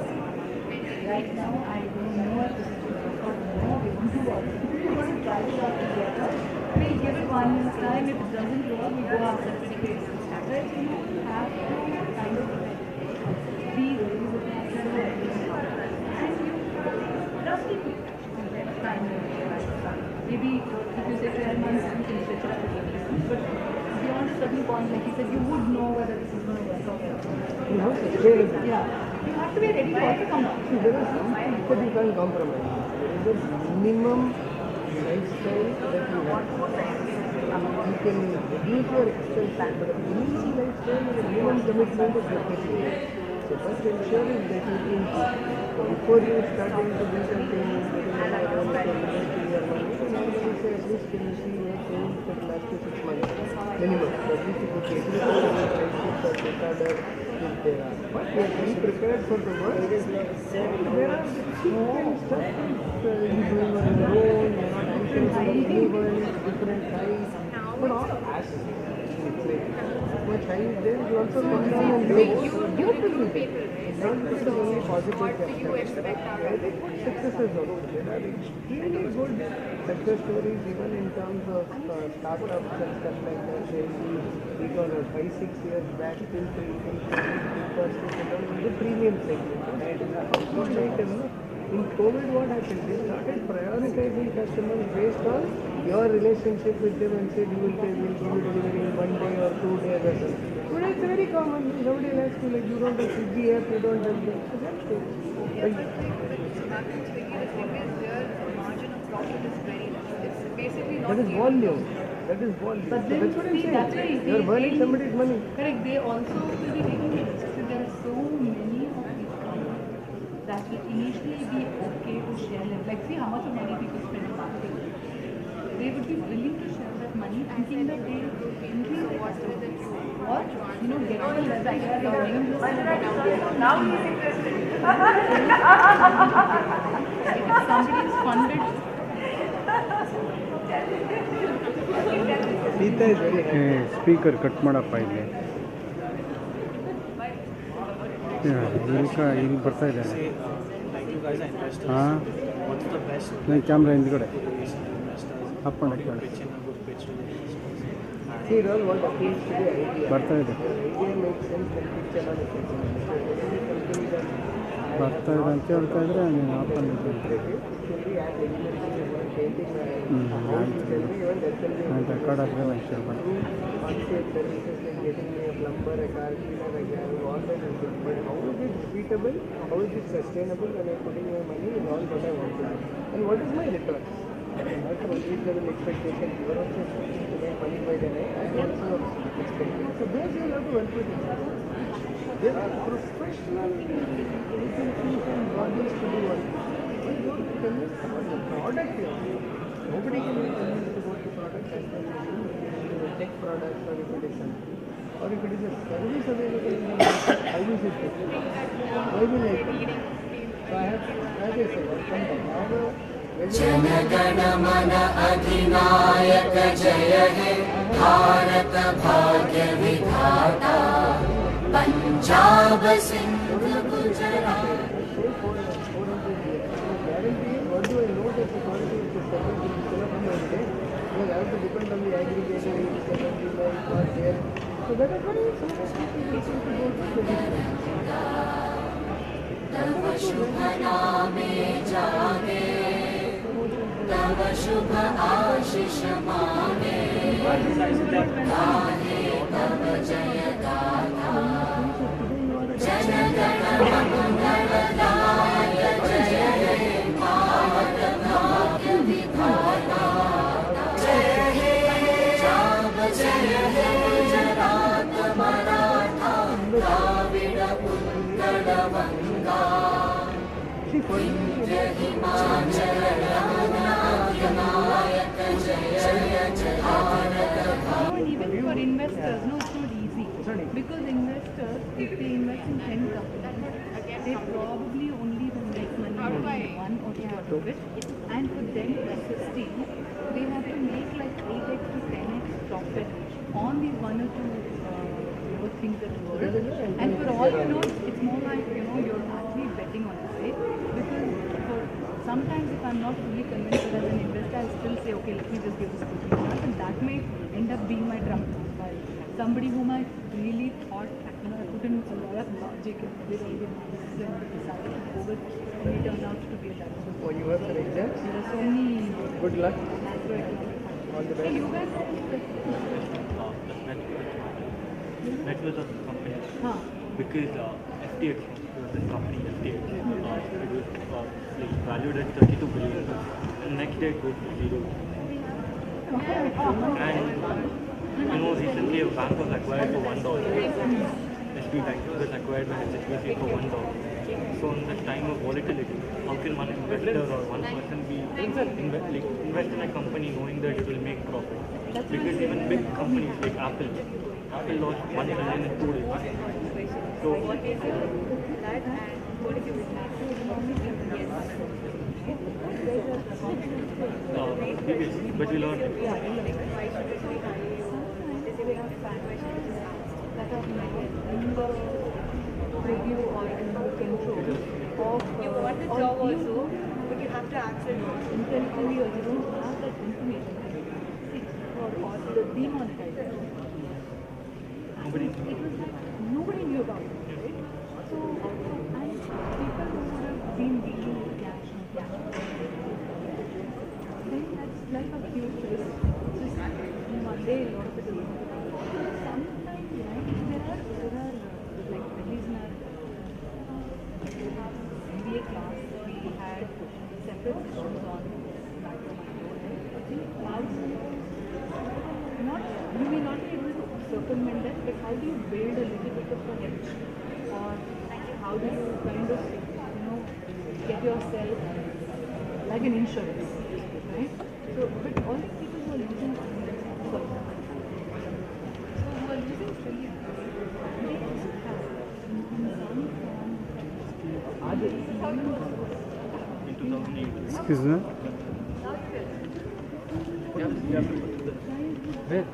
right now. I don't know if this is good or no. We want to work. We want to try it out together. We give it 1 year's time. If it doesn't work, we go our separate ways. Right? You have to kind of be ready with that and you roughly time. Maybe if you say 12 months, you can stretch it up to 18 months. But beyond a certain point, like you said, you would know whether this is going to work out. Yeah. You have to be ready for it to come out. See, there is something that you can't compromise. There is a minimum lifestyle that you have. You can reduce your expense, but a minimum lifestyle and a minimum commitment is definitely there. So first ensure is that you think before you starting to do something, investing your money, you can normally say at least can you see your savings for the last 6 months. Minimum. At least you could get your friendships or disorder if there are. But you are being prepared for the worst. There are small stuff that you do on your own, you are not anxious about anyone, different size. But all as much high is there, you also come down and do you have to be there. Don't put the only positive aspect. I think successes also. There are extremely good success stories even in terms of startups and stuff like that. We got 5-6 years back till the premium segment. In COVID, what happened? They started prioritizing customers based on your relationship with them and said you will give you delivery in 1 day or 2 days or something. Today it's very common. Nobody likes to like you don't have Swiggy app, you don't have this. So that's it. That is volume. That is volume. But then, that's what I'm see, saying. that's why You are burning somebody's money. Correct. They also will be taking risks. So there are so many of these companies that will initially be okay to share it. Like, see how much of money people spend on marketing. They would be willing to share that money, thinking that they will increase the customers. Or, get on the website. Now he's interested. If somebody is funded. Sita is very happy. Speaker cut ಮಾಡಪ್ಪ ಇಲ್ಲಿ ಇಲ್ಲಿ ಬರ್ತಾ ಇದೆ ಹಾಂ ನನ್ನ camera ಹಿಂದ್ಗಡೆ up ಮಾಡಿ ಬರ್ತಾ ಇದೆ ಬರ್ತಾ ಇದೆ ಅಂತ ಹೇಳ್ತಾ ಇದ್ರೆ ನೀನು ಆಫ್ ಮಾಡಿದ್ದೆ ನಾನು ರೆಕಾರ್ಡ್ ಆದರೆ ನಾನು ಶೇರ್ ಮಾಡಿ plumber, a car cleaner, a guy, all that is good. But how is it repeatable? How is it sustainable when I'm putting my money in all what I want to do? And what is my return? not unreasonable expectation. You are also expecting to make money by the night. I am also expecting. So those you have to work with it. There are professional agencies and bodies to do work. But you have to convince about the product here. Nobody can be convinced about the product as well as you. If it is a tech product or if it is something. Or if it is a service available in the market, how is it different? Why will I come? So I have, as I said, I'll come back. I have a जनगण मन अधिनायक जय हे भारत भाग्य विधाता Punjab Sindh Gujarat what do I know that the quality of the service will be cannot come every day? Because I have to depend on the aggregator, secondary life, or there. So that is why sometimes people listen to go to the different. तव शुभ नामे जागे तव शुभ आशीष मांगे गाहे तव जय गाथा जनगण मंगलदायक जय हे भारत भाग्य विधाता जय हे पंजाब जय हे गुजरात मराठा द्राविड उत्कल वंगा विंध्य हिमाचल यमुना हिमायक जय जय Bharat And even for investors, no, it's not easy. Because investors, if they invest in 10 companies, they probably only will make money on one or two out of it. And for them to sustain, they have to make like 8x to 10x profit on these one or two things that work. And for all you know, it's more like, you're actually betting on it, right? Because for sometimes if I'm not fully convinced as an investor, I'll still say, okay, let me just give this a chance. And that may end up being my trump card. Somebody whom I really thought, I put in a lot of logic and did all the analysis and decided to go with, only turned out to be a disaster. Oh, you have an exam? There are so many. Good luck. Macroeconomic. All the best. Hey, you guys Met with a company because FTX, this company FTX, it was like valued at 32 billion. And next day it goes to zero. And recently a bank was acquired for $1. SB Bank was acquired by HSBC for $1. So in this time of volatility, how can one investor or one person be invest in a company knowing that it will make profit? Because even big companies like Apple lost $1 billion in 2 days. So what is that and what is your yes, but we learned it. That are now in the review or in the control of You want the job also, but you have to access it. Until you don't have that information or the demonetization. Nobody. It was like nobody knew about it, right? So and people who would have been dealing with cash and cash, then that's like a huge risk. Just in one day, a lot of it is. Sometimes, there are like at least in our MBA class, we had separate sessions on macro not you may not be able to circumvent that, but how do you build a little bit of a hedge, or how do you kind of get yourself like an insurance, right? So, but all these people who are losing, who are losing trillions, they also have In 2008. Excuse me? Where?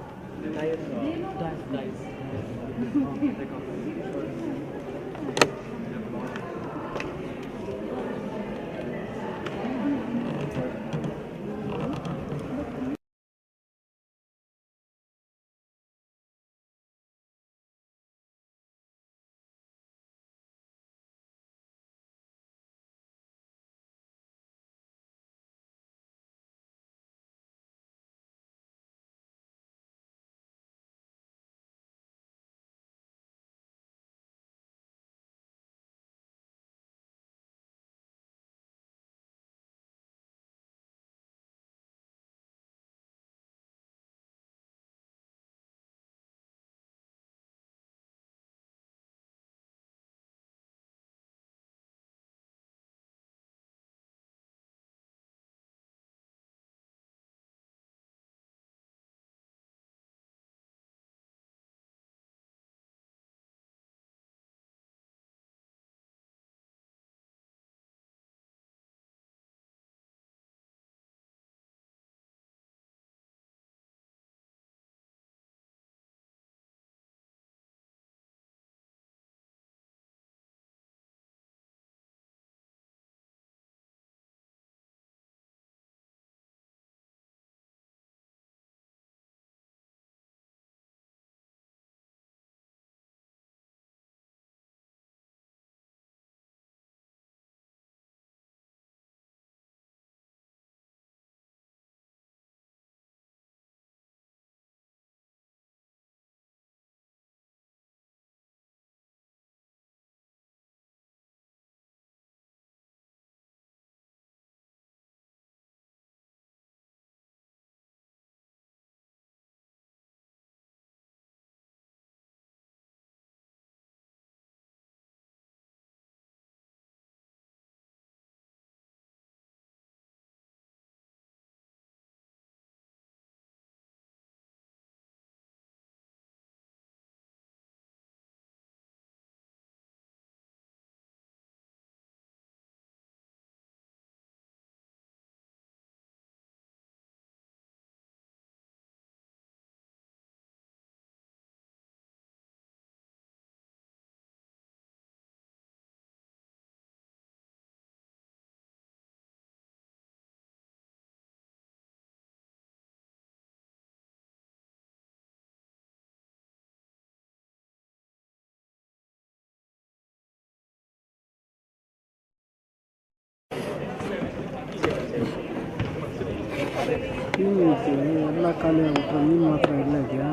Team ಐತಿ ಎಲ್ಲ ಖಾಲಿ ಆಗ್ಬಿಟ್ರೆ ನೀನು ಮಾತ್ರ ಇಲ್ಲ ಇದೆಯಾ?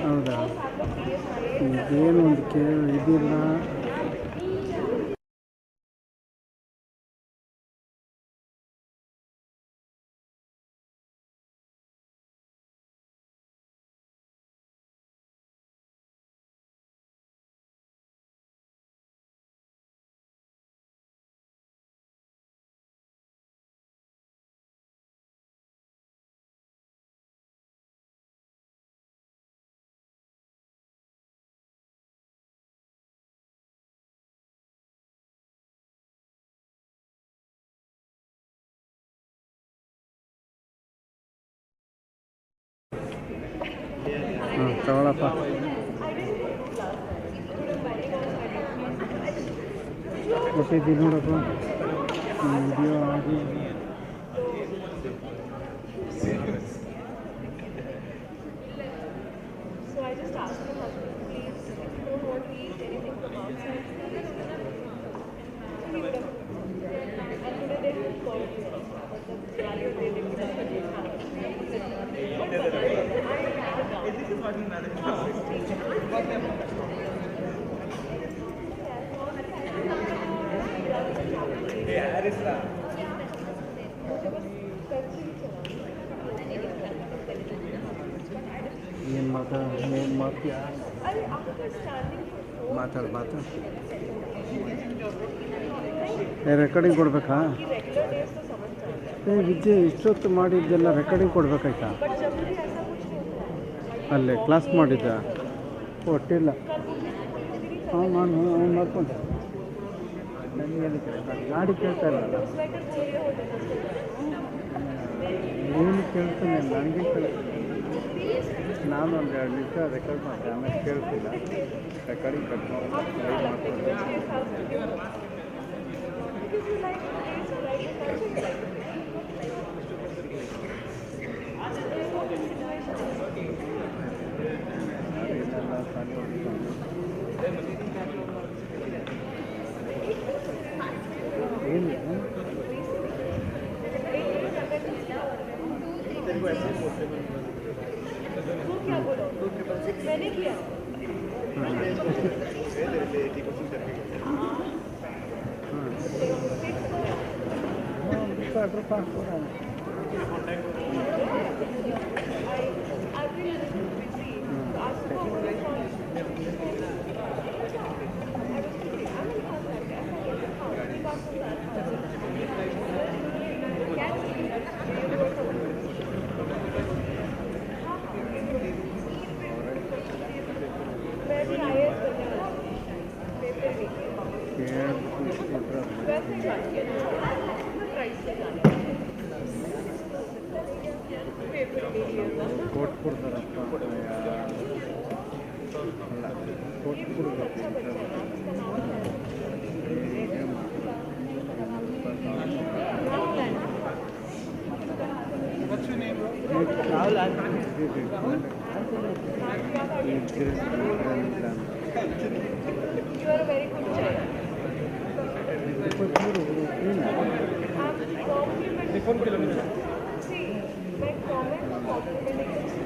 ಹೌದಾ? ಇದೇನು ಒಂದು ಇದಿಲ್ಲ. ಹಾಂ ತಗೊಳಪ್ಪ. ಕೊಟ್ಟಿದ್ದೀನಿ ನೋಡಪ್ಪ ವಿಡಿಯೋ ಆಗಿ. So I just asked my husband, please, don't want to eat anything from outside. And today they have called me, but the value they did not This is what we managed. ಏನು ಮಾಡ್ತೀಯಾ? ಮಾತಾಡು recording ಕೊಡ್ಬೇಕಾ? ವಿದ್ಯೆ ಇಷ್ಟೊತ್ತು ಮಾಡಿದ್ದೆಲ್ಲ recording ಕೊಡ್ಬೇಕಾಯ್ತಾ? ಅಲ್ಲೇ class ಮಾಡಿದ್ದ ಒಟ್ಟಿಲ್ಲ. ನಾನು ಮಾಡ್ಕೊಂಡೆ. ನನಗೆ ಗಾಡಿ ಕೇಳ್ತಾ ಇರಲ್ಲ. ಏನು ಕೇಳ್ತಾನೆ ನನಗೆ ಕೇಳ್ತಾನೆ. ನಾನು ಒಂದು 2 ನಿಮಿಷ ರೆಕಾರ್ಡ್ ಮಾಡಿದೆ, ಆಮೇಲೆ ಕೇಳ್ತಿಲ್ಲ. ರೆಕಾರ್ಡಿಂಗ್ ಕಟ್ ಮಾಡ್ಕೊಂಡು मैंने किया What's your name, bro? You are a very good child. See, my comment was complimenting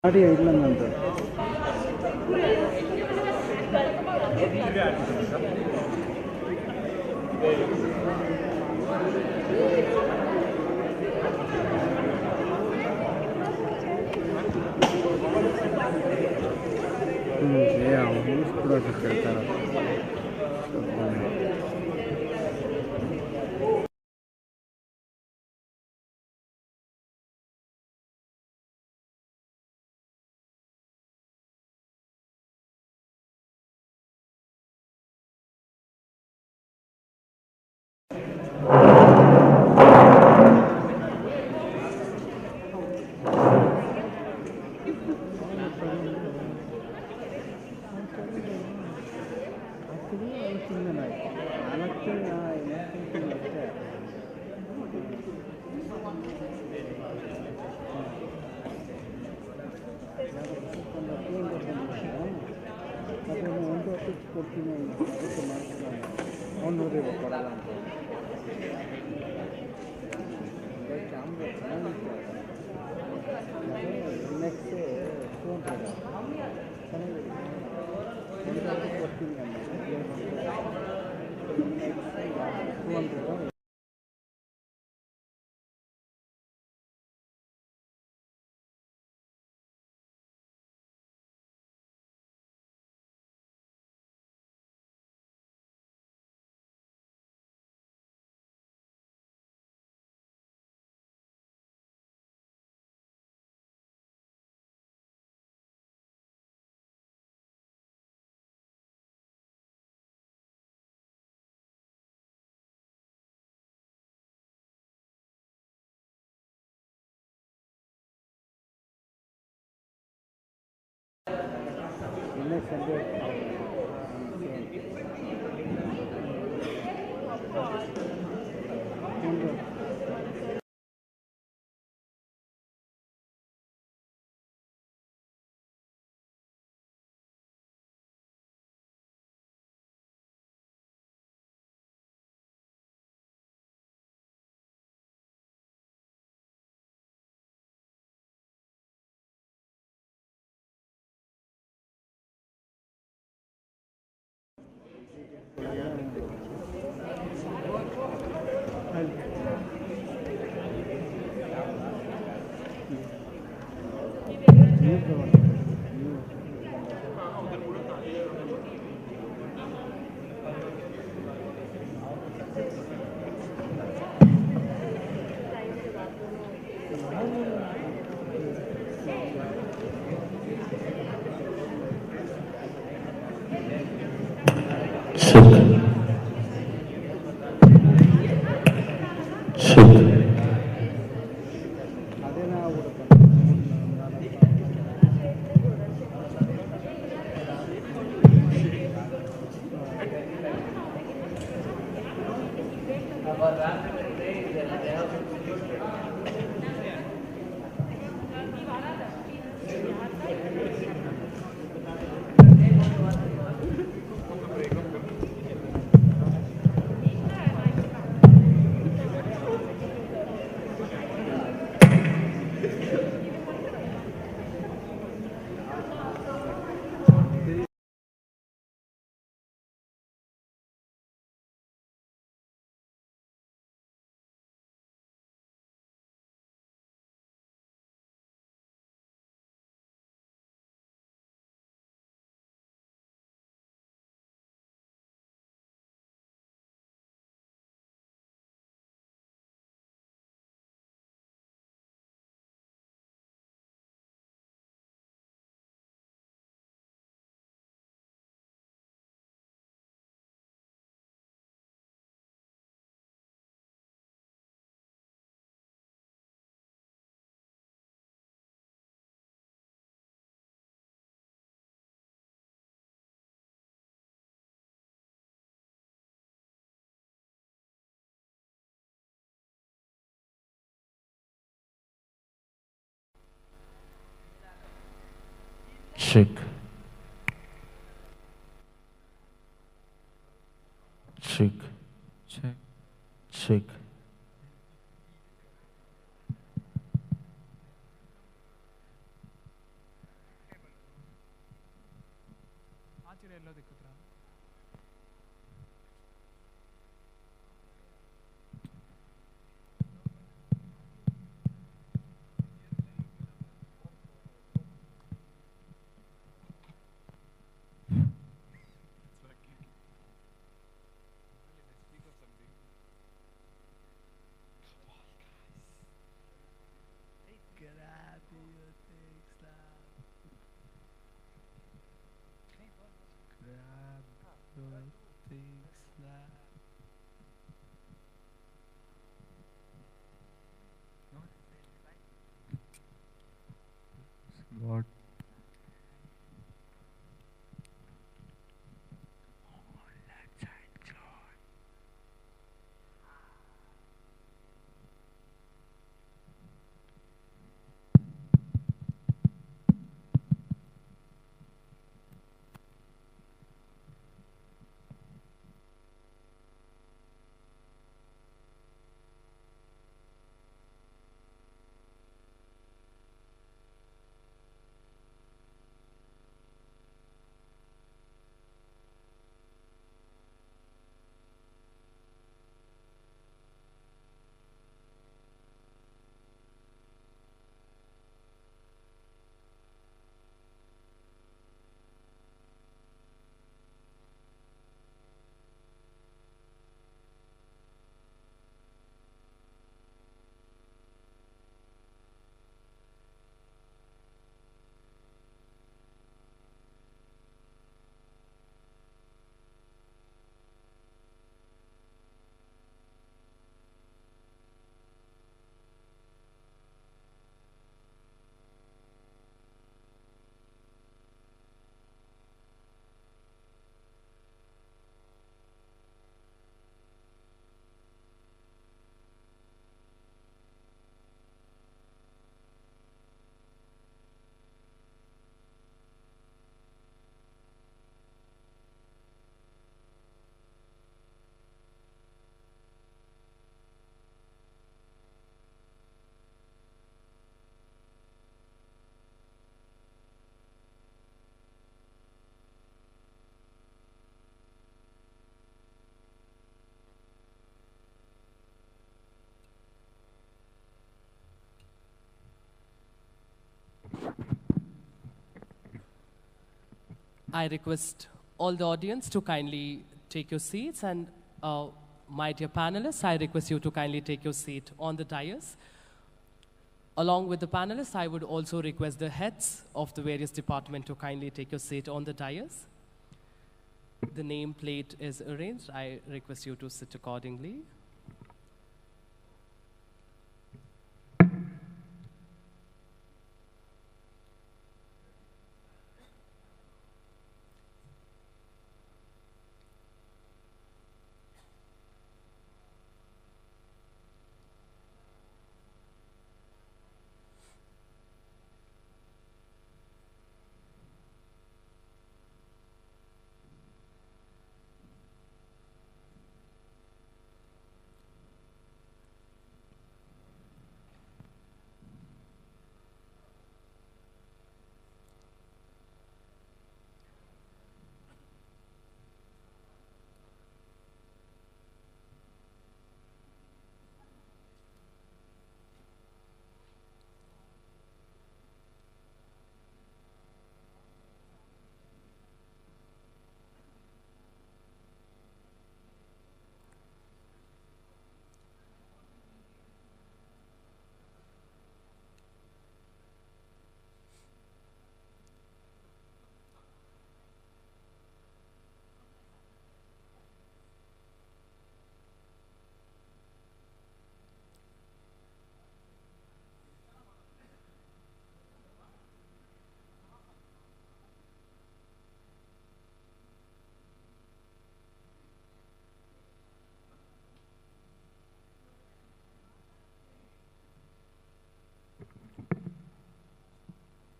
ಗಾಡಿ ಇಲ್ಲ ನಂದು. ಮುಗಿಸ್ಬಿಡೋದು ಕೇಳ್ತಾರೆ. ಕೊಡ್ತೀನಿ ಅದಕ್ಕೆ ಮಾಡ್ತೀನಿ ಅವ್ನು ನೋಡ್ರಿ ಕೊಡಲ್ಲ ಅಂತ ಕ್ಯಾಮ್ರಾ ಚೆನ್ನಾಗಿತ್ತು. ನೆಕ್ಸ್ಟ್ ಫೋನ್ ಚೆನ್ನಾಗಿದೆ ಕೊಡ್ತೀನಿ $200. Sunday. Check. Check. Check. Check. ಆಚೆಡೆ yellow ದಿಕ್ಕುತ್ರಾ What? I request all the audience to kindly take your seats, and my dear panelists, I request you to kindly take your seat on the dais. Along with the panelists, I would also request the heads of the various departments to kindly take your seat on the dais. The name plate is arranged. I request you to sit accordingly.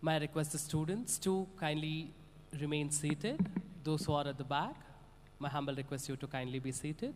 May I request the students to kindly remain seated. Those who are at the back, my humble request you to kindly be seated.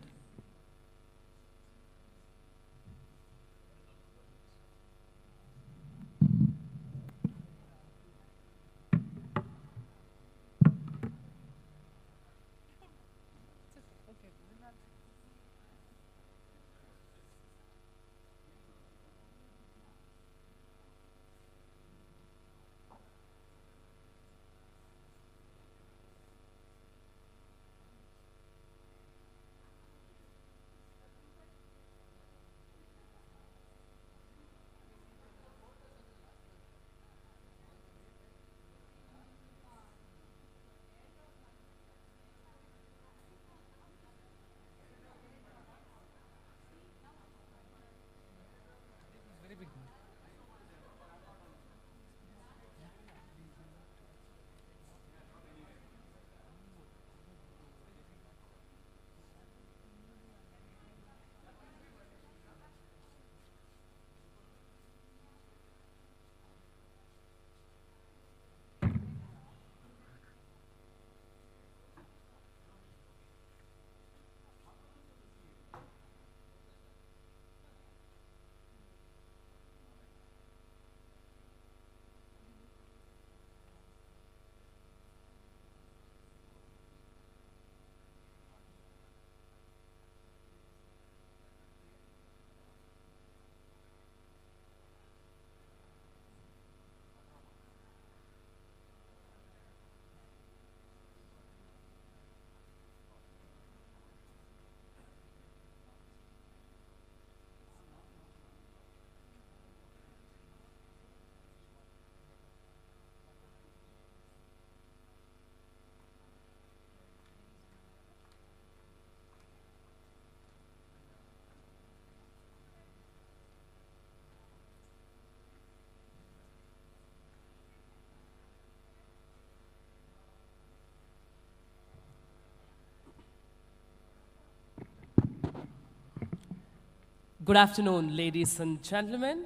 Good afternoon, ladies and gentlemen.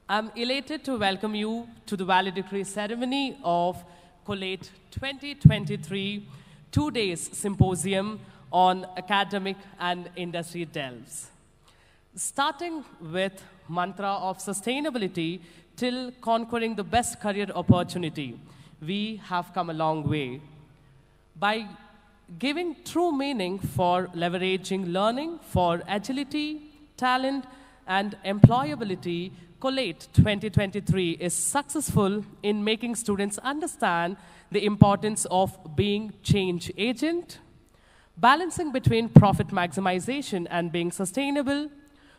I'm elated to welcome you to the valedictory ceremony of Collate 2023 2 days symposium on academic and industry delves. Starting with mantra of sustainability till conquering the best career opportunity, we have come a long way. By giving true meaning for leveraging learning for agility, talent, and employability, Collate 2023 is successful in making students understand the importance of being change agent, balancing between profit maximization and being sustainable,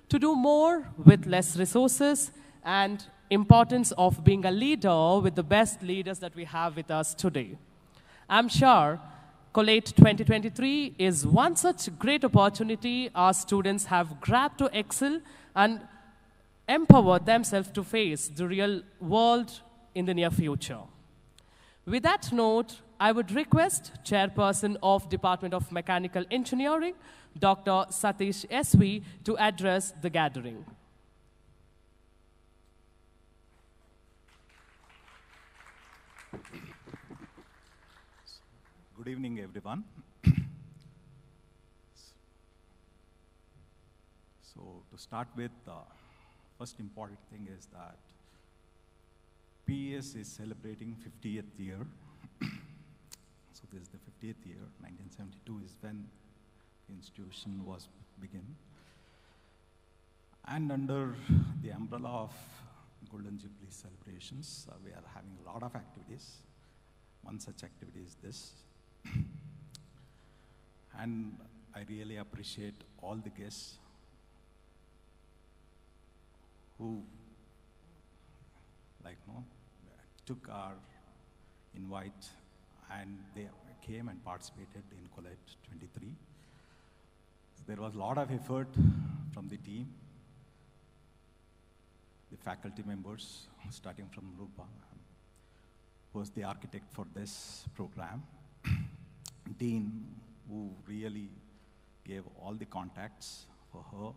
to do more with less resources, and importance of being a leader with the best leaders that we have with us today. I'm sure Collate 2023 is one such great opportunity our students have grabbed to excel and empower themselves to face the real world in the near future. With that note, I would request Chairperson of Department of Mechanical Engineering, Dr. Satish S.V., to address the gathering. Good evening, everyone. So to start with, first important thing is that PES is celebrating 50th year. So this is the 50th year. 1972 is when the institution was begun. And under the umbrella of Golden Jubilee celebrations, we are having a lot of activities. One such activity is this. And I really appreciate all the guests who took our invite and they came and participated in Collate 23. There was a lot of effort from the team, the faculty members, starting from Rupa, who was the architect for this program, Dean, who really gave all the contacts for her,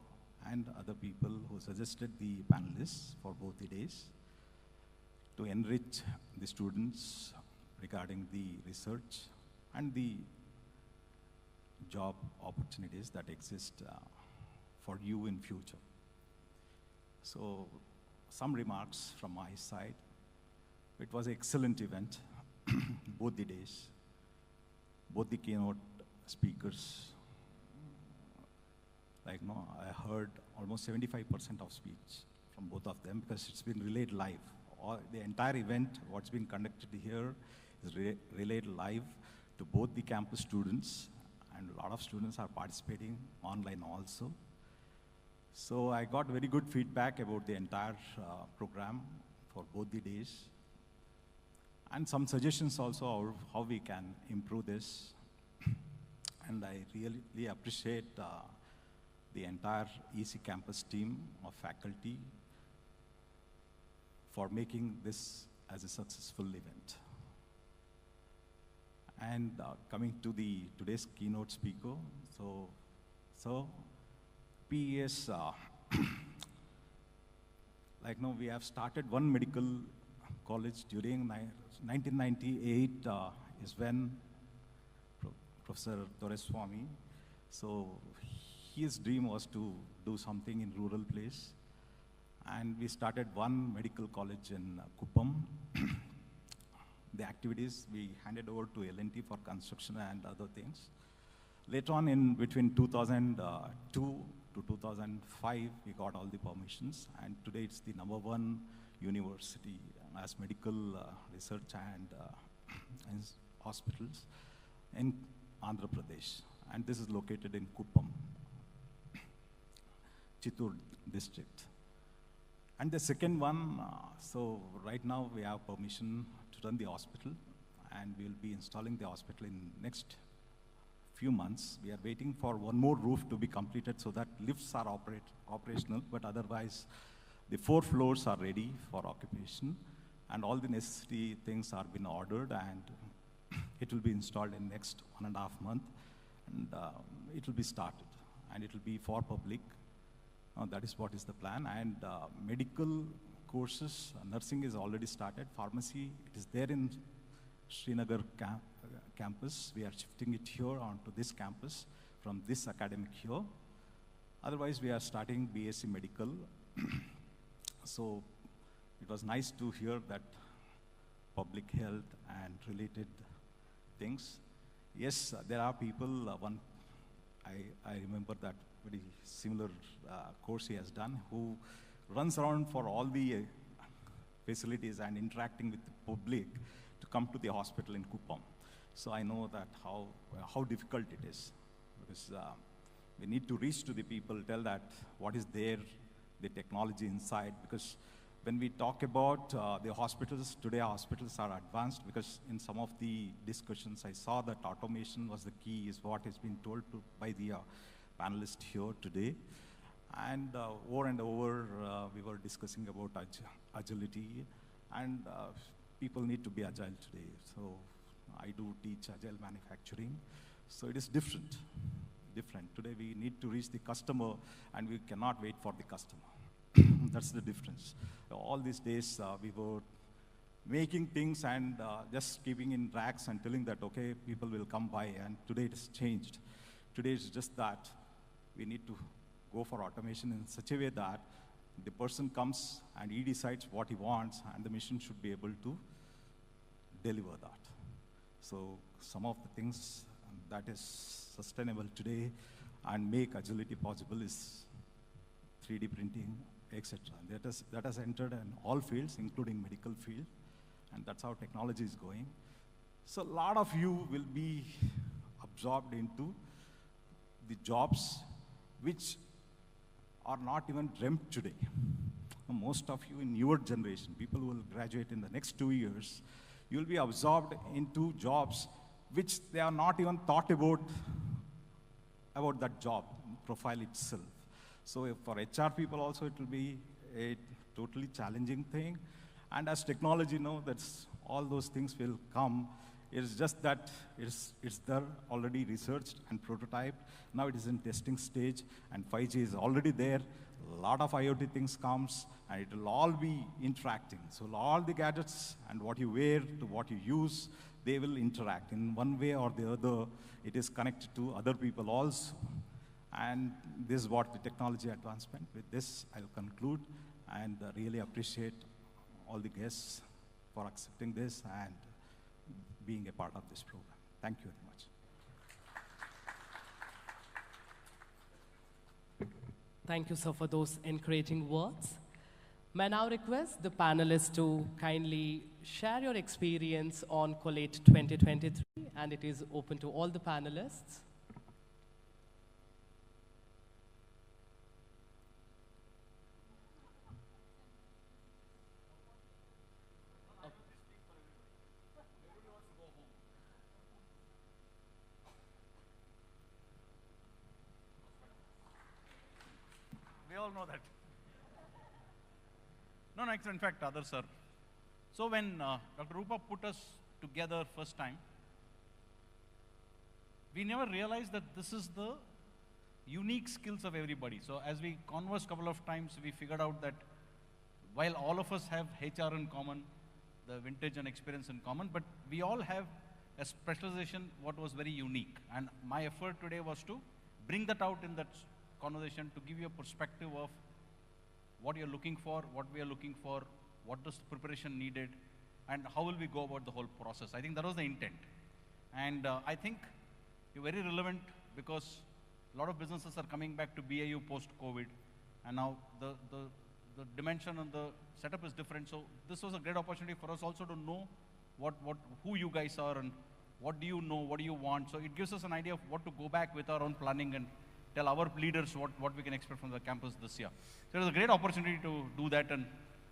and other people who suggested the panelists for both the days to enrich the students regarding the research and the job opportunities that exist for you in future. So some remarks from my side. It was an excellent event, both the days. Both the keynote speakers, I heard almost 75% of speech from both of them because it's been relayed live. The entire event, what's been conducted here, is relayed live to both the campus students, and a lot of students are participating online also. So I got very good feedback about the entire program for both the days, and some suggestions also of how we can improve this. And I really appreciate the entire EC campus team of faculty for making this as a successful event. And coming to today's keynote speaker, so PES, we have started one medical college during 1998 is when Professor Doreswamy, so his dream was to do something in rural place. And we started one medical college in Kuppam. The activities we handed over to L&T for construction and other things. Later on, in between 2002 to 2005, we got all the permissions, and today it's the #1 university as medical research and hospitals in Andhra Pradesh, and this is located in Kuppam, Chittoor district. And the second one, so right now we have permission to run the hospital, and we'll be installing the hospital in next few months. We are waiting for one more roof to be completed so that lifts are operational, but otherwise the 4 floors are ready for occupation, and all the necessary things are been ordered, and it will be installed in next 1.5 months, and it will be started. and it will be for public. That is what is the plan. And medical courses, nursing is already started. Pharmacy, it is there in Srinagar campus. We are shifting it here onto this campus from this academic here. Otherwise, we are starting BSc Medical. So it was nice to hear that public health and related things. Yes, there are people, I remember that very similar course he has done, who runs around for all the facilities and interacting with the public to come to the hospital in Kuppam. So I know that how difficult it is, because we need to reach to the people, tell that what is there, the technology inside, because when we talk about the hospitals, today hospitals are advanced, because in some of the discussions I saw that automation was the key, is what has been told by the panelists here today. And over and over, we were discussing about agility, and people need to be agile today. So I do teach agile manufacturing, so it is different. Today we need to reach the customer, and we cannot wait for the customer. That's the difference. All these days, we were making things and just keeping in racks and telling that, okay, people will come by, and today it has changed. Today it's just that we need to go for automation in such a way that the person comes and he decides what he wants, and the machine should be able to deliver that. So some of the things that is sustainable today and make agility possible is 3D printing, etc. That has entered in all fields, including medical field, and that's how technology is going. So a lot of you will be absorbed into the jobs which are not even dreamt today. Most of you in your generation, people who will graduate in the next 2 years, you will be absorbed into jobs which they are not even thought about that job profile itself. So for HR people also, it will be a totally challenging thing. And as technology that's all those things will come. It's just that it's there already researched and prototyped. Now it is in testing stage, and 5G is already there. A lot of IoT things comes, and it will all be interacting. So all the gadgets and what you wear to what you use, they will interact in one way or the other. It is connected to other people also. And this is what the technology advancement. With this, I'll conclude, and really appreciate all the guests for accepting this and being a part of this program. Thank you very much. Thank you, sir, for those encouraging words. May I now request the panelists to kindly share your experience on Collate 2023, and it is open to all the panelists. We all know that. No, in fact, others are. So when Dr. Rupa put us together first time, we never realized that this is the unique skills of everybody. So as we conversed a couple of times, we figured out that while all of us have HR in common, the vintage and experience in common, but we all have a specialization what was very unique. And my effort today was to bring that out in that conversation, to give you a perspective of what you're looking for, what we are looking for, what is the preparation needed, and how will we go about the whole process. I think that was the intent. And I think you're very relevant, because a lot of businesses are coming back to BAU post-COVID, and now the dimension and the setup is different. So this was a great opportunity for us also to know who you guys are and what do you know, what do you want. So it gives us an idea of what to go back with our own planning and tell our leaders what we can expect from the campus this year. So it was a great opportunity to do that, and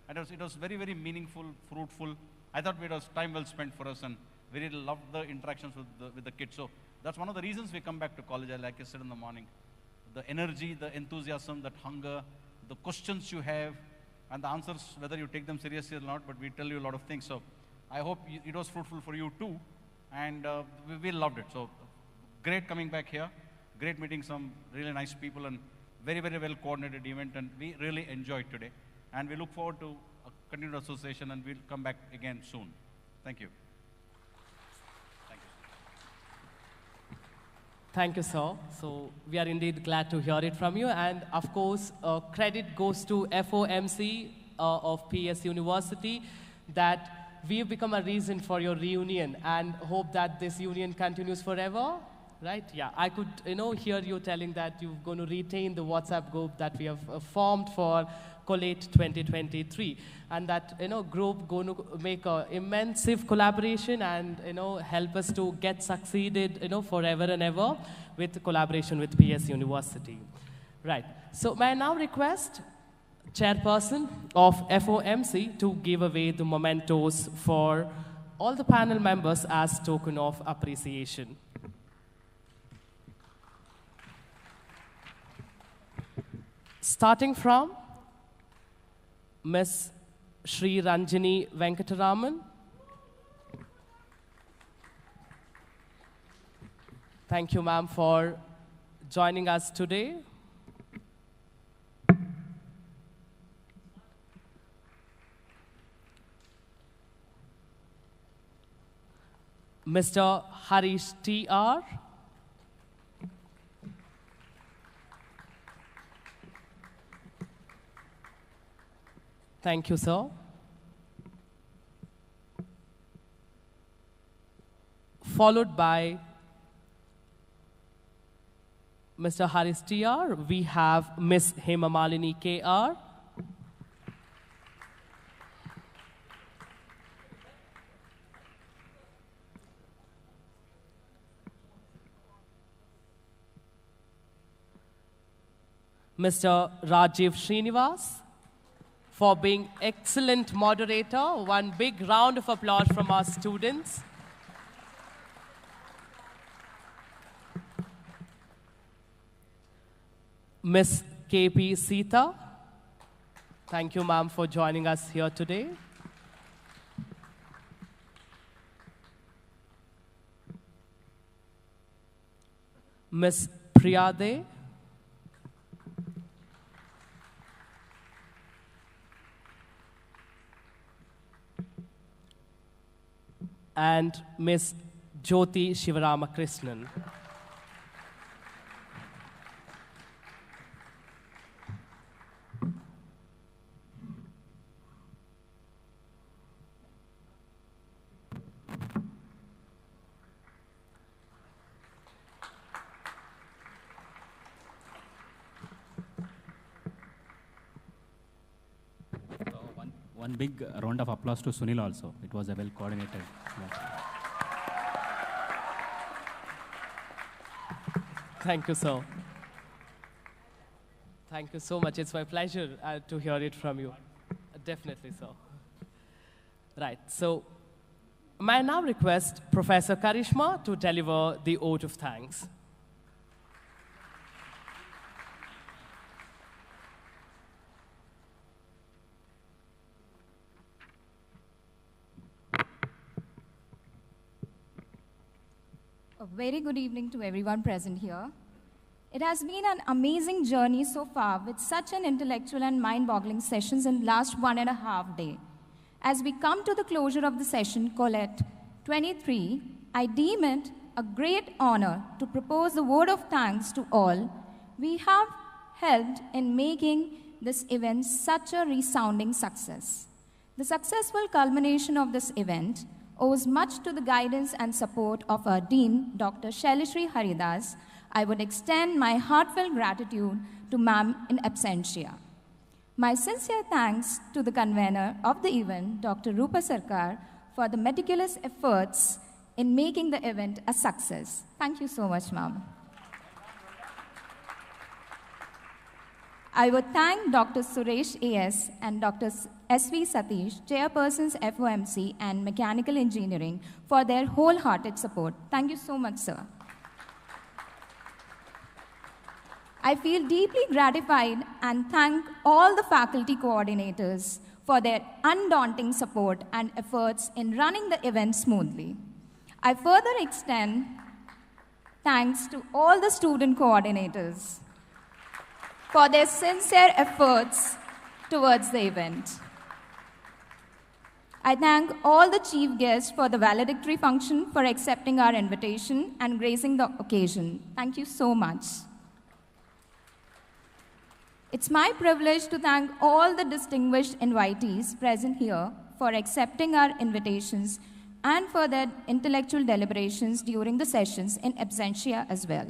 it was very, very meaningful, fruitful. I thought it was time well spent for us, and we really loved the interactions with the kids. So that's one of the reasons we come back to college. Like I said in the morning, the energy, the enthusiasm, that hunger, the questions you have, and the answers, whether you take them seriously or not, but we tell you a lot of things. So I hope it was fruitful for you too, and we loved it. So great coming back here. great meeting some really nice people and very, very well coordinated event, and we really enjoyed today. And we look forward to a continued association, and we'll come back again soon. Thank you. Thank you, sir. So we are indeed glad to hear it from you. And of course, credit goes to FOMC of PES University that we've become a reason for your reunion, and hope that this union continues forever. Right? Yeah, I could, hear you telling that you're going to retain the WhatsApp group that we have formed for Collate 2023, and that, group going to make an immense collaboration and, help us to get succeeded, forever and ever with collaboration with PES University. Right. So may I now request Chairperson of FOMC to give away the mementos for all the panel members as token of appreciation. Starting from Ms. Sri Ranjini Venkataraman. Thank you, ma'am, for joining us today. Mr. Harish T.R. Thank you, sir. Followed by Mr. Haris T.R., we have Ms. Hemamalini K.R. Mr. Rajiv Srinivas, for being excellent moderator. One big round of applause from our students. Ms. K.P. Sita, thank you, ma'am, for joining us here today. Ms. Priyade, and Ms. Jyoti Shivaramakrishnan. One big round of applause to Sunil also. It was a well coordinated. Thank you, sir. Thank you so much. It's my pleasure to hear it from you. Definitely, sir. Right. So, may I now request Professor Karishma to deliver the oath of thanks. A very good evening to everyone present here. It has been an amazing journey so far with such an intellectual and mind-boggling sessions in the last 1.5 days. As we come to the closure of the session, Collate 23, I deem it a great honor to propose a word of thanks to all we have helped in making this event such a resounding success. The successful culmination of this event owes much to the guidance and support of our Dean, Dr. Shailishri Haridas. I would extend my heartfelt gratitude to Ma'am in absentia. My sincere thanks to the convener of the event, Dr. Rupa Sarkar, for the meticulous efforts in making the event a success. Thank you so much, Ma'am. I would thank Dr. Suresh A.S. and Dr. S.V. Satish, chairpersons FOMC and Mechanical Engineering, for their wholehearted support. Thank you so much, sir. I feel deeply gratified and thank all the faculty coordinators for their undaunting support and efforts in running the event smoothly. I further extend thanks to all the student coordinators for their sincere efforts towards the event. I thank all the chief guests for the valedictory function for accepting our invitation and gracing the occasion. Thank you so much. It's my privilege to thank all the distinguished invitees present here for accepting our invitations and for their intellectual deliberations during the sessions in absentia as well.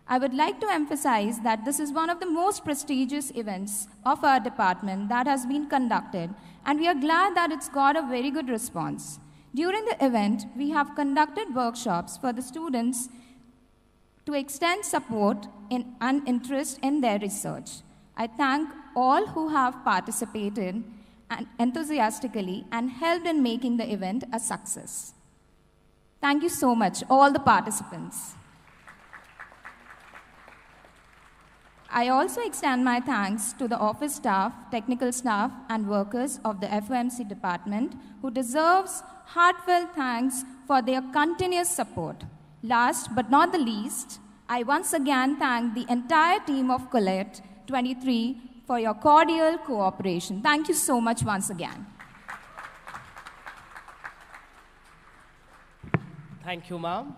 I would like to emphasize that this is one of the most prestigious events of our department that has been conducted, and we are glad that it's got a very good response. During the event, we have conducted workshops for the students to extend support and interest in their research. I thank all who have participated enthusiastically and helped in making the event a success. Thank you so much, all the participants. I also extend my thanks to the office staff, technical staff, and workers of the FOMC department who deserves heartfelt thanks for their continuous support. Last but not the least, I once again thank the entire team of Collate 23 for your cordial cooperation. Thank you so much once again. Thank you, ma'am.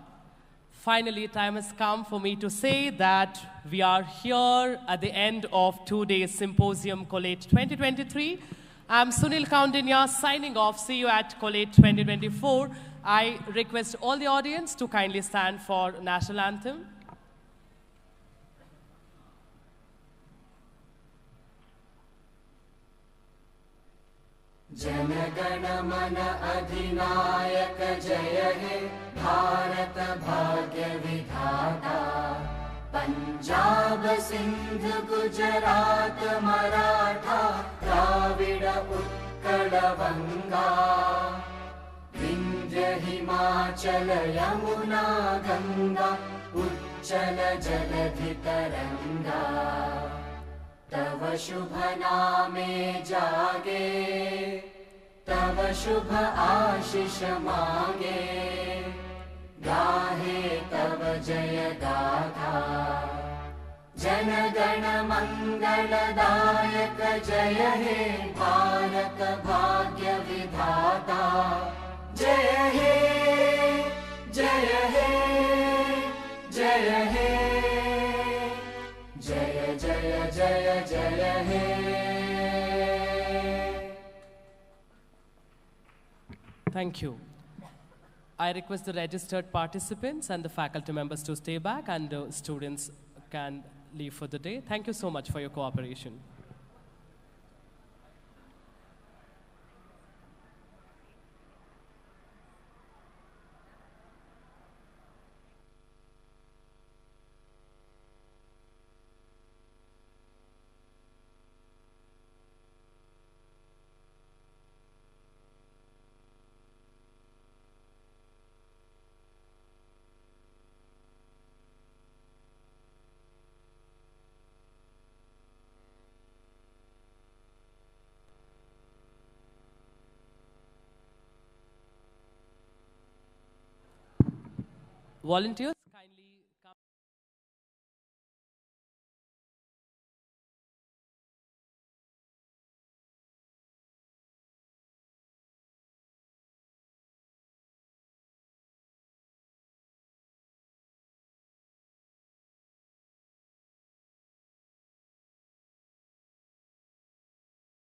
Finally, time has come for me to say that we are here at the end of 2 days Symposium Collate 2023. I'm Sunil Kaundinya signing off. See you at Collate 2024. I request all the audience to kindly stand for National Anthem. जनगण मन अधिनायक जय हे भारत भाग्य विधाता पंजाब सिंध गुजरात मराठा द्राविड उत्कल गंगा विंध्य हिमाचल यमुना गंगा उच्चल जलधि तरंगा तव शुभ नामे जागे तव शुभ आशीष मांगे गाहे तव जय गाथा जन गण मंगलदायक जय हे भारत भाग्य विधाता जय हे जय हे जय हे जय जय जय जय हे Thank you. I request the registered participants and the faculty members to stay back, and the students can leave for the day. Thank you so much for your cooperation. Volunteers?